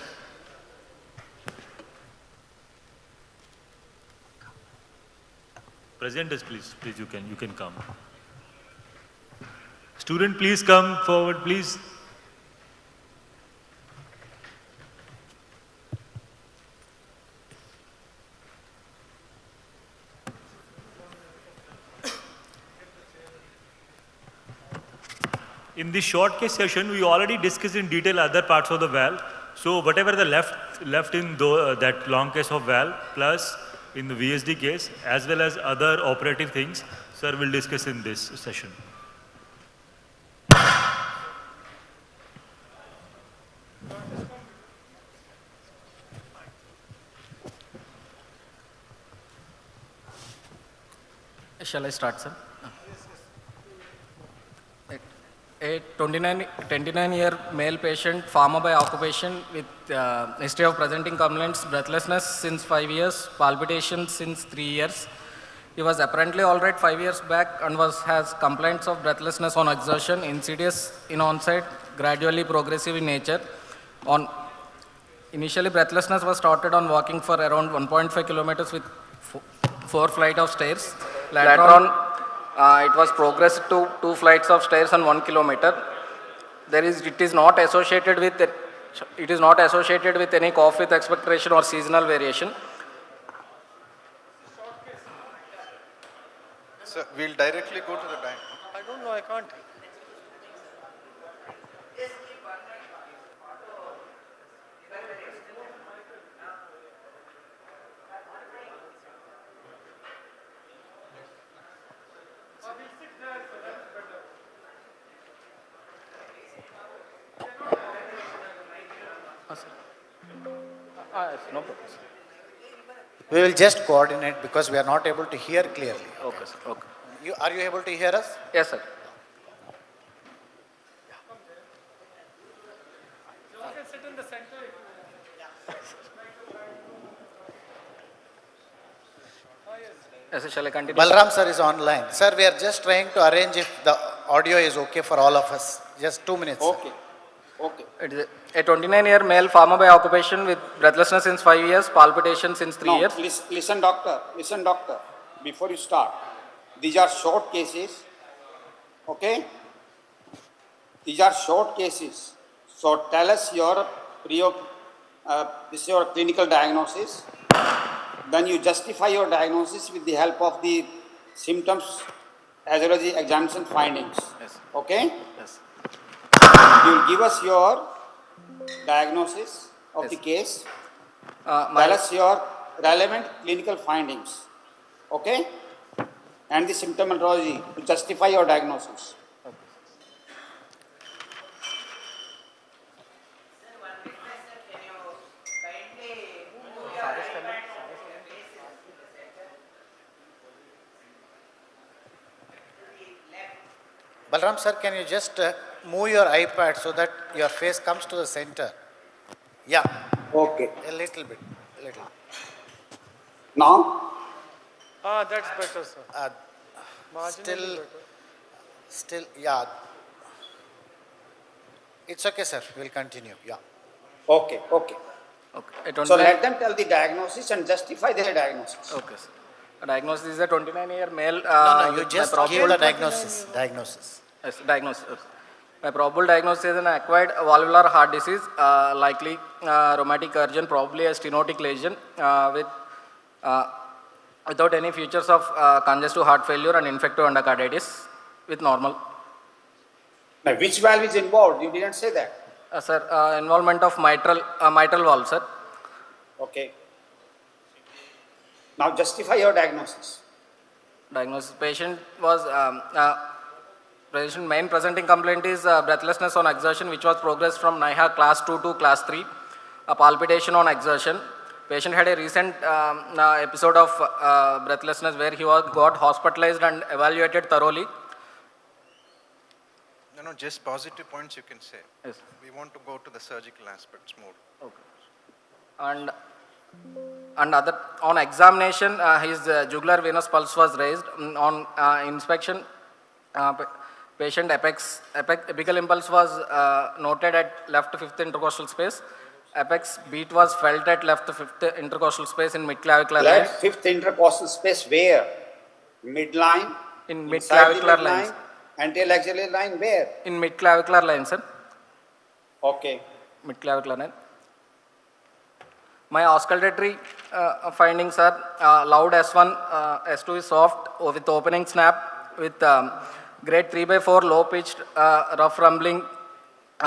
[SPEAKER 1] Presenters, please, you can come. Student, please come forward, please. In this short case session, we already discussed in detail other parts of the valve. So whatever the left in that long case of valve, plus in the VSD case, as well as other operative things, sir will discuss in this session.
[SPEAKER 6] Shall I start, sir? A 29-year male patient, farmer by occupation, with history of presenting complaints, breathlessness since 5 years, palpitations since 3 years. He was apparently all right 5 years back and has complaints of breathlessness on exertion, insidious in onset, gradually progressive in nature. Initially, breathlessness was started on walking for around 1.5 kilometers with 4 flights of stairs. Later on, it was progressed to 2 flights of stairs and 1 kilometer. It is not associated with any cough with expectoration or seasonal variation.
[SPEAKER 11] So we'll directly go to the bank.
[SPEAKER 6] I don't know, I can't.
[SPEAKER 19] No problem. We will just coordinate because we are not able to hear clearly.
[SPEAKER 6] Okay, sir. Okay.
[SPEAKER 19] Are you able to hear us?
[SPEAKER 6] Yes, sir. Yes, shall I continue?
[SPEAKER 19] Balram sir is online. Sir, we are just trying to arrange if the audio is okay for all of us. Just 2 minutes.
[SPEAKER 6] Okay. Okay. It is a 29-year male farmer by occupation with breathlessness since 5 years, palpitation since 3 years.
[SPEAKER 13] Listen, doctor. Listen, doctor. Before you start, these are short cases. Okay? These are short cases. So tell us your this is your clinical diagnosis. Then you justify your diagnosis with the help of the symptoms as well as the examination findings.
[SPEAKER 6] Yes.
[SPEAKER 13] Okay?
[SPEAKER 6] Yes.
[SPEAKER 13] You will give us your diagnosis of the case. Tell us your relevant clinical findings. Okay? And the symptomatology to justify your diagnosis.
[SPEAKER 19] Balram sir, can you just move your iPad so that your face comes to the center? Yeah.
[SPEAKER 13] Okay.
[SPEAKER 19] A little bit. A little.
[SPEAKER 13] Now?
[SPEAKER 8] That's better, sir.
[SPEAKER 19] Still, yeah. It's okay, sir. We'll continue. Yeah.
[SPEAKER 13] Okay.
[SPEAKER 6] Okay.
[SPEAKER 13] So let them tell the diagnosis and justify their diagnosis.
[SPEAKER 6] Okay, sir. The diagnosis is a 29-year male.
[SPEAKER 19] No, you just give the diagnosis.
[SPEAKER 6] Yes, diagnosis. Okay. My probable diagnosis is an acquired valvular heart disease, likely rheumatic urgent, probably a stenotic lesion without any features of congestive heart failure and infective endocarditis with normal.
[SPEAKER 13] Now, which valve is involved? You didn't say that.
[SPEAKER 6] Sir, involvement of mitral valve, sir.
[SPEAKER 13] Okay. Now justify your diagnosis.
[SPEAKER 6] Patient was Main presenting complaint is breathlessness on exertion, which was progressed from NIHA class 2 to class 3, a palpitation on exertion. Patient had a recent episode of breathlessness where he got hospitalized and evaluated thoroughly.
[SPEAKER 9] No, just positive points you can say.
[SPEAKER 6] Yes.
[SPEAKER 9] We want to go to the surgical aspects more.
[SPEAKER 6] Okay. And on examination, his jugular venous pulse was raised. On inspection, patient apical impulse was noted at left fifth intercostal space. Apex beat was felt at left fifth intercostal space in mid-clavicular line.
[SPEAKER 13] Left fifth intercostal space where? Midline?
[SPEAKER 6] In mid-clavicular lines.
[SPEAKER 13] Anterior line where?
[SPEAKER 6] In mid-clavicular line, sir.
[SPEAKER 13] Okay.
[SPEAKER 6] Mid-clavicular line. My auscultatory findings are loud S1, S2 is soft with opening snap with grade 3/4 low pitched rough rumbling,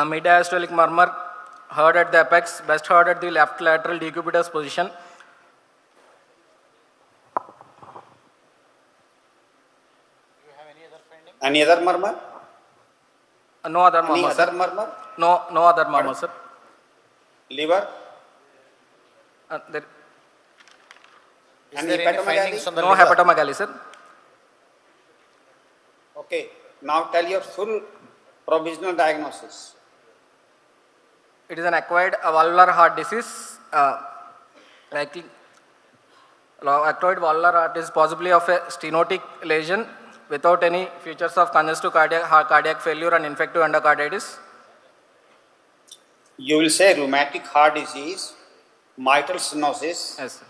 [SPEAKER 6] mid-diastolic murmur heard at the apex, best heard at the left lateral decubitous position.
[SPEAKER 13] Any other murmur?
[SPEAKER 6] No other murmur.
[SPEAKER 13] Any other murmur?
[SPEAKER 6] No other murmur, sir.
[SPEAKER 13] Liver?
[SPEAKER 19] Is there any findings on the
[SPEAKER 6] no
[SPEAKER 19] liver?
[SPEAKER 6] hepatomegaly, sir.
[SPEAKER 13] Okay. Now tell your full provisional diagnosis.
[SPEAKER 6] It is an acquired valvular heart disease, likely acquired valvular heart disease, possibly of a stenotic lesion without any features of congestive cardiac failure and infective endocarditis.
[SPEAKER 13] You will say rheumatic heart disease, mitral stenosis,
[SPEAKER 6] yes, sir.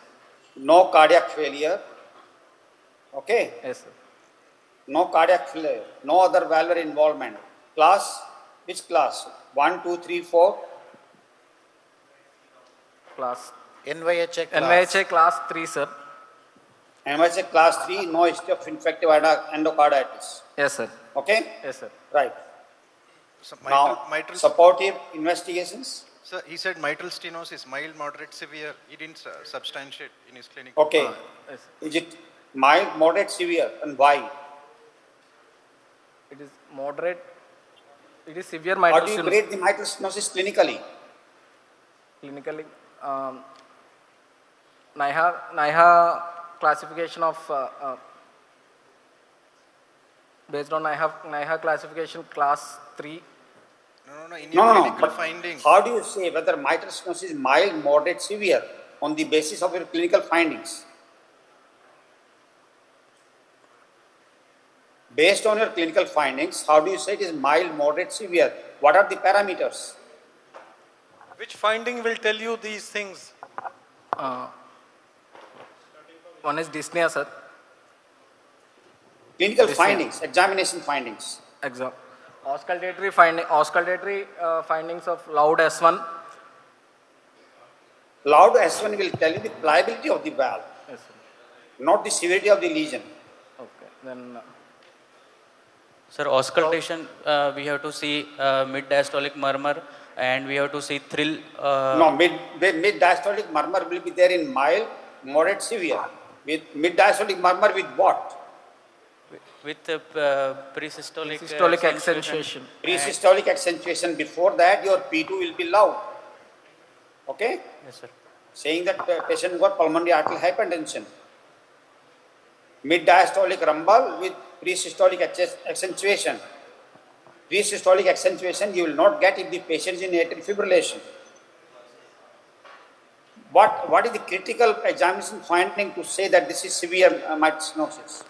[SPEAKER 13] No cardiac failure, okay?
[SPEAKER 6] Yes, sir.
[SPEAKER 13] No cardiac failure, no other valvular involvement. Class, which class? 1, 2, 3, 4?
[SPEAKER 6] Class.
[SPEAKER 19] NYHA class.
[SPEAKER 6] NYHA class 3, sir.
[SPEAKER 13] NYHA class 3, no history of infective endocarditis.
[SPEAKER 6] Yes, sir.
[SPEAKER 13] Okay?
[SPEAKER 6] Yes, sir.
[SPEAKER 13] Right.
[SPEAKER 9] So
[SPEAKER 13] Now, supportive investigations?
[SPEAKER 9] Sir, he said mitral stenosis, mild, moderate, severe. He didn't substantiate in his clinical.
[SPEAKER 13] Okay.
[SPEAKER 6] Yes.
[SPEAKER 13] Is it mild, moderate, severe, and why?
[SPEAKER 6] It is moderate. It is severe mitral
[SPEAKER 13] How do you
[SPEAKER 6] stenosis.
[SPEAKER 13] grade the mitral stenosis clinically?
[SPEAKER 6] Clinically, NIHA classification of based on NIHA classification class 3.
[SPEAKER 9] In your clinical findings.
[SPEAKER 13] How do you say whether mitral stenosis is mild, moderate, severe on the basis of your clinical findings? Based on your clinical findings, how do you say it is mild, moderate, severe? What are the parameters?
[SPEAKER 8] Which finding will tell you these things?
[SPEAKER 6] One is dyspnea, sir.
[SPEAKER 13] Clinical
[SPEAKER 6] Dyspnea.
[SPEAKER 13] findings, examination findings.
[SPEAKER 6] Auscultatory findings of loud S1.
[SPEAKER 13] Loud S1 will tell you the pliability of the valve,
[SPEAKER 6] Yes, sir.
[SPEAKER 13] not the severity of the lesion.
[SPEAKER 6] Okay. Then
[SPEAKER 22] Sir, auscultation, we have to see mid-diastolic murmur and we have to see thrill.
[SPEAKER 13] No, mid-diastolic murmur will be there in mild, moderate, severe. With mid-diastolic murmur with what?
[SPEAKER 22] With
[SPEAKER 6] Systolic accentuation.
[SPEAKER 13] Pre-systolic accentuation. Before that, your P2 will be loud. Okay?
[SPEAKER 22] Yes, sir.
[SPEAKER 13] Saying that patient got pulmonary arterial hypertension. Mid-diastolic rumble with pre-systolic accentuation. Pre-systolic accentuation you will not get if the patient is in atrial fibrillation. What is the critical examination finding to say that this is severe mitral stenosis?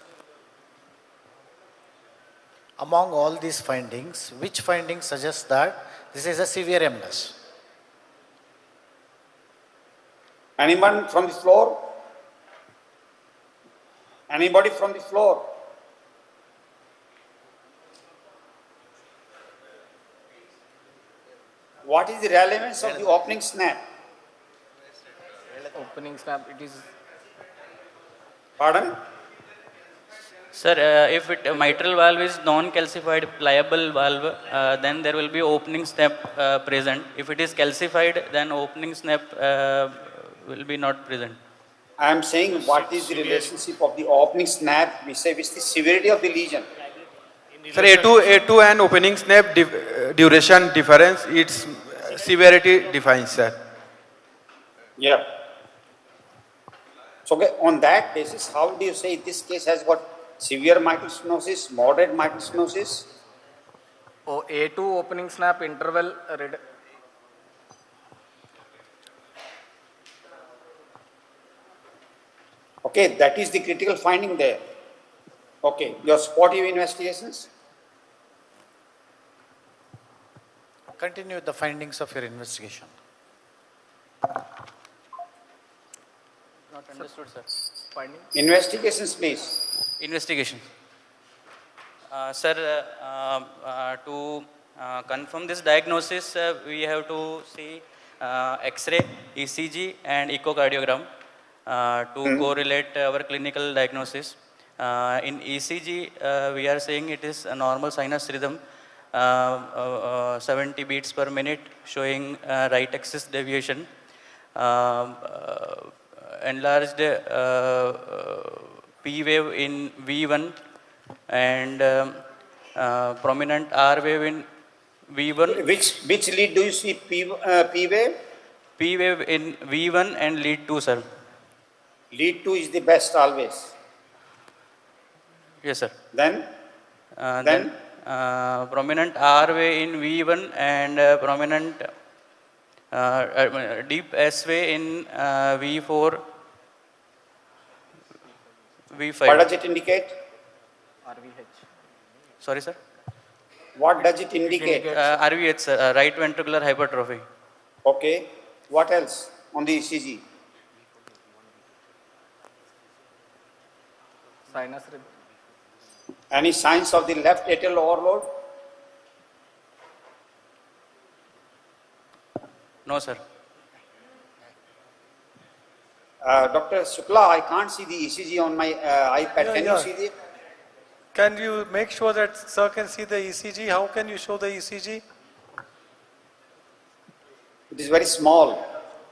[SPEAKER 19] Among all these findings, which finding suggests that this is a severe MS?
[SPEAKER 13] Anyone from the floor? Anybody from the floor? What is the relevance of the opening snap?
[SPEAKER 6] Opening snap, it is.
[SPEAKER 13] Pardon?
[SPEAKER 22] Sir, if mitral valve is non-calcified pliable valve, then there will be opening snap present. If it is calcified, then opening snap will be not present.
[SPEAKER 13] I am saying what is the relationship of the opening snap with the severity of the lesion?
[SPEAKER 20] Sir, A2 and opening snap duration difference, its severity defines, sir.
[SPEAKER 13] Yeah. So okay, on that basis, how do you say this case has got severe mitral stenosis, moderate mitral stenosis?
[SPEAKER 6] Oh, A2 opening snap interval
[SPEAKER 13] Okay, that is the critical finding there. Okay, your sportive investigations?
[SPEAKER 19] Continue with the findings of your investigation.
[SPEAKER 22] Not understood, sir. Finding?
[SPEAKER 13] Investigations, please.
[SPEAKER 22] Investigation. Sir, to confirm this diagnosis, we have to see X-ray, ECG and echocardiogram to correlate our clinical diagnosis. In ECG, we are saying it is a normal sinus rhythm, 70 beats per minute, showing right axis deviation, enlarged P wave in V1 and prominent R wave in V1.
[SPEAKER 13] Which lead do you see? P wave?
[SPEAKER 22] P wave in V1 and lead 2, sir.
[SPEAKER 13] Lead 2 is the best always.
[SPEAKER 22] Yes, sir.
[SPEAKER 13] Then?
[SPEAKER 22] Then prominent R wave in V1 and prominent deep S wave in V4, V5.
[SPEAKER 13] What does it indicate?
[SPEAKER 22] RVH. Sorry, sir?
[SPEAKER 13] What does it indicate?
[SPEAKER 22] RVH, sir, right ventricular hypertrophy.
[SPEAKER 13] Okay. What else on the ECG?
[SPEAKER 6] Sinus rhythm.
[SPEAKER 13] Any signs of the left atrial overload?
[SPEAKER 22] No, sir.
[SPEAKER 13] Dr. Shukla, I can't see the ECG on my iPad. Can you see the?
[SPEAKER 8] Can you make sure that sir can see the ECG? How can you show the ECG?
[SPEAKER 13] It is very small.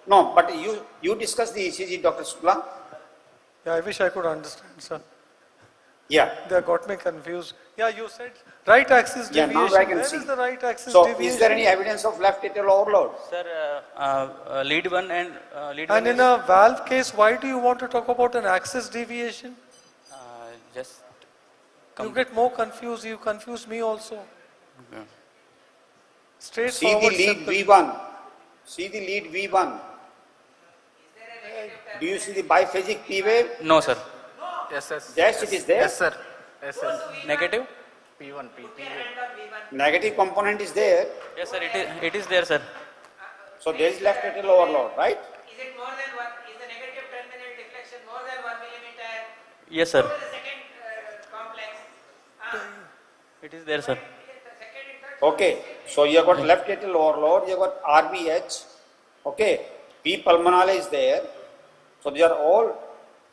[SPEAKER 13] No, but you discuss the ECG, Dr. Shukla.
[SPEAKER 8] Yeah, I wish I could understand, sir.
[SPEAKER 13] Yeah.
[SPEAKER 8] They got me confused. Yeah, you said right axis
[SPEAKER 13] Yeah,
[SPEAKER 8] deviation.
[SPEAKER 13] now I can
[SPEAKER 8] Where
[SPEAKER 13] see.
[SPEAKER 8] is the right axis
[SPEAKER 13] So,
[SPEAKER 8] deviation?
[SPEAKER 13] is there any evidence of left atrial overload?
[SPEAKER 22] Sir, lead 1 and lead 1
[SPEAKER 8] And in a valve case, why do you want to talk about an axis deviation?
[SPEAKER 22] just
[SPEAKER 8] You get more confused. You confuse me also.
[SPEAKER 22] Okay.
[SPEAKER 13] See the
[SPEAKER 8] Straightforward.
[SPEAKER 13] lead
[SPEAKER 8] simple.
[SPEAKER 13] V1. See the lead V1. Do you see the biphasic P wave?
[SPEAKER 22] No, sir.
[SPEAKER 6] Yes, yes.
[SPEAKER 13] Yes, it is there.
[SPEAKER 6] Yes, sir. Yes, yes.
[SPEAKER 22] Negative?
[SPEAKER 6] P1, P wave.
[SPEAKER 13] Negative component is there.
[SPEAKER 22] Yes, sir. It is there, sir.
[SPEAKER 13] So there is left atrial overload, right?
[SPEAKER 4] Is it more than one? Is the negative terminal deflection more than 1 millimeter?
[SPEAKER 22] Yes, sir.
[SPEAKER 4] What is the second complex?
[SPEAKER 22] It is there, sir.
[SPEAKER 13] Okay. So you have got left atrial overload. You have got RVH. Okay. P pulmonale is there. So these are all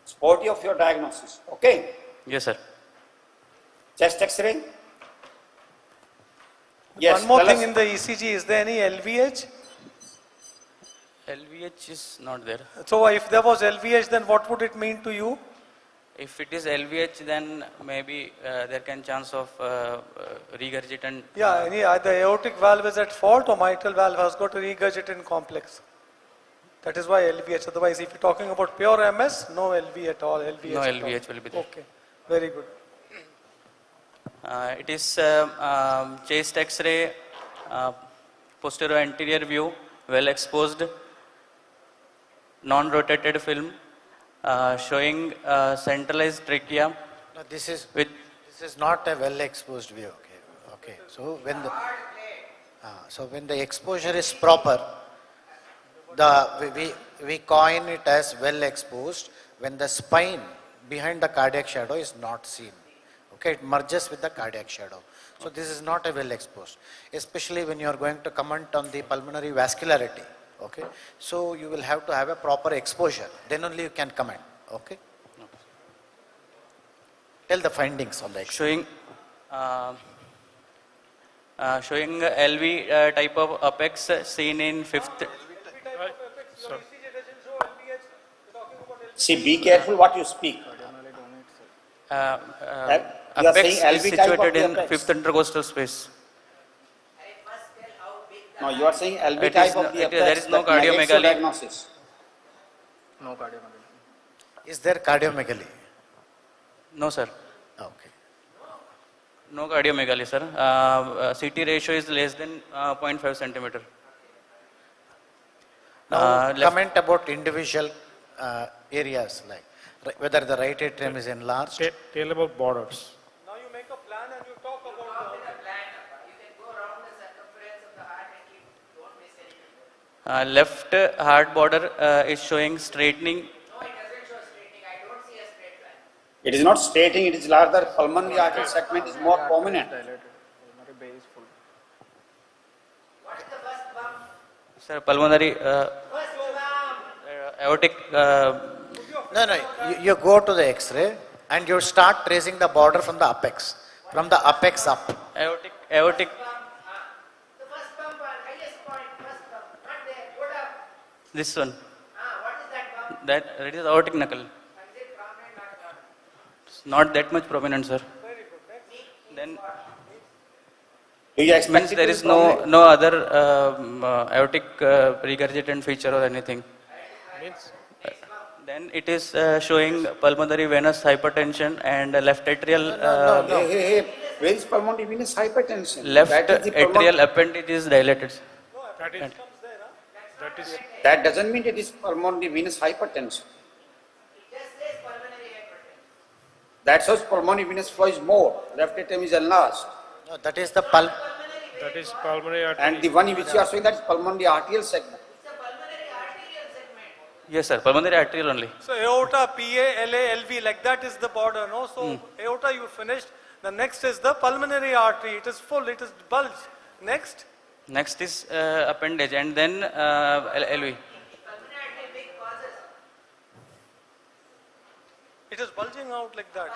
[SPEAKER 13] sporty of your diagnosis. Okay.
[SPEAKER 22] Yes, sir.
[SPEAKER 13] Chest X-ray. Yes.
[SPEAKER 8] One more
[SPEAKER 13] tell
[SPEAKER 8] thing
[SPEAKER 13] us.
[SPEAKER 8] in the ECG, is there any LVH?
[SPEAKER 22] LVH is not there.
[SPEAKER 8] So if there was LVH, then what would it mean to you?
[SPEAKER 22] If it is LVH, then maybe there can chance of regurgitant.
[SPEAKER 8] Yeah, the aortic valve is at fault or mitral valve has got a regurgitant complex. That is why LVH. Otherwise, if you're talking about pure MS, no LV at all. LVH
[SPEAKER 22] No
[SPEAKER 8] at
[SPEAKER 22] LVH
[SPEAKER 8] all.
[SPEAKER 22] will be there.
[SPEAKER 8] Okay, very good.
[SPEAKER 22] It is chest X-ray, posterior anterior view, well exposed, non-rotated film, showing centralized trachea.
[SPEAKER 19] No, this is
[SPEAKER 22] with
[SPEAKER 19] not a well exposed view. Okay. So when the exposure is proper, we coin it as well exposed when the spine behind the cardiac shadow is not seen. Okay, it merges with the cardiac shadow. So this is not a well exposed, especially when you are going to comment on the pulmonary vascularity. Okay, so you will have to have a proper exposure. Then only you can comment. Okay. Tell the findings on the
[SPEAKER 22] showing showing LV type of apex seen in 5th.
[SPEAKER 13] See, be careful what you speak. You are
[SPEAKER 22] Apex
[SPEAKER 13] saying
[SPEAKER 22] is
[SPEAKER 13] LV type of
[SPEAKER 22] situated
[SPEAKER 13] the
[SPEAKER 22] in
[SPEAKER 13] apex.
[SPEAKER 22] fifth intercostal space.
[SPEAKER 13] No, you are saying LV
[SPEAKER 22] It
[SPEAKER 13] type
[SPEAKER 22] is
[SPEAKER 13] of the apex.
[SPEAKER 22] there is no
[SPEAKER 13] that negates your
[SPEAKER 22] cardiomegaly.
[SPEAKER 13] diagnosis.
[SPEAKER 6] No cardiomegaly.
[SPEAKER 19] Is there cardiomegaly?
[SPEAKER 22] No, sir.
[SPEAKER 19] Okay.
[SPEAKER 22] No cardiomegaly, sir. CT ratio is less than 0.5 centimeter.
[SPEAKER 19] Now,
[SPEAKER 22] Left-
[SPEAKER 19] comment about individual areas, like whether the right atrium is enlarged.
[SPEAKER 6] Tell about borders.
[SPEAKER 8] Now you make a plan and you talk about the
[SPEAKER 22] Left heart border is showing straightening.
[SPEAKER 13] It is not stating, it is larger. Pulmonary artery segment is more prominent.
[SPEAKER 22] Sir, pulmonary aortic.
[SPEAKER 19] No, you go to the X-ray and you start tracing the border from the apex up.
[SPEAKER 22] Aortic. This one. That it is aortic knuckle. It's not that much prominent, sir. Then
[SPEAKER 13] Do you expect
[SPEAKER 22] means
[SPEAKER 13] it
[SPEAKER 22] there
[SPEAKER 13] to
[SPEAKER 22] is
[SPEAKER 13] be
[SPEAKER 22] no
[SPEAKER 13] prominent?
[SPEAKER 22] other aortic regurgitant feature or anything. Then it is showing pulmonary venous hypertension and left atrial.
[SPEAKER 13] Hey, where is pulmonary venous hypertension?
[SPEAKER 22] Left
[SPEAKER 13] That is the
[SPEAKER 22] atrial appendage is dilated.
[SPEAKER 13] That doesn't mean it is pulmonary venous hypertension. That shows pulmonary venous flow is more. Left atrium is enlarged.
[SPEAKER 19] No, that is the
[SPEAKER 6] That is pulmonary artery.
[SPEAKER 13] And the one which you are showing, that is pulmonary arterial segment.
[SPEAKER 22] Yes, sir. Pulmonary arterial only.
[SPEAKER 8] So aorta, PA, LA, LV, like that is the border, no? So aorta you finished. The next is the pulmonary artery. It is full, it is bulged. Next.
[SPEAKER 22] Next is appendage and then LV.
[SPEAKER 8] It is bulging out like that.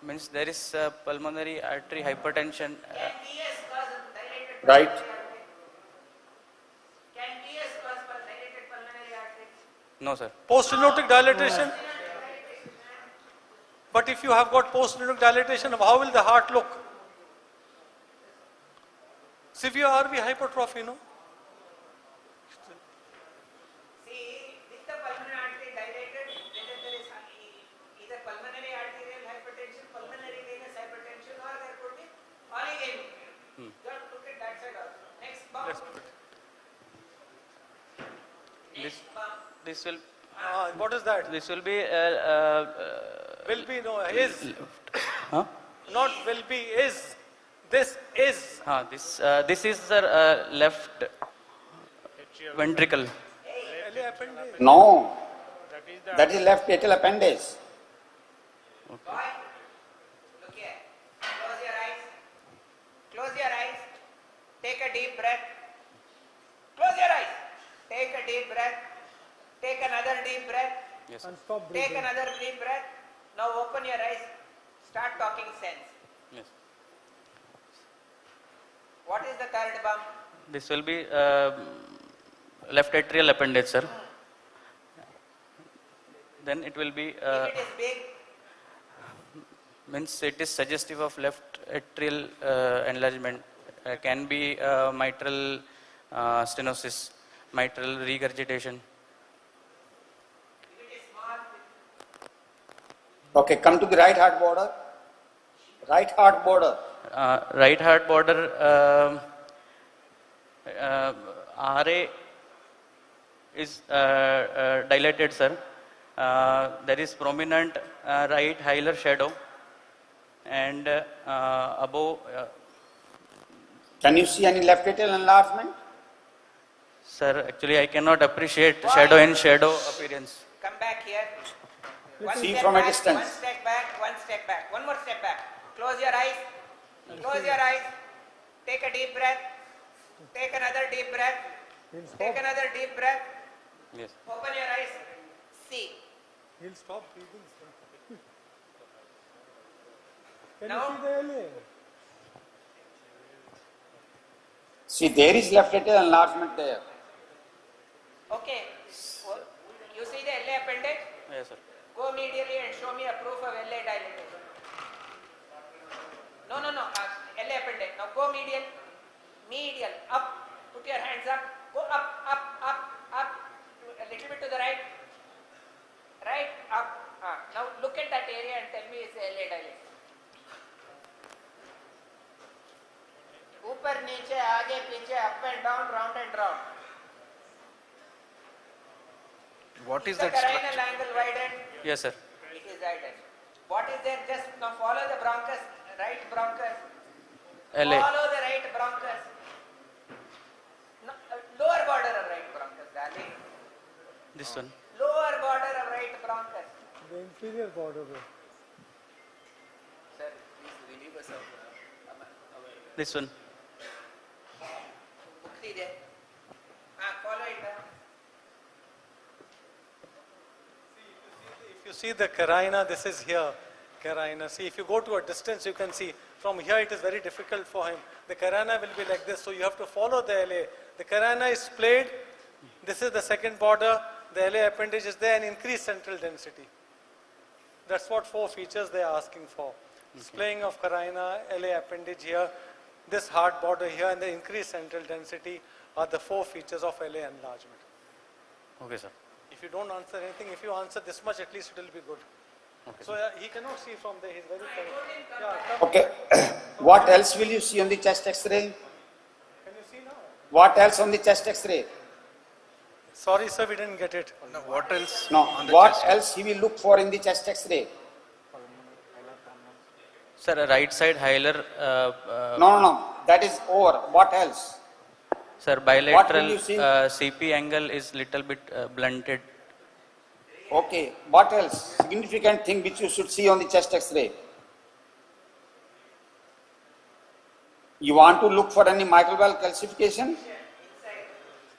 [SPEAKER 22] Means there is pulmonary artery hypertension.
[SPEAKER 13] Right.
[SPEAKER 22] No, sir.
[SPEAKER 8] Post-stenotic dilatation. But if you have got post-stenotic dilatation, how will the heart look? Severe RV hypertrophy, no?
[SPEAKER 22] This will.
[SPEAKER 8] What is that?
[SPEAKER 22] This will be.
[SPEAKER 8] Will be, no, is.
[SPEAKER 22] Huh?
[SPEAKER 8] Not will be, is. This is.
[SPEAKER 22] This is sir left ventricle.
[SPEAKER 13] No. That is left atrial appendage.
[SPEAKER 4] Close your eyes. Take a deep breath. Close your eyes. Take a deep breath. Take another deep breath.
[SPEAKER 22] Yes.
[SPEAKER 8] And stop
[SPEAKER 4] Take
[SPEAKER 8] breathing.
[SPEAKER 4] another deep breath. Now open your eyes. Start talking sense.
[SPEAKER 22] Yes.
[SPEAKER 4] What is the third bump?
[SPEAKER 22] This will be left atrial appendage, sir. Then it will be.
[SPEAKER 4] If it is big,
[SPEAKER 22] Means it is suggestive of left atrial enlargement. Can be mitral stenosis, mitral regurgitation.
[SPEAKER 13] Okay, come to the right heart border. Right heart border.
[SPEAKER 22] Right heart border. RA is dilated, sir. There is prominent right hilar shadow and above.
[SPEAKER 13] Can you see any left atrial enlargement?
[SPEAKER 22] Sir, actually I cannot appreciate shadow in shadow appearance.
[SPEAKER 4] come back here. One
[SPEAKER 13] See
[SPEAKER 4] step
[SPEAKER 13] from a
[SPEAKER 4] back,
[SPEAKER 13] distance.
[SPEAKER 4] One step back, one step back. One more step back. Close your eyes. Close your eyes. Take a deep breath. Take another deep breath. Take another deep breath.
[SPEAKER 22] Yes.
[SPEAKER 4] Open your eyes. See.
[SPEAKER 8] He'll stop breathing. Can
[SPEAKER 4] Now-
[SPEAKER 8] you see the LA?
[SPEAKER 13] See, there is left atrial enlargement there.
[SPEAKER 4] Okay. You see the LA appendage?
[SPEAKER 22] Yes, sir.
[SPEAKER 4] Go near medially and show me a proof of LA dilatation. No, LA appendage. Now go medial, up. Put your hands up. Go up. A little bit to the right. Right, up. Now look at that area and tell me it's LA dilatation. ऊपर नीचे आगे पीछे up and down, round and round.
[SPEAKER 9] What is
[SPEAKER 4] the
[SPEAKER 9] that
[SPEAKER 4] carinal
[SPEAKER 9] structure?
[SPEAKER 4] angle widened?
[SPEAKER 22] Yes, sir.
[SPEAKER 4] It is widened. What is there? Just now follow the bronchus, right bronchus.
[SPEAKER 22] LA.
[SPEAKER 4] Follow the right bronchus. No, lower border of right bronchus, darling.
[SPEAKER 22] This one.
[SPEAKER 4] Lower border of right bronchus.
[SPEAKER 8] The inferior border.
[SPEAKER 4] Sir, please relieve us of
[SPEAKER 22] This one.
[SPEAKER 4] Mukti there. Follow it.
[SPEAKER 8] If you see the carina, this is here, carina. See, if you go to a distance, you can see from here it is very difficult for him. The carina will be like this, so you have to follow the LA. The carina is splayed. This is the second border. The LA appendage is there and increased central density. That's what 4 features they are asking for. Splaying of carina, LA appendage here, this hard border here, and the increased central density are the 4 features of LA enlargement.
[SPEAKER 22] Okay, sir.
[SPEAKER 8] If you don't answer anything, if you answer this much, at least it will be good.
[SPEAKER 22] Okay,
[SPEAKER 8] so he cannot see from there. He's very yeah,
[SPEAKER 13] Okay. What else will you see on the chest X-ray?
[SPEAKER 8] Can you see now?
[SPEAKER 13] What else on the chest X-ray?
[SPEAKER 8] Sorry, sir, we didn't get it.
[SPEAKER 9] No, what else?
[SPEAKER 13] No.
[SPEAKER 9] on the
[SPEAKER 13] What
[SPEAKER 9] chest?
[SPEAKER 13] else he will look for in the chest X-ray?
[SPEAKER 22] Sir, right side hilar.
[SPEAKER 13] No. That is over. What else?
[SPEAKER 22] Sir,
[SPEAKER 13] What
[SPEAKER 22] bilateral
[SPEAKER 13] will you see?
[SPEAKER 22] CP angle is little bit blunted.
[SPEAKER 13] Okay. What else? Significant thing which you should see on the chest X-ray. You want to look for any mitral valve calcification?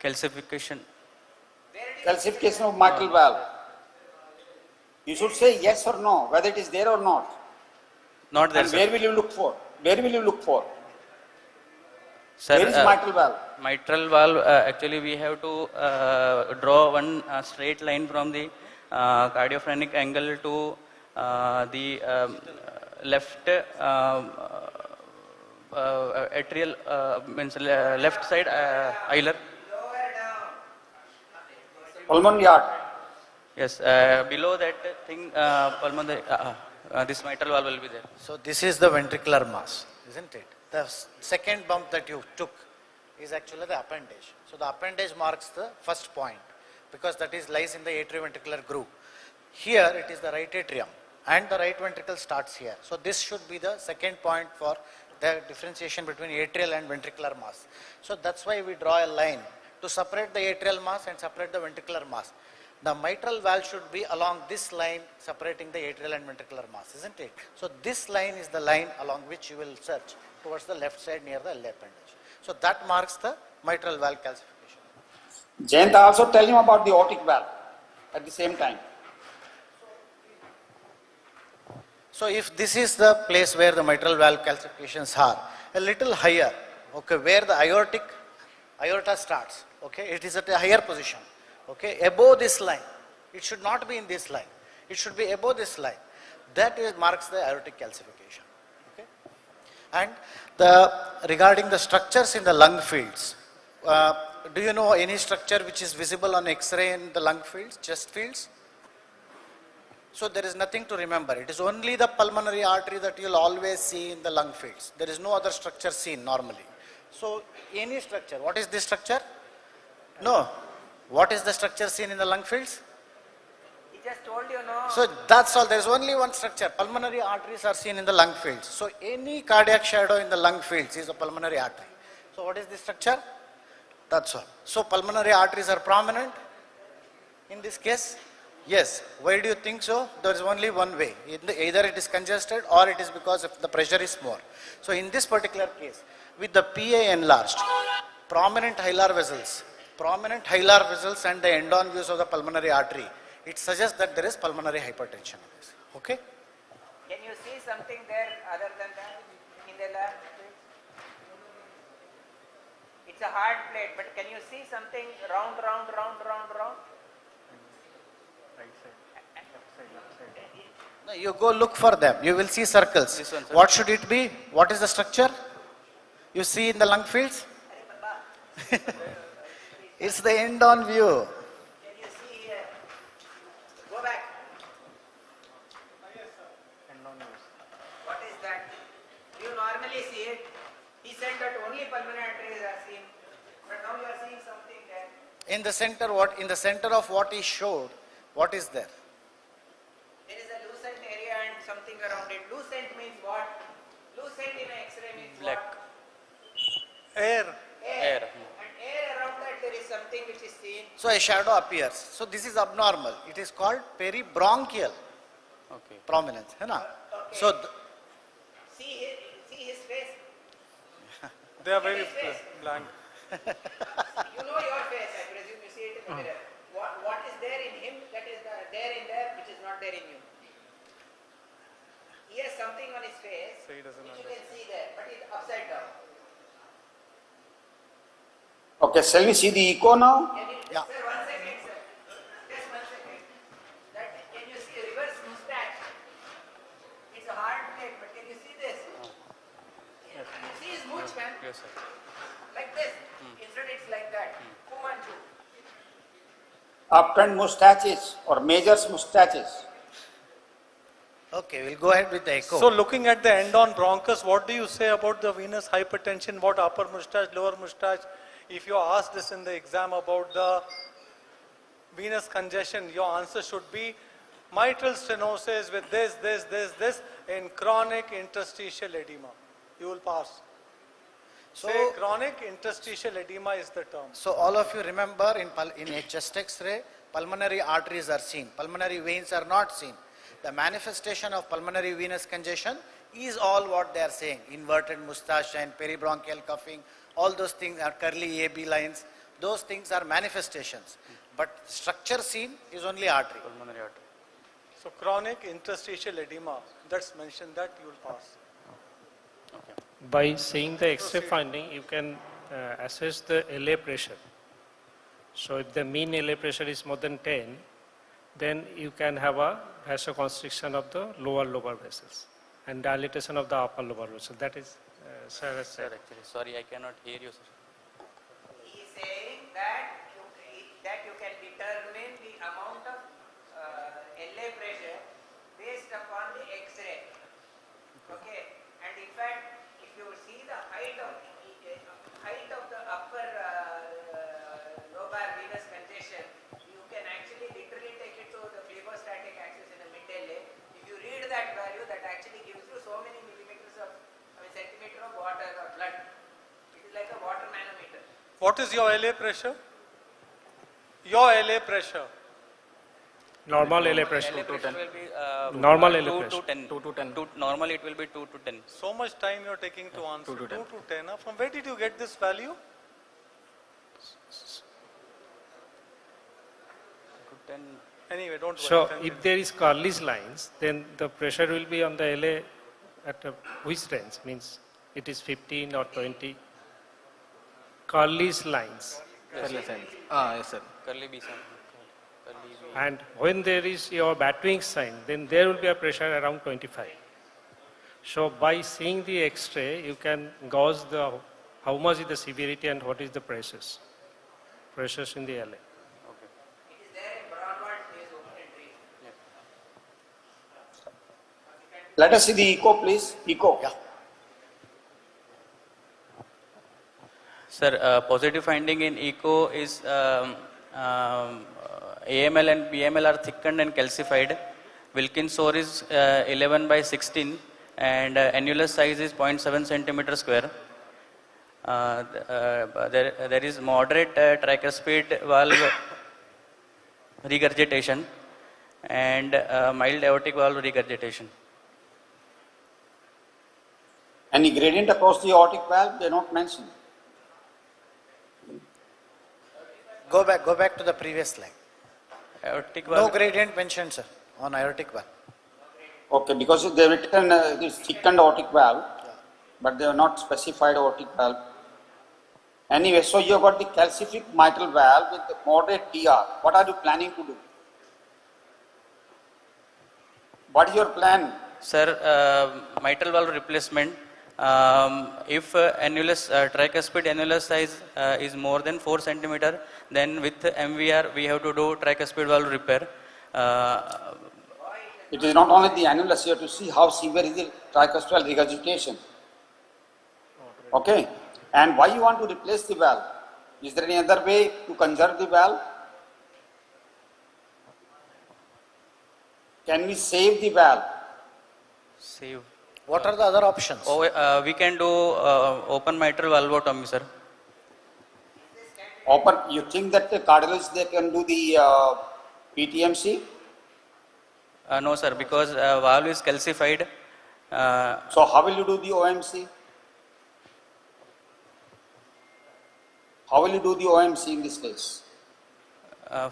[SPEAKER 22] Calcification.
[SPEAKER 13] Calcification of mitral valve. You should say yes or no, whether it is there or not.
[SPEAKER 22] Not there,
[SPEAKER 13] And
[SPEAKER 22] sir.
[SPEAKER 13] where will you look for? Where will you look for?
[SPEAKER 22] Sir,
[SPEAKER 13] Where is mitral valve?
[SPEAKER 22] Mitral valve, actually we have to draw one straight line from the cardiophrenic angle to the left atrial, means left side hilar.
[SPEAKER 13] Pulmonary artery.
[SPEAKER 22] Yes, below that thing, pulmonary, this mitral valve will be there.
[SPEAKER 19] So this is the ventricular mass, isn't it? The second bump that you took is actually the appendage. So the appendage marks the first point because that is lies in the atrioventricular groove. Here it is the right atrium and the right ventricle starts here. So this should be the second point for the differentiation between atrial and ventricular mass. So that's why we draw a line to separate the atrial mass and separate the ventricular mass. The mitral valve should be along this line separating the atrial and ventricular mass, isn't it? So this line is the line along which you will search towards the left side near the LA appendage. So that marks the mitral valve calcification.
[SPEAKER 13] Jayant, also tell him about the aortic valve at the same time.
[SPEAKER 19] So if this is the place where the mitral valve calcifications are, a little higher, okay, where the aorta starts, okay, it is at a higher position, okay, above this line. It should not be in this line. It should be above this line. That is, marks the aortic calcification, okay. And regarding the structures in the lung fields, do you know any structure which is visible on X-ray in the lung fields, chest fields? So there is nothing to remember. It is only the pulmonary artery that you will always see in the lung fields. There is no other structure seen normally. So any structure, what is this structure? No. What is the structure seen in the lung fields?
[SPEAKER 4] He just told you no.
[SPEAKER 19] So that's all. There is only one structure. Pulmonary arteries are seen in the lung fields. So any cardiac shadow in the lung fields is a pulmonary artery. So what is this structure? That's all. So pulmonary arteries are prominent in this case? Yes. Why do you think so? There is only one way. Either it is congested or it is because if the pressure is more. So in this particular case, with the PA enlarged, prominent hilar vessels and the end-on views of the pulmonary artery, it suggests that there is pulmonary hypertension. Okay?
[SPEAKER 4] Can you see something there other than that in the lab? It's a hard plate, but can you see something round?
[SPEAKER 8] Right side, left side, left side.
[SPEAKER 19] No, you go look for them. You will see circles.
[SPEAKER 22] This one, sir.
[SPEAKER 19] What should it be? What is the structure? You see in the lung fields? It's the end-on view.
[SPEAKER 4] Can you see here? Go back. What is that? You normally see it. He said that only pulmonary arteries are seen, but now you are seeing something there.
[SPEAKER 19] In the center, what? In the center of what he showed, what is there?
[SPEAKER 4] There is a lucent area and something around it. Lucent means what? Lucent in an X-ray means
[SPEAKER 22] Black.
[SPEAKER 4] what?
[SPEAKER 8] Air.
[SPEAKER 22] Air.
[SPEAKER 4] And air around that there is something which is seen.
[SPEAKER 19] So a shadow appears. So this is abnormal. It is called peribronchial
[SPEAKER 22] Okay.
[SPEAKER 19] prominence. है ना?
[SPEAKER 4] Okay.
[SPEAKER 19] So
[SPEAKER 4] See his face.
[SPEAKER 8] They are very blank.
[SPEAKER 4] You know your face, I presume you see it in the mirror. What is there in him that is there in there which is not there in you? He has something on his face
[SPEAKER 8] So he doesn't
[SPEAKER 4] which you can see there, but it's upside down.
[SPEAKER 13] Okay, shall we see the echo now?
[SPEAKER 19] Yeah.
[SPEAKER 4] Sir, 1 second, sir. Just 1 second. Can you see a reverse mustache? It's a hard plate, but can you see this?
[SPEAKER 22] Yes.
[SPEAKER 4] Can you see his mooch, man?
[SPEAKER 22] Yes, sir.
[SPEAKER 4] Like this. Instead it's like that. Fu Manchu.
[SPEAKER 13] Upturned mustaches or majors mustaches.
[SPEAKER 19] okay, we'll go ahead with the echo.
[SPEAKER 8] So looking at the end-on bronchus, what do you say about the venous hypertension? What upper mustache, lower mustache? If you are asked this in the exam about the venous congestion, your answer should be mitral stenosis with this in chronic interstitial edema. You will pass.
[SPEAKER 19] So-
[SPEAKER 8] Say chronic interstitial edema is the term.
[SPEAKER 19] So all of you remember in a chest X-ray, pulmonary arteries are seen, pulmonary veins are not seen. The manifestation of pulmonary venous congestion is all what they are saying. Inverted mustache and peribronchial coughing, all those things are curly AB lines. Those things are manifestations. But structure seen is only artery.
[SPEAKER 22] Pulmonary artery.
[SPEAKER 8] So chronic interstitial edema, that's mentioned, that you will pass.
[SPEAKER 2] By seeing the X-ray finding, you can assess the LA pressure. So if the mean LA pressure is more than 10, then you can have a vasoconstriction of the lower vessels and dilatation of the upper lower vessels. That is, sir has
[SPEAKER 22] Sir,
[SPEAKER 2] said.
[SPEAKER 22] actually, sorry, I cannot hear you, sir.
[SPEAKER 4] He is saying that you can determine the amount of LA pressure based upon the X-ray. Okay, and in fact, if you see the height of the upper lobar venous congestion, you can actually literally take it to the phlebostatic axis in the mid-LA. If you read that value, that actually gives you so many centimeter of water or blood. It is like a water manometer.
[SPEAKER 8] What is your LA pressure? Your LA pressure.
[SPEAKER 2] Normal LA pressure.
[SPEAKER 22] LA pressure will be
[SPEAKER 2] Normal
[SPEAKER 22] 2
[SPEAKER 2] LA
[SPEAKER 22] to
[SPEAKER 2] pressure.
[SPEAKER 22] 10. 2 to 10. Normally it will be 2 to 10.
[SPEAKER 8] So much time you are taking to answer.
[SPEAKER 22] 2 to 10.
[SPEAKER 8] 2 to 10. From where did you get this value?
[SPEAKER 22] 10.
[SPEAKER 8] Anyway, don't worry.
[SPEAKER 2] So
[SPEAKER 8] continue.
[SPEAKER 2] if there is Carly's lines, then the pressure will be on the LA at which range? Means it is 15 or 20. Carly's lines.
[SPEAKER 22] Curly sign. Yes, sir. Curly B sign. Curly B.
[SPEAKER 2] And when there is your Batwing sign, then there will be a pressure around 25. So by seeing the X-ray, you can gauge the how much is the severity and what is the pressures in the LA.
[SPEAKER 4] It is there in Brownwald phase open entry.
[SPEAKER 13] Let us see the echo, please. Echo.
[SPEAKER 19] Yeah.
[SPEAKER 22] Sir, positive finding in echo is AML and BML are thickened and calcified. Wilkins sore is 11 by 16 and annulus size is 0.7 centimeter square. There is moderate tricuspid valve regurgitation and mild aortic valve regurgitation.
[SPEAKER 13] Any gradient across the aortic valve? They are not mentioned.
[SPEAKER 19] Go back to the previous slide.
[SPEAKER 22] Aortic
[SPEAKER 19] No
[SPEAKER 22] valve.
[SPEAKER 19] gradient mentioned, sir, on aortic valve.
[SPEAKER 13] Okay, because they have written this thickened aortic valve, but they have not specified aortic valve. Anyway, so you have got the calcific mitral valve with the moderate DR. What are you planning to do? What is your plan?
[SPEAKER 22] Sir, mitral valve replacement. If annulus, tricuspid annulus size is more than 4 centimeter, then with MVR we have to do tricuspid valve repair.
[SPEAKER 13] It is not only the annulus, you have to see how severe is the tricuspidal regurgitation. Okay? And why you want to replace the valve? Is there any other way to conserve the valve? Can we save the valve?
[SPEAKER 22] Save.
[SPEAKER 19] What are the other options?
[SPEAKER 22] We can do open mitral valvotomy, sir.
[SPEAKER 13] Open. You think that the cardiologists they can do the PTMC?
[SPEAKER 22] No, sir, because valve is calcified.
[SPEAKER 13] So how will you do the OMC? How will you do the OMC in this case?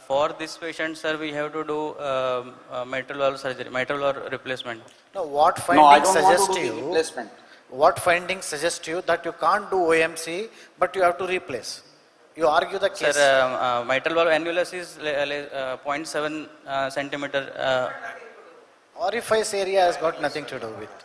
[SPEAKER 22] For this patient, sir, we have to do mitral valve surgery, mitral valve replacement.
[SPEAKER 19] No, what findings suggest you? What findings suggest you that you can't do OMC, but you have to replace? You argue the case.
[SPEAKER 22] Sir, mitral valve annulus is 0.7 centimeter.
[SPEAKER 19] Orifice area has got nothing to do with.